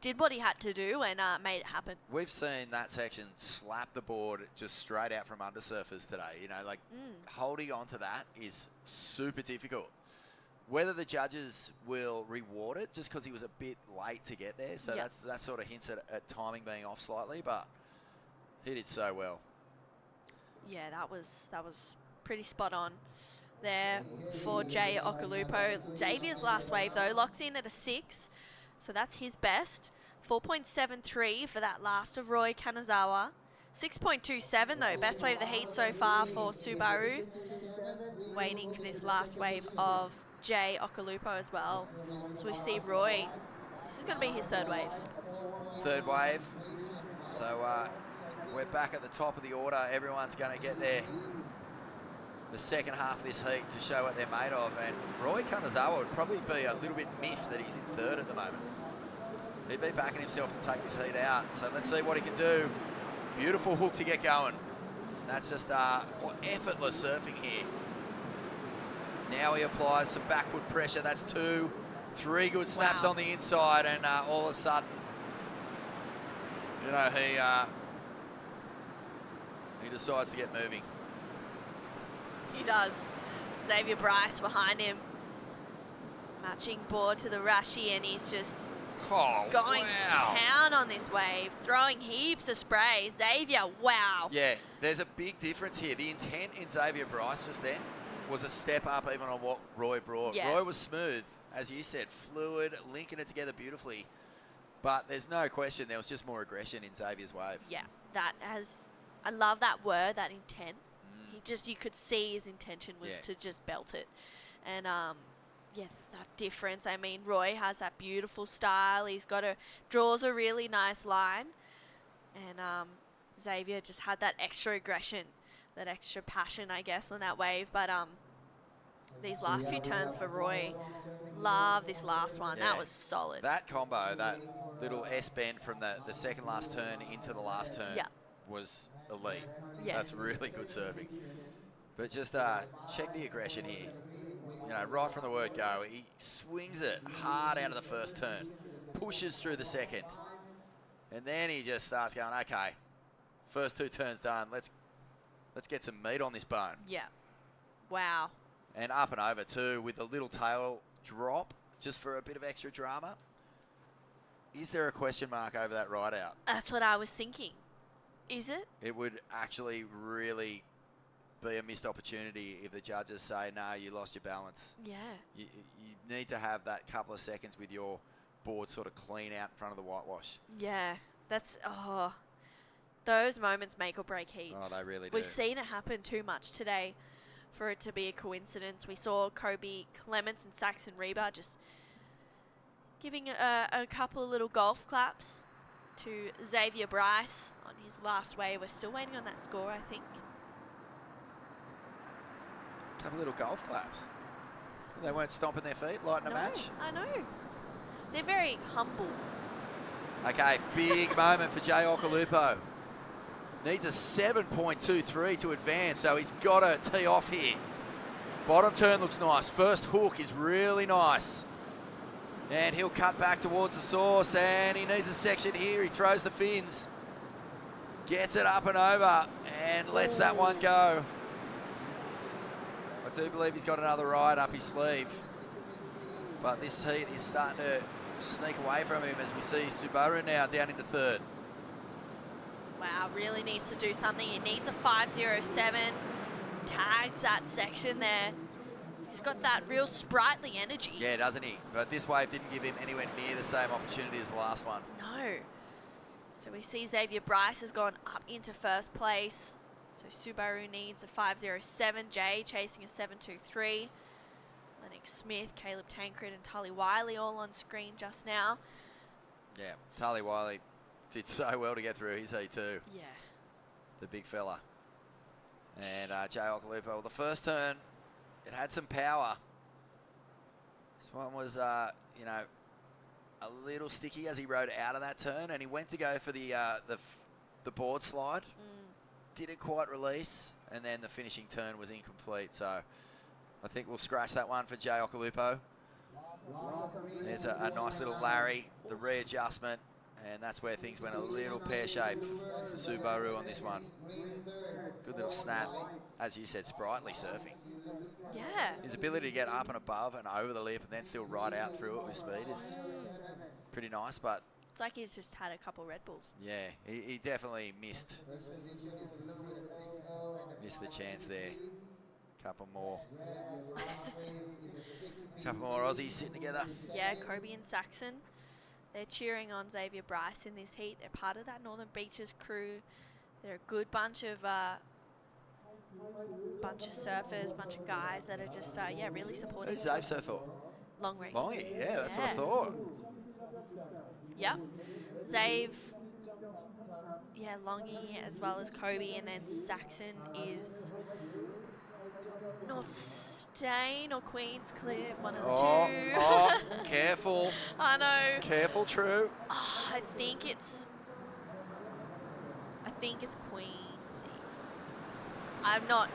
did what he had to do and made it happen. We've seen that section slap the board just straight out from undersurfers today. You know, like holding on to that is super difficult. Whether the judges will reward it just because he was a bit late to get there. So that sort of hints at timing being off slightly, but he did so well. Yeah, that was pretty spot on there for Jay Okulupo. Xavier's last wave though locks in at a 6, so that's his best. 4.73 for that last of Roy Kanazawa. 6.27 though, best wave of the heat so far for Subaru. Waiting for this last wave of Jay Okulupo as well. So we see Roy. This is going to be his third wave. Third wave. So we're back at the top of the order. Everyone's going to get the second half of this heat to show what they're made of. And Roy Kanazawa would probably be a little bit miffed that he's in third at the moment. He'd be backing himself to take this heat out. So let's see what he can do. Beautiful hook to get going. That's just effortless surfing here. Now he applies some back foot pressure. That's 2, 3 good snaps on the inside, and all of a sudden, you know, he decides to get moving. He does. Xavier Bryce behind him. Matching board to the Rashi, and he's just going to town on this wave, throwing heaps of spray. Xavier, wow. Yeah, there's a big difference here. The intent in Xavier Bryce just then was a step up even on what Roy brought. Yeah. Roy was smooth, as you said, fluid, linking it together beautifully. But there's no question there was just more aggression in Xavier's wave. Yeah, I love that word, that intent. You could see his intention was to just belt it. And yeah, that difference. I mean, Roy has that beautiful style. He's draws a really nice line. And Xavier just had that extra aggression, that extra passion, I guess, on that wave. But these last few turns for Roy, love this last one. Yeah. That was solid. That combo, that little S-bend from the second last turn into the last turn was elite. Yeah. That's really good surfing. But just check the aggression here. You know, right from the word go, he swings it hard out of the first turn, pushes through the second, and then he just starts going, okay, first 2 turns done, let's get some meat on this bone. Yeah. Wow. And up and over too with a little tail drop just for a bit of extra drama. Is there a question mark over that ride out? That's what I was thinking. Is it? It would actually really be a missed opportunity if the judges say, no, you lost your balance. Yeah. You need to have that couple of seconds with your board sort of clean out in front of the whitewash. Yeah. That's, those moments make or break heats. Oh, they really do. We've seen it happen too much today for it to be a coincidence. We saw Kobe Clements and Saxon Reba just giving a couple of little golf claps to Xavier Bryce on his last wave. We're still waiting on that score, I think. Couple little golf claps. So they weren't stomping their feet, lighting a match. I know. They're very humble. Okay, big moment for Jay Okulupo. Needs a 7.23 to advance, so he's got to tee off here. Bottom turn looks nice. First hook is really nice. And he'll cut back towards the source, and he needs a section here. He throws the fins. Gets it up and over, and lets that one go. I do believe he's got another ride up his sleeve. But this heat is starting to sneak away from him as we see Subaru now down into third. Wow, really needs to do something. He needs a 507. Tags that section there. He's got that real sprightly energy. Yeah, doesn't he? But this wave didn't give him anywhere near the same opportunity as the last one. No. So we see Xavier Bryce has gone up into first place. So Subaru needs a 507. Jay chasing a 723. Lennox Smith, Caleb Tancred, and Tully Wiley all on screen just now. Yeah, Tully Wiley did so well to get through his heat too. Yeah. The big fella. And Jay Okulupo, well, the first turn, it had some power. Just one was, you know, a little sticky as he rode out of that turn, and he went to go for the board slide. Didn't quite release, and then the finishing turn was incomplete. So I think we'll scratch that one for Jay Okalupo. There's a nice little Larry, the readjustment, and that's where things went a little pear-shaped for Subaru on this one. Good little snap, as you said, sprightly surfing. Yeah. His ability to get up and above and over the lip and then still ride out through it with speed is pretty nice, but It's like he's just had a couple Red Bulls. yeah, he definitely missed the chance there. Couple more Aussies sitting together. Yeah, Kobe and Saxon. They're cheering on Xavier Bryce in this heat. They're part of that Northern Beaches crew. They're a good bunch of surfers, bunch of guys that are just yeah, really supportive. Who's Zave surf for? Long range. Longy, yeah, that's what I thought. Yeah, Zave. Yeah, Longy as well as Kobe, and then Saxon is North Stain or Queens Cliff, one of the two. Oh, careful. I know. Careful, True. Oh, I think it's Queens. I'm not.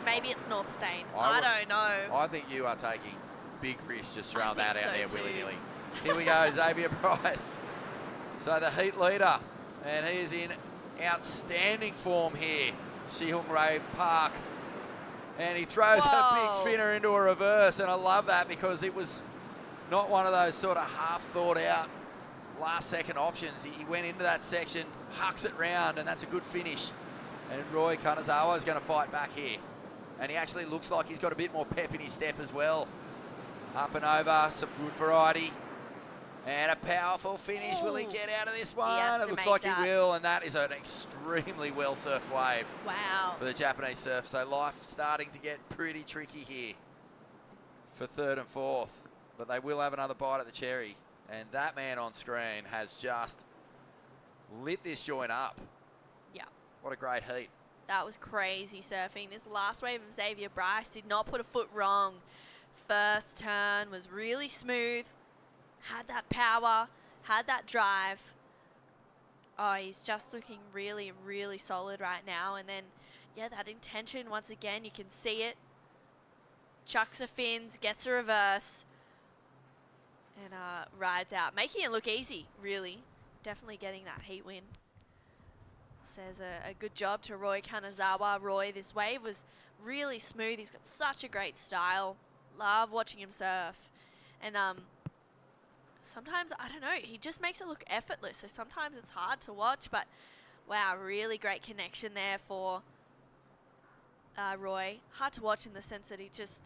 Maybe it's North Stain. I don't know. I think you are taking big risks just throwing that out so there too. willy-nilly. Here we go, Xavier Bryce. So the heat leader, and he is in outstanding form here. Siheung Wave Park. And he throws a big finner into a reverse, and I love that because it was not one of those sort of half thought out last-second options. He went into that section, hucks it round, and that's a good finish. And Roy Kanazawa is going to fight back here. And he actually looks like he's got a bit more pep in his step as well. Up and over, some good variety. And a powerful finish. Will he get out of this one? It looks like he will, and that is an extremely well-surfed wave. Wow. For the Japanese surf. So life starting to get pretty tricky here for third and fourth. But they will have another bite at the cherry. And that man on screen has just lit this joint up. Yeah. What a great heat. That was crazy surfing. This last wave of Xavier Bryce did not put a foot wrong. First turn was really smooth. Had that power, had that drive. Oh, he's just looking really, really solid right now. And then, yeah, that intention, once again, you can see it. Chucks a fins, gets a reverse, and rides out. Making it look easy, really. Definitely getting that heat win. Says a good job to Roy Kanazawa. Roy, this wave was really smooth. He's got such a great style. Love watching him surf. And sometimes, I don't know, he just makes it look effortless. So sometimes it's hard to watch, but wow, really great connection there for Roy. Hard to watch in the sense that he just,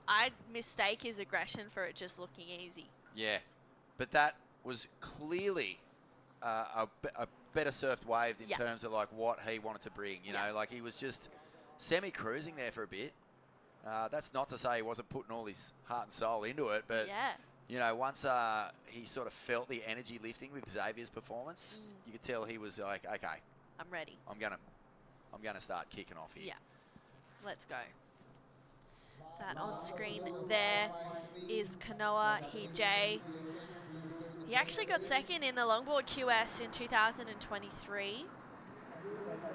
I'd mistake his aggression for it just looking easy. Yeah, but that was clearly a better surfed wave in terms of like what he wanted to bring. You know, like he was just semi-cruising there for a bit. That's not to say he wasn't putting all his heart and soul into it, but you know, once he sort of felt the energy lifting with Xavier's performance, you could tell he was like, okay, I'm ready. I'm gonna start kicking off here. Yeah, let's go. That on screen there is Kanoa Hijay. He actually got second in the Longboard QS in 2023,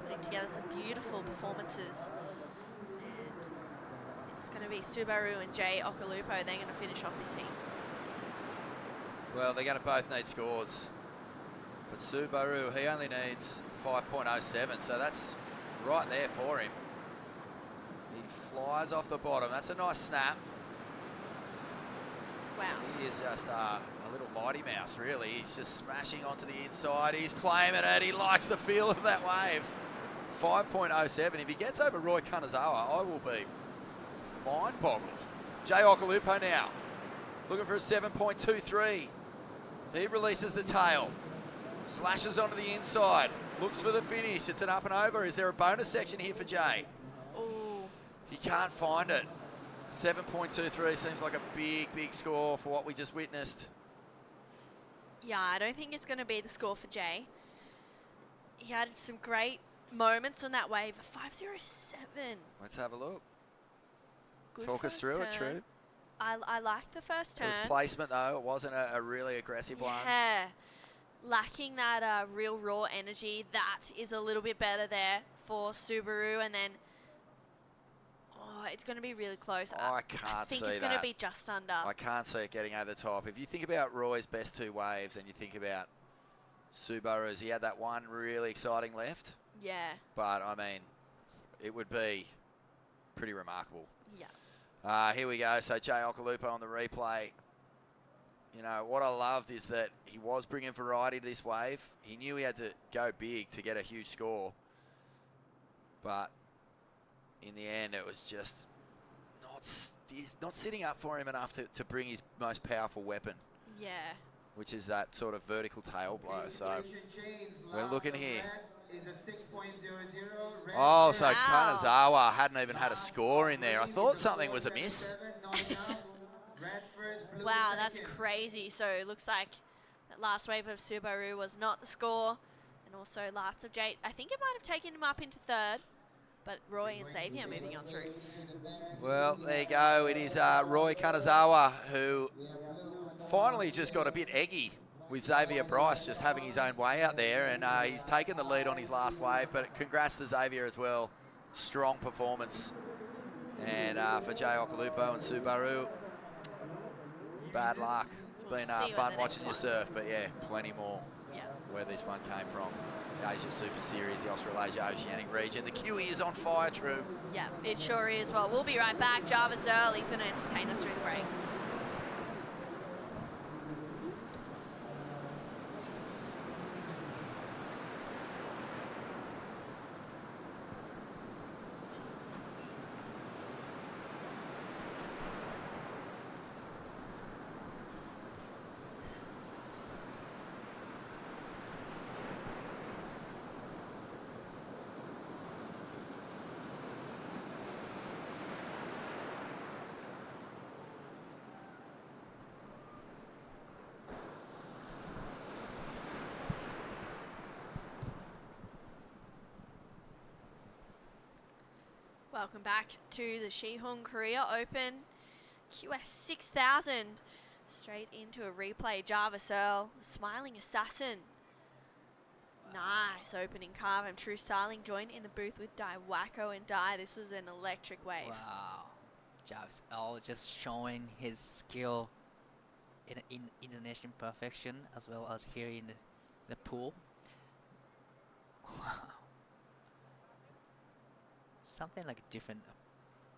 putting together some beautiful performances. And it's going to be Subaru and Jay Okalupo. They're going to finish off this heat. Well, they're going to both need scores. But Subaru, he only needs 5.07, so that's right there for him. He flies off the bottom. That's a nice snap. Wow. He is just a little mighty mouse, really. He's just smashing onto the inside. He's claiming it. He likes the feel of that wave. 5.07. If he gets over Roy Kanazawa, I will be mind-boggled. Jay Okalupo now, looking for a 7.23. He releases the tail, slashes onto the inside, looks for the finish. It's an up and over. Is there a bonus section here for Jay? Ooh. He can't find it. 7.23 seems like a big, big score for what we just witnessed. Yeah, I don't think it's going to be the score for Jay. He had some great moments on that wave. 5.07. Let's have a look. Good Talk us first through turn. it, True. I liked the first It turn. was placement though. It wasn't a really aggressive one. Yeah. Lacking that real raw energy. That is a little bit better there for Subaru. And then, it's going to be really close. I can't see think it's going to that. be just under. I can't see it getting over the top. If you think about Roy's best 2 waves and you think about Subaru's, he had that one really exciting left. Yeah. But, I mean, it would be pretty remarkable. Yeah. Here we go. So Jay Okalupo on the replay. You know, what I loved is that he was bringing variety to this wave. He knew he had to go big to get a huge score. But in the end, it was just not sitting up for him enough to bring his most powerful weapon. Yeah. Which is that sort of vertical tail blow. So we're looking here. Oh, so Kanazawa hadn't even had a score in there. I thought something was amiss. Wow, that's crazy. So it looks like that last wave of Subaru was not the score. And also last of Jade. I think it might have taken him up into third. But Roy and Xavier moving on through. Well, there you go. It is Roy Kanazawa who finally just got a bit eggy with Xavier Bryce just having his own way out there. And he's taken the lead on his last wave. But congrats to Xavier as well. Strong performance. And for Jay Okalupo and Subaru, bad luck. It's been fun watching you surf. But yeah, plenty more where this one came from. The Asia Super Series, the Australasia Oceanic region. The QE is on fire, True. Yeah, it sure is. Well, we'll be right back. Jarvis Earl, he's going to entertain us through the break. Welcome back to the Siheung Korea Open QS 6000. Straight into a replay. Jarvis Earl, the smiling assassin. Nice opening carve. I'm True Styling joined in the booth with Dai Wacko and Dai. This was an electric wave. Wow. Jarvis Earl just showing his skill in Indonesian perfection as well as here in the pool. Wow. Something like different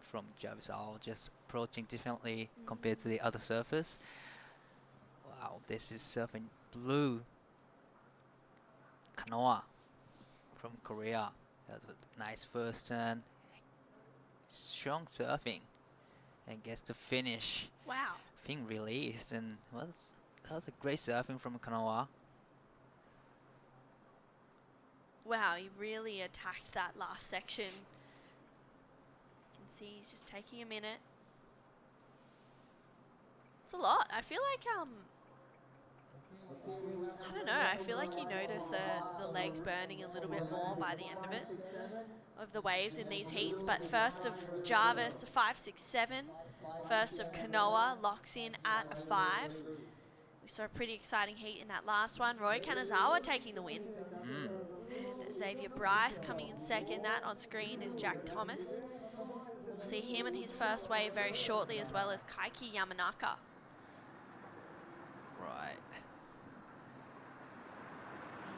from Jarvis Earl, just approaching differently compared to the other surfers. Wow, this is surfing blue canoa from Korea. That was a nice first turn. Strong surfing and gets to finish. Wow. Thing released and that was a great surfing from canoa. Wow, he really attacked that last section. See, he's just taking a minute. It's a lot. I feel like, I don't know, I feel like you notice the legs burning a little bit more by the end of it, of the waves in these heats. But first of Jarvis, 5-6-7. First of Kanoa locks in at a 5. We saw a pretty exciting heat in that last one. Roy Kanazawa taking the win. And Xavier Bryce coming in second. That on screen is Jack Thomas. We'll see him in his first wave very shortly, as well as Kaiki Yamanaka. Right.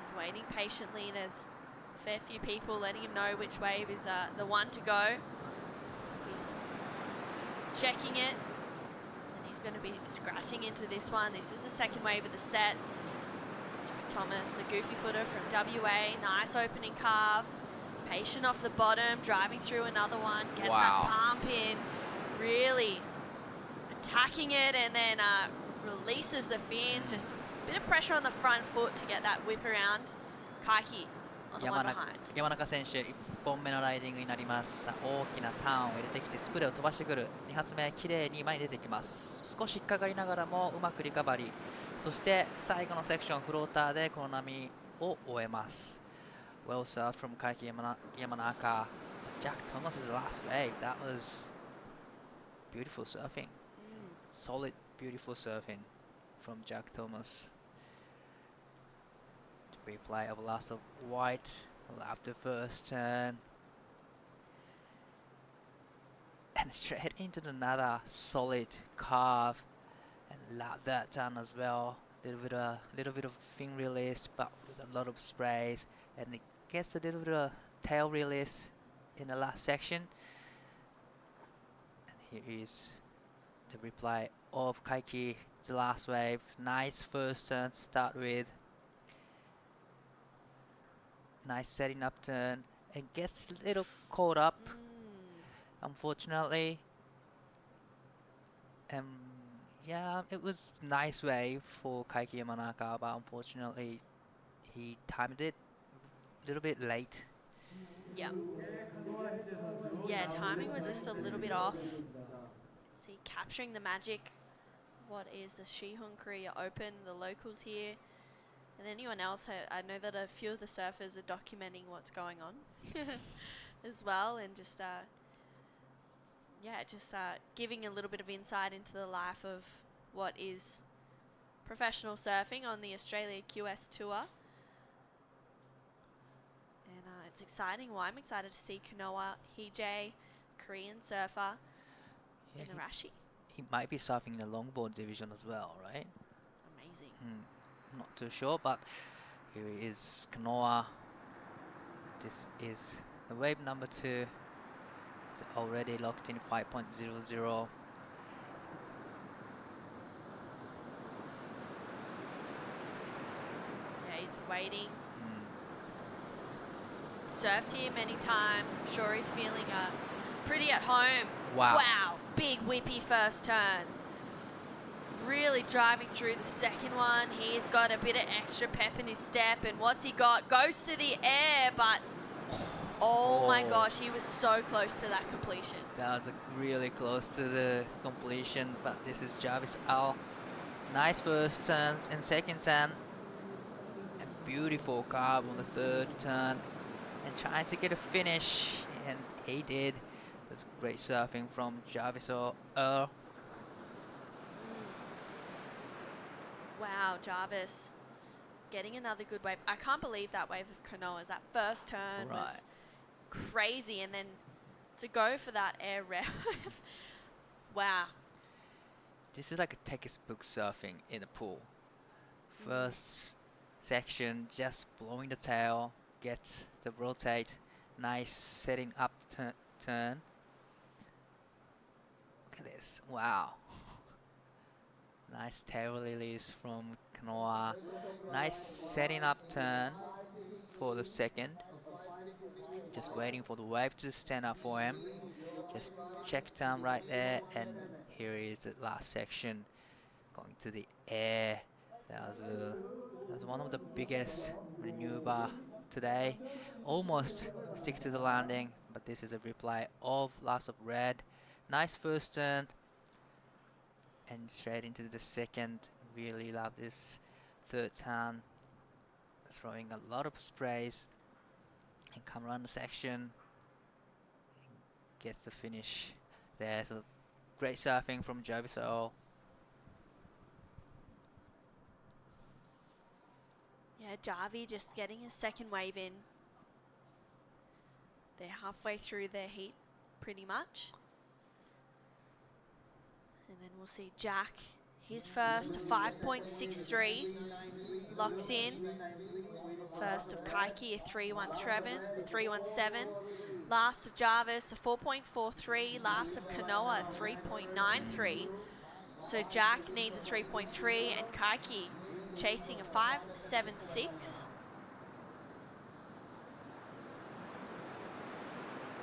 He's waiting patiently. There's a fair few people letting him know which wave is the one to go. He's checking it, and he's going to be scratching into this one. This is the second wave of the set. Jack Thomas, the goofy footer from WA. Nice opening carve. Patient off the bottom, driving through another one, gets that pump in, really attacking it, and then releases the fins. Just a bit of pressure on the front foot to get that whip around. Kaiki on the one behind. 山中選手、1本目のライディングになります。さあ大きなターンを入れてきてスプレーを飛ばしてくる。2発目、きれいに前に出てきます。少し引っかかりながらもうまくリカバリー。そして最後のセクション、フローターでこの波を終えます。Well served from Kaiki Yamanaka. Jack Thomas's last wave, that was beautiful surfing. solid, beautiful surfing from Jack Thomas. Replay of last of white after first turn. And straight into another solid carve, and love that turn as well. Little bit of fin release, but with a lot of sprays, and it gets a little bit of tail release in the last section. And here is the replay of Kaiki, the last wave. Nice first turn to start with. Nice setting up turn, and gets a little caught up, unfortunately. Yeah, it was nice wave for Kaiki Yamanaka, but unfortunately he timed it a little bit late. Yeah. Yeah, timing was just a little bit off. See, capturing the magic. What is the Siheung Korea Open, the locals here, and anyone else. I know that a few of the surfers are documenting what's going on as well, and just giving a little bit of insight into the life of what is professional surfing on the Australia QS Tour. And it's exciting. Well, I'm excited to see Kanoa, Hee-Jae, Korean surfer, Yeah, and Arashi. he might be surfing in the longboard division as well, right? Amazing. I'm not too sure, but here is Kanoa. This is the wave number 2. It's already locked in 5.00. Yeah, he's waiting. Surfed here many times. I'm sure he's feeling pretty at home. Wow. Wow, big whippy first turn. Really driving through the second one. He's got a bit of extra pep in his step, and what's he got? Goes to the air, but oh my gosh, he was so close to that completion. That was really close to the completion, but this is Jarvis Al. Nice first turns and second turn. And beautiful carve on the third turn. And trying to get a finish, and he did. It was great surfing from Jarvis Earl. Wow, Jarvis getting another good wave. I can't believe that wave of Kanoa's. That first turn was crazy, and then to go for that air rev. Wow. This is like a textbook surfing in a pool. First section, just blowing the tail, get the rotate, nice setting up turn. Look at this, wow. Nice tail release from Kanoa. Nice setting up turn for the second. Just waiting for the wave to stand up for him. Just check down right there, and here is the last section going to the air. That was one of the biggest maneuver today. Almost stick to the landing, but this is a replay of last of red. Nice first turn, and straight into the second. Really love this third turn, throwing a lot of sprays, and come around the section, gets the finish there. So great surfing from Jarvis Earl. Yeah, Jarvi just getting his second wave in. They're halfway through their heat, pretty much. And then we'll see Jack, his first, 5.63, locks in. First of Kaiki, a 317. Last of Jarvis, a 4.43. Last of Kanoa, a 3.93. So Jack needs a 3.3, and Kaiki chasing a 5.76.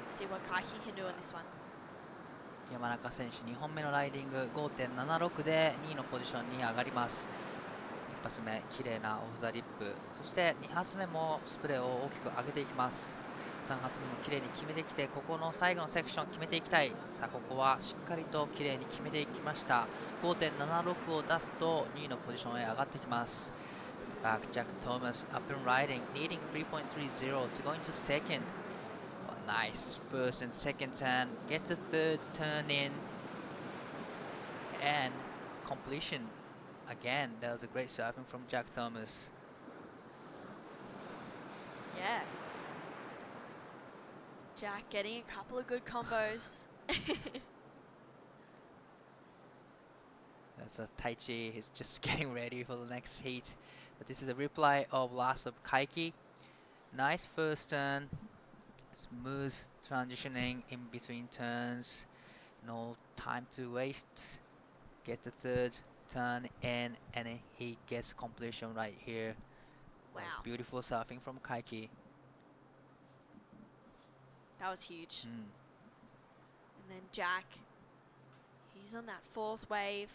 Let's see what Kaiki can do on this one. 山中選手2本目のライディング 5.76 で2位のポジションに上がります。1発目綺麗なオフザリップ、そして2発目もスプレーを大きく上げていきます。3発目も綺麗に決めてきて、ここの最後のセクション決めていきたい。さあここはしっかりと綺麗に決めていきました。 5.76 を出すと2位のポジションへ上がってきます。 Back Jack Thomas up and riding, needing 3.30 to go into second. Nice first and second turn, gets the third turn in, and completion. Again, that was a great surfing from Jack Thomas. Yeah. Jack getting a couple of good combos. That's a Taichi. He's just getting ready for the next heat. But this is a replay of last of Kaiki. Nice first turn. Smooth transitioning in between turns. No time to waste. Gets the third turn in, and he gets completion right here. Wow. That was beautiful surfing from Kaiki. That was huge. Mm. And then Jack, he's on that fourth wave.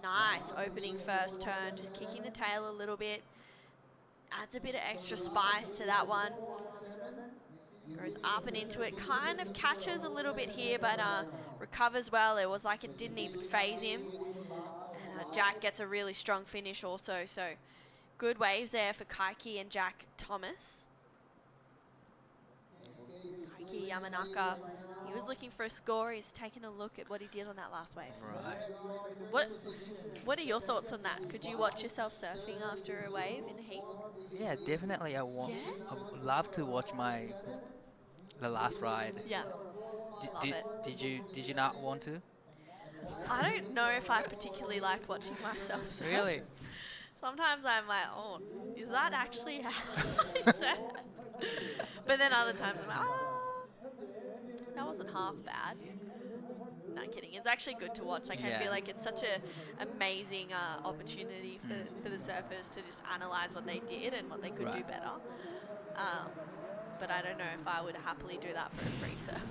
Nice opening first turn, just kicking the tail a little bit. Adds a bit of extra spice to that one. Goes up and into it, kind of catches a little bit here, but recovers well. It was like it didn't even phase him. And Jack gets a really strong finish also, so good waves there for Kaiki and Jack Thomas. Kaiki Yamanaka, he was looking for a score. He's taking a look at what he did on that last wave. Right. What are your thoughts on that? Could you watch yourself surfing after a wave in a heat? Yeah, definitely. I would love to watch the last ride. Yeah. Did you not want to? I don't know if I particularly like watching myself surf. Really? Sometimes I'm like, oh, is that actually how I surf? But then other times I'm like, oh, that wasn't half bad. No, kidding. It's actually good to watch. Like, I feel like it's such an amazing opportunity for the surfers to just analyze what they did and what they could do better. But I don't know if I would happily do that for a free surf.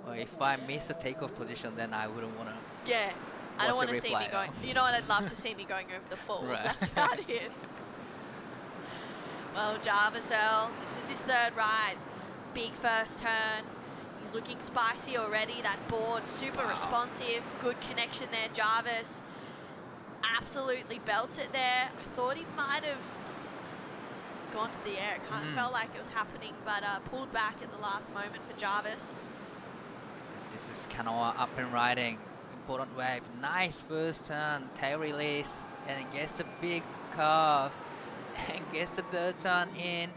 Well, if I miss a takeoff position, then I wouldn't want to. Yeah. I don't want to see me replay. going. You know what? I'd love to see me going over the falls. Right. That's about it. Well, Jarvisel, this is his third ride. Big first turn. He's looking spicy already. That board super responsive. Good connection there, Jarvis. Absolutely belts it there. I thought he might have gone to the air. It kind of felt like it was happening, but pulled back at the last moment for Jarvis. This is Kanoa up and riding. Important wave. Nice first turn. Tail release. And it gets a big curve. And gets the third turn in.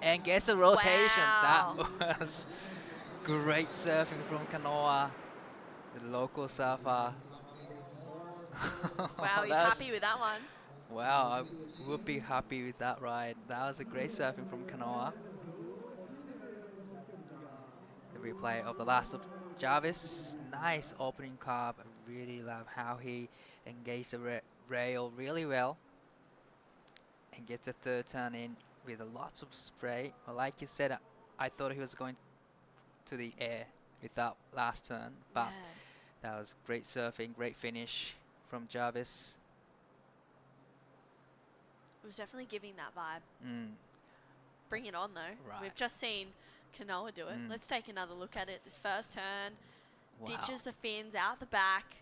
And gets a rotation. Wow. That was great surfing from Kanoa, the local surfer. Wow, he's happy with that one. Wow, I would be happy with that ride. That was a great surfing from Kanoa. The replay of the last of Jarvis. Nice opening carb. I really love how he engaged the rail really well. And gets the third turn in with a lot of spray. Well, like you said, I thought he was going to the air with that last turn, but that was great surfing, great finish from Jarvis. It was definitely giving that vibe. Mm. Bring it on though. Right. We've just seen Kanoa do it. Let's take another look at it. This first turn, ditches the fins out the back.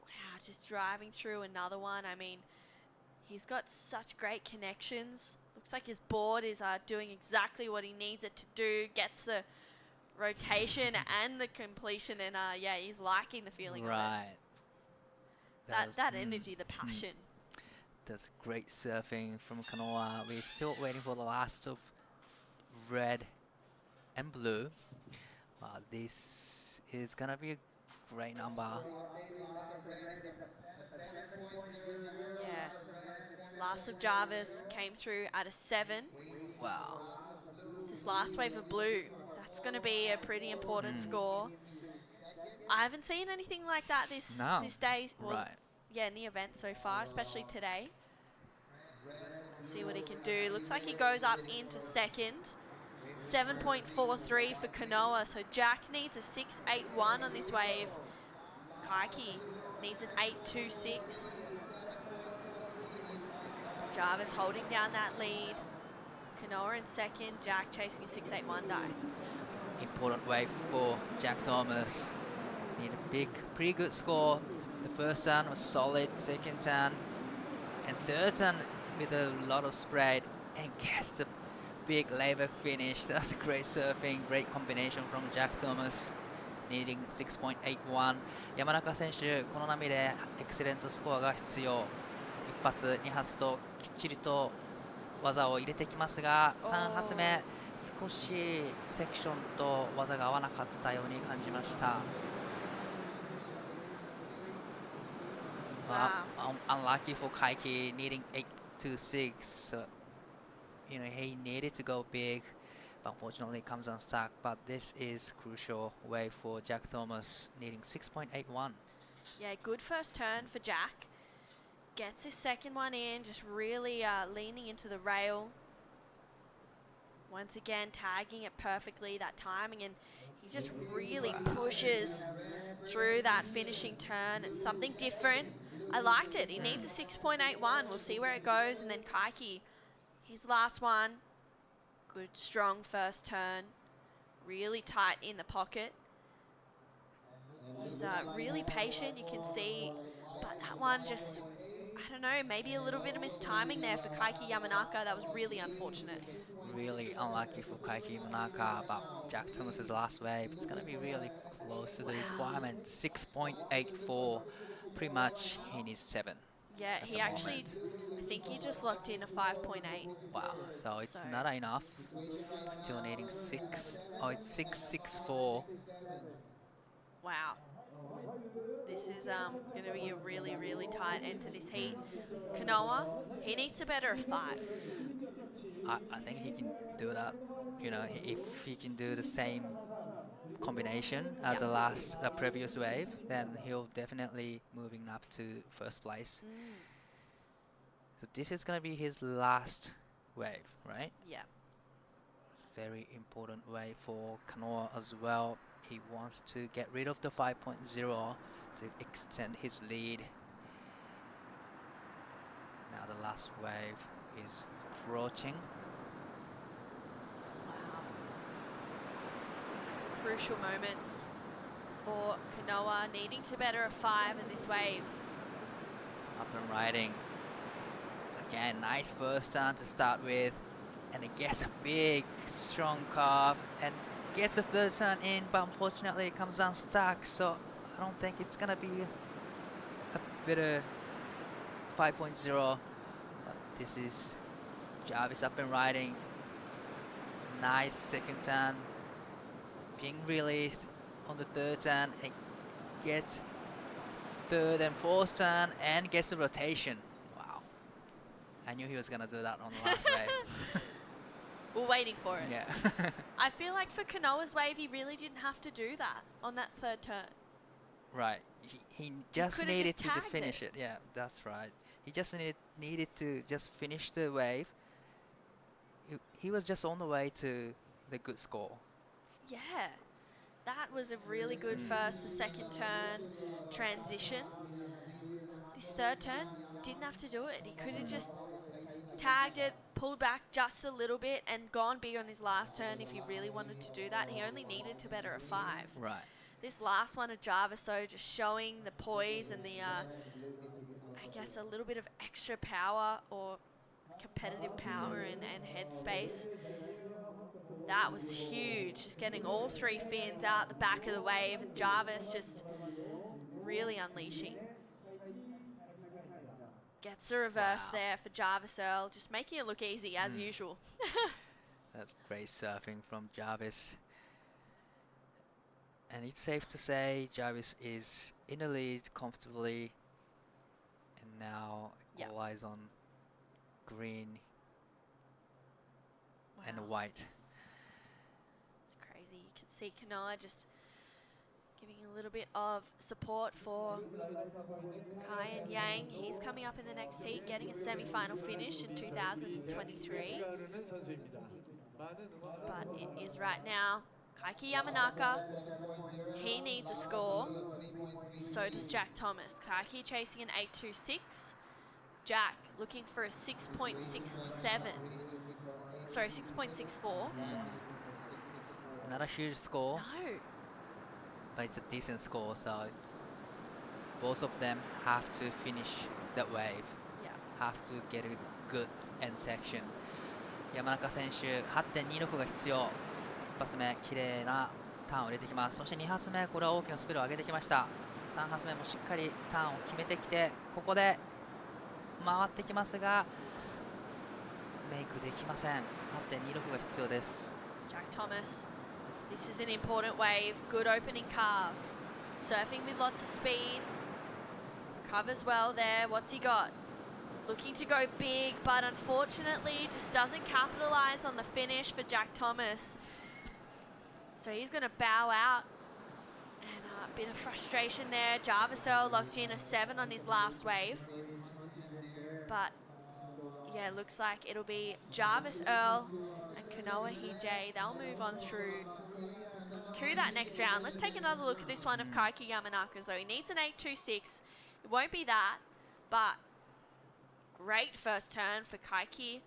Wow, just driving through another one. I mean, he's got such great connections. Looks like his board is doing exactly what he needs it to do. Gets the rotation and the completion, and yeah, he's liking the feeling of it. That energy, the passion. That's great surfing from Kanoa. We're still waiting for the last of red and blue. This is gonna be a great number. Yeah. Last of Jarvis came through at a 7. Wow. It's this last wave of blue. That's going to be a pretty important score. I haven't seen anything like that this day. Well, yeah, in the event so far, especially today. Let's see what he can do. Looks like he goes up into second. 7.43 for Kanoa. So Jack needs a 6.81 on this wave. Kaiki needs an 8.26. Jarvis holding down that lead. Kanoa in second. Jack chasing a 6.81 dive. Important wave for Jack Thomas. Need a pretty good score. The first turn was solid. Second turn and third turn with a lot of spread, and gets the big lever finish. That's a great surfing, great combination from Jack Thomas. needing 6.81。山中選手、この波でエクセレントスコアが必要。1発、2発ときっちりと技を入れてきますが、3発目、少しセクションと技が合わなかったように感じました。Unlucky for Kaiki, needing 8 to 6. So, you know, he needed to go big, but unfortunately it comes unstuck. But this is crucial way for Jack Thomas, needing 6.81. Yeah, good first turn for Jack. Gets his second one in, just really leaning into the rail. Once again, tagging it perfectly, that timing, and he just really pushes through that finishing turn. It's something different. I liked it. He needs a 6.81. We'll see where it goes. And then Kaiki, his last one. Good, strong first turn. Really tight in the pocket. He's really patient, you can see. But that one just, I don't know, maybe a little bit of mistiming there for Kaiki Yamanaka. That was really unfortunate. Really unlucky for Kaiki Yamanaka, but Jack Thomas's last wave, it's going to be really close to the requirement. 6.84, pretty much he needs 7. Yeah, he actually, I think he just locked in a 5.8. Wow, so it's not enough. Still needing 6. Oh, it's 6.64. Wow. This is going to be a really, really tight end to this heat. Kanoa, he needs to better a 5. I think he can do that. You know, if he can do the same combination as the previous wave, then he'll definitely moving up to first place. So this is going to be his last wave, right? Yeah. It's a very important wave for Kanoa as well. He wants to get rid of the 5.0 to extend his lead. Now the last wave is approaching. Crucial moments for Kanoa, needing to better a 5 in this wave. Up and riding. Again, nice first turn to start with, and it gets a big, strong carve, and gets a third turn in, but unfortunately it comes unstuck, so I don't think it's gonna be a better 5.0. This is Jarvis up and riding. Nice second turn. Being released on the third turn, it gets third and fourth turn and gets a rotation. Wow. I knew he was gonna do that on the last wave. We're waiting for it. Yeah. I feel like for Kanoa's wave, he really didn't have to do that on that third turn. Right. He just needed to just finish it. Yeah, that's right. He just needed to just finish the wave. He was just on the way to the good score. Yeah, that was a really good first, the second turn transition. This third turn, didn't have to do it. He could have just tagged it, pulled back just a little bit, and gone big on his last turn if he really wanted to do that. He only needed to better a 5. Right. This last one of Jarvis, though, just showing the poise and the, I guess, a little bit of extra power or competitive power and headspace. That was huge, just getting all 3 fins out the back of the wave, and Jarvis just really unleashing. Gets a reverse there for Jarvis Earl, just making it look easy as usual. That's great surfing from Jarvis. And it's safe to say Jarvis is in the lead comfortably, and now all eyes on green and white. You can see Kanoa just giving a little bit of support for Kai and Yang. He's coming up in the next heat, getting a semi-final finish in 2023. But it is right now Kaiki Yamanaka. He needs a score. So does Jack Thomas. Kaiki chasing an 8.26. Jack looking for a 6.67. Sorry, 6.64. Not a huge score. No. But it's a decent score, so both of them have to finish that wave. Yeah. Have to get a good end section. 山中選手、8.26 が必要。一発目、綺麗なターンを入れてきます。そして2発目、これは大きなスピードを上げてきました。3発目もしっかりターンを決めてきて、ここで回ってきますがメイクできません。8.26 が必要です。 Jack Thomas, this is an important wave. Good opening carve. Surfing with lots of speed. Covers well there. What's he got? Looking to go big, but unfortunately just doesn't capitalize on the finish for Jack Thomas. So he's going to bow out. And a bit of frustration there. Jarvis Earl locked in a 7 on his last wave. But yeah, looks like it'll be Jarvis Earl and Kanoa Hije. They'll move on through to that next round. Let's take another look at this one of Kaiki Yamanaka. So he needs an 8.26. It won't be that, but great first turn for Kaiki.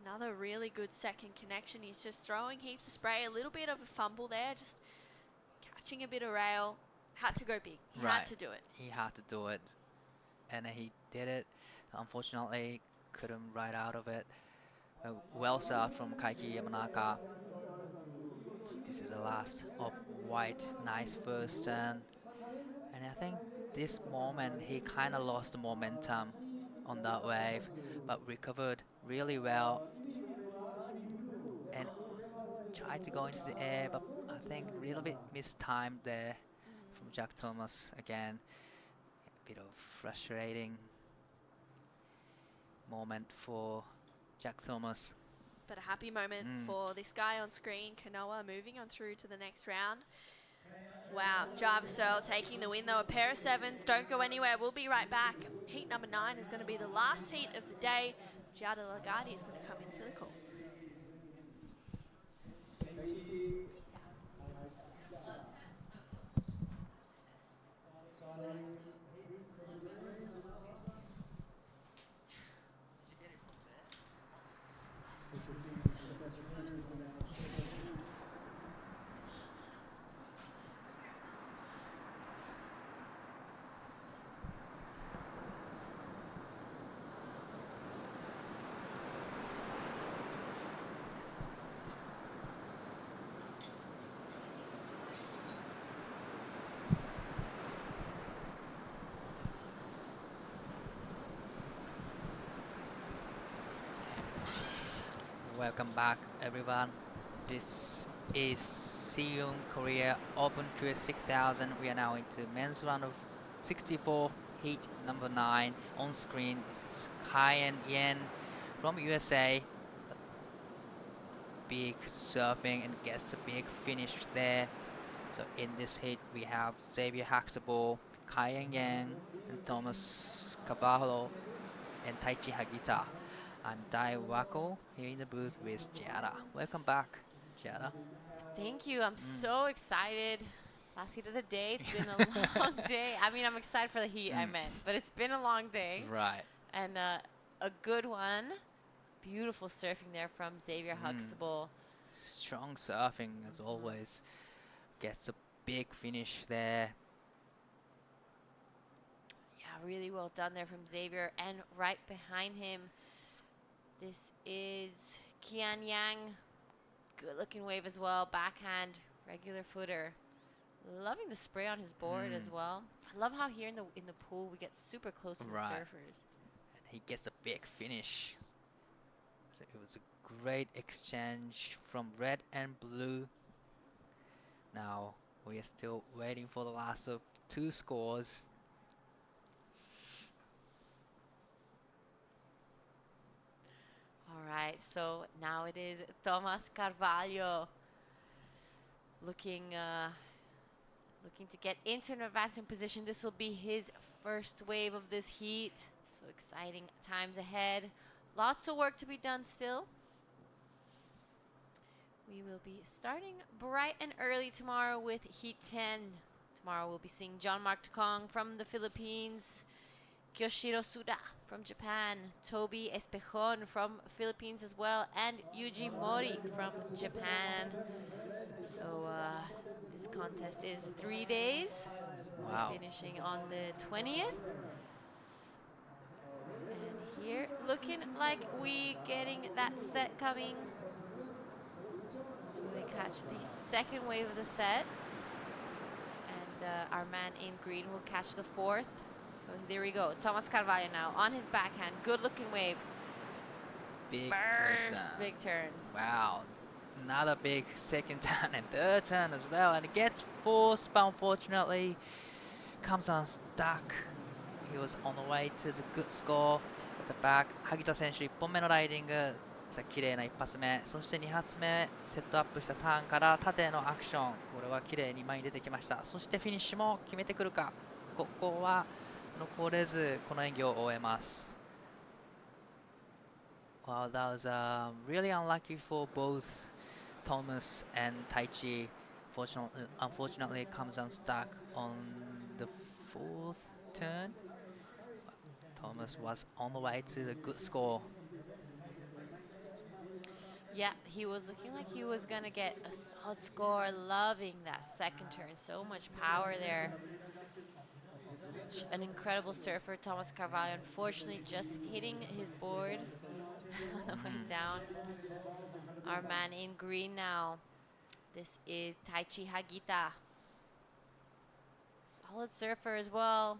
Another really good second connection. He's just throwing heaps of spray. A little bit of a fumble there, just catching a bit of rail. Had to go big. He had to do it. He had to do it, and he did it. Unfortunately, couldn't ride out of it. Well served from Kaiki Yamanaka. So this is the last of white. Nice first turn. And I think this moment he kind of lost the momentum on that wave, but recovered really well and tried to go into the air, but I think a little bit mistimed there from Jack Thomas again. A bit of frustrating moment for Jack Thomas. But a happy moment for this guy on screen, Kanoa, moving on through to the next round. Wow, Jarvis Earl taking the win though. A pair of 7s, don't go anywhere. We'll be right back. Heat number 9 is going to be the last heat of the day. Giada Lagarde is going to come in for the call. Welcome back, everyone. This is Siheung Korea Open Cruise 6000. We are now into men's round of 64, heat number 9. On screen is Kai Yen from USA. Big surfing and gets a big finish there. So in this heat we have Xavier Huxtable, Kai Yen, and Thomas Cavallo, and Taichi Hagita. I'm Dai Wako here in the booth with Giada. Welcome back, Giada. Thank you. I'm so excited. Last heat of the day. It's been a long day. I mean, I'm excited for the heat, I meant, but it's been a long day. Right. And a good one. Beautiful surfing there from Xavier Huxtable. Strong surfing as always. Gets a big finish there. Yeah, really well done there from Xavier. And right behind him, this is Kian Yang. Good looking wave as well. Backhand, regular footer. Loving the spray on his board as well. I love how here in the pool we get super close to the surfers. And he gets a big finish. So it was a great exchange from red and blue. Now we are still waiting for the last of 2 scores. All right, so now it is Thomas Carvalho looking to get into an advancing position. This will be his first wave of this heat. So exciting times ahead. Lots of work to be done still. We will be starting bright and early tomorrow with Heat 10. Tomorrow we'll be seeing John Mark Takong from the Philippines, Kyoshiro Suda from Japan, Toby Espejon from Philippines as well, and Yuji Mori from Japan. So this contest is 3 days. Wow. Finishing on the 20th. And here, looking like we getting that set coming. So they catch the second wave of the set. And our man in green will catch the fourth. So there we go. Thomas Carvalho now on his backhand. Good looking wave. Big first Burns, turn. big turn. Wow. Another big second turn and third turn as well. And it gets forced, but unfortunately comes unstuck. He was on the way to the good score at the back. 萩田選手1本目のライディング。さあ綺麗な1発目。そして2発目、セットアップしたターンから縦のアクション。これは綺麗に前に出てきました。そしてフィニッシュも決めてくるか。ここは残れず、この演技を終えます。Wow, that was really unlucky for both Thomas and Taichi. Unfortunately, it comes unstuck on the fourth turn. Thomas was on the way to the good score. Yeah, he was looking like he was going to get a solid score. Loving that second turn. So much power there. Such an incredible surfer, Thomas Carvalho. Unfortunately, just hitting his board on the way down. Our man in green now. This is Taichi Hagita. Solid surfer as well.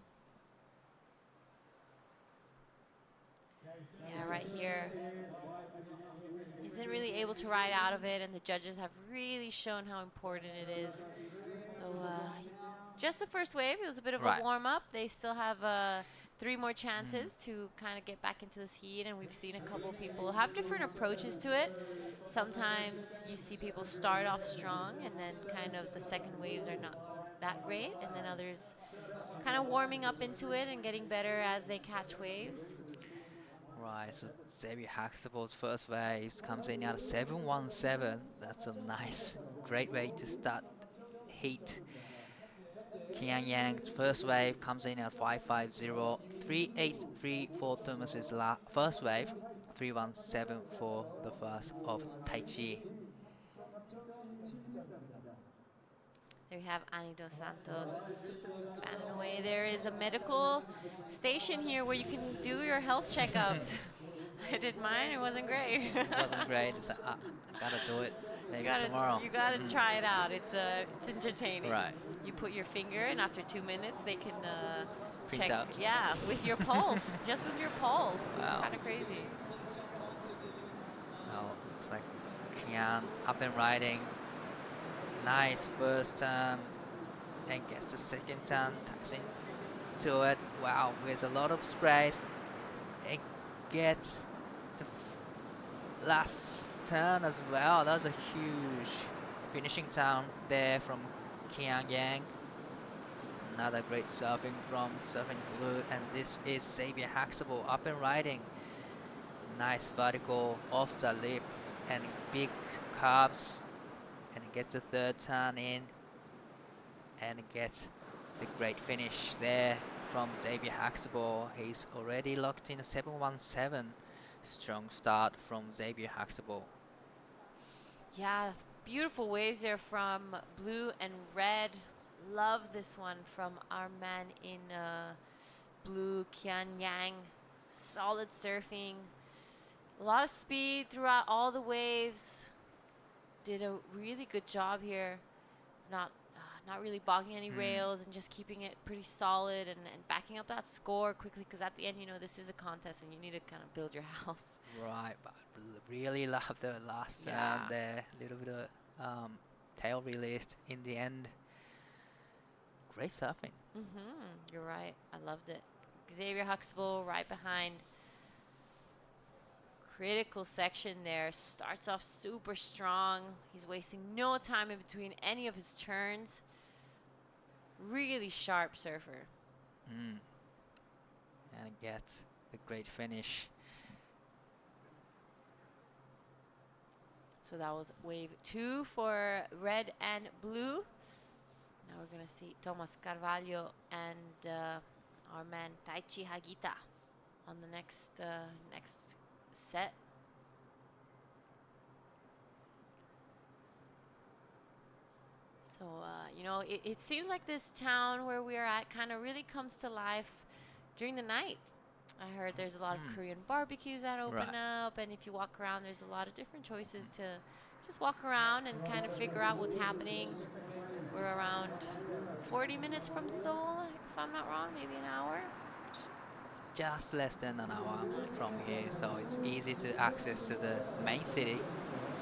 Yeah, right here. Isn't really able to ride out of it, and the judges have really shown how important it is. So just the first wave. It was a bit of a warm-up. They still have 3 more chances to kind of get back into this heat, and we've seen a couple of people have different approaches to it. Sometimes you see people start off strong, and then kind of the second waves are not that great, and then others kind of warming up into it and getting better as they catch waves. Right, so Xavier Huxtable's first waves comes in at a 717. That's a nice, great way to start heat. Kian Yang's first wave comes in at 550. 383 for Thomas's first wave. 317 for the first of Taichi. There we have Ani Dos Santos fanning away. There is a medical station here where you can do your health checkups. I did mine. It wasn't great. It wasn't great. It's I gotta do it maybe tomorrow. You gotta try it out. It's entertaining. Right. You put your finger, and after 2 minutes, they can Print check. out. Yeah, with your pulse, just with your pulse. Wow. Kind of crazy. Well, looks like Kian up and riding. Nice first turn, and gets the second turn, tucks into it. Wow, with a lot of sprays, and gets the last turn as well. That was a huge finishing turn there from Kian Yang. Another great surfing from Surfing Blue, and this is Xavier Huxtable up and riding. Nice vertical off the lip and big curves. And it gets the third turn in, and it gets the great finish there from Xavier Huxtable. He's already locked in a 717. Strong start from Xavier Huxtable. Yeah, beautiful waves there from blue and red. Love this one from our man in blue, Kian Yang. Solid surfing. A lot of speed throughout all the waves. Did a really good job here, not really bogging any rails and just keeping it pretty solid and backing up that score quickly, because at the end, you know, this is a contest and you need to kind of build your house. Right, but really love the last turn there. A little bit of tail released in the end. Great surfing. You're right. I loved it. Xavier Huxtable right behind. Critical section there. Starts off super strong. He's wasting no time in between any of his turns. Really sharp surfer. And gets the great finish. So that was wave 2 for red and blue. Now we're going to see Thomas Carvalho and our man Taichi Hagita on the next set. So, you know, it seems like this town where we are at kind of really comes to life during the night. I heard there's a lot of Korean barbecues that open up, and if you walk around, there's a lot of different choices to just walk around and kind of figure out what's happening. We're around 40 minutes from Seoul, if I'm not wrong, maybe an hour. Just less than an hour from here, so it's easy to access to the main city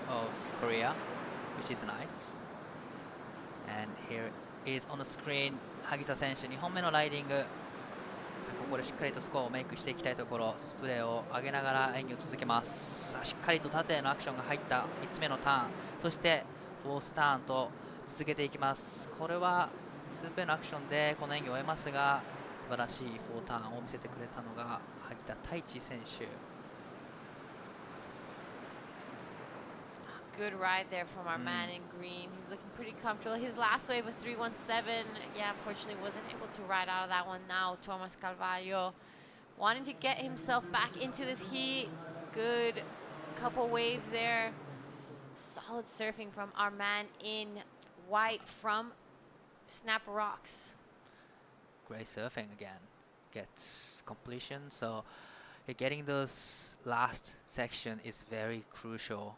of Korea, which is nice. And here is on the screen 萩田選手2本目のライディング。さあここでしっかりとスコアをメイクしていきたいところ、スプレーを上げながら演技を続けます。さあしっかりと縦へのアクションが入った3つ目のターン、そしてフォースターンと続けていきます。これは2ペアのアクションでこの演技を終えますが、素晴らしい4ターンを見せてくれたのが萩田太一選手。Good ride there from our man in green. He's looking pretty comfortable. His last wave of 317, yeah, unfortunately wasn't able to ride out of that one. Now Thomas Carvalho wanting to get himself back into this heat. Good couple waves there. Solid surfing from our man in white from Snap Rocks. Great surfing again. Gets completion, so getting those last section is very crucial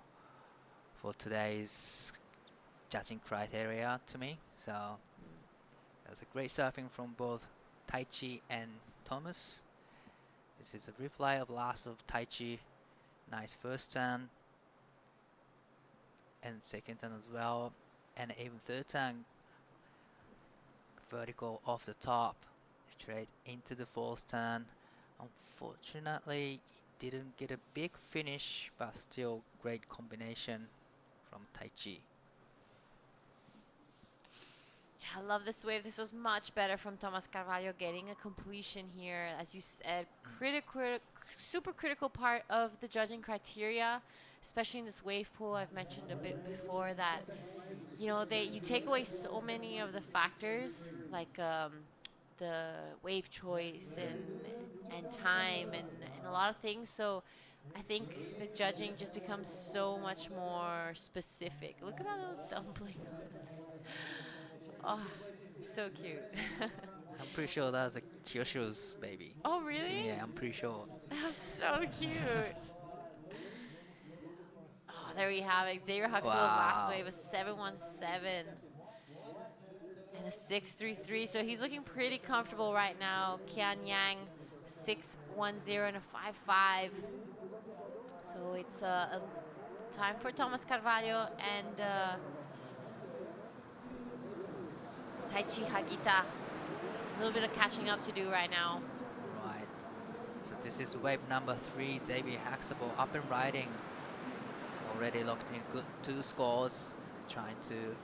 for today's judging criteria to me. So that's a great surfing from both Taichi and Thomas. This is a replay of last of Taichi. Nice first turn and second turn as well, and even third turn. Vertical off the top, straight into the fourth turn. Unfortunately, he didn't get a big finish, but still great combination from Taichi. Yeah, I love this wave. This was much better from Thomas Carvalho getting a completion here. As you said, super critical part of the judging criteria, especially in this wave pool. I've mentioned a bit before that, you know, you take away so many of the factors, like the wave choice and time and a lot of things. So I think the judging just becomes so much more specific. Look at that little dumpling on this. Oh, so cute. I'm pretty sure that's a Kyosho's baby. Oh, really? Yeah, I'm pretty sure. That's so cute. Oh, there we have it. Xavier Huxtable's last wave was 717 and a 633. So he's looking pretty comfortable right now. Kian Yang 610 and a 55. So it's a time for Thomas Carvalho and Taichi Hagita. A little bit of catching up to do right now. Right. So this is wave number 3. Xavier Huxtable up and riding. Already locked in good 2 scores. Trying to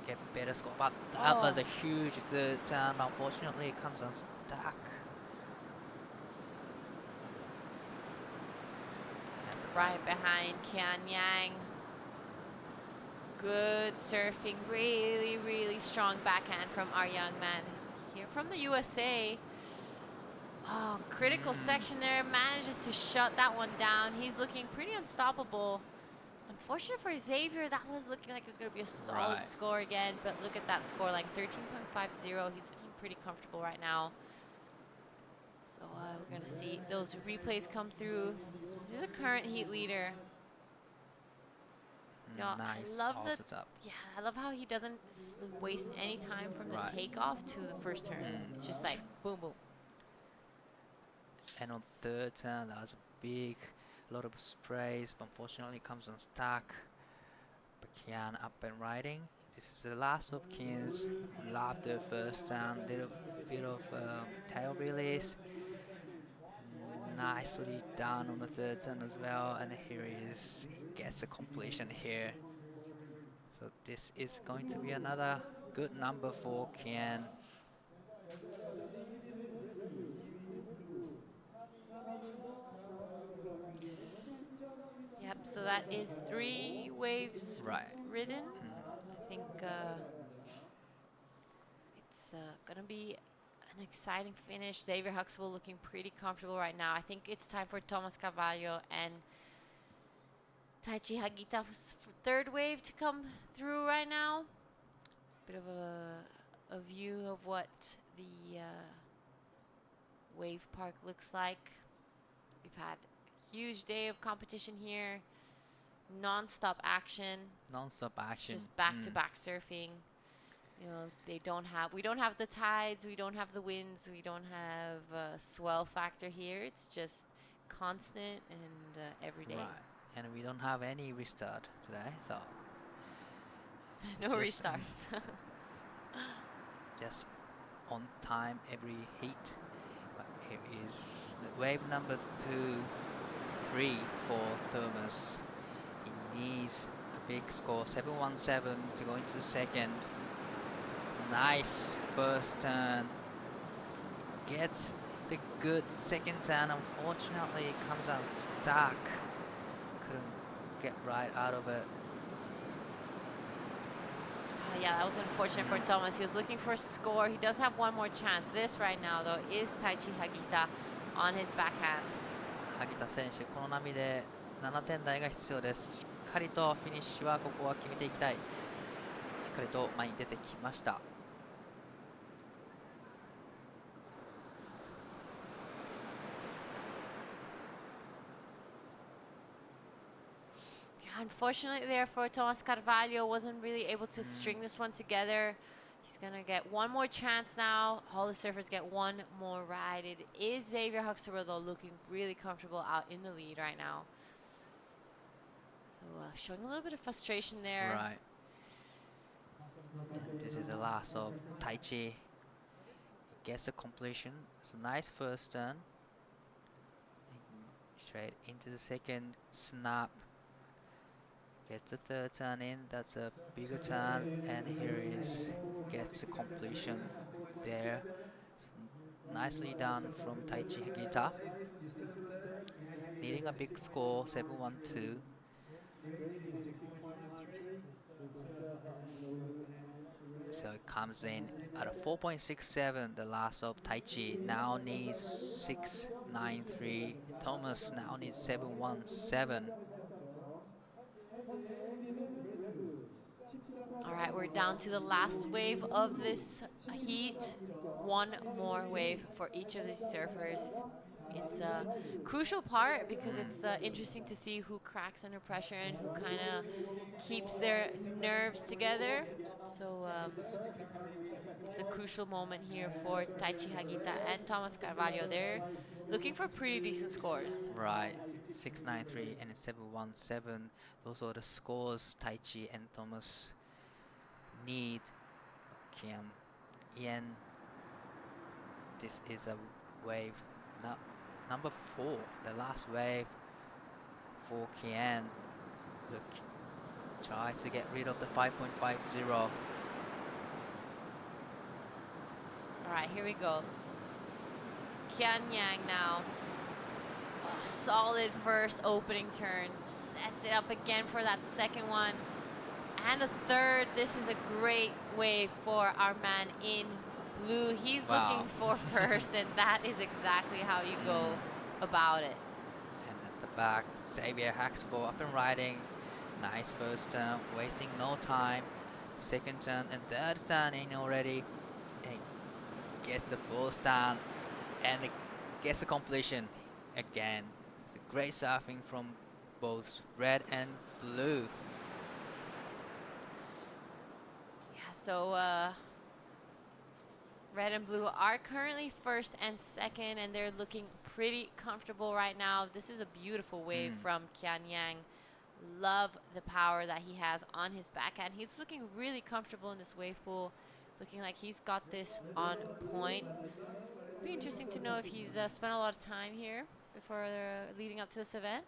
get better score. But that was a huge third turn. Unfortunately, it comes unstuck. Right behind Kian Yang. Good surfing, really, really strong backhand from our young man here from the USA. Oh, critical section there, manages to shut that one down. He's looking pretty unstoppable. Unfortunate for Xavier, that was looking like it was going to be a solid score again, but look at that score, like 13.50. He's looking pretty comfortable right now. So we're going to see those replays come through. This is a current heat leader. No, nice. I love off the top. Yeah, I love how he doesn't waste any time from the takeoff to the first turn. It's just like boom, boom. And on third turn, that was a big lot of sprays, but unfortunately comes unstuck. But Kian up and riding. This is the last of Kian's. Love the first turn, little bit of tail release. Nicely done on the third turn as well, and here he is. He gets a completion here. So this is going to be another good number for Kian. Yep, so that is 3 waves ridden. I think it's gonna be an exciting finish. Xavier Huxtable looking pretty comfortable right now. I think it's time for Thomas Carvalho and Taichi Hagita's third wave to come through right now. Bit of a view of what the wave park looks like. We've had a huge day of competition here. non-stop action, Non-stop action. just back-to-back surfing. You know, we don't have the tides, we don't have the winds, we don't have a swell factor here. It's just constant and every day. Right. And we don't have any restart today, so No just, restarts. just on time every heat. But here is the wave number 2, 3 for Thomas. He needs a big score, 717 to go into the second. Nice first turn. Gets the good second turn. Unfortunately, it comes out stuck. Couldn't get right out of it. Yeah, that was unfortunate for Thomas. He was looking for a score. He does have one more chance. This right now, though, is Taichi Hagita on his backhand. 萩田選手、この波で7点台が必要です。しっかりとフィニッシュはここは決めていきたい。しっかりと前に出てきました。Unfortunately there for Thomas Carvalho, wasn't really able to string this one together. He's gonna get one more chance now. All the surfers get one more ride. It is Xavier Huxtable though, looking really comfortable out in the lead right now. So showing a little bit of frustration there. Right. And this is the last of Taichi. Gets a completion. It's a nice first turn. Straight into the second snap. Gets the third turn in, that's a bigger turn, and here is gets a completion there. It's nicely done from Taichi Hagita. Needing a big score, 712. So it comes in at a 4.67, the last of Taichi. Now needs 693. Thomas now needs 717. All right, we're down to the last wave of this heat. One more wave for each of these surfers. It's a crucial part because it's interesting to see who cracks under pressure and who kind of keeps their nerves together. So it's a crucial moment here for Taichi Hagita and Thomas Carvalho. They're looking for pretty decent scores. Right, 693 and 717. Those are the scores Taichi and Thomas need. Kian Yen. This is a wave number 4, the last wave for Kian. Look, try to get rid of the 5.50. All right, here we go. Kian Yang now. Oh, solid first opening turn. Sets it up again for that second one. And a third. This is a great wave for our man in blue. He's looking for first, and that is exactly how you go about it. And at the back, Xavier Huxtable up and riding. Nice first turn, wasting no time. Second turn and third turn in already. And gets the full stand and it gets a completion again. It's a great surfing from both red and blue. Yeah, so red and blue are currently first and second, and they're looking pretty comfortable right now. This is a beautiful wave from Kian Yang. Love the power that he has on his backhand. He's looking really comfortable in this wave pool. Looking like he's got this on point. Be interesting to know if he's spent a lot of time here before leading up to this event.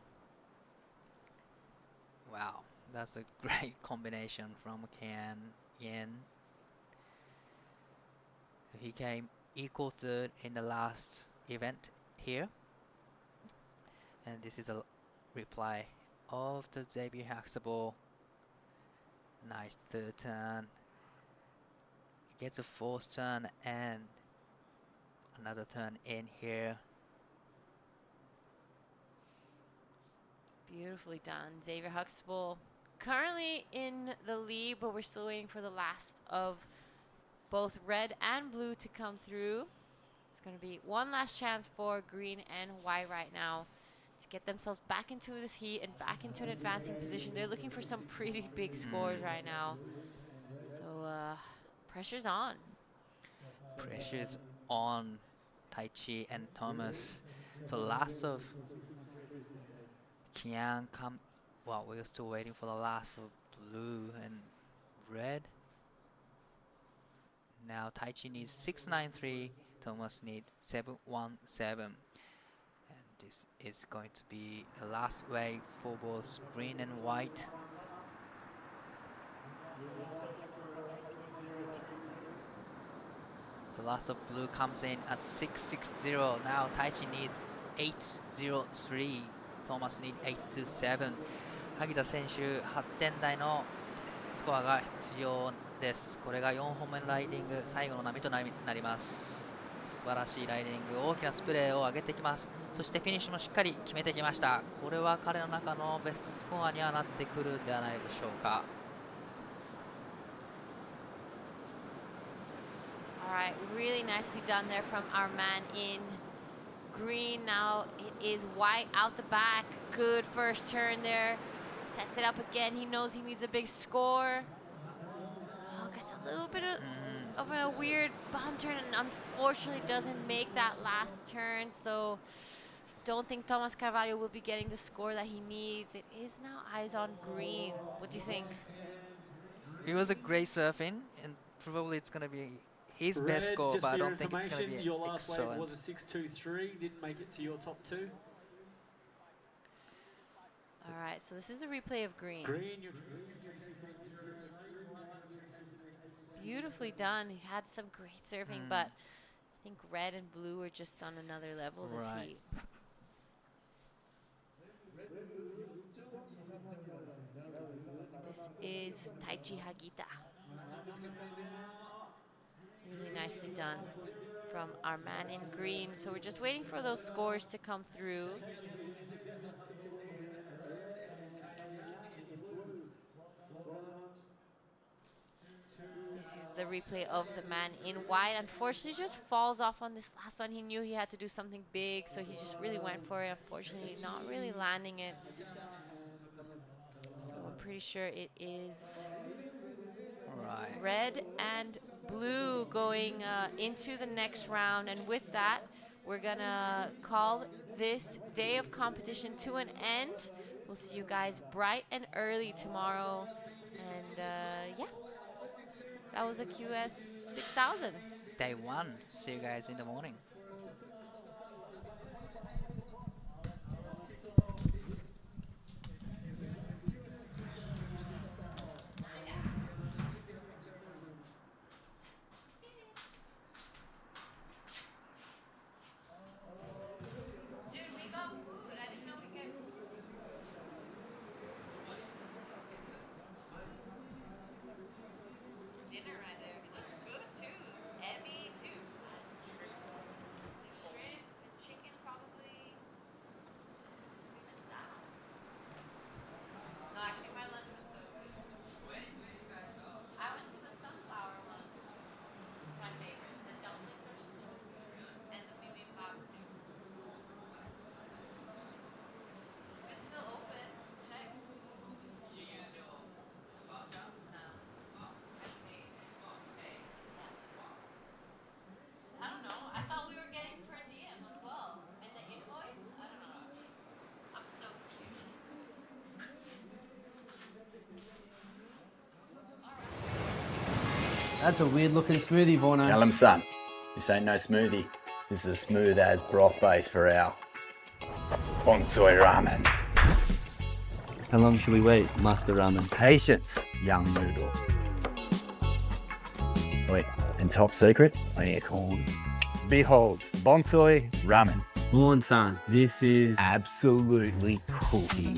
Wow, that's a great combination from Kian Yen. He came equal third in the last event here. And this is a reply of the Xavier Huxtable. Nice third turn. Gets a fourth turn and another turn in here. Beautifully done. Xavier Huxtable currently in the lead, but we're still waiting for the last of both red and blue to come through. It's going to be one last chance for green and white right now to get themselves back into this heat and back into an advancing position. They're looking for some pretty big scores right now. So pressure's on. Pressure's on Taichi and Thomas. So last of Kian come. Well, we're still waiting for the last of blue and red. Now Taichi needs 693. Thomas needs 717. And this is going to be a last wave for both green and white. So last of blue comes in at 660. Now Taichi needs 803. Thomas needs 827. 萩田選手8点台のスコアが必要です。これが4本目のライディング最後の波となります。素晴らしいライディング、大きなスプレーを上げてきます。そしてフィニッシュもしっかり決めてきました。これは彼の中のベストスコアにはなってくるんではないでしょうか。Alright, really nicely done there from our man in green. Now it is white out the back. Good first turn there. Sets it up again. He knows he needs a big score. Oh, gets a little bit of a weird bomb turn and unfortunately doesn't make that last turn. So don't think Thomas Carvalho will be getting the score that he needs. It is now eyes on green. What do you think? It was a great surfing and probably it's going to be his best score, but I don't think it's going to be your last excellent. wave was a 623, didn't make it to your top two. All right, so this is the replay of green. Beautifully done. He had some great surfing, but I think red and blue are just on another level this heat. This is Taichi Hagita. Really nicely done from our man in green. So we're just waiting for those scores to come through. This is the replay of the man in white. Unfortunately, just falls off on this last one. He knew he had to do something big, so he just really went for it. Unfortunately, not really landing it. So I'm pretty sure it is red and blue going into the next round. And with that, we're gonna call this day of competition to an end. We'll see you guys bright and early tomorrow. And yeah, that was a QS 6000. Day 1. See you guys in the morning. That's a weird looking smoothie, Vorno. Tell him, son, this ain't no smoothie. This is as smooth as broth base for our bonsai ramen. How long should we wait, Master Ramen? Patience, young noodle. Wait, and top secret, I need a corn. Behold, bonsai ramen. Morn-san, this is Absolutely cooking.